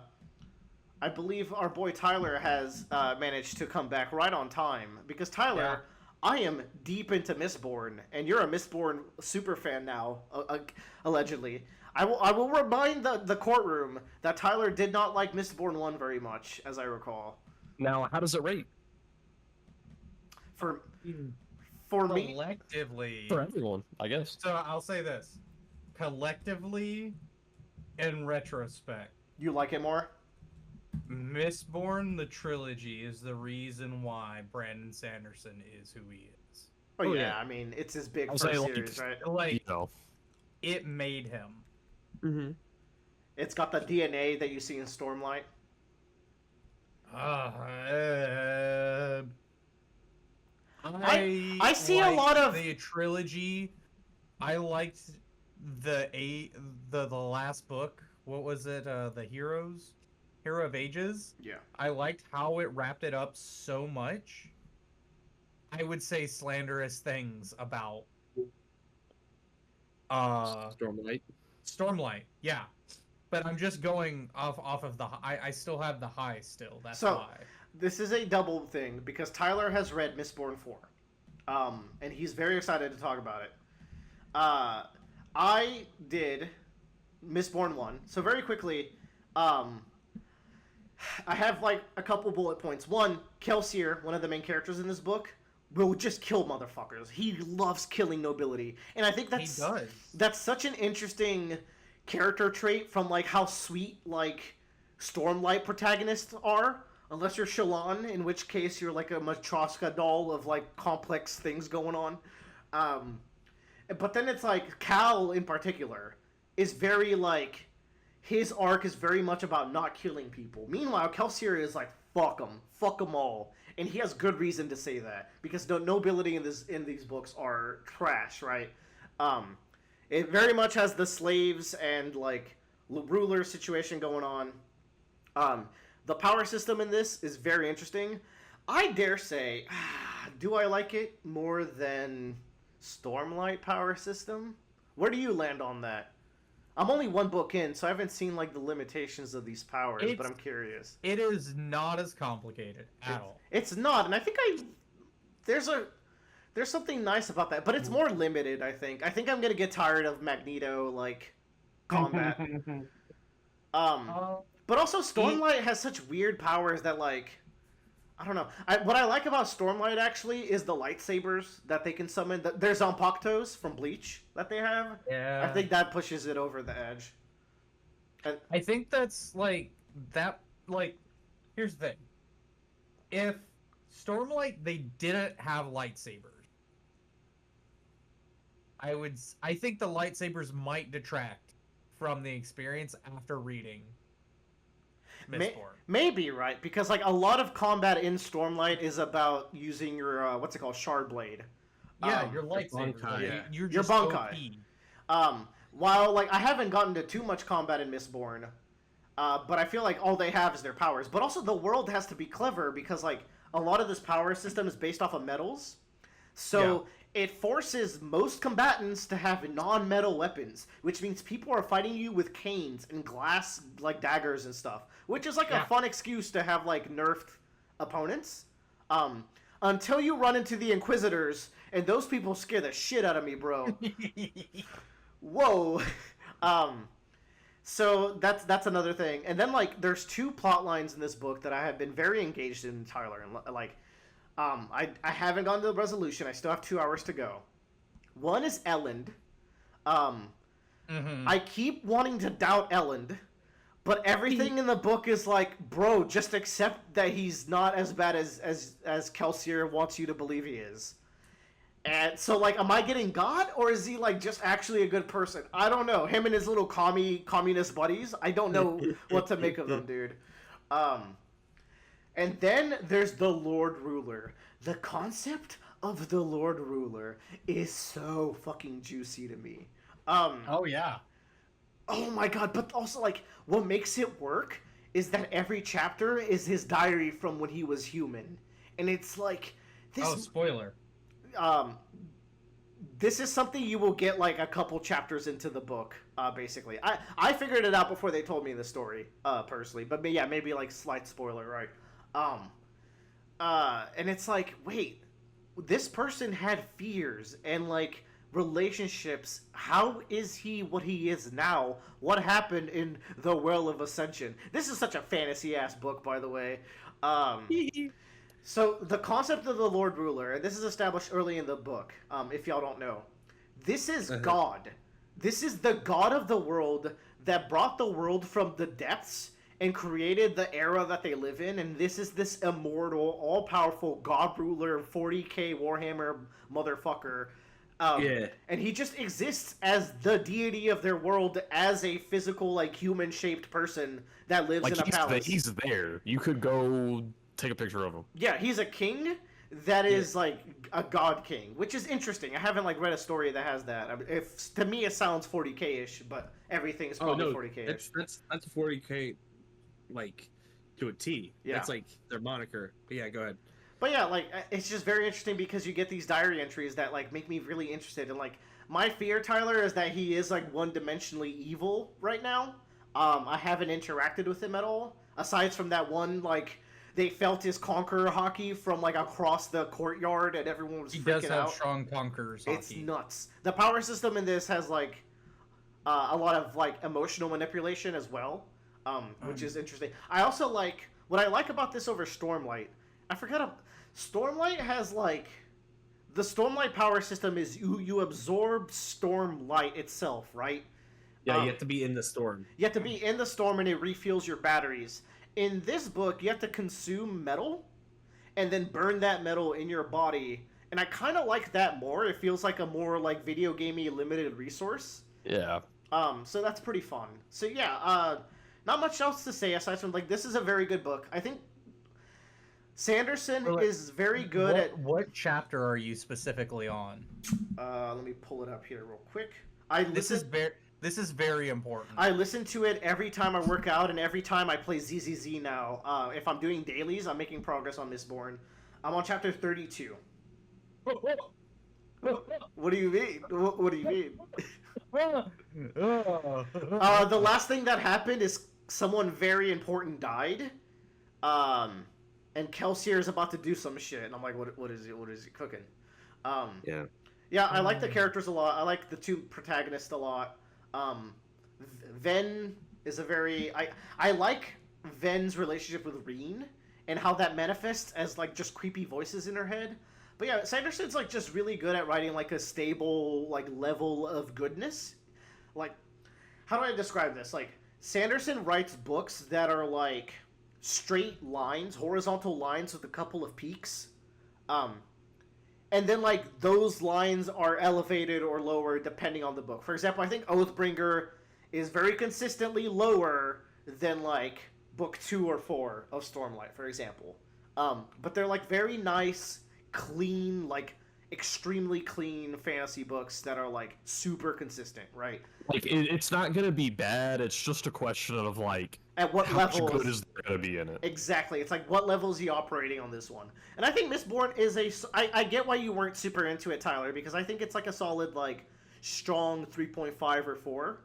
believe our boy Tyler has managed to come back right on time because Tyler, I am deep into Mistborn, and you're a Mistborn super fan now, allegedly. I will remind the courtroom that Tyler did not like Mistborn 1 very much, as I recall. Now, how does it rate? For me, collectively, for everyone, I guess. So I'll say this: collectively, in retrospect, you like it more. Mistborn, the trilogy, is the reason why Brandon Sanderson is who he is. Oh yeah, I mean it's his big first series, right? Like, you know, it made him. Mm-hmm. It's got the DNA that you see in Stormlight. I see a lot of the trilogy. I liked the last book. What was it? The Hero of Ages. Yeah. I liked how it wrapped it up so much. I would say slanderous things about Stormlight. Yeah. But I'm just going off of the. I still have the high still. That's why. This is a double thing because Tyler has read Mistborn 4, and he's very excited to talk about it. I did Mistborn 1, so very quickly, I have like a couple bullet points. One, Kelsier, one of the main characters in this book, will just kill motherfuckers. He loves killing nobility, and I think that's such an interesting character trait from like how sweet like Stormlight protagonists are. Unless you're Shallan, in which case you're like a Matryoshka doll of like complex things going on. But then it's like Cal in particular is very like his arc is very much about not killing people. Meanwhile, Kelsier is like fuck them all, and he has good reason to say that because the nobility in these books are trash, right? It very much has the slaves and like ruler situation going on. The power system in this is very interesting. I dare say, do I like it more than Stormlight power system? Where do you land on that? I'm only 1 book in, so I haven't seen like the limitations of these powers, but I'm curious. It is not as complicated at all. It's not, and I think there's something nice about that, but it's more limited, I think. I think I'm gonna get tired of Magneto like combat. But also, Stormlight has such weird powers that, like, I don't know. What I like about Stormlight, actually, is the lightsabers that they can summon. There's Zanpakutos from Bleach that they have. Yeah. I think that pushes it over the edge. I think that's, like, here's the thing. If Stormlight, they didn't have lightsabers. I think the lightsabers might detract from the experience after reading Mistborn. Maybe, right? Because like a lot of combat in Stormlight is about using your what's it called, shard blade. Yeah, your lightsaber. Bankai. You're Your just Bankai. OP. While like I haven't gotten to too much combat in Mistborn, but I feel like all they have is their powers. But also the world has to be clever because like a lot of this power system is based off of metals, so it forces most combatants to have non-metal weapons, which means people are fighting you with canes and glass like daggers and stuff, which is like a fun excuse to have like nerfed opponents. Until you run into the Inquisitors, and those people scare the shit out of me, bro. Whoa. So that's another thing. And then like there's two plot lines in this book that I have been very engaged in, Tyler. And like I haven't gone to the resolution. I still have 2 hours to go. One is Elend. I keep wanting to doubt Elend, but everything in the book is like, bro, just accept that he's not as bad as Kelsier wants you to believe he is. And so, like, am I getting God, or is he, like, just actually a good person? I don't know. Him and his little communist buddies, I don't know what to make of them, dude. And then there's the Lord Ruler. The concept of the Lord Ruler is so fucking juicy to me. Oh, yeah. Oh, my God. But also, like, what makes it work is that every chapter is his diary from when he was human. And it's like... this. Oh, spoiler. This is something you will get like a couple chapters into the book, basically. I figured it out before they told me the story, personally. But yeah, maybe like slight spoiler, right? And it's like, wait, this person had fears and like relationships. How is he what he is now? What happened in the Well of Ascension? This is such a fantasy-ass book, by the way. So, the concept of the Lord Ruler, and this is established early in the book, if y'all don't know. This is God. This is the God of the world that brought the world from the depths and created the era that they live in, and this is this immortal, all-powerful God Ruler, 40k Warhammer motherfucker. And he just exists as the deity of their world as a physical, like, human-shaped person that lives in a palace. He's there. You could go... take a picture of him. Yeah, he's a king that is like a god king, which is interesting. I haven't like read a story that has that. I mean, if to me it sounds 40k-ish, but everything is probably 40k-ish. That's 40k, like to a T. Yeah, that's like their moniker. But yeah, go ahead. But yeah, like it's just very interesting because you get these diary entries that like make me really interested. And like my fear, Tyler, is that he is like one-dimensionally evil right now. I haven't interacted with him at all, aside from that one like. They felt his conqueror hockey from like across the courtyard, and everyone was freaking out. He does have strong conquerors hockey. It's nuts. The power system in this has like a lot of like emotional manipulation as well, which is interesting. I also like what I like about this over Stormlight. Stormlight has like the Stormlight power system is you absorb Stormlight itself, right? Yeah, you have to be in the storm. You have to be in the storm, and it refuels your batteries. In this book, you have to consume metal and then burn that metal in your body. And I kind of like that more. It feels like a more like video gamey limited resource. Yeah. So that's pretty fun. So yeah, not much else to say aside from like this is a very good book. I think Sanderson is very good at... What chapter are you specifically on? Let me pull it up here real quick. This is very important. I listen to it every time I work out and every time I play ZZZ now. If I'm doing dailies, I'm making progress on Mistborn. I'm on chapter 32. What do you mean? What do you mean? The last thing that happened is someone very important died. And Kelsier is about to do some shit. And I'm like, what is he cooking? Yeah, I like the characters a lot. I like the two protagonists a lot. Ven is a very... I like Ven's relationship with Reen and how that manifests as like just creepy voices in her head. But yeah, Sanderson's like just really good at writing like a stable like level of goodness. Like, how do I describe this? Like, Sanderson writes books that are like straight lines, horizontal lines with a couple of peaks. And then, like, those lines are elevated or lower depending on the book. For example, I think Oathbringer is very consistently lower than, like, book 2 or 4 of Stormlight, for example. But they're, like, very nice, clean, like, extremely clean fantasy books that are, like, super consistent, right? Like, it's not going to be bad. It's just a question of, like, at what how level much good is there going to be in it? Exactly. It's like, what level is he operating on this one? And I think Mistborn is I get why you weren't super into it, Tyler, because I think it's like a solid, like, strong 3.5 or 4.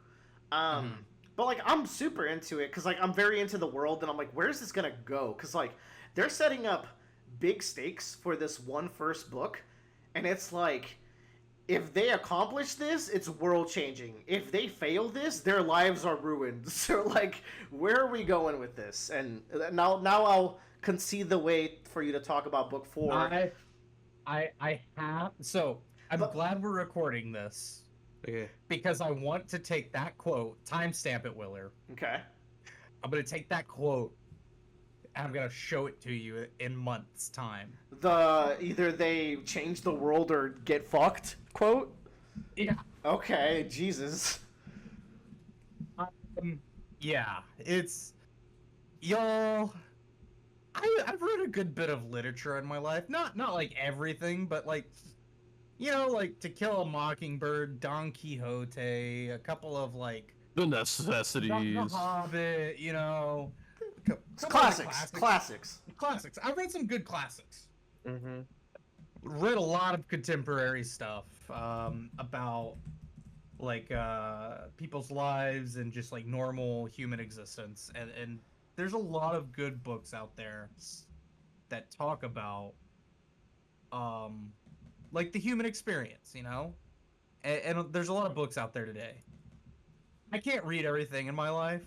But, like, I'm super into it because, like, I'm very into the world, and I'm like, where's this gonna go? Because, like, they're setting up big stakes for this one first book, and it's like, if they accomplish this, it's world-changing. If they fail this, their lives are ruined. So, like, where are we going with this? And now I'll concede the way for you to talk about book 4. I have... So, I'm glad we're recording this. Okay. Because I want to take that quote, timestamp it, Willer. Okay. I'm going to take that quote, and I'm going to show it to you in months' time. Either they change the world or get fucked quote? Yeah. Okay, Jesus. Yeah, it's... Y'all... I've read a good bit of literature in my life. Not like everything, but, like... You know, like To Kill a Mockingbird, Don Quixote, a couple of, like... The necessities. The Hobbit, you know... Classics. I've read some good classics. Mm-hmm. Read a lot of contemporary stuff about, like, people's lives and just, like, normal human existence. And there's a lot of good books out there that talk about, like, the human experience, you know? And there's a lot of books out there today. I can't read everything in my life,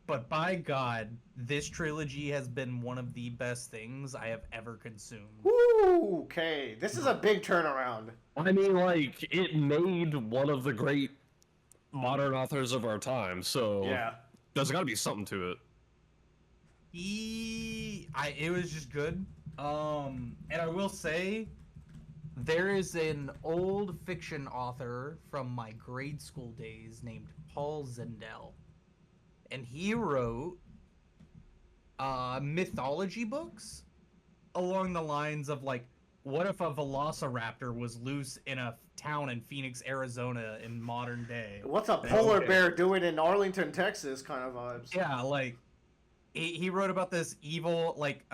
but by God, this trilogy has been one of the best things I have ever consumed. Woo, okay. This is a big turnaround. I mean, like, it made one of the great modern authors of our time, so yeah, there's got to be something to it. It was just good. And I will say, there is an old fiction author from my grade school days named Paul Zendel. And he wrote mythology books along the lines of, like, what if a velociraptor was loose in a town in Phoenix, Arizona in modern day? What's a polar bear doing in Arlington, Texas kind of vibes? Yeah, like, he wrote about this evil, like,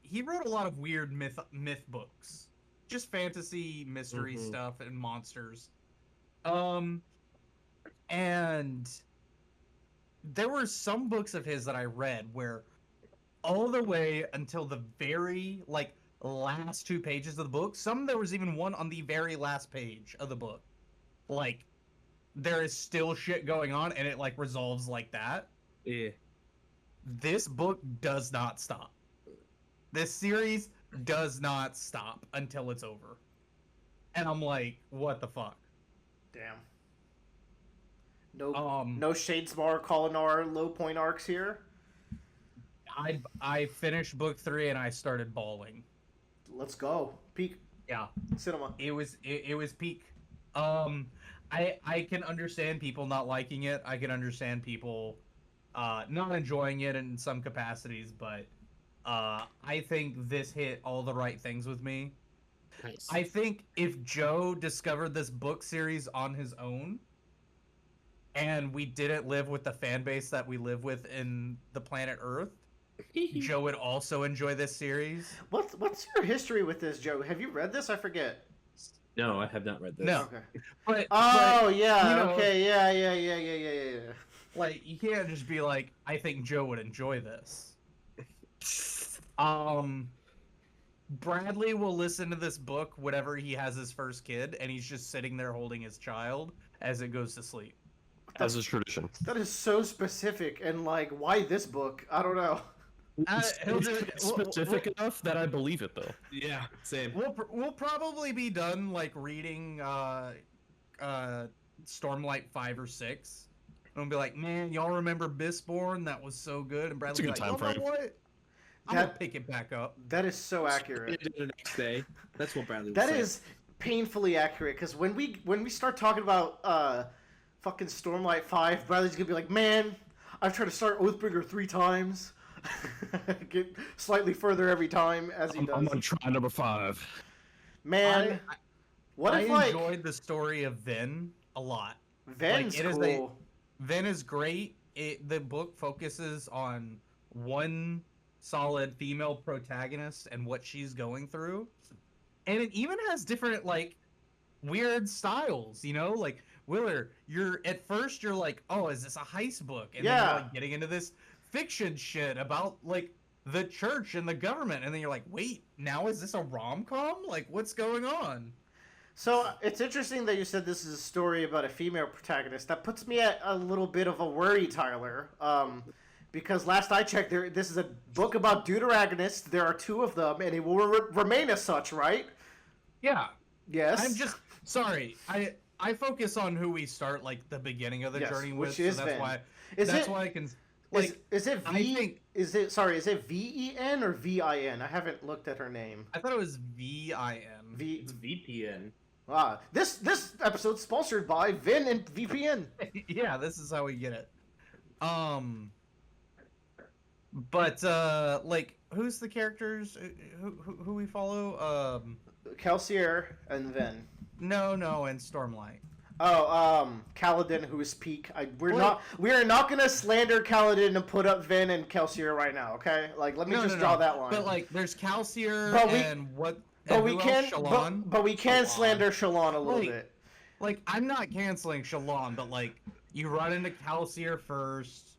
he wrote a lot of weird myth books. Just fantasy, mystery stuff, and monsters. And... there were some books of his that I read where all the way until the very, like, last 2 pages of the book, there was even one on the very last page of the book. Like, there is still shit going on, and it, like, resolves like that. Yeah. This book does not stop. This series does not stop until it's over. And I'm like, what the fuck? Damn. No Shadesmar, Kolinar, low point arcs here. I finished book 3 and I started bawling. Let's go. Peak. Yeah. Cinema. It was peak. I can understand people not liking it. I can understand people not enjoying it in some capacities, but I think this hit all the right things with me. Nice. I think if Joe discovered this book series on his own, and we didn't live with the fan base that we live with in the planet Earth, Joe would also enjoy this series. What's your history with this, Joe? Have you read this? I forget. No, I have not read this. No. Okay. But yeah. you know, okay. Yeah. Like, you can't just be like, I think Joe would enjoy this. Bradley will listen to this book whenever he has his first kid, and he's just sitting there holding his child as it goes to sleep. As is tradition. That is so specific, and, like, why this book? I don't know. It's specific enough that I believe it, though. Yeah, same. We'll probably be done, like, reading Stormlight 5 or 6. and I'll be like, man, y'all remember Mistborn? That was so good. And Bradley It's a will be good like, time you know frame. what? I'm gonna pick it back up. That is so accurate. The next day. That's what Bradley would That say. is painfully accurate, because when we start talking about fucking Stormlight 5, Bradley's gonna be like, man, I've tried to start Oathbringer 3 times. Get slightly further every time as he does. I'm on try number 5. Man, what I if like enjoyed the story of Vin a lot. Ven's it is cool? Vin is great. The book focuses on one solid female protagonist and what she's going through, and it even has different like weird styles. You know, like Willer, you're like, oh, is this a heist book? And then you're like getting into this fiction shit about like the church and the government, and then you're like, wait, now is this a rom-com? Like, what's going on? So it's interesting that you said this is a story about a female protagonist. That puts me at a little bit of a worry, Tyler. Because last I checked, this is a book about deuteragonists. There are 2 of them, and it will remain as such, right? Yeah. Yes. I'm just sorry. I focus on who we start like the beginning of the journey with. Which is so that's Vin. why. Is that's it- why I can. Like, is it I V? think- Is it VEN or VIN? I haven't looked at her name. I thought it was VIN. It's VPN. This episode's sponsored by Vin and VPN. Yeah, this is how we get it. But like, who's the characters who we follow? Kelsier and Vin. No, and Stormlight. Oh, Kaladin, who is Peak. We are not gonna slander Kaladin and put up Vin and Kelsier right now, okay? Like, let me draw that line. But like, there's Calcier and what? But and we who can, else? Shallan? but we can Shallan. slander Shallan a little bit. Like, I'm not canceling Shallan, but like, you run into Calcier first,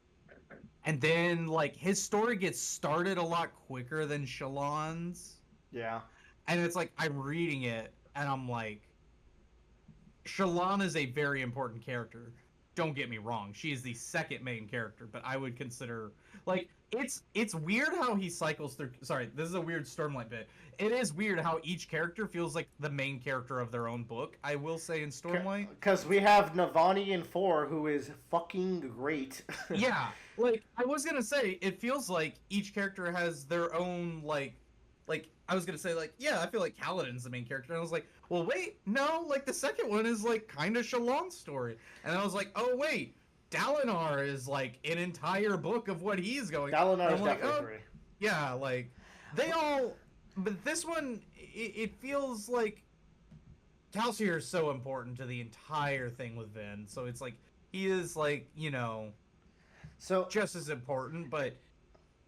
and then like his story gets started a lot quicker than Shallan's. Yeah. And it's like, I'm reading it, and I'm like, Shallan is a very important character. Don't get me wrong, she is the second main character, but I would consider, like, it's weird how he cycles through. Sorry, this is a weird Stormlight bit. It is weird how each character feels like the main character of their own book. I will say in Stormlight, because we have Navani in 4, who is fucking great. yeah, like I was gonna say, it feels like each character has their own like I was gonna say, like, yeah, I feel like Kaladin's the main character, and I was like, well, wait, no, like the second one is like kind of Shallan's story, and I was like, oh wait, Dalinar is like an entire book of what he's going. Dalinar is like, definitely 3. Yeah, like they all, but this one, it feels like Calcier is so important to the entire thing with Vin, so it's like he is like, you know, so just as important, but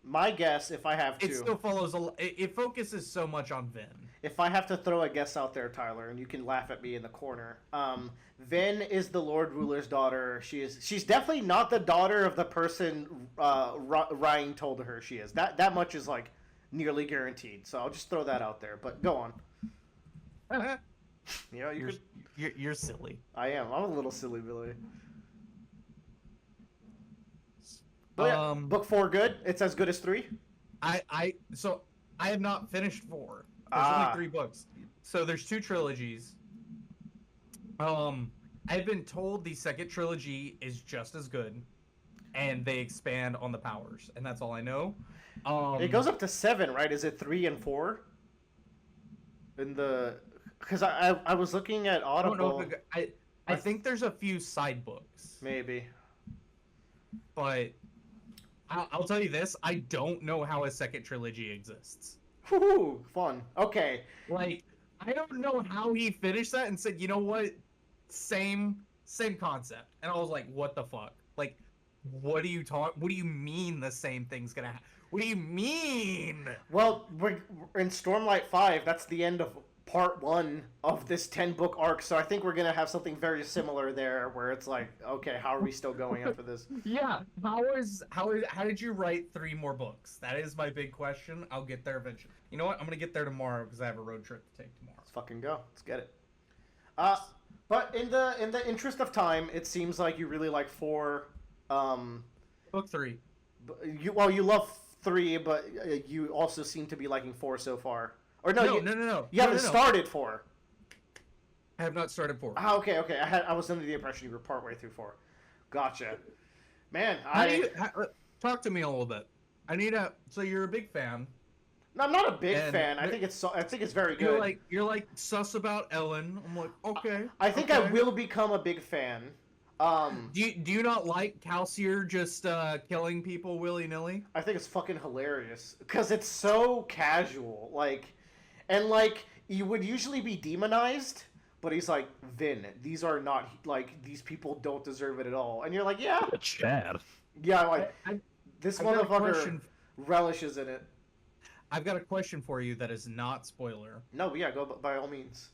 my guess, if I have to, it still follows it focuses so much on Vin. If I have to throw a guess out there, Tyler, and you can laugh at me in the corner, Vin is the Lord Ruler's daughter. She's definitely not the daughter of the person Ryan told her she is. That much is like nearly guaranteed. So I'll just throw that out there. But go on. You know, You're silly. I am. I'm a little silly, Billy. But yeah, book 4 good. It's as good as 3. So I have not finished 4. There's only 3 books. So there's 2 trilogies. I've been told the second trilogy is just as good, and they expand on the powers, and that's all I know. It goes up to 7, right? Is it 3 and 4? Because I was looking at Audible. I think there's a few side books. Maybe. But I'll tell you this: I don't know how a second trilogy exists. Woohoo! Fun. Okay. Like, I don't know how he finished that and said, you know what, same concept. And I was like, what the fuck? Like, what do you mean the same thing's gonna happen? What do you mean? Well, we're in Stormlight 5. That's the end of part 1 of this 10-book arc. So I think we're gonna have something very similar there, where it's like, okay, how are we still going after this? Yeah. How did you write 3 more books? That is my big question. I'll get there eventually. You know what? I'm gonna get there tomorrow because I have a road trip to take tomorrow. Let's fucking go. Let's get it. But in the interest of time, it seems like you really like 4. Book 3. You love 3, but you also seem to be liking 4 so far. Or no. You haven't started 4. I have not started 4. Okay. I was under the impression you were partway through 4. Gotcha. Man, talk to me a little bit. So you're a big fan. No, I'm not a big fan. I think it's very good. You're like sus about Ellen. I'm like, okay. I think I will become a big fan. Do you not like Calcier just killing people willy-nilly? I think it's fucking hilarious because it's so casual. You would usually be demonized, but he's like, Vin, these are not these people don't deserve it at all. And you're like, yeah, Chad. Yeah, this motherfucker relishes in it. I've got a question for you that is not spoiler. No, yeah, go by all means.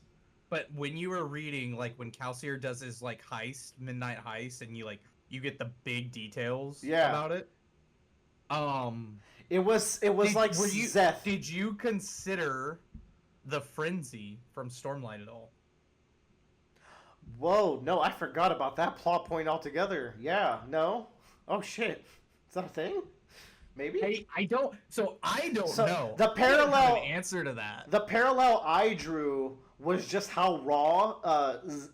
But when you were reading, when Calcier does his heist, midnight heist, and you get the big details about it. It was Zeth. Did you consider the frenzy from Stormlight at all? Whoa, no, I forgot about that plot point altogether. Yeah, no. Oh shit, is that a thing? Maybe. I don't know. The parallel I don't have an answer to that. The parallel I drew was just how raw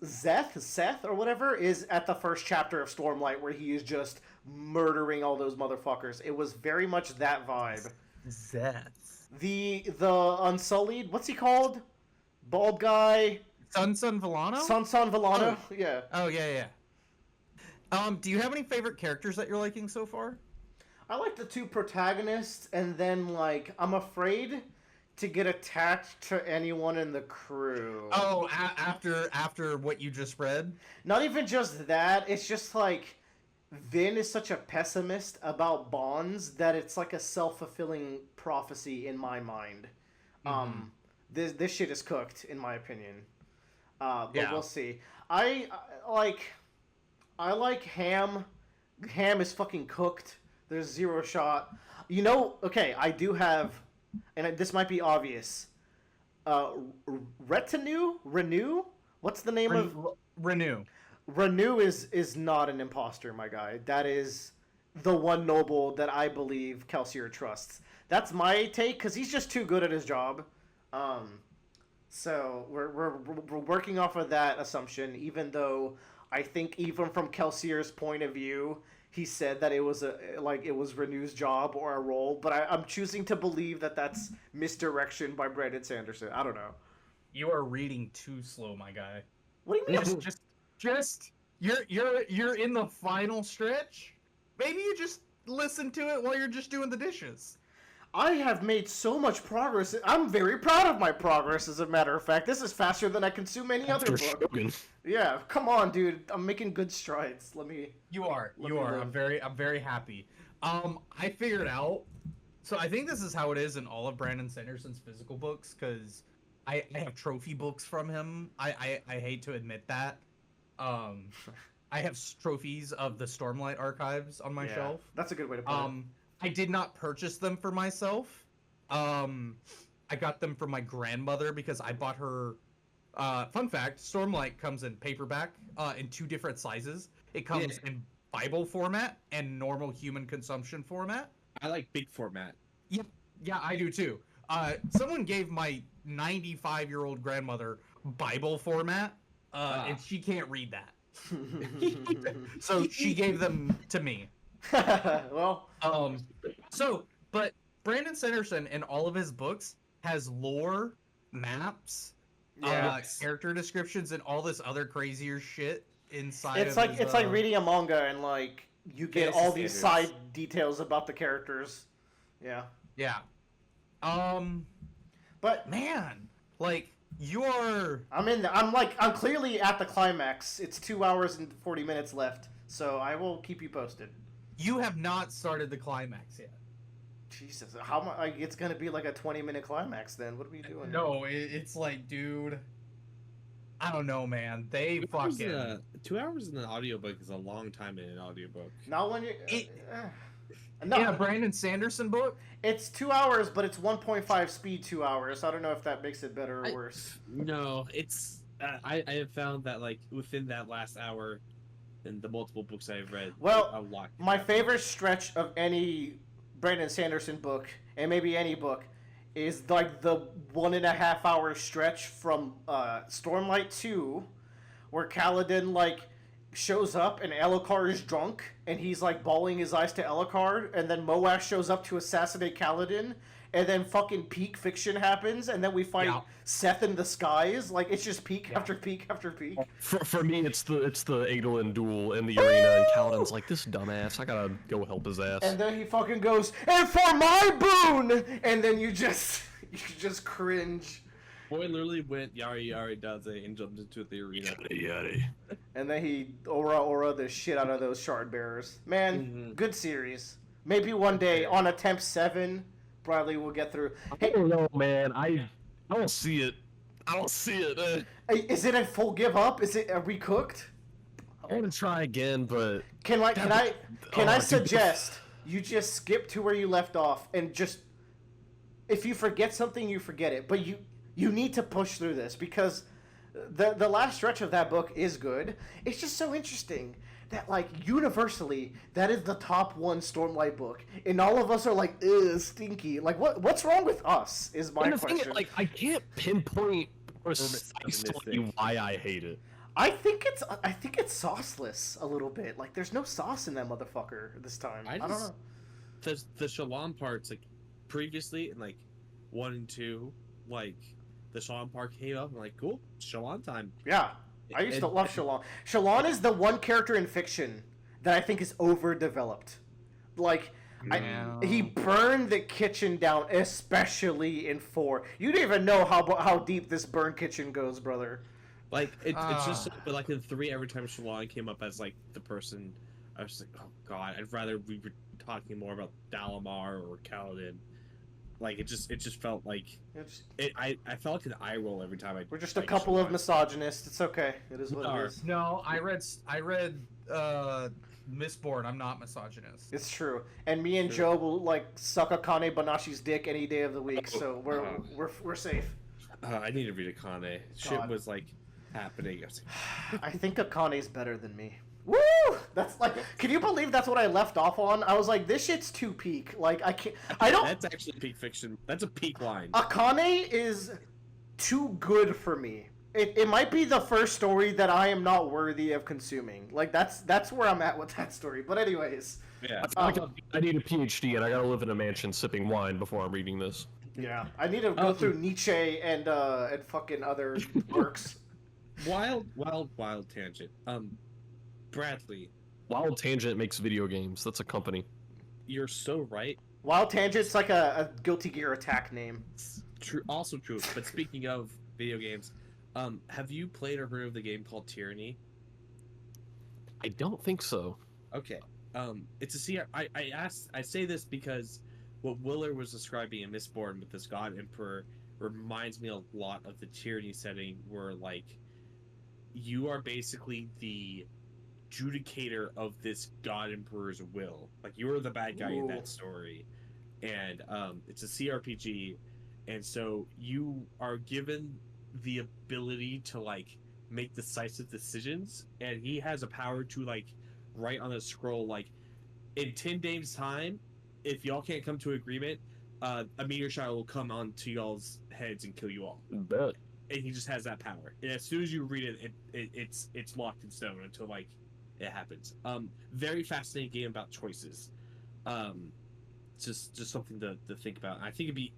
Seth or whatever is at the first chapter of Stormlight, where he is just murdering all those motherfuckers. It was very much that vibe. Seth. The Unsullied, what's he called? Bald guy. Sun Villano? Sun Villano, yeah. Oh yeah. Do you have any favorite characters that you're liking so far? I like the two protagonists, and then I'm afraid to get attached to anyone in the crew. Oh, after what you just read? Not even just that. It's just Vin is such a pessimist about bonds that it's like a self-fulfilling prophecy in my mind. Mm-hmm. This shit is cooked, in my opinion. But we'll see. I like Ham. Ham is fucking cooked. There's zero shot. Okay, I do have, and this might be obvious. Renew? What's the name of Renew? Renew is not an imposter, my guy. That is the one noble that I believe Calcier trusts. That's my take, because he's just too good at his job. So we're working off of that assumption, even though I think even from Calcier's point of view, he said that it was Renew's job or a role, but I'm choosing to believe that that's misdirection by Brandon Sanderson. I don't know. You are reading too slow, my guy. What do you mean? Just you're in the final stretch. Maybe you just listen to it while you're just doing the dishes. I have made so much progress. I'm very proud of my progress, as a matter of fact. This is faster than I consume any other book. Shogun. Yeah, come on, dude. I'm making good strides. You are. I'm very happy. I figured out. So I think this is how it is in all of Brandon Sanderson's physical books, because I have trophy books from him. I hate to admit that. I have trophies of the Stormlight archives on my shelf. That's a good way to put it. I did not purchase them for myself. I got them from my grandmother because I bought her. Fun fact: Stormlight comes in paperback in two different sizes. It comes in Bible format and normal human consumption format. I like big format. Yep, yeah, I do too. Someone gave my 95-year-old grandmother Bible format, and she can't read that. So she gave them to me. Well, but Brandon Sanderson in all of his books has lore, maps, character descriptions, and all this other crazier shit inside. It's like reading a manga, and you get all these side details about the characters. Yeah. Yeah. But man, you are. I'm clearly at the climax. It's 2 hours and 40 minutes left, so I will keep you posted. You have not started the climax yet. Jesus, how much? It's gonna be a 20-minute climax then. What are we doing? No, it's dude. I don't know, man. They fucking 2 hours in an audiobook is a long time in an audiobook. Not when you. No. Yeah, Brandon Sanderson book. It's 2 hours, but it's 1.5 speed 2 hours. I don't know if that makes it better or worse. No, it's. I have found that within that last hour, in the multiple books I've read, a lot. My favorite stretch of any Brandon Sanderson book, and maybe any book, is the 1.5 hour stretch from Stormlight 2, where Kaladin shows up and Alucard is drunk and he's like bawling his eyes to Alucard, and then Moash shows up to assassinate Kaladin, and then fucking peak fiction happens, and then we fight Seth in the skies. Like, it's just peak after peak after peak. For me, it's the Adolin duel in the arena, and Kaladin's like, this dumbass, I gotta go help his ass. And then he fucking goes, and for my boon! And then you just cringe. Boy literally went yari yari daze and jumped into the arena. Yari. And then he aura the shit out of those shard bearers. Man, good series. Maybe one day on attempt 7, Bradley will get through. I don't know, man. I don't see it. Is it a full give up? Is it recooked? I want to try again, but Can I suggest you just skip to where you left off and just, if you forget something, you forget it. But you need to push through this, because the last stretch of that book is good. It's just so interesting that, like, universally, that is the top 1 Stormlight book, and all of us are like, ugh, stinky. Like, what's wrong with us? Is my question. Like, I can't pinpoint precisely why I hate it. I think it's sauceless a little bit. Like, there's no sauce in that motherfucker this time. I don't know. The Shalom parts, like, previously in like 1 and 2, like, the Shalom part came up and like, cool, Shalom time. Yeah. I used to love Shalon. Shalon is the one character in fiction that I think is overdeveloped. Like, he burned the kitchen down, especially in 4. You don't even know how deep this burn kitchen goes, brother. Like, it's just, but like in 3, every time Shalon came up as like the person, I was like, oh god, I'd rather we were talking more about Dalamar or Kaladin. Like, it just felt like I felt like an eye roll every time We're just a couple of misogynists. It's okay. It is what it is. No, I read Mistborn. I'm not misogynist. It's true. And me and Joe will like suck Akane Banashi's dick any day of the week, so we're safe. I need to read Akane. Shit was like happening. I think Akane's better than me. Woo! That's like, can you believe that's what I left off on? I was like, this shit's too peak. Like, I don't. That's actually peak fiction. That's a peak line. Akane is too good for me. It might be the first story that I am not worthy of consuming. Like, that's where I'm at with that story. But anyways. Yeah. I need a PhD and I gotta live in a mansion sipping wine before I'm reading this. Yeah. I need to go through Nietzsche and fucking other works. Wild tangent. Bradley. Wild Tangent makes video games. That's a company. You're so right. Wild Tangent's like a Guilty Gear Attack name. True. Also true. But speaking of video games, have you played or heard of the game called Tyranny? I don't think so. Okay. It's a I say this because what Willard was describing in Mistborn with this God Emperor reminds me a lot of the Tyranny setting, where like you are basically the judicator of this God Emperor's will. Like, you're the bad guy in that story, and it's a CRPG, and so you are given the ability to like make decisive decisions, and he has a power to like write on a scroll like, in 10 days time, if y'all can't come to agreement, a meteor shower will come onto y'all's heads and kill you all. Bet. And he just has that power, and as soon as you read it's locked in stone until like it happens. Very fascinating game about choices. Just something to think about. I think it'd be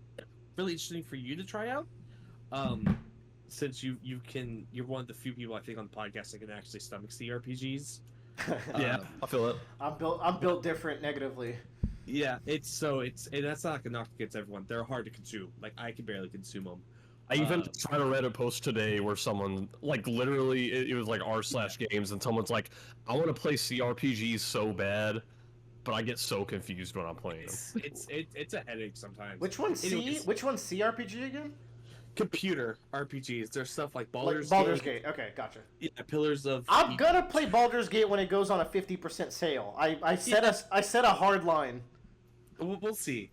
really interesting for you to try out. Since you're one of the few people I think on the podcast that can actually stomach CRPGs. Yeah, I feel it. I'm built different negatively. Yeah, and that's not like a knock against everyone. They're hard to consume. Like, I can barely consume them. I even tried a Reddit post today where someone, like, literally, it was like r/games, and someone's like, I want to play CRPGs so bad, but I get so confused when I'm playing them. It's a headache sometimes. Which one's CRPG again? Computer RPGs. There's stuff like Baldur's Gate. Okay, gotcha. Yeah, Pillars of. I'm gonna play Baldur's Gate when it goes on a 50% sale. I set a hard line. We'll see.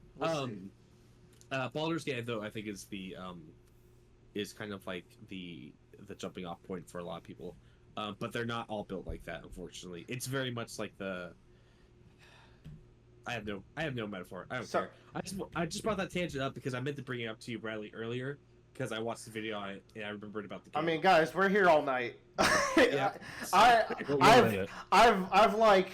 Baldur's Gate, though, I think is kind of like the jumping off point for a lot of people, but they're not all built like that, unfortunately. It's very much like I have no metaphor. I don't care. I just brought that tangent up because I meant to bring it up to you, Bradley, earlier. because I watched the video and I remembered about the game. I mean, guys, we're here all night. Yeah. I've like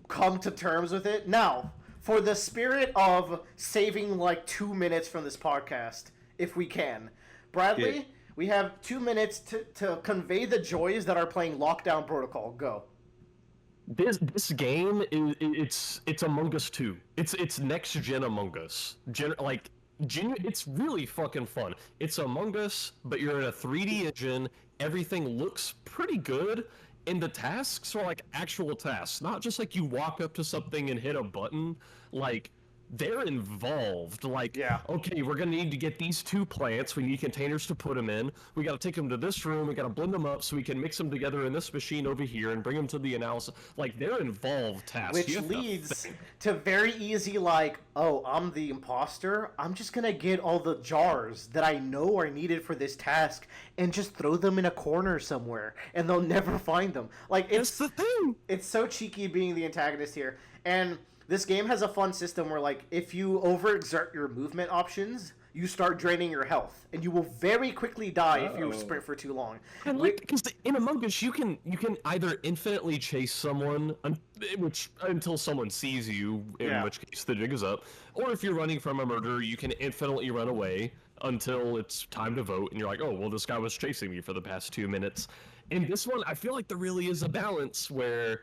come to terms with it. Now, for the spirit of saving like 2 minutes from this podcast, if we can, Bradley, we have 2 minutes to convey the joys that are playing Lockdown Protocol. Go. This game is it's Among Us 2. It's next gen Among Us. It's really fucking fun. It's Among Us, but you're in a 3D engine. Everything looks pretty good, and the tasks are like actual tasks, not just like you walk up to something and hit a button. Like, they're involved. Like, okay, we're gonna need to get these 2 plants. We need containers to put them in. We gotta take them to this room. We gotta blend them up so we can mix them together in this machine over here and bring them to the analysis. Like, they're involved tasks. Which leads to very easy, like, oh, I'm the imposter. I'm just gonna get all the jars that I know are needed for this task and just throw them in a corner somewhere, and they'll never find them. Like, it's the thing. It's so cheeky being the antagonist here, and this game has a fun system where, like, if you overexert your movement options, you start draining your health, and you will very quickly die if you sprint for too long. And like, because in Among Us, you can either infinitely chase someone, until someone sees you, in which case the jig is up, or if you're running from a murderer, you can infinitely run away until it's time to vote, and you're like, oh, well, this guy was chasing me for the past 2 minutes. In this one, I feel like there really is a balance where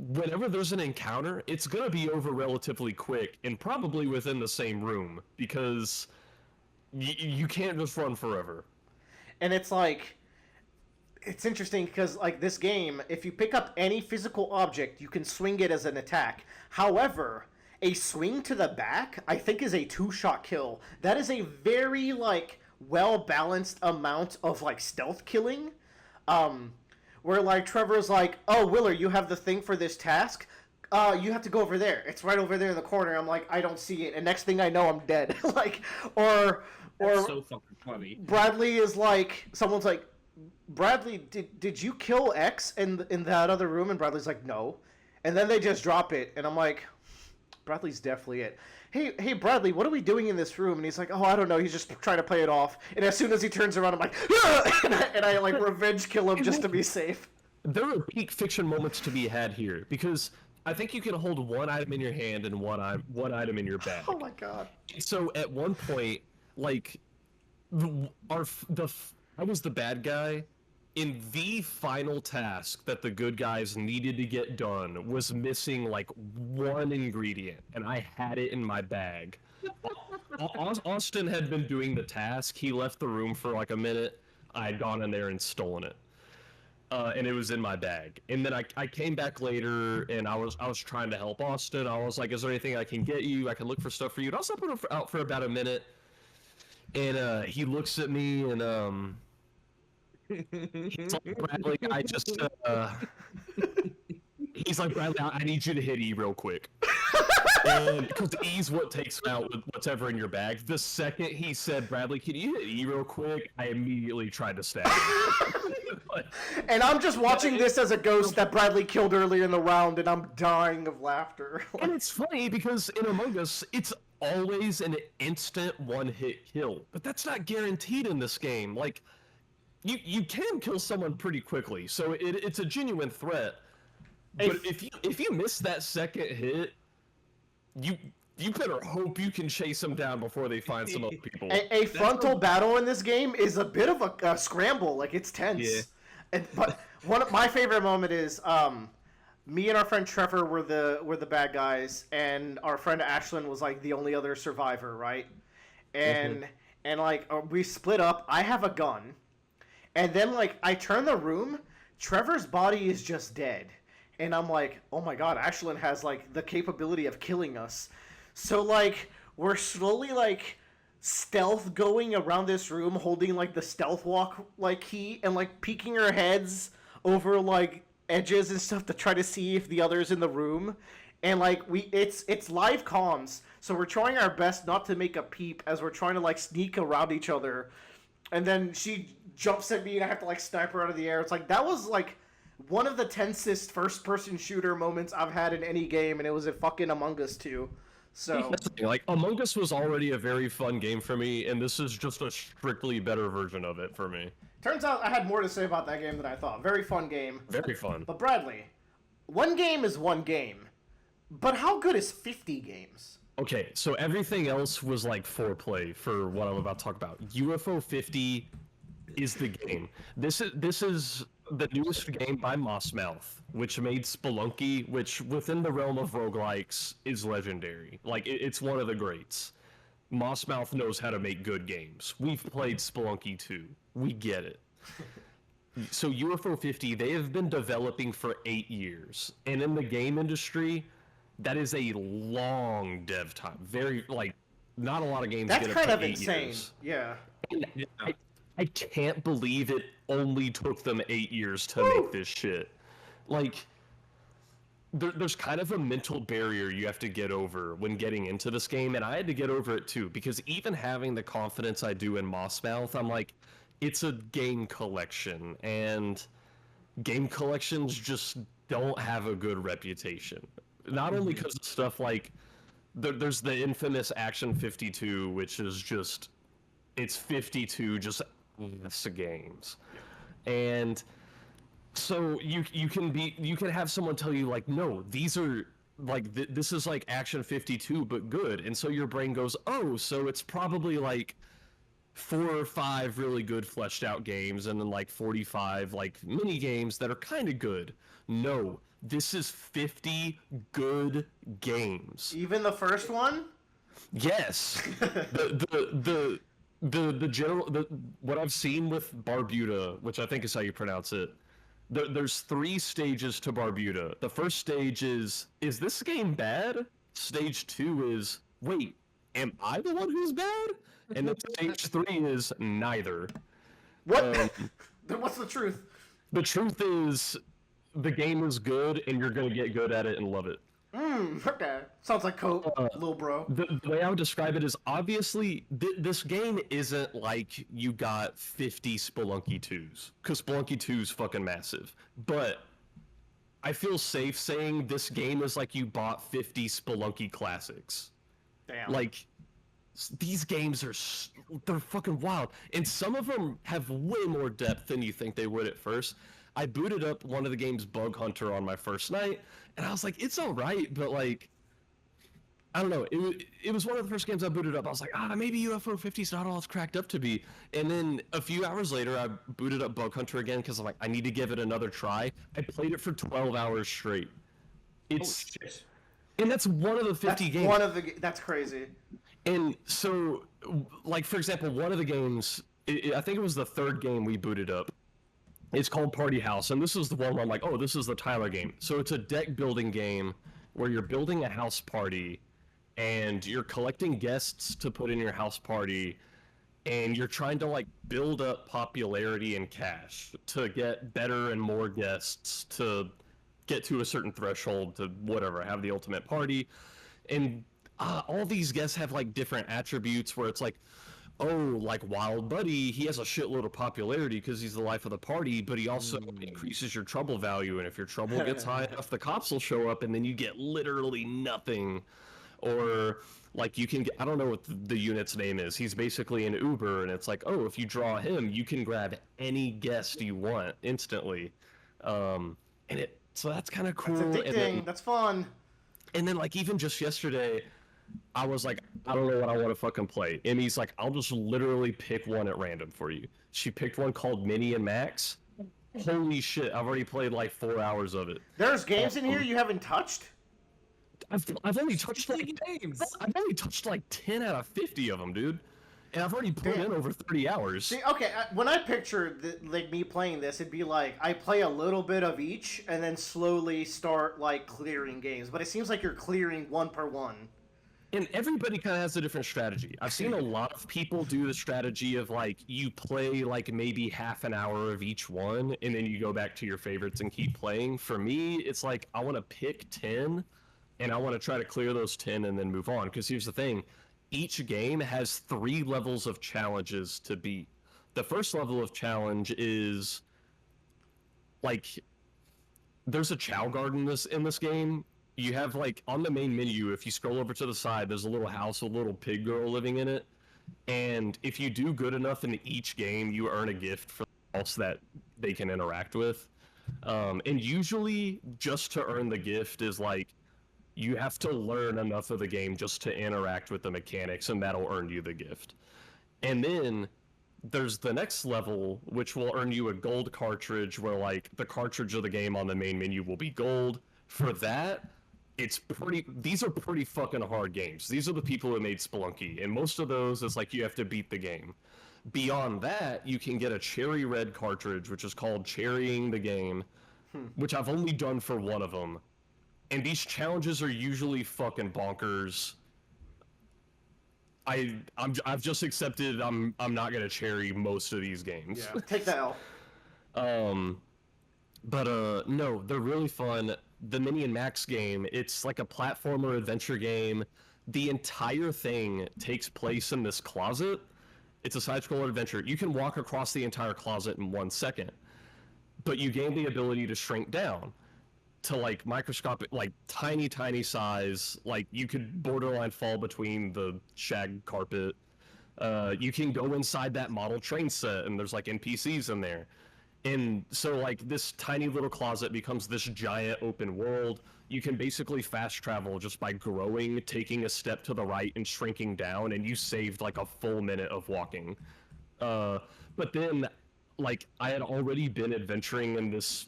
whenever there's an encounter, it's going to be over relatively quick and probably within the same room, because you can't just run forever. And it's like, it's interesting because, like, this game, if you pick up any physical object, you can swing it as an attack. However, a swing to the back, I think, is a 2-shot kill. That is a very, like, well-balanced amount of, like, stealth killing. Where, like, Trevor's like, oh, Willer, you have the thing for this task? You have to go over there. It's right over there in the corner. I'm like, I don't see it. And next thing I know, I'm dead. Like, or That's so fucking funny. Bradley is like, someone's like, Bradley, did you kill X in that other room? And Bradley's like, no. And then they just drop it. And I'm like, Bradley's definitely it. Hey, Bradley, what are we doing in this room? And he's like, oh, I don't know. He's just trying to play it off. And as soon as he turns around, I'm like, and I like revenge kill him just to be safe. There are peak fiction moments to be had here, because I think you can hold one item in your hand and one item in your bag. Oh my god. So at one point, like, I was the bad guy, in the final task that the good guys needed to get done was missing like one ingredient, and I had it in my bag. Austin had been doing the task. He left the room for like a minute. I had gone in there and stolen it. And it was in my bag. And then I came back later, and I was trying to help Austin. I was like, is there anything I can get you? I can look for stuff for you. And I also put him out for about a minute. And he looks at me, and he's like, Bradley, he's like, Bradley, I need you to hit E real quick. And because E's what takes out whatever in your bag. The second he said, Bradley, can you hit E real quick? I immediately tried to stab him. And I'm just watching this as a ghost that Bradley killed earlier in the round, and I'm dying of laughter. And it's funny because in Among Us, it's always an instant one-hit kill. But that's not guaranteed in this game. Like, you can kill someone pretty quickly, so it's a genuine threat. But if you miss that second hit, you better hope you can chase them down before they find some other people. A frontal battle in this game is a bit of a scramble. Like, it's tense. Yeah. But one of my favorite moment is me and our friend Trevor were the bad guys, and our friend Ashlyn was like the only other survivor, right? And like we split up. I have a gun, and then like I turn the room. Trevor's body is just dead. And I'm like, oh my god, Ashlyn has, like, the capability of killing us. So, like, we're slowly, like, stealth going around this room, holding, like, the stealth walk, like, key, and, like, peeking our heads over, like, edges and stuff to try to see if the other's in the room. And, like, it's live comms, so we're trying our best not to make a peep as we're trying to, like, sneak around each other. And then she jumps at me, and I have to, like, snipe her out of the air. It's like, that was, like, one of the tensest first-person shooter moments I've had in any game, and it was a fucking Among Us 2. So, like, Among Us was already a very fun game for me, and this is just a strictly better version of it for me. turns out I had more to say about that game than I thought. Very fun game. Very fun. But Bradley, one game is one game. But how good is 50 games? Okay, so everything else was like foreplay for what I'm about to talk about. UFO 50 is the game. This is the newest game by Mossmouth, which made Spelunky, which within the realm of roguelikes is legendary. Like, it's one of the greats. Mossmouth knows how to make good games. We've played Spelunky 2. We get it. So UFO 50, they have been developing for 8 years. And in the game industry, that is a long dev time. Very, like, not a lot of games That's get kind up of to 8 insane. years. Yeah. And I can't believe it only took them 8 years to make this shit. Like, there's kind of a mental barrier you have to get over when getting into this game, and I had to get over it too, because even having the confidence I do in Mossmouth, I'm like, it's a game collection, and game collections just don't have a good reputation. Not only because of stuff like, there's the infamous Action 52, which is just, it's 52 just games. And so you can have someone tell you, like, no, these are like this is like Action 52 but good, and so your brain goes, oh, so it's probably like 4 or 5 really good fleshed out games and then like 45 like mini games that are kind of good. No, this is 50 good games. Even the first one? Yes. The general, what I've seen with Barbuda, which I think is how you pronounce it, there's 3 stages to Barbuda. The first stage is this game bad? Stage 2 is, wait, am I the one who's bad? And then stage 3 is neither. What? Then what's the truth? The truth is, the game is good, and you're gonna get good at it and love it. Okay. Sounds like Cope, little bro. The way I would describe it is, obviously, this game isn't like you got 50 Spelunky 2s, because Spelunky 2 is fucking massive. But I feel safe saying this game is like you bought 50 Spelunky classics. Damn. Like, these games they're fucking wild. And some of them have way more depth than you think they would at first. I booted up one of the games, Bug Hunter, on my first night, and I was like, it's alright, but like, I don't know, it was one of the first games I booted up. I was like, maybe UFO 50 is not all it's cracked up to be. And then a few hours later, I booted up Bug Hunter again, because I'm like, I need to give it another try. I played it for 12 hours straight. It's, shit. And that's one of the 50 games. That's crazy. And so, like, for example, one of the games, I think it was the 3rd game we booted up. It's called Party House, and this is the one where I'm like, oh, this is the Tyler game. So it's a deck building game where you're building a house party, and you're collecting guests to put in your house party, and you're trying to, like, build up popularity and cash to get better and more guests to get to a certain threshold to whatever, have the ultimate party. And all these guests have, like, different attributes where it's like, oh, like Wild Buddy, he has a shitload of popularity because he's the life of the party, but he also increases your trouble value, and if your trouble gets high enough, the cops will show up, and then you get literally nothing. Or, like, you can get, I don't know what the unit's name is, he's basically an Uber, and it's like, oh, if you draw him, you can grab any guest you want instantly. So that's kind of cool. That's addicting, that's fun. And then, like, even just yesterday, I was like, I don't know what I want to fucking play. Emmy's like, I'll just literally pick one at random for you. She picked one called Minnie and Max. Holy shit, I've already played like 4 hours of it. There's games in here you haven't touched? I've only touched like games. I've only touched like 10 out of 50 of them, dude. And I've already put in over 30 hours. See, okay, when I picture like me playing this, it'd be like I play a little bit of each and then slowly start like clearing games. But it seems like you're clearing one per one. And everybody kind of has a different strategy. I've seen a lot of people do the strategy of, like, you play, like, maybe half an hour of each one, and then you go back to your favorites and keep playing. For me, it's like, I want to pick 10, and I want to try to clear those 10 and then move on. Because here's the thing. Each game has 3 levels of challenges to beat. The first level of challenge is, like, there's a Chow Garden in this game, you have like on the main menu, if you scroll over to the side, there's a little house with a little pig girl living in it. And if you do good enough in each game, you earn a gift for the house that they can interact with. And usually, just to earn the gift is like, you have to learn enough of the game just to interact with the mechanics, and that'll earn you the gift. And then there's the next level, which will earn you a gold cartridge, where like the cartridge of the game on the main menu will be gold. For that, these are pretty fucking hard games. These are the people who made Spelunky, and most of those is like you have to beat the game. Beyond that, you can get a cherry red cartridge, which is called Cherrying the Game, which I've only done for one of them. And these challenges are usually fucking bonkers. I've just accepted I'm not gonna cherry most of these games. Yeah, take that L. No, they're really fun. The Mini and Max game, it's like a platformer adventure game. The entire thing takes place in this closet. It's a side-scroller adventure. You can walk across the entire closet in 1 second, but you gain the ability to shrink down to like microscopic, like tiny size. Like you could borderline fall between the shag carpet. You can go inside that model train set, and there's like NPCs in there. And so like this tiny little closet becomes this giant open world. You can basically fast travel just by growing, taking a step to the right, and shrinking down, and you saved like a full minute of walking. But then, like, I had already been adventuring in this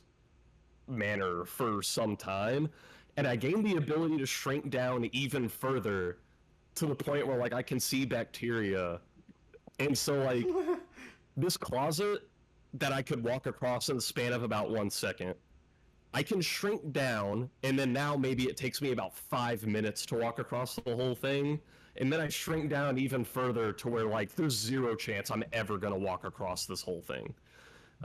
manner for some time, and I gained the ability to shrink down even further to the point where like I can see bacteria. And so like this closet that I could walk across in the span of about 1 second, I can shrink down, and then now maybe it takes me about 5 minutes to walk across the whole thing, and then I shrink down even further to where like there's zero chance I'm ever gonna walk across this whole thing.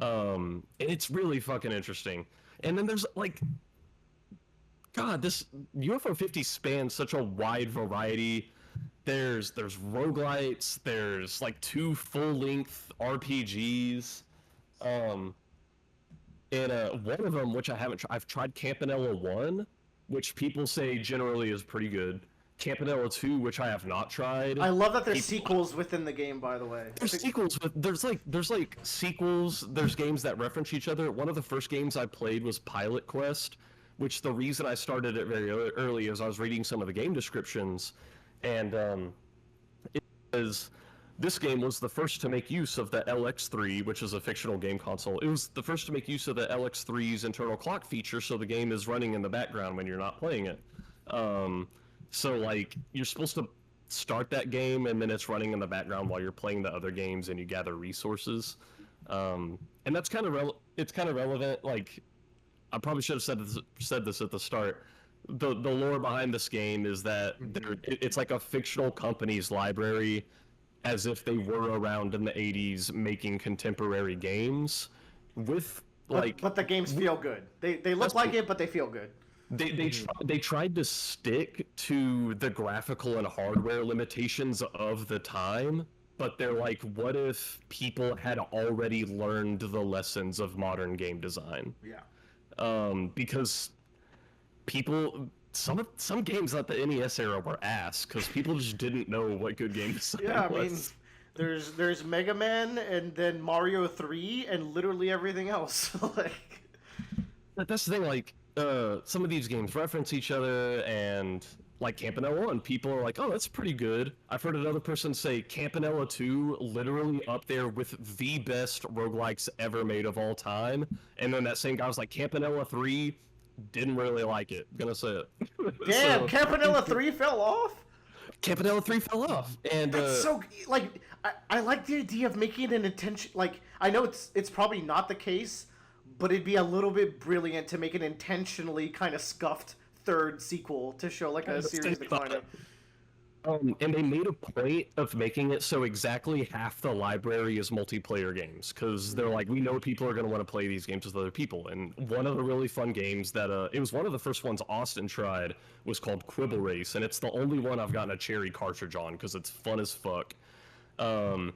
And it's really fucking interesting. And then there's like, God, this UFO 50 spans such a wide variety. There's roguelites, there's like 2 full-length RPGs. And one of them, which I've tried Campanella 1, which people say generally is pretty good. Campanella 2, which I have not tried. I love that there's sequels within the game, by the way. There's sequels, but there's like sequels, there's games that reference each other. One of the first games I played was Pilot Quest, which the reason I started it very early is I was reading some of the game descriptions, and this game was the first to make use of the LX3, which is a fictional game console. It was the first to make use of the LX3's internal clock feature, so the game is running in the background when you're not playing it. So, like, you're supposed to start that game, and then it's running in the background while you're playing the other games, and you gather resources. And that's kind of relevant. Like, I probably should have said this at the start. The lore behind this game is that it's like a fictional company's library, as if they were around in the 80s making contemporary games with like. But the games feel good. They look like it, but they feel good. They tried to stick to the graphical and hardware limitations of the time, but they're like, what if people had already learned the lessons of modern game design? Yeah. Because some games at the NES era were ass because people just didn't know what good game design was. Yeah, I mean, there's Mega Man and then Mario 3 and literally everything else. Like, but that's the thing. Like, some of these games reference each other, and like Campanella 1, people are like, "Oh, that's pretty good." I've heard another person say Campanella 2 literally up there with the best roguelikes ever made of all time, and then that same guy was like, Campanella 3. Didn't really like it. Gonna say it. Damn, Campanella 3 fell off? Campanella 3 fell off. And that's so, like, I like the idea of making an intention, like, I know it's probably not the case, but it'd be a little bit brilliant to make an intentionally kind of scuffed third sequel to show, like, a series decline. And they made a point of making it so exactly half the library is multiplayer games, because they're like, we know people are going to want to play these games with other people. And one of the really fun games that, it was one of the first ones Austin tried, was called Quibble Race, and it's the only one I've gotten a cherry cartridge on, because it's fun as fuck. Me and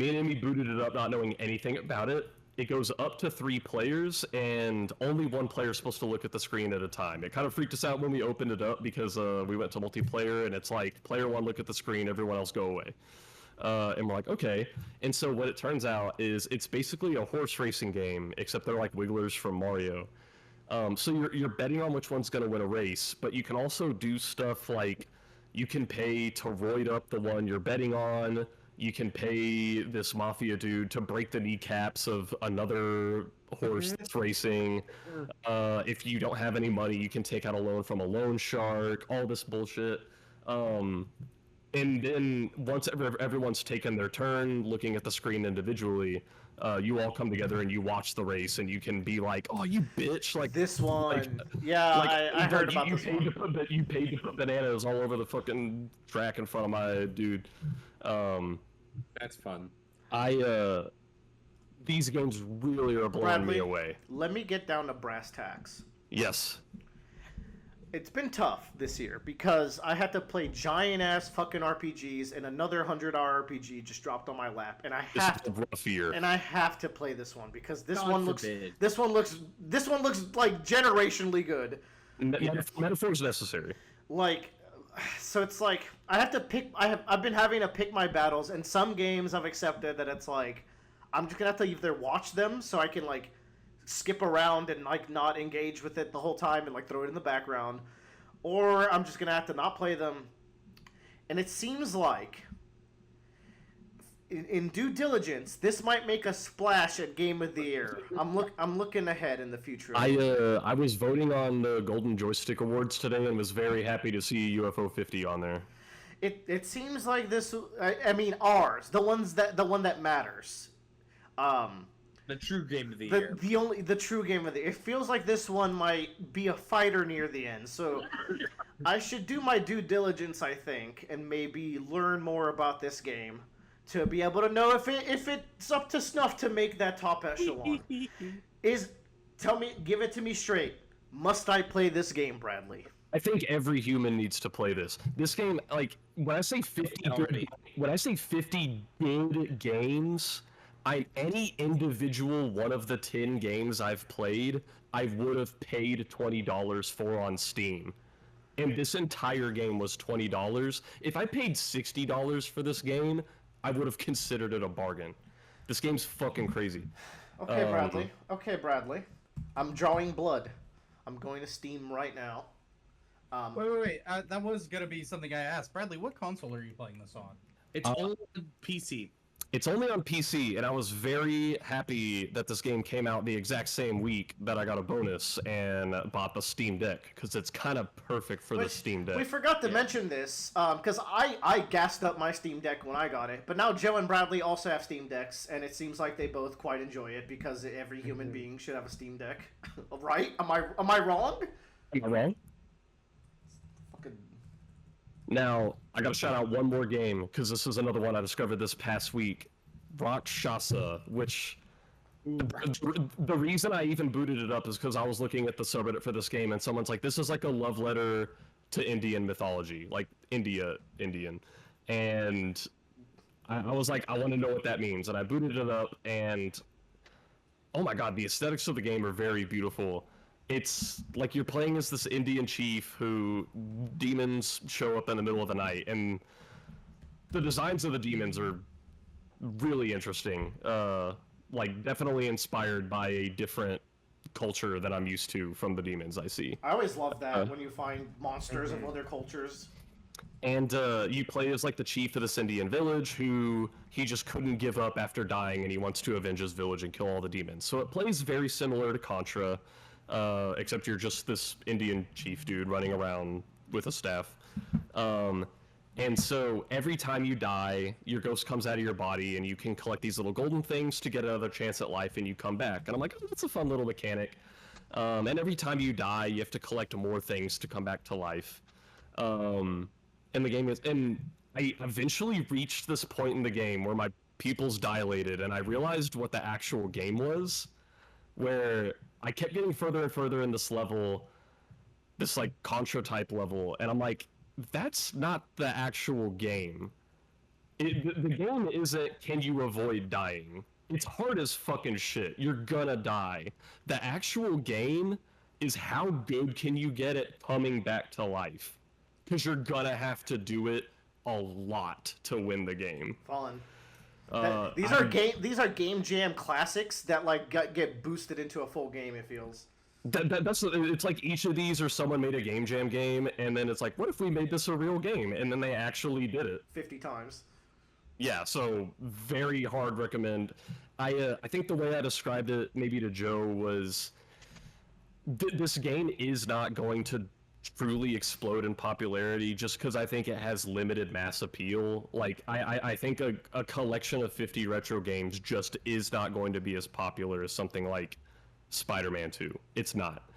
Amy booted it up not knowing anything about it, it goes up to 3 players, and only one player is supposed to look at the screen at a time. It kind of freaked us out when we opened it up because we went to multiplayer, and it's like, player 1 look at the screen, everyone else go away. And we're like, okay. And so what it turns out is it's basically a horse racing game, except they're like wigglers from Mario. So you're betting on which one's going to win a race, but you can also do stuff like you can pay to roid up the one you're betting on. You can pay this mafia dude to break the kneecaps of another horse that's racing. If you don't have any money, you can take out a loan from a loan shark, all this bullshit. And then once everyone's taken their turn looking at the screen individually, you all come together and you watch the race, and you can be like, "Oh, you bitch!" Like this one, like, yeah, like, I heard about this one. You paid to put bananas all over the fucking track in front of my dude. That's fun. These games really are blowing me away. Let me get down to brass tacks. Yes. It's been tough this year because I had to play giant ass fucking RPGs, and another 100-hour RPG just dropped on my lap, and I have to play this one because this one looks like generationally good. Metaphor's necessary. Like, so it's like I have to pick. I've been having to pick my battles, and some games I've accepted that it's like I'm just gonna have to either watch them so I can like skip around and like not engage with it the whole time and like throw it in the background, or I'm just gonna have to not play them. And it seems like in due diligence, this might make a splash at Game of the Year. I'm looking ahead in the future. I was voting on the Golden Joystick Awards today and was very happy to see UFO 50 on there. It seems like this. I mean, ours, the one that matters. The true game of the year. The true game of the year. It feels like this one might be a fighter near the end. So I should do my due diligence, I think, and maybe learn more about this game to be able to know if it's up to snuff to make that top echelon. Give it to me straight. Must I play this game, Bradley? I think every human needs to play this. This game, like, when I say 50 good games, any individual one of the 10 games I've played, I would have paid $20 for on Steam. And this entire game was $20. If I paid $60 for this game, I would have considered it a bargain. This game's fucking crazy. Okay, Bradley. I'm drawing blood. I'm going to Steam right now. Wait. That was going to be something I asked. Bradley, what console are you playing this on? It's only on PC. It's only on PC, and I was very happy that this game came out the exact same week that I got a bonus and bought the Steam Deck, because it's kind of perfect for the Steam Deck. We forgot to mention this, because I gassed up my Steam Deck when I got it, but now Joe and Bradley also have Steam Decks, and it seems like they both quite enjoy it, because every human being should have a Steam Deck. Right? Am I wrong? Am I wrong? Fucking... Now, I gotta shout out one more game, because this is another one I discovered this past week. Rakshasa, which... The reason I even booted it up is because I was looking at the subreddit for this game, and someone's like, this is like a love letter to Indian mythology, like Indian. And I was like, I want to know what that means. And I booted it up, and oh my god, the aesthetics of the game are very beautiful. It's like you're playing as this Indian chief who demons show up in the middle of the night, and the designs of the demons are really interesting. Like, definitely inspired by a different culture that I'm used to from the demons I see. I always love that when you find monsters of other cultures. And you play as like the chief of this Indian village who he just couldn't give up after dying, and he wants to avenge his village and kill all the demons. So it plays very similar to Contra, except you're just this Indian chief dude running around with a staff. And so every time you die, your ghost comes out of your body, and you can collect these little golden things to get another chance at life, and you come back. And I'm like, oh, that's a fun little mechanic. And every time you die, you have to collect more things to come back to life. And the game is... And I eventually reached this point in the game where my pupils dilated, and I realized what the actual game was, where I kept getting further and further in this level, this, like, Contra-type level, and I'm like, that's not the actual game. The game isn't, can you avoid dying? it's hard as fucking shit. You're gonna die. The actual game is how good can you get at coming back to life? Because you're gonna have to do it a lot to win the game. Fallen. These are game jam classics that like get boosted into a full game. It feels. It's like each of these or someone made a game jam game, and then it's like, what if we made this a real game? And then they actually did it 50 times. Yeah, so very hard recommend. I think the way I described it, maybe to Joe, was this game is not going to truly explode in popularity just because I think it has limited mass appeal. Like, I think a collection of 50 retro games just is not going to be as popular as something like Spider-Man 2. It's not.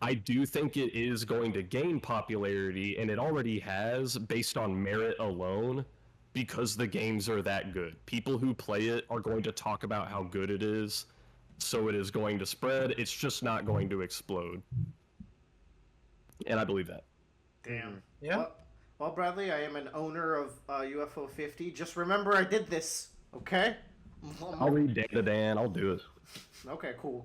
I do think it is going to gain popularity, and it already has, based on merit alone, because the games are that good. People who play it are going to talk about how good it is, so it is going to spread. It's just not going to explode. And I believe that. Damn. Yeah. Well, Bradley, I am an owner of UFO 50. Just remember I did this, okay? I'll read Dandadan. I'll do it. Okay, cool.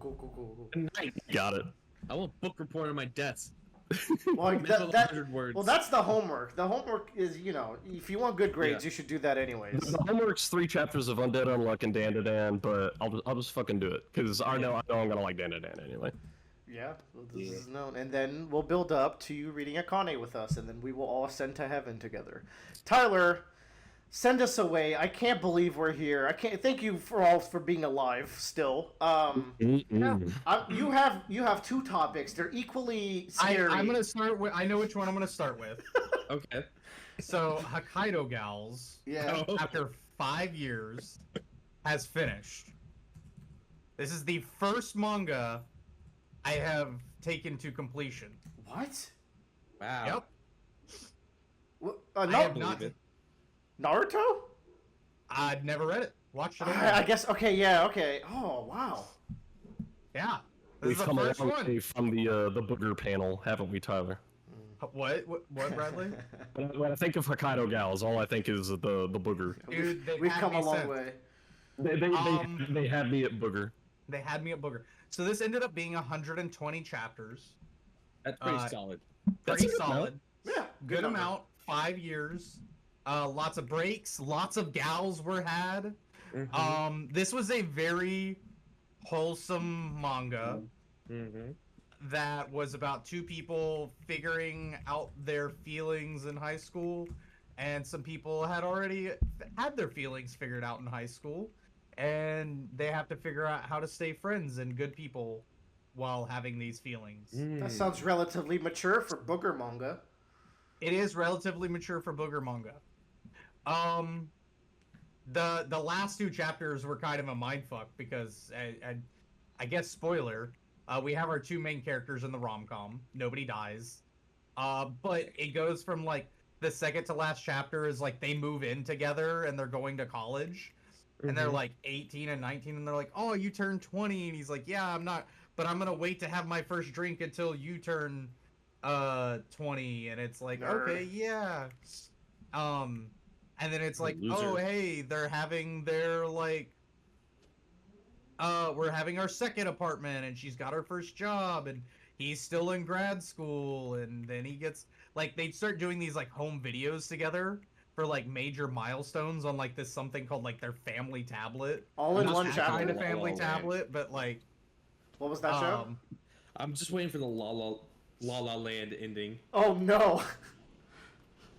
Got it. I want book report on my desk. Well, Minimum 100 words. well, that's the homework. The homework is, if you want good grades, you should do that anyways. The homework's 3 chapters of Undead Unluck and Dandadan, but I'll just fucking do it because I know I'm gonna like Dandadan anyway. Yeah, well, this is known. And then we'll build up to you reading Akane with us, and then we will all ascend to heaven together. Tyler, send us away. I can't believe we're here. I can't. Thank you for being alive still. You have 2 topics. They're equally scary. I'm gonna start with. I know which one I'm gonna start with. Okay. So Hokkaido Gals, after 5 years, has finished. This is the first manga I have taken to completion. What? Wow. Yep. I have not. Naruto? I'd never read it. Watched it. I guess. Okay. Yeah. Okay. Oh wow. Yeah. This We've is the come a first long one. way from the Booger panel, haven't we, Tyler? What, Bradley? When I think of Hokkaido Gals, all I think is the Booger. Dude, We've come a long way. They had me at Booger. They had me at Booger. So this ended up being 120 chapters. That's pretty solid. Pretty solid. Yeah. Good amount. 5 years. Lots of breaks. Lots of gals were had. Mm-hmm. This was a very wholesome manga that was about 2 people figuring out their feelings in high school, and some people had already had their feelings figured out in high school, and they have to figure out how to stay friends and good people while having these feelings. That sounds relatively mature for booger manga. It is relatively mature for booger manga. The last 2 chapters were kind of a mindfuck because, I guess spoiler, we have our 2 main characters in the rom-com. Nobody dies. But it goes from like the second to last chapter is like they move in together and they're going to college. And they're like 18 and 19 and they're like, oh, you turned 20. And he's like, yeah, I'm not, but I'm going to wait to have my first drink until you turn 20. And it's like, okay, yeah. And then it's like, oh, hey, they're having their, like, we're having our second apartment, and she's got her first job, and he's still in grad school, and then he gets, like, they start doing these, like, home videos together for, like, major milestones on, like, this something called, like, their family tablet. All in one chapter? Kind of family tablet, but, like... What was that show? I'm just waiting for the La La Land ending. Oh, no!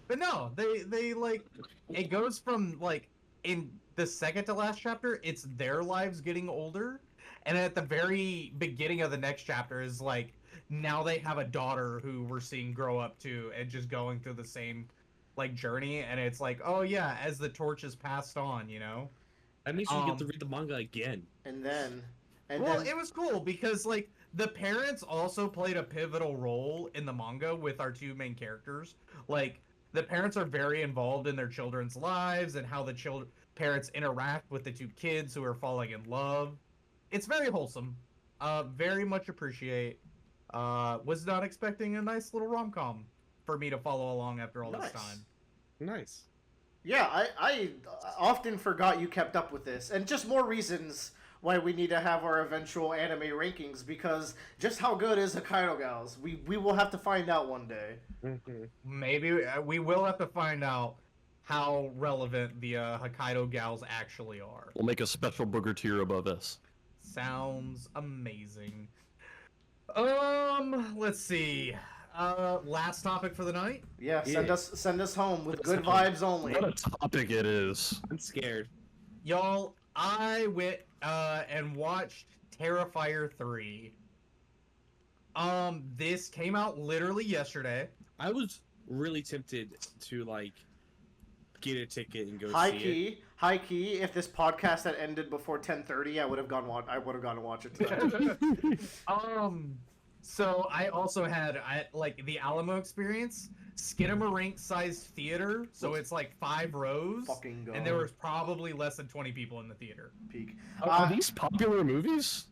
But no, they like, it goes from, like, in the second to last chapter, it's their lives getting older, and at the very beginning of the next chapter is, like, now they have a daughter who we're seeing grow up to, and just going through the same, like, journey, and it's like, oh yeah, as the torch is passed on, you know? That makes you get to read the manga again. And then... it was cool, because, like, the parents also played a pivotal role in the manga with our 2 main characters. Like, the parents are very involved in their children's lives and how the parents interact with the 2 kids who are falling in love. It's very wholesome. Very much appreciate. Was not expecting a nice little rom-com for me to follow along after all this time. Nice. Yeah, I often forgot you kept up with this, and just more reasons why we need to have our eventual anime rankings, because just how good is Hokkaido Gals? We will have to find out one day. Maybe we will have to find out how relevant the Hokkaido Gals actually are. We'll make a special booger tier above us. Sounds amazing. Let's see. Last topic for the night. Yeah, send us home with good vibes only. What a topic it is. I'm scared. Y'all, I went and watched Terrifier 3. This came out literally yesterday. I was really tempted to like get a ticket and go High see key. If this podcast had ended before 10:30, I would have gone to watch it tonight. So I also had like the Alamo experience, Skinamarink sized theater, so it's like 5 rows, Fucking go. and there was probably less than 20 people in the theater. Peak. Are these popular movies?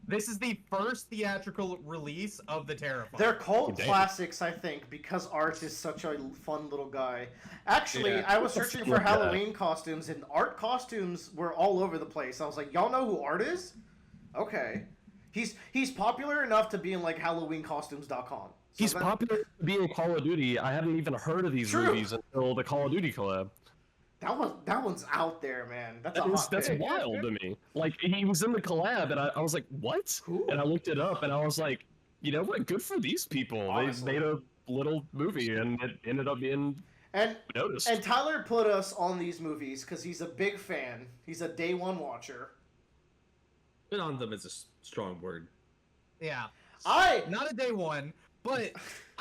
This is the first theatrical release of the Terrifier. They're cult Damn. classics, I think, because Art is such a fun little guy. Actually, Yeah. I was searching for Halloween costumes, and Art costumes were all over the place. I was like, y'all know who Art is? Okay. He's popular enough to be in, like, HalloweenCostumes.com. So He's popular to be in Call of Duty. I haven't even heard of these True. movies until the Call of Duty collab. That one's out there, man. That's That's wild to me. Like, he was in the collab, and I was like, what? Cool. And I looked it up, and I was like, you know what? Good for these people. Honestly. They made a little movie, and it ended up being noticed. And Tyler put us on these movies because he's a big fan. He's a day one watcher. Been on them is a strong word. Yeah. I Not a day one, but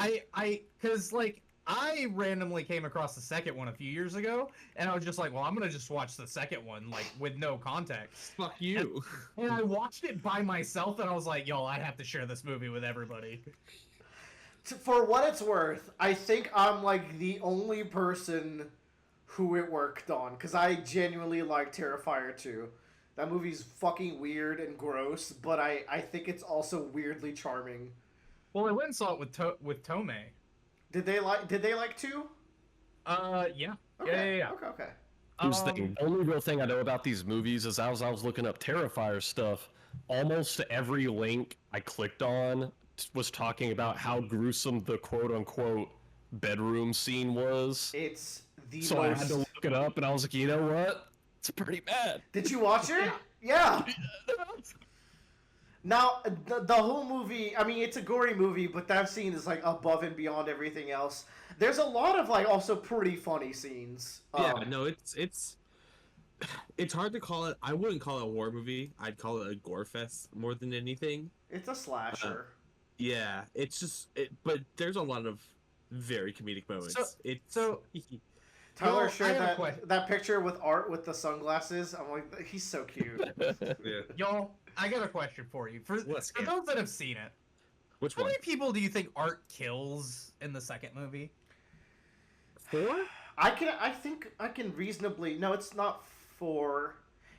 because like I randomly came across the second one a few years ago, and I was just like, well, I'm gonna just watch the second one like with no context. Fuck you. And I watched it by myself, and I was like, yo, I have to share this movie with everybody. For what it's worth, I think I'm like the only person who it worked on, because I genuinely like Terrifier 2. That movie's fucking weird and gross, but I think it's also weirdly charming. Well, I went and saw it with Tomei. Did they like 2? Yeah. Okay. Yeah. Okay. Here's the thing. The only real thing I know about these movies is as I was looking up Terrifier stuff, almost every link I clicked on was talking about how gruesome the quote-unquote bedroom scene was. It's the So most... I had to look it up, and I was like, you know what? It's pretty bad. Did you watch it? Yeah. Now, the whole movie, I mean, it's a gory movie, but that scene is, like, above and beyond everything else. There's a lot of, like, also pretty funny scenes. Yeah, no, it's hard to call it. I wouldn't call it a war movie. I'd call it a gore fest more than anything. It's a slasher. Yeah, it's just but there's a lot of very comedic moments. Tyler Yo, shared I have a that picture with Art with the sunglasses. I'm like, he's so cute. yeah. Y'all, I got a question for you. For those that have seen it, Which how one? many people do you think Art kills in the second movie? 4? I think I can reasonably... No, it's not 4.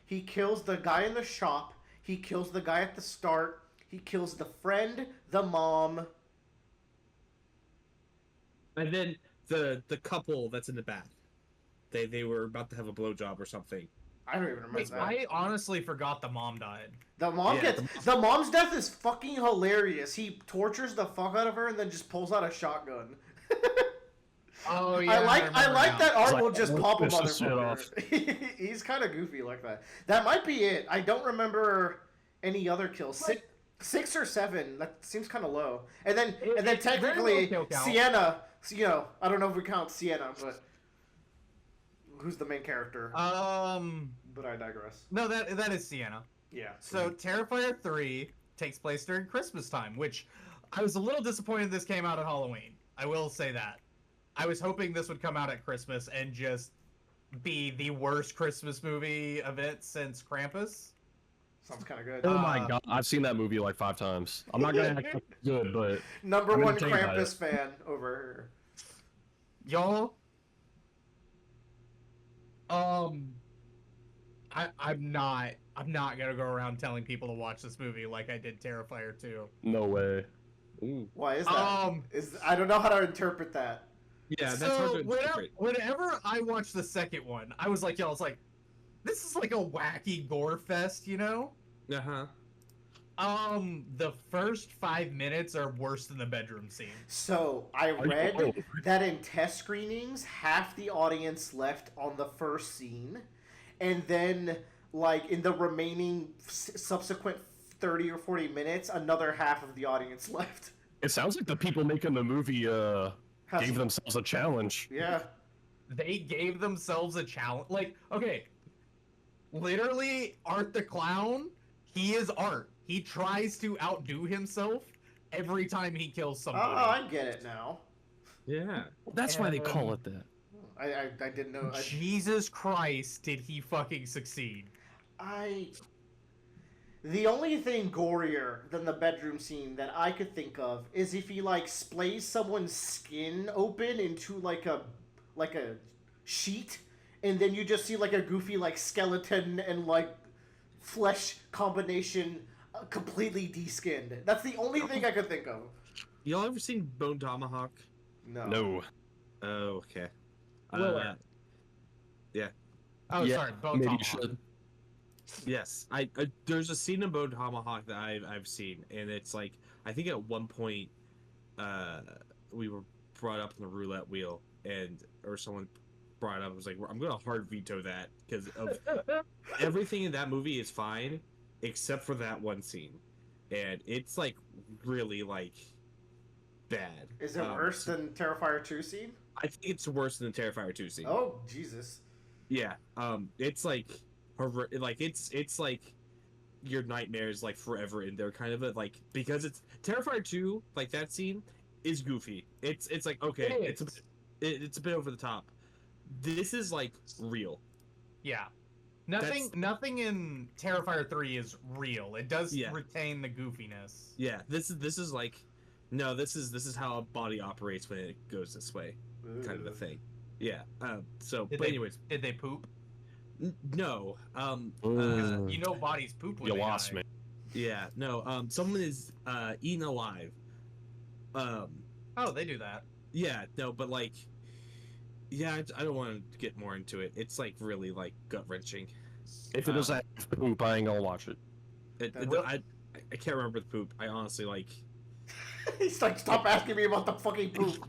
He kills the guy in the shop. He kills the guy at the start. He kills the friend, the mom. And then the couple that's in the back. They were about to have a blowjob or something. I don't even remember that. I honestly forgot the mom died. The mom the mom's death is fucking hilarious. He tortures the fuck out of her and then just pulls out a shotgun. Oh yeah, I like that Art Like, will just pop a push the shit off. motherfucker. He's kind of goofy like that. That might be it. I don't remember any other kills. 6 or 7. That seems kind of low. And then it's very technically low kill count. Sienna. You know, I don't know if we count Sienna, but who's the main character? But I digress. No, that is Sienna. Yeah. So Terrifier 3 takes place during Christmas time, which I was a little disappointed this came out at Halloween. I will say that. I was hoping this would come out at Christmas and just be the worst Christmas movie of it since Krampus. Sounds kind of good. Oh my god, I've seen that movie like 5 times. I'm not gonna act like it's good, but Number I'm one entertained by Krampus fan over Y'all, I'm not gonna go around telling people to watch this movie like I did Terrifier 2. no way. Ooh. Why is that? I don't know how to interpret that. Yeah, that's So hard to interpret. whenever I watched the second one, I was like, this is like a wacky gore fest, you know? Uh-huh. The first 5 minutes are worse than the bedroom scene. So I read that in test screenings, half the audience left on the first scene, and then like in the remaining subsequent 30 or 40 minutes, another half of the audience left. It sounds like the people making the movie gave themselves a challenge. Yeah. They gave themselves a challenge. Like, okay, literally, Art the Clown, he is Art. He tries to outdo himself every time he kills somebody. Oh, I get it now. Yeah. That's why they call it that. I didn't know. Jesus Christ, did he fucking succeed? The only thing gorier than the bedroom scene that I could think of is if he like splays someone's skin open into like a sheet, and then you just see like a goofy like skeleton and like flesh combination completely de-skinned. That's the only thing I could think of. Y'all ever seen Bone Tomahawk? No. Oh, okay. Yeah. Oh, Yeah, sorry, Bone maybe you Tomahawk. should. Yes, I there's a scene in Bone Tomahawk that I've seen, and it's like I think at one point, we were brought up on the roulette wheel, or someone brought it up. I was like, I'm gonna hard veto that because of everything in that movie is fine except for that one scene, and it's like really like bad. Is it worse than Terrifier 2 scene? I think it's worse than the Terrifier 2 scene. Oh Jesus! Yeah, it's like. Like it's like your nightmares like forever in there kind of a, like because it's Terrifier 2 like that scene is goofy. It's like okay it's a bit over the top. This is like real. Yeah. Nothing in Terrifier 3 is real. It does retain the goofiness. Yeah, this is like no, this is how a body operates when it goes this way. Kind of a thing. Yeah. Anyways, did they poop? No. You know bodies poop when You they lost die. me. Yeah, no. Someone is eaten alive. Oh, they do that. Yeah, no, but like yeah, I don't want to get more into it. It's like really like gut-wrenching. If it doesn't have poop, I ain't gonna watch it. I can't remember the poop. I honestly like He's like, stop asking me about the fucking poop.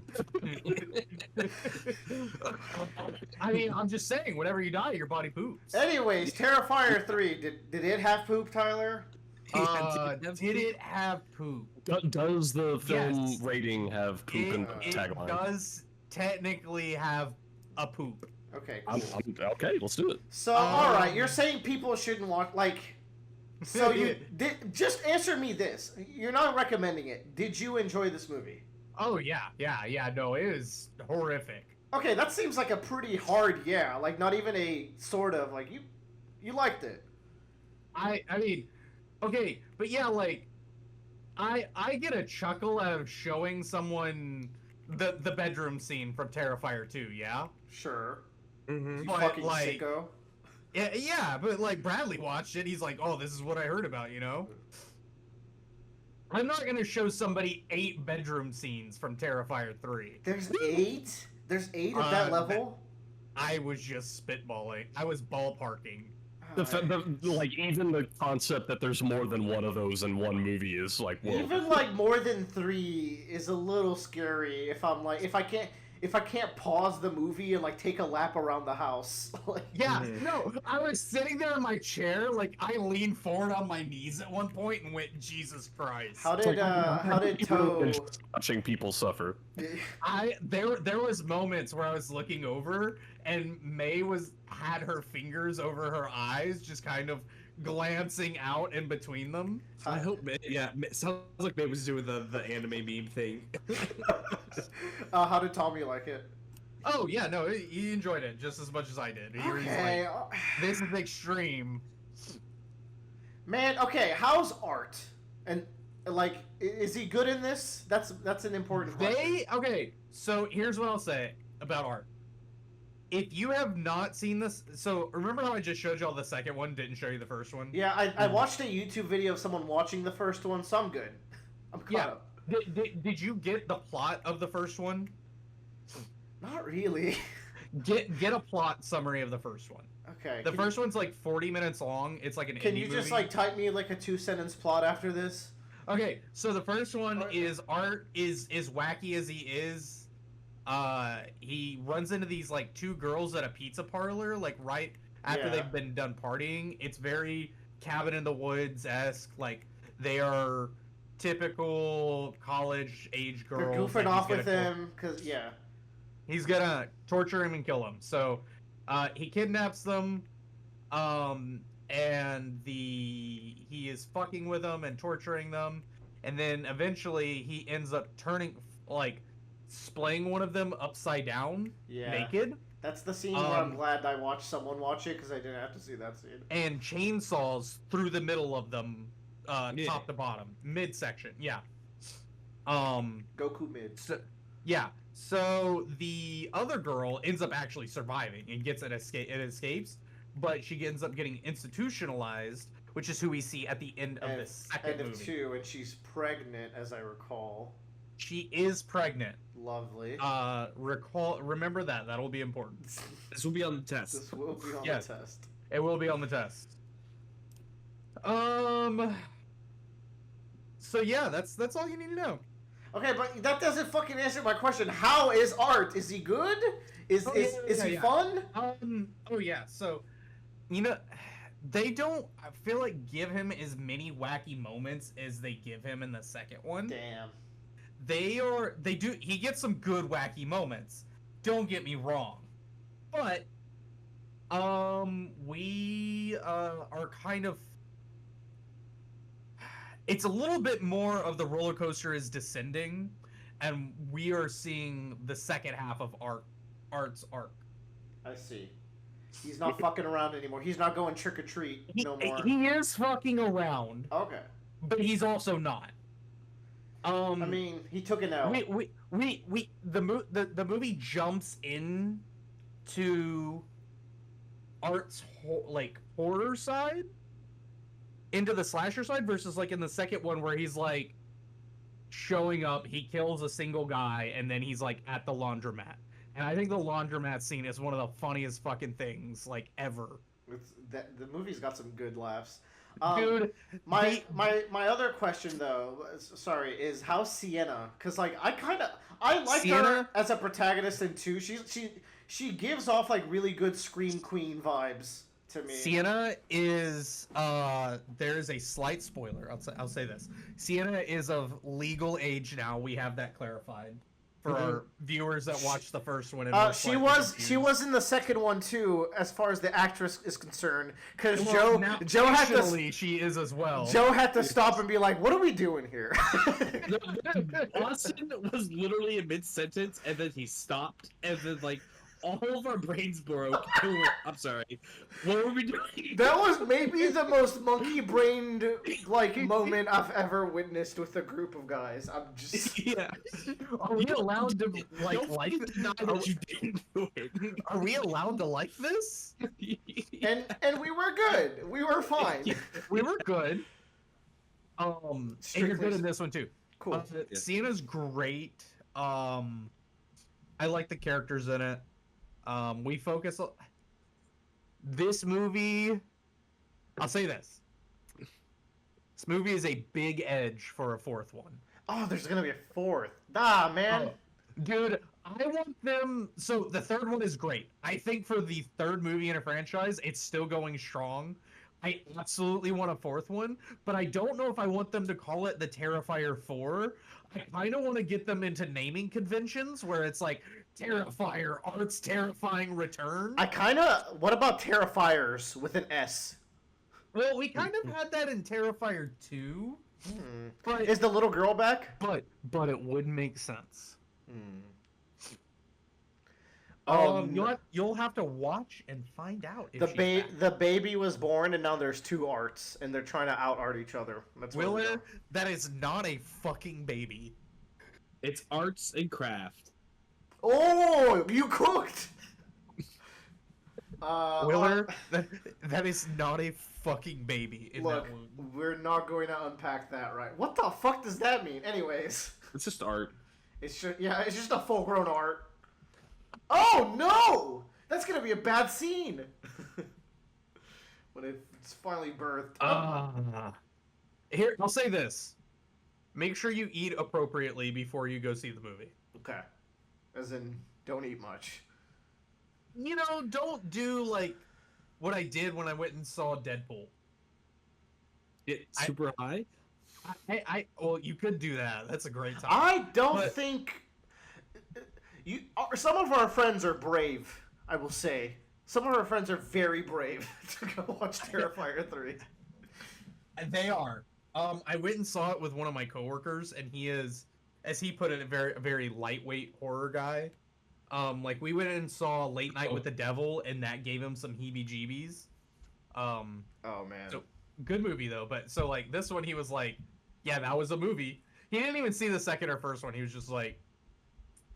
I mean, I'm just saying, whenever you die, your body poops. Anyways, Terrifier 3, did it have poop, Tyler? Did it have poop? Does the film Yes. rating have poop in the It tagline? does technically have a poop. Okay. Okay, let's do it. So, alright, you're saying people shouldn't watch, like... So you did just answer me this. You're not recommending it. Did you enjoy this movie? Oh yeah. No, it is horrific. Okay, that seems like a pretty hard like not even a sort of like you liked it. I mean, okay, but yeah, like I get a chuckle out of showing someone the bedroom scene from Terrifier 2, yeah? Sure. mm-hmm. You But, fucking like- sicko. Yeah, but like Bradley watched it, he's like, "Oh, this is what I heard about," you know? I'm not gonna show somebody 8 bedroom scenes from Terrifier 3. There's 8? There's 8 at that level? I was just spitballing. I was ballparking. Like even the concept that there's more than one of those in one movie is like, whoa. Even like more than 3 is a little scary if I'm like if I can't pause the movie and like take a lap around the house. Like, Yeah, no, I was sitting there in my chair, like I leaned forward on my knees at one point and went, Jesus Christ. how did Toe Watching people suffer. There was moments where I was looking over and May had her fingers over her eyes, just kind of glancing out in between them. I hope sounds like May was doing the anime meme thing. how did Tommy like it? Oh yeah, no, he enjoyed it just as much as I did. He was Okay. like, this is extreme. Man, okay, how's Art? And like is he good in this? That's an important question. Okay, so here's what I'll say about Art. If you have not seen this, so remember how I just showed you all the second one, didn't show you the first one? Yeah, I watched a YouTube video of someone watching the first one, so I'm good. I'm caught up. Did you get the plot of the first one? Not really. Get a plot summary of the first one. Okay. The first one's like 40 minutes long. It's like an Can indie you just movie. like type me like a 2-sentence plot after this? Okay, so the first one is Art is wacky as he is. He runs into these like two girls at a pizza parlor, like right after they've been done partying. It's very Cabin in the Woods-esque. Like they are typical college age girls. They're goofing off with him because he's gonna torture him and kill him. So he kidnaps them, and he is fucking with them and torturing them, and then eventually he ends up splaying one of them upside down, naked. That's the scene where I'm glad I watched someone watch it because I didn't have to see that scene. And chainsaws through the middle of them, top to bottom, midsection. Yeah. Goku mid. So the other girl ends up actually surviving and gets it escapes, but she ends up getting institutionalized, which is who we see at the end of the second movie. End of 2, and she's pregnant, as I recall. She is pregnant. Lovely. Remember that. That'll be important. This will be on the test. This will be on the test. It will be on the test. So yeah, that's all you need to know. Okay, but that doesn't fucking answer my question. How is Art? Is he good? Is he fun? So, they don't, I feel like, give him as many wacky moments as they give him in the second one. Damn. He gets some good wacky moments. Don't get me wrong. But, we are kind of, it's a little bit more of the roller coaster is descending, and we are seeing the second half of Art's arc. I see. He's not fucking around anymore. He's not going trick or treat no more. He is fucking around. Okay. But he's also not. I mean, he took it out. The movie jumps in to Art's horror side, into the slasher side, versus like in the second one where he's like showing up, he kills a single guy, and then he's like at the laundromat. And I think the laundromat scene is one of the funniest fucking things like ever. The movie's got some good laughs. Dude, my other question though, sorry, is how's Sienna? Because like I like her as a protagonist in 2. She gives off like really good Scream Queen vibes to me. Sienna is there's a slight spoiler. I'll say this. Sienna is of legal age now. We have that clarified for our viewers that watched the first one. And she was in the second one too, as far as the actress is concerned. Because Joe had to. She is as well. Joe had to stop and be like, "What are we doing here?" Austin was literally in mid-sentence, and then he stopped, and then like all of our brains broke. I'm sorry. What were we doing? That was maybe the most monkey-brained moment I've ever witnessed with a group of guys. I'm just Are we allowed to like deny that you didn't do it? Are we allowed to like this? And we were good. We were fine. We were good. And you're good in this one too. Cool. Sienna's great. I like the characters in it. We focus. This movie, I'll say this. This movie is a big edge for a fourth one. Oh, there's gonna be a fourth. Nah, man. Dude, I want them. So the third one is great. I think for the third movie in a franchise, it's still going strong. I absolutely want a fourth one, but I don't know if I want them to call it the Terrifier 4. I kind of want to get them into naming conventions where it's like Terrifier, Art's Terrifying Return. What about Terrifiers with an S? Well, we kind of had that in Terrifier 2. But is the little girl back? But it would make sense. You'll have to watch and find out. If the baby was born, and now there's 2 Arts, and they're trying to out-art each other. That's Willer, that is not a fucking baby. It's arts and craft. Oh, you cooked! Willer, that is not a fucking baby in look, that one. We're not going to unpack that right. What the fuck does that mean? Anyways. It's just art. It's just a full-grown Art. Oh no! That's gonna be a bad scene. When it's finally birthed. Here, I'll say this: make sure you eat appropriately before you go see the movie. Okay. As in, don't eat much. You know, don't do like what I did when I went and saw Deadpool. Super high. Well, you could do that. That's a great time. I don't think some of our friends are brave. I will say some of our friends are very brave to go watch Terrifier 3. They are. I went and saw it with one of my coworkers, and he is, as he put it, a very lightweight horror guy. Like we went and saw Late Night with the Devil, and that gave him some heebie-jeebies. Oh man. So, good movie though, but so like this one, he was like, "Yeah, that was a movie." He didn't even see the second or first one. He was just like,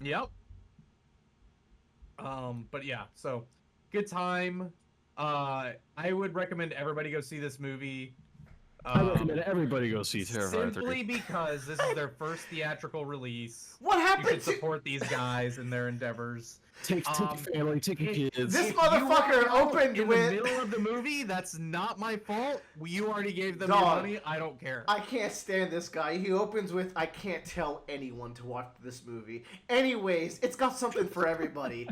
"Yep." But yeah, so good time. I would recommend everybody go see this movie. I recommend everybody go see Terrifier 3. Simply because this is their first theatrical release. What happened? You should support these guys in their endeavors. Take your family, take your kids. This motherfucker opened in with the middle of the movie. That's not my fault. You already gave them Dog. your money. I don't care. I can't stand this guy. He opens with, "I can't tell anyone to watch this movie." Anyways, it's got something for everybody.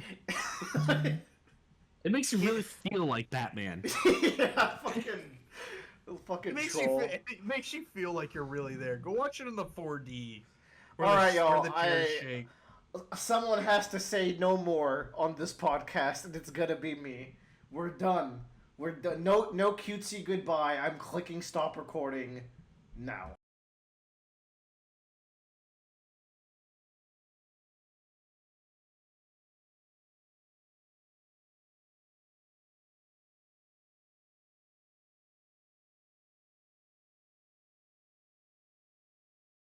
It makes you really feel like Batman. Yeah, fucking troll. It makes you feel like you're really there. Go watch it in the 4D. All right, y'all. The tears shake. Someone has to say no more on this podcast, and it's gonna be me. We're done. We're done. No cutesy goodbye. I'm clicking stop recording now.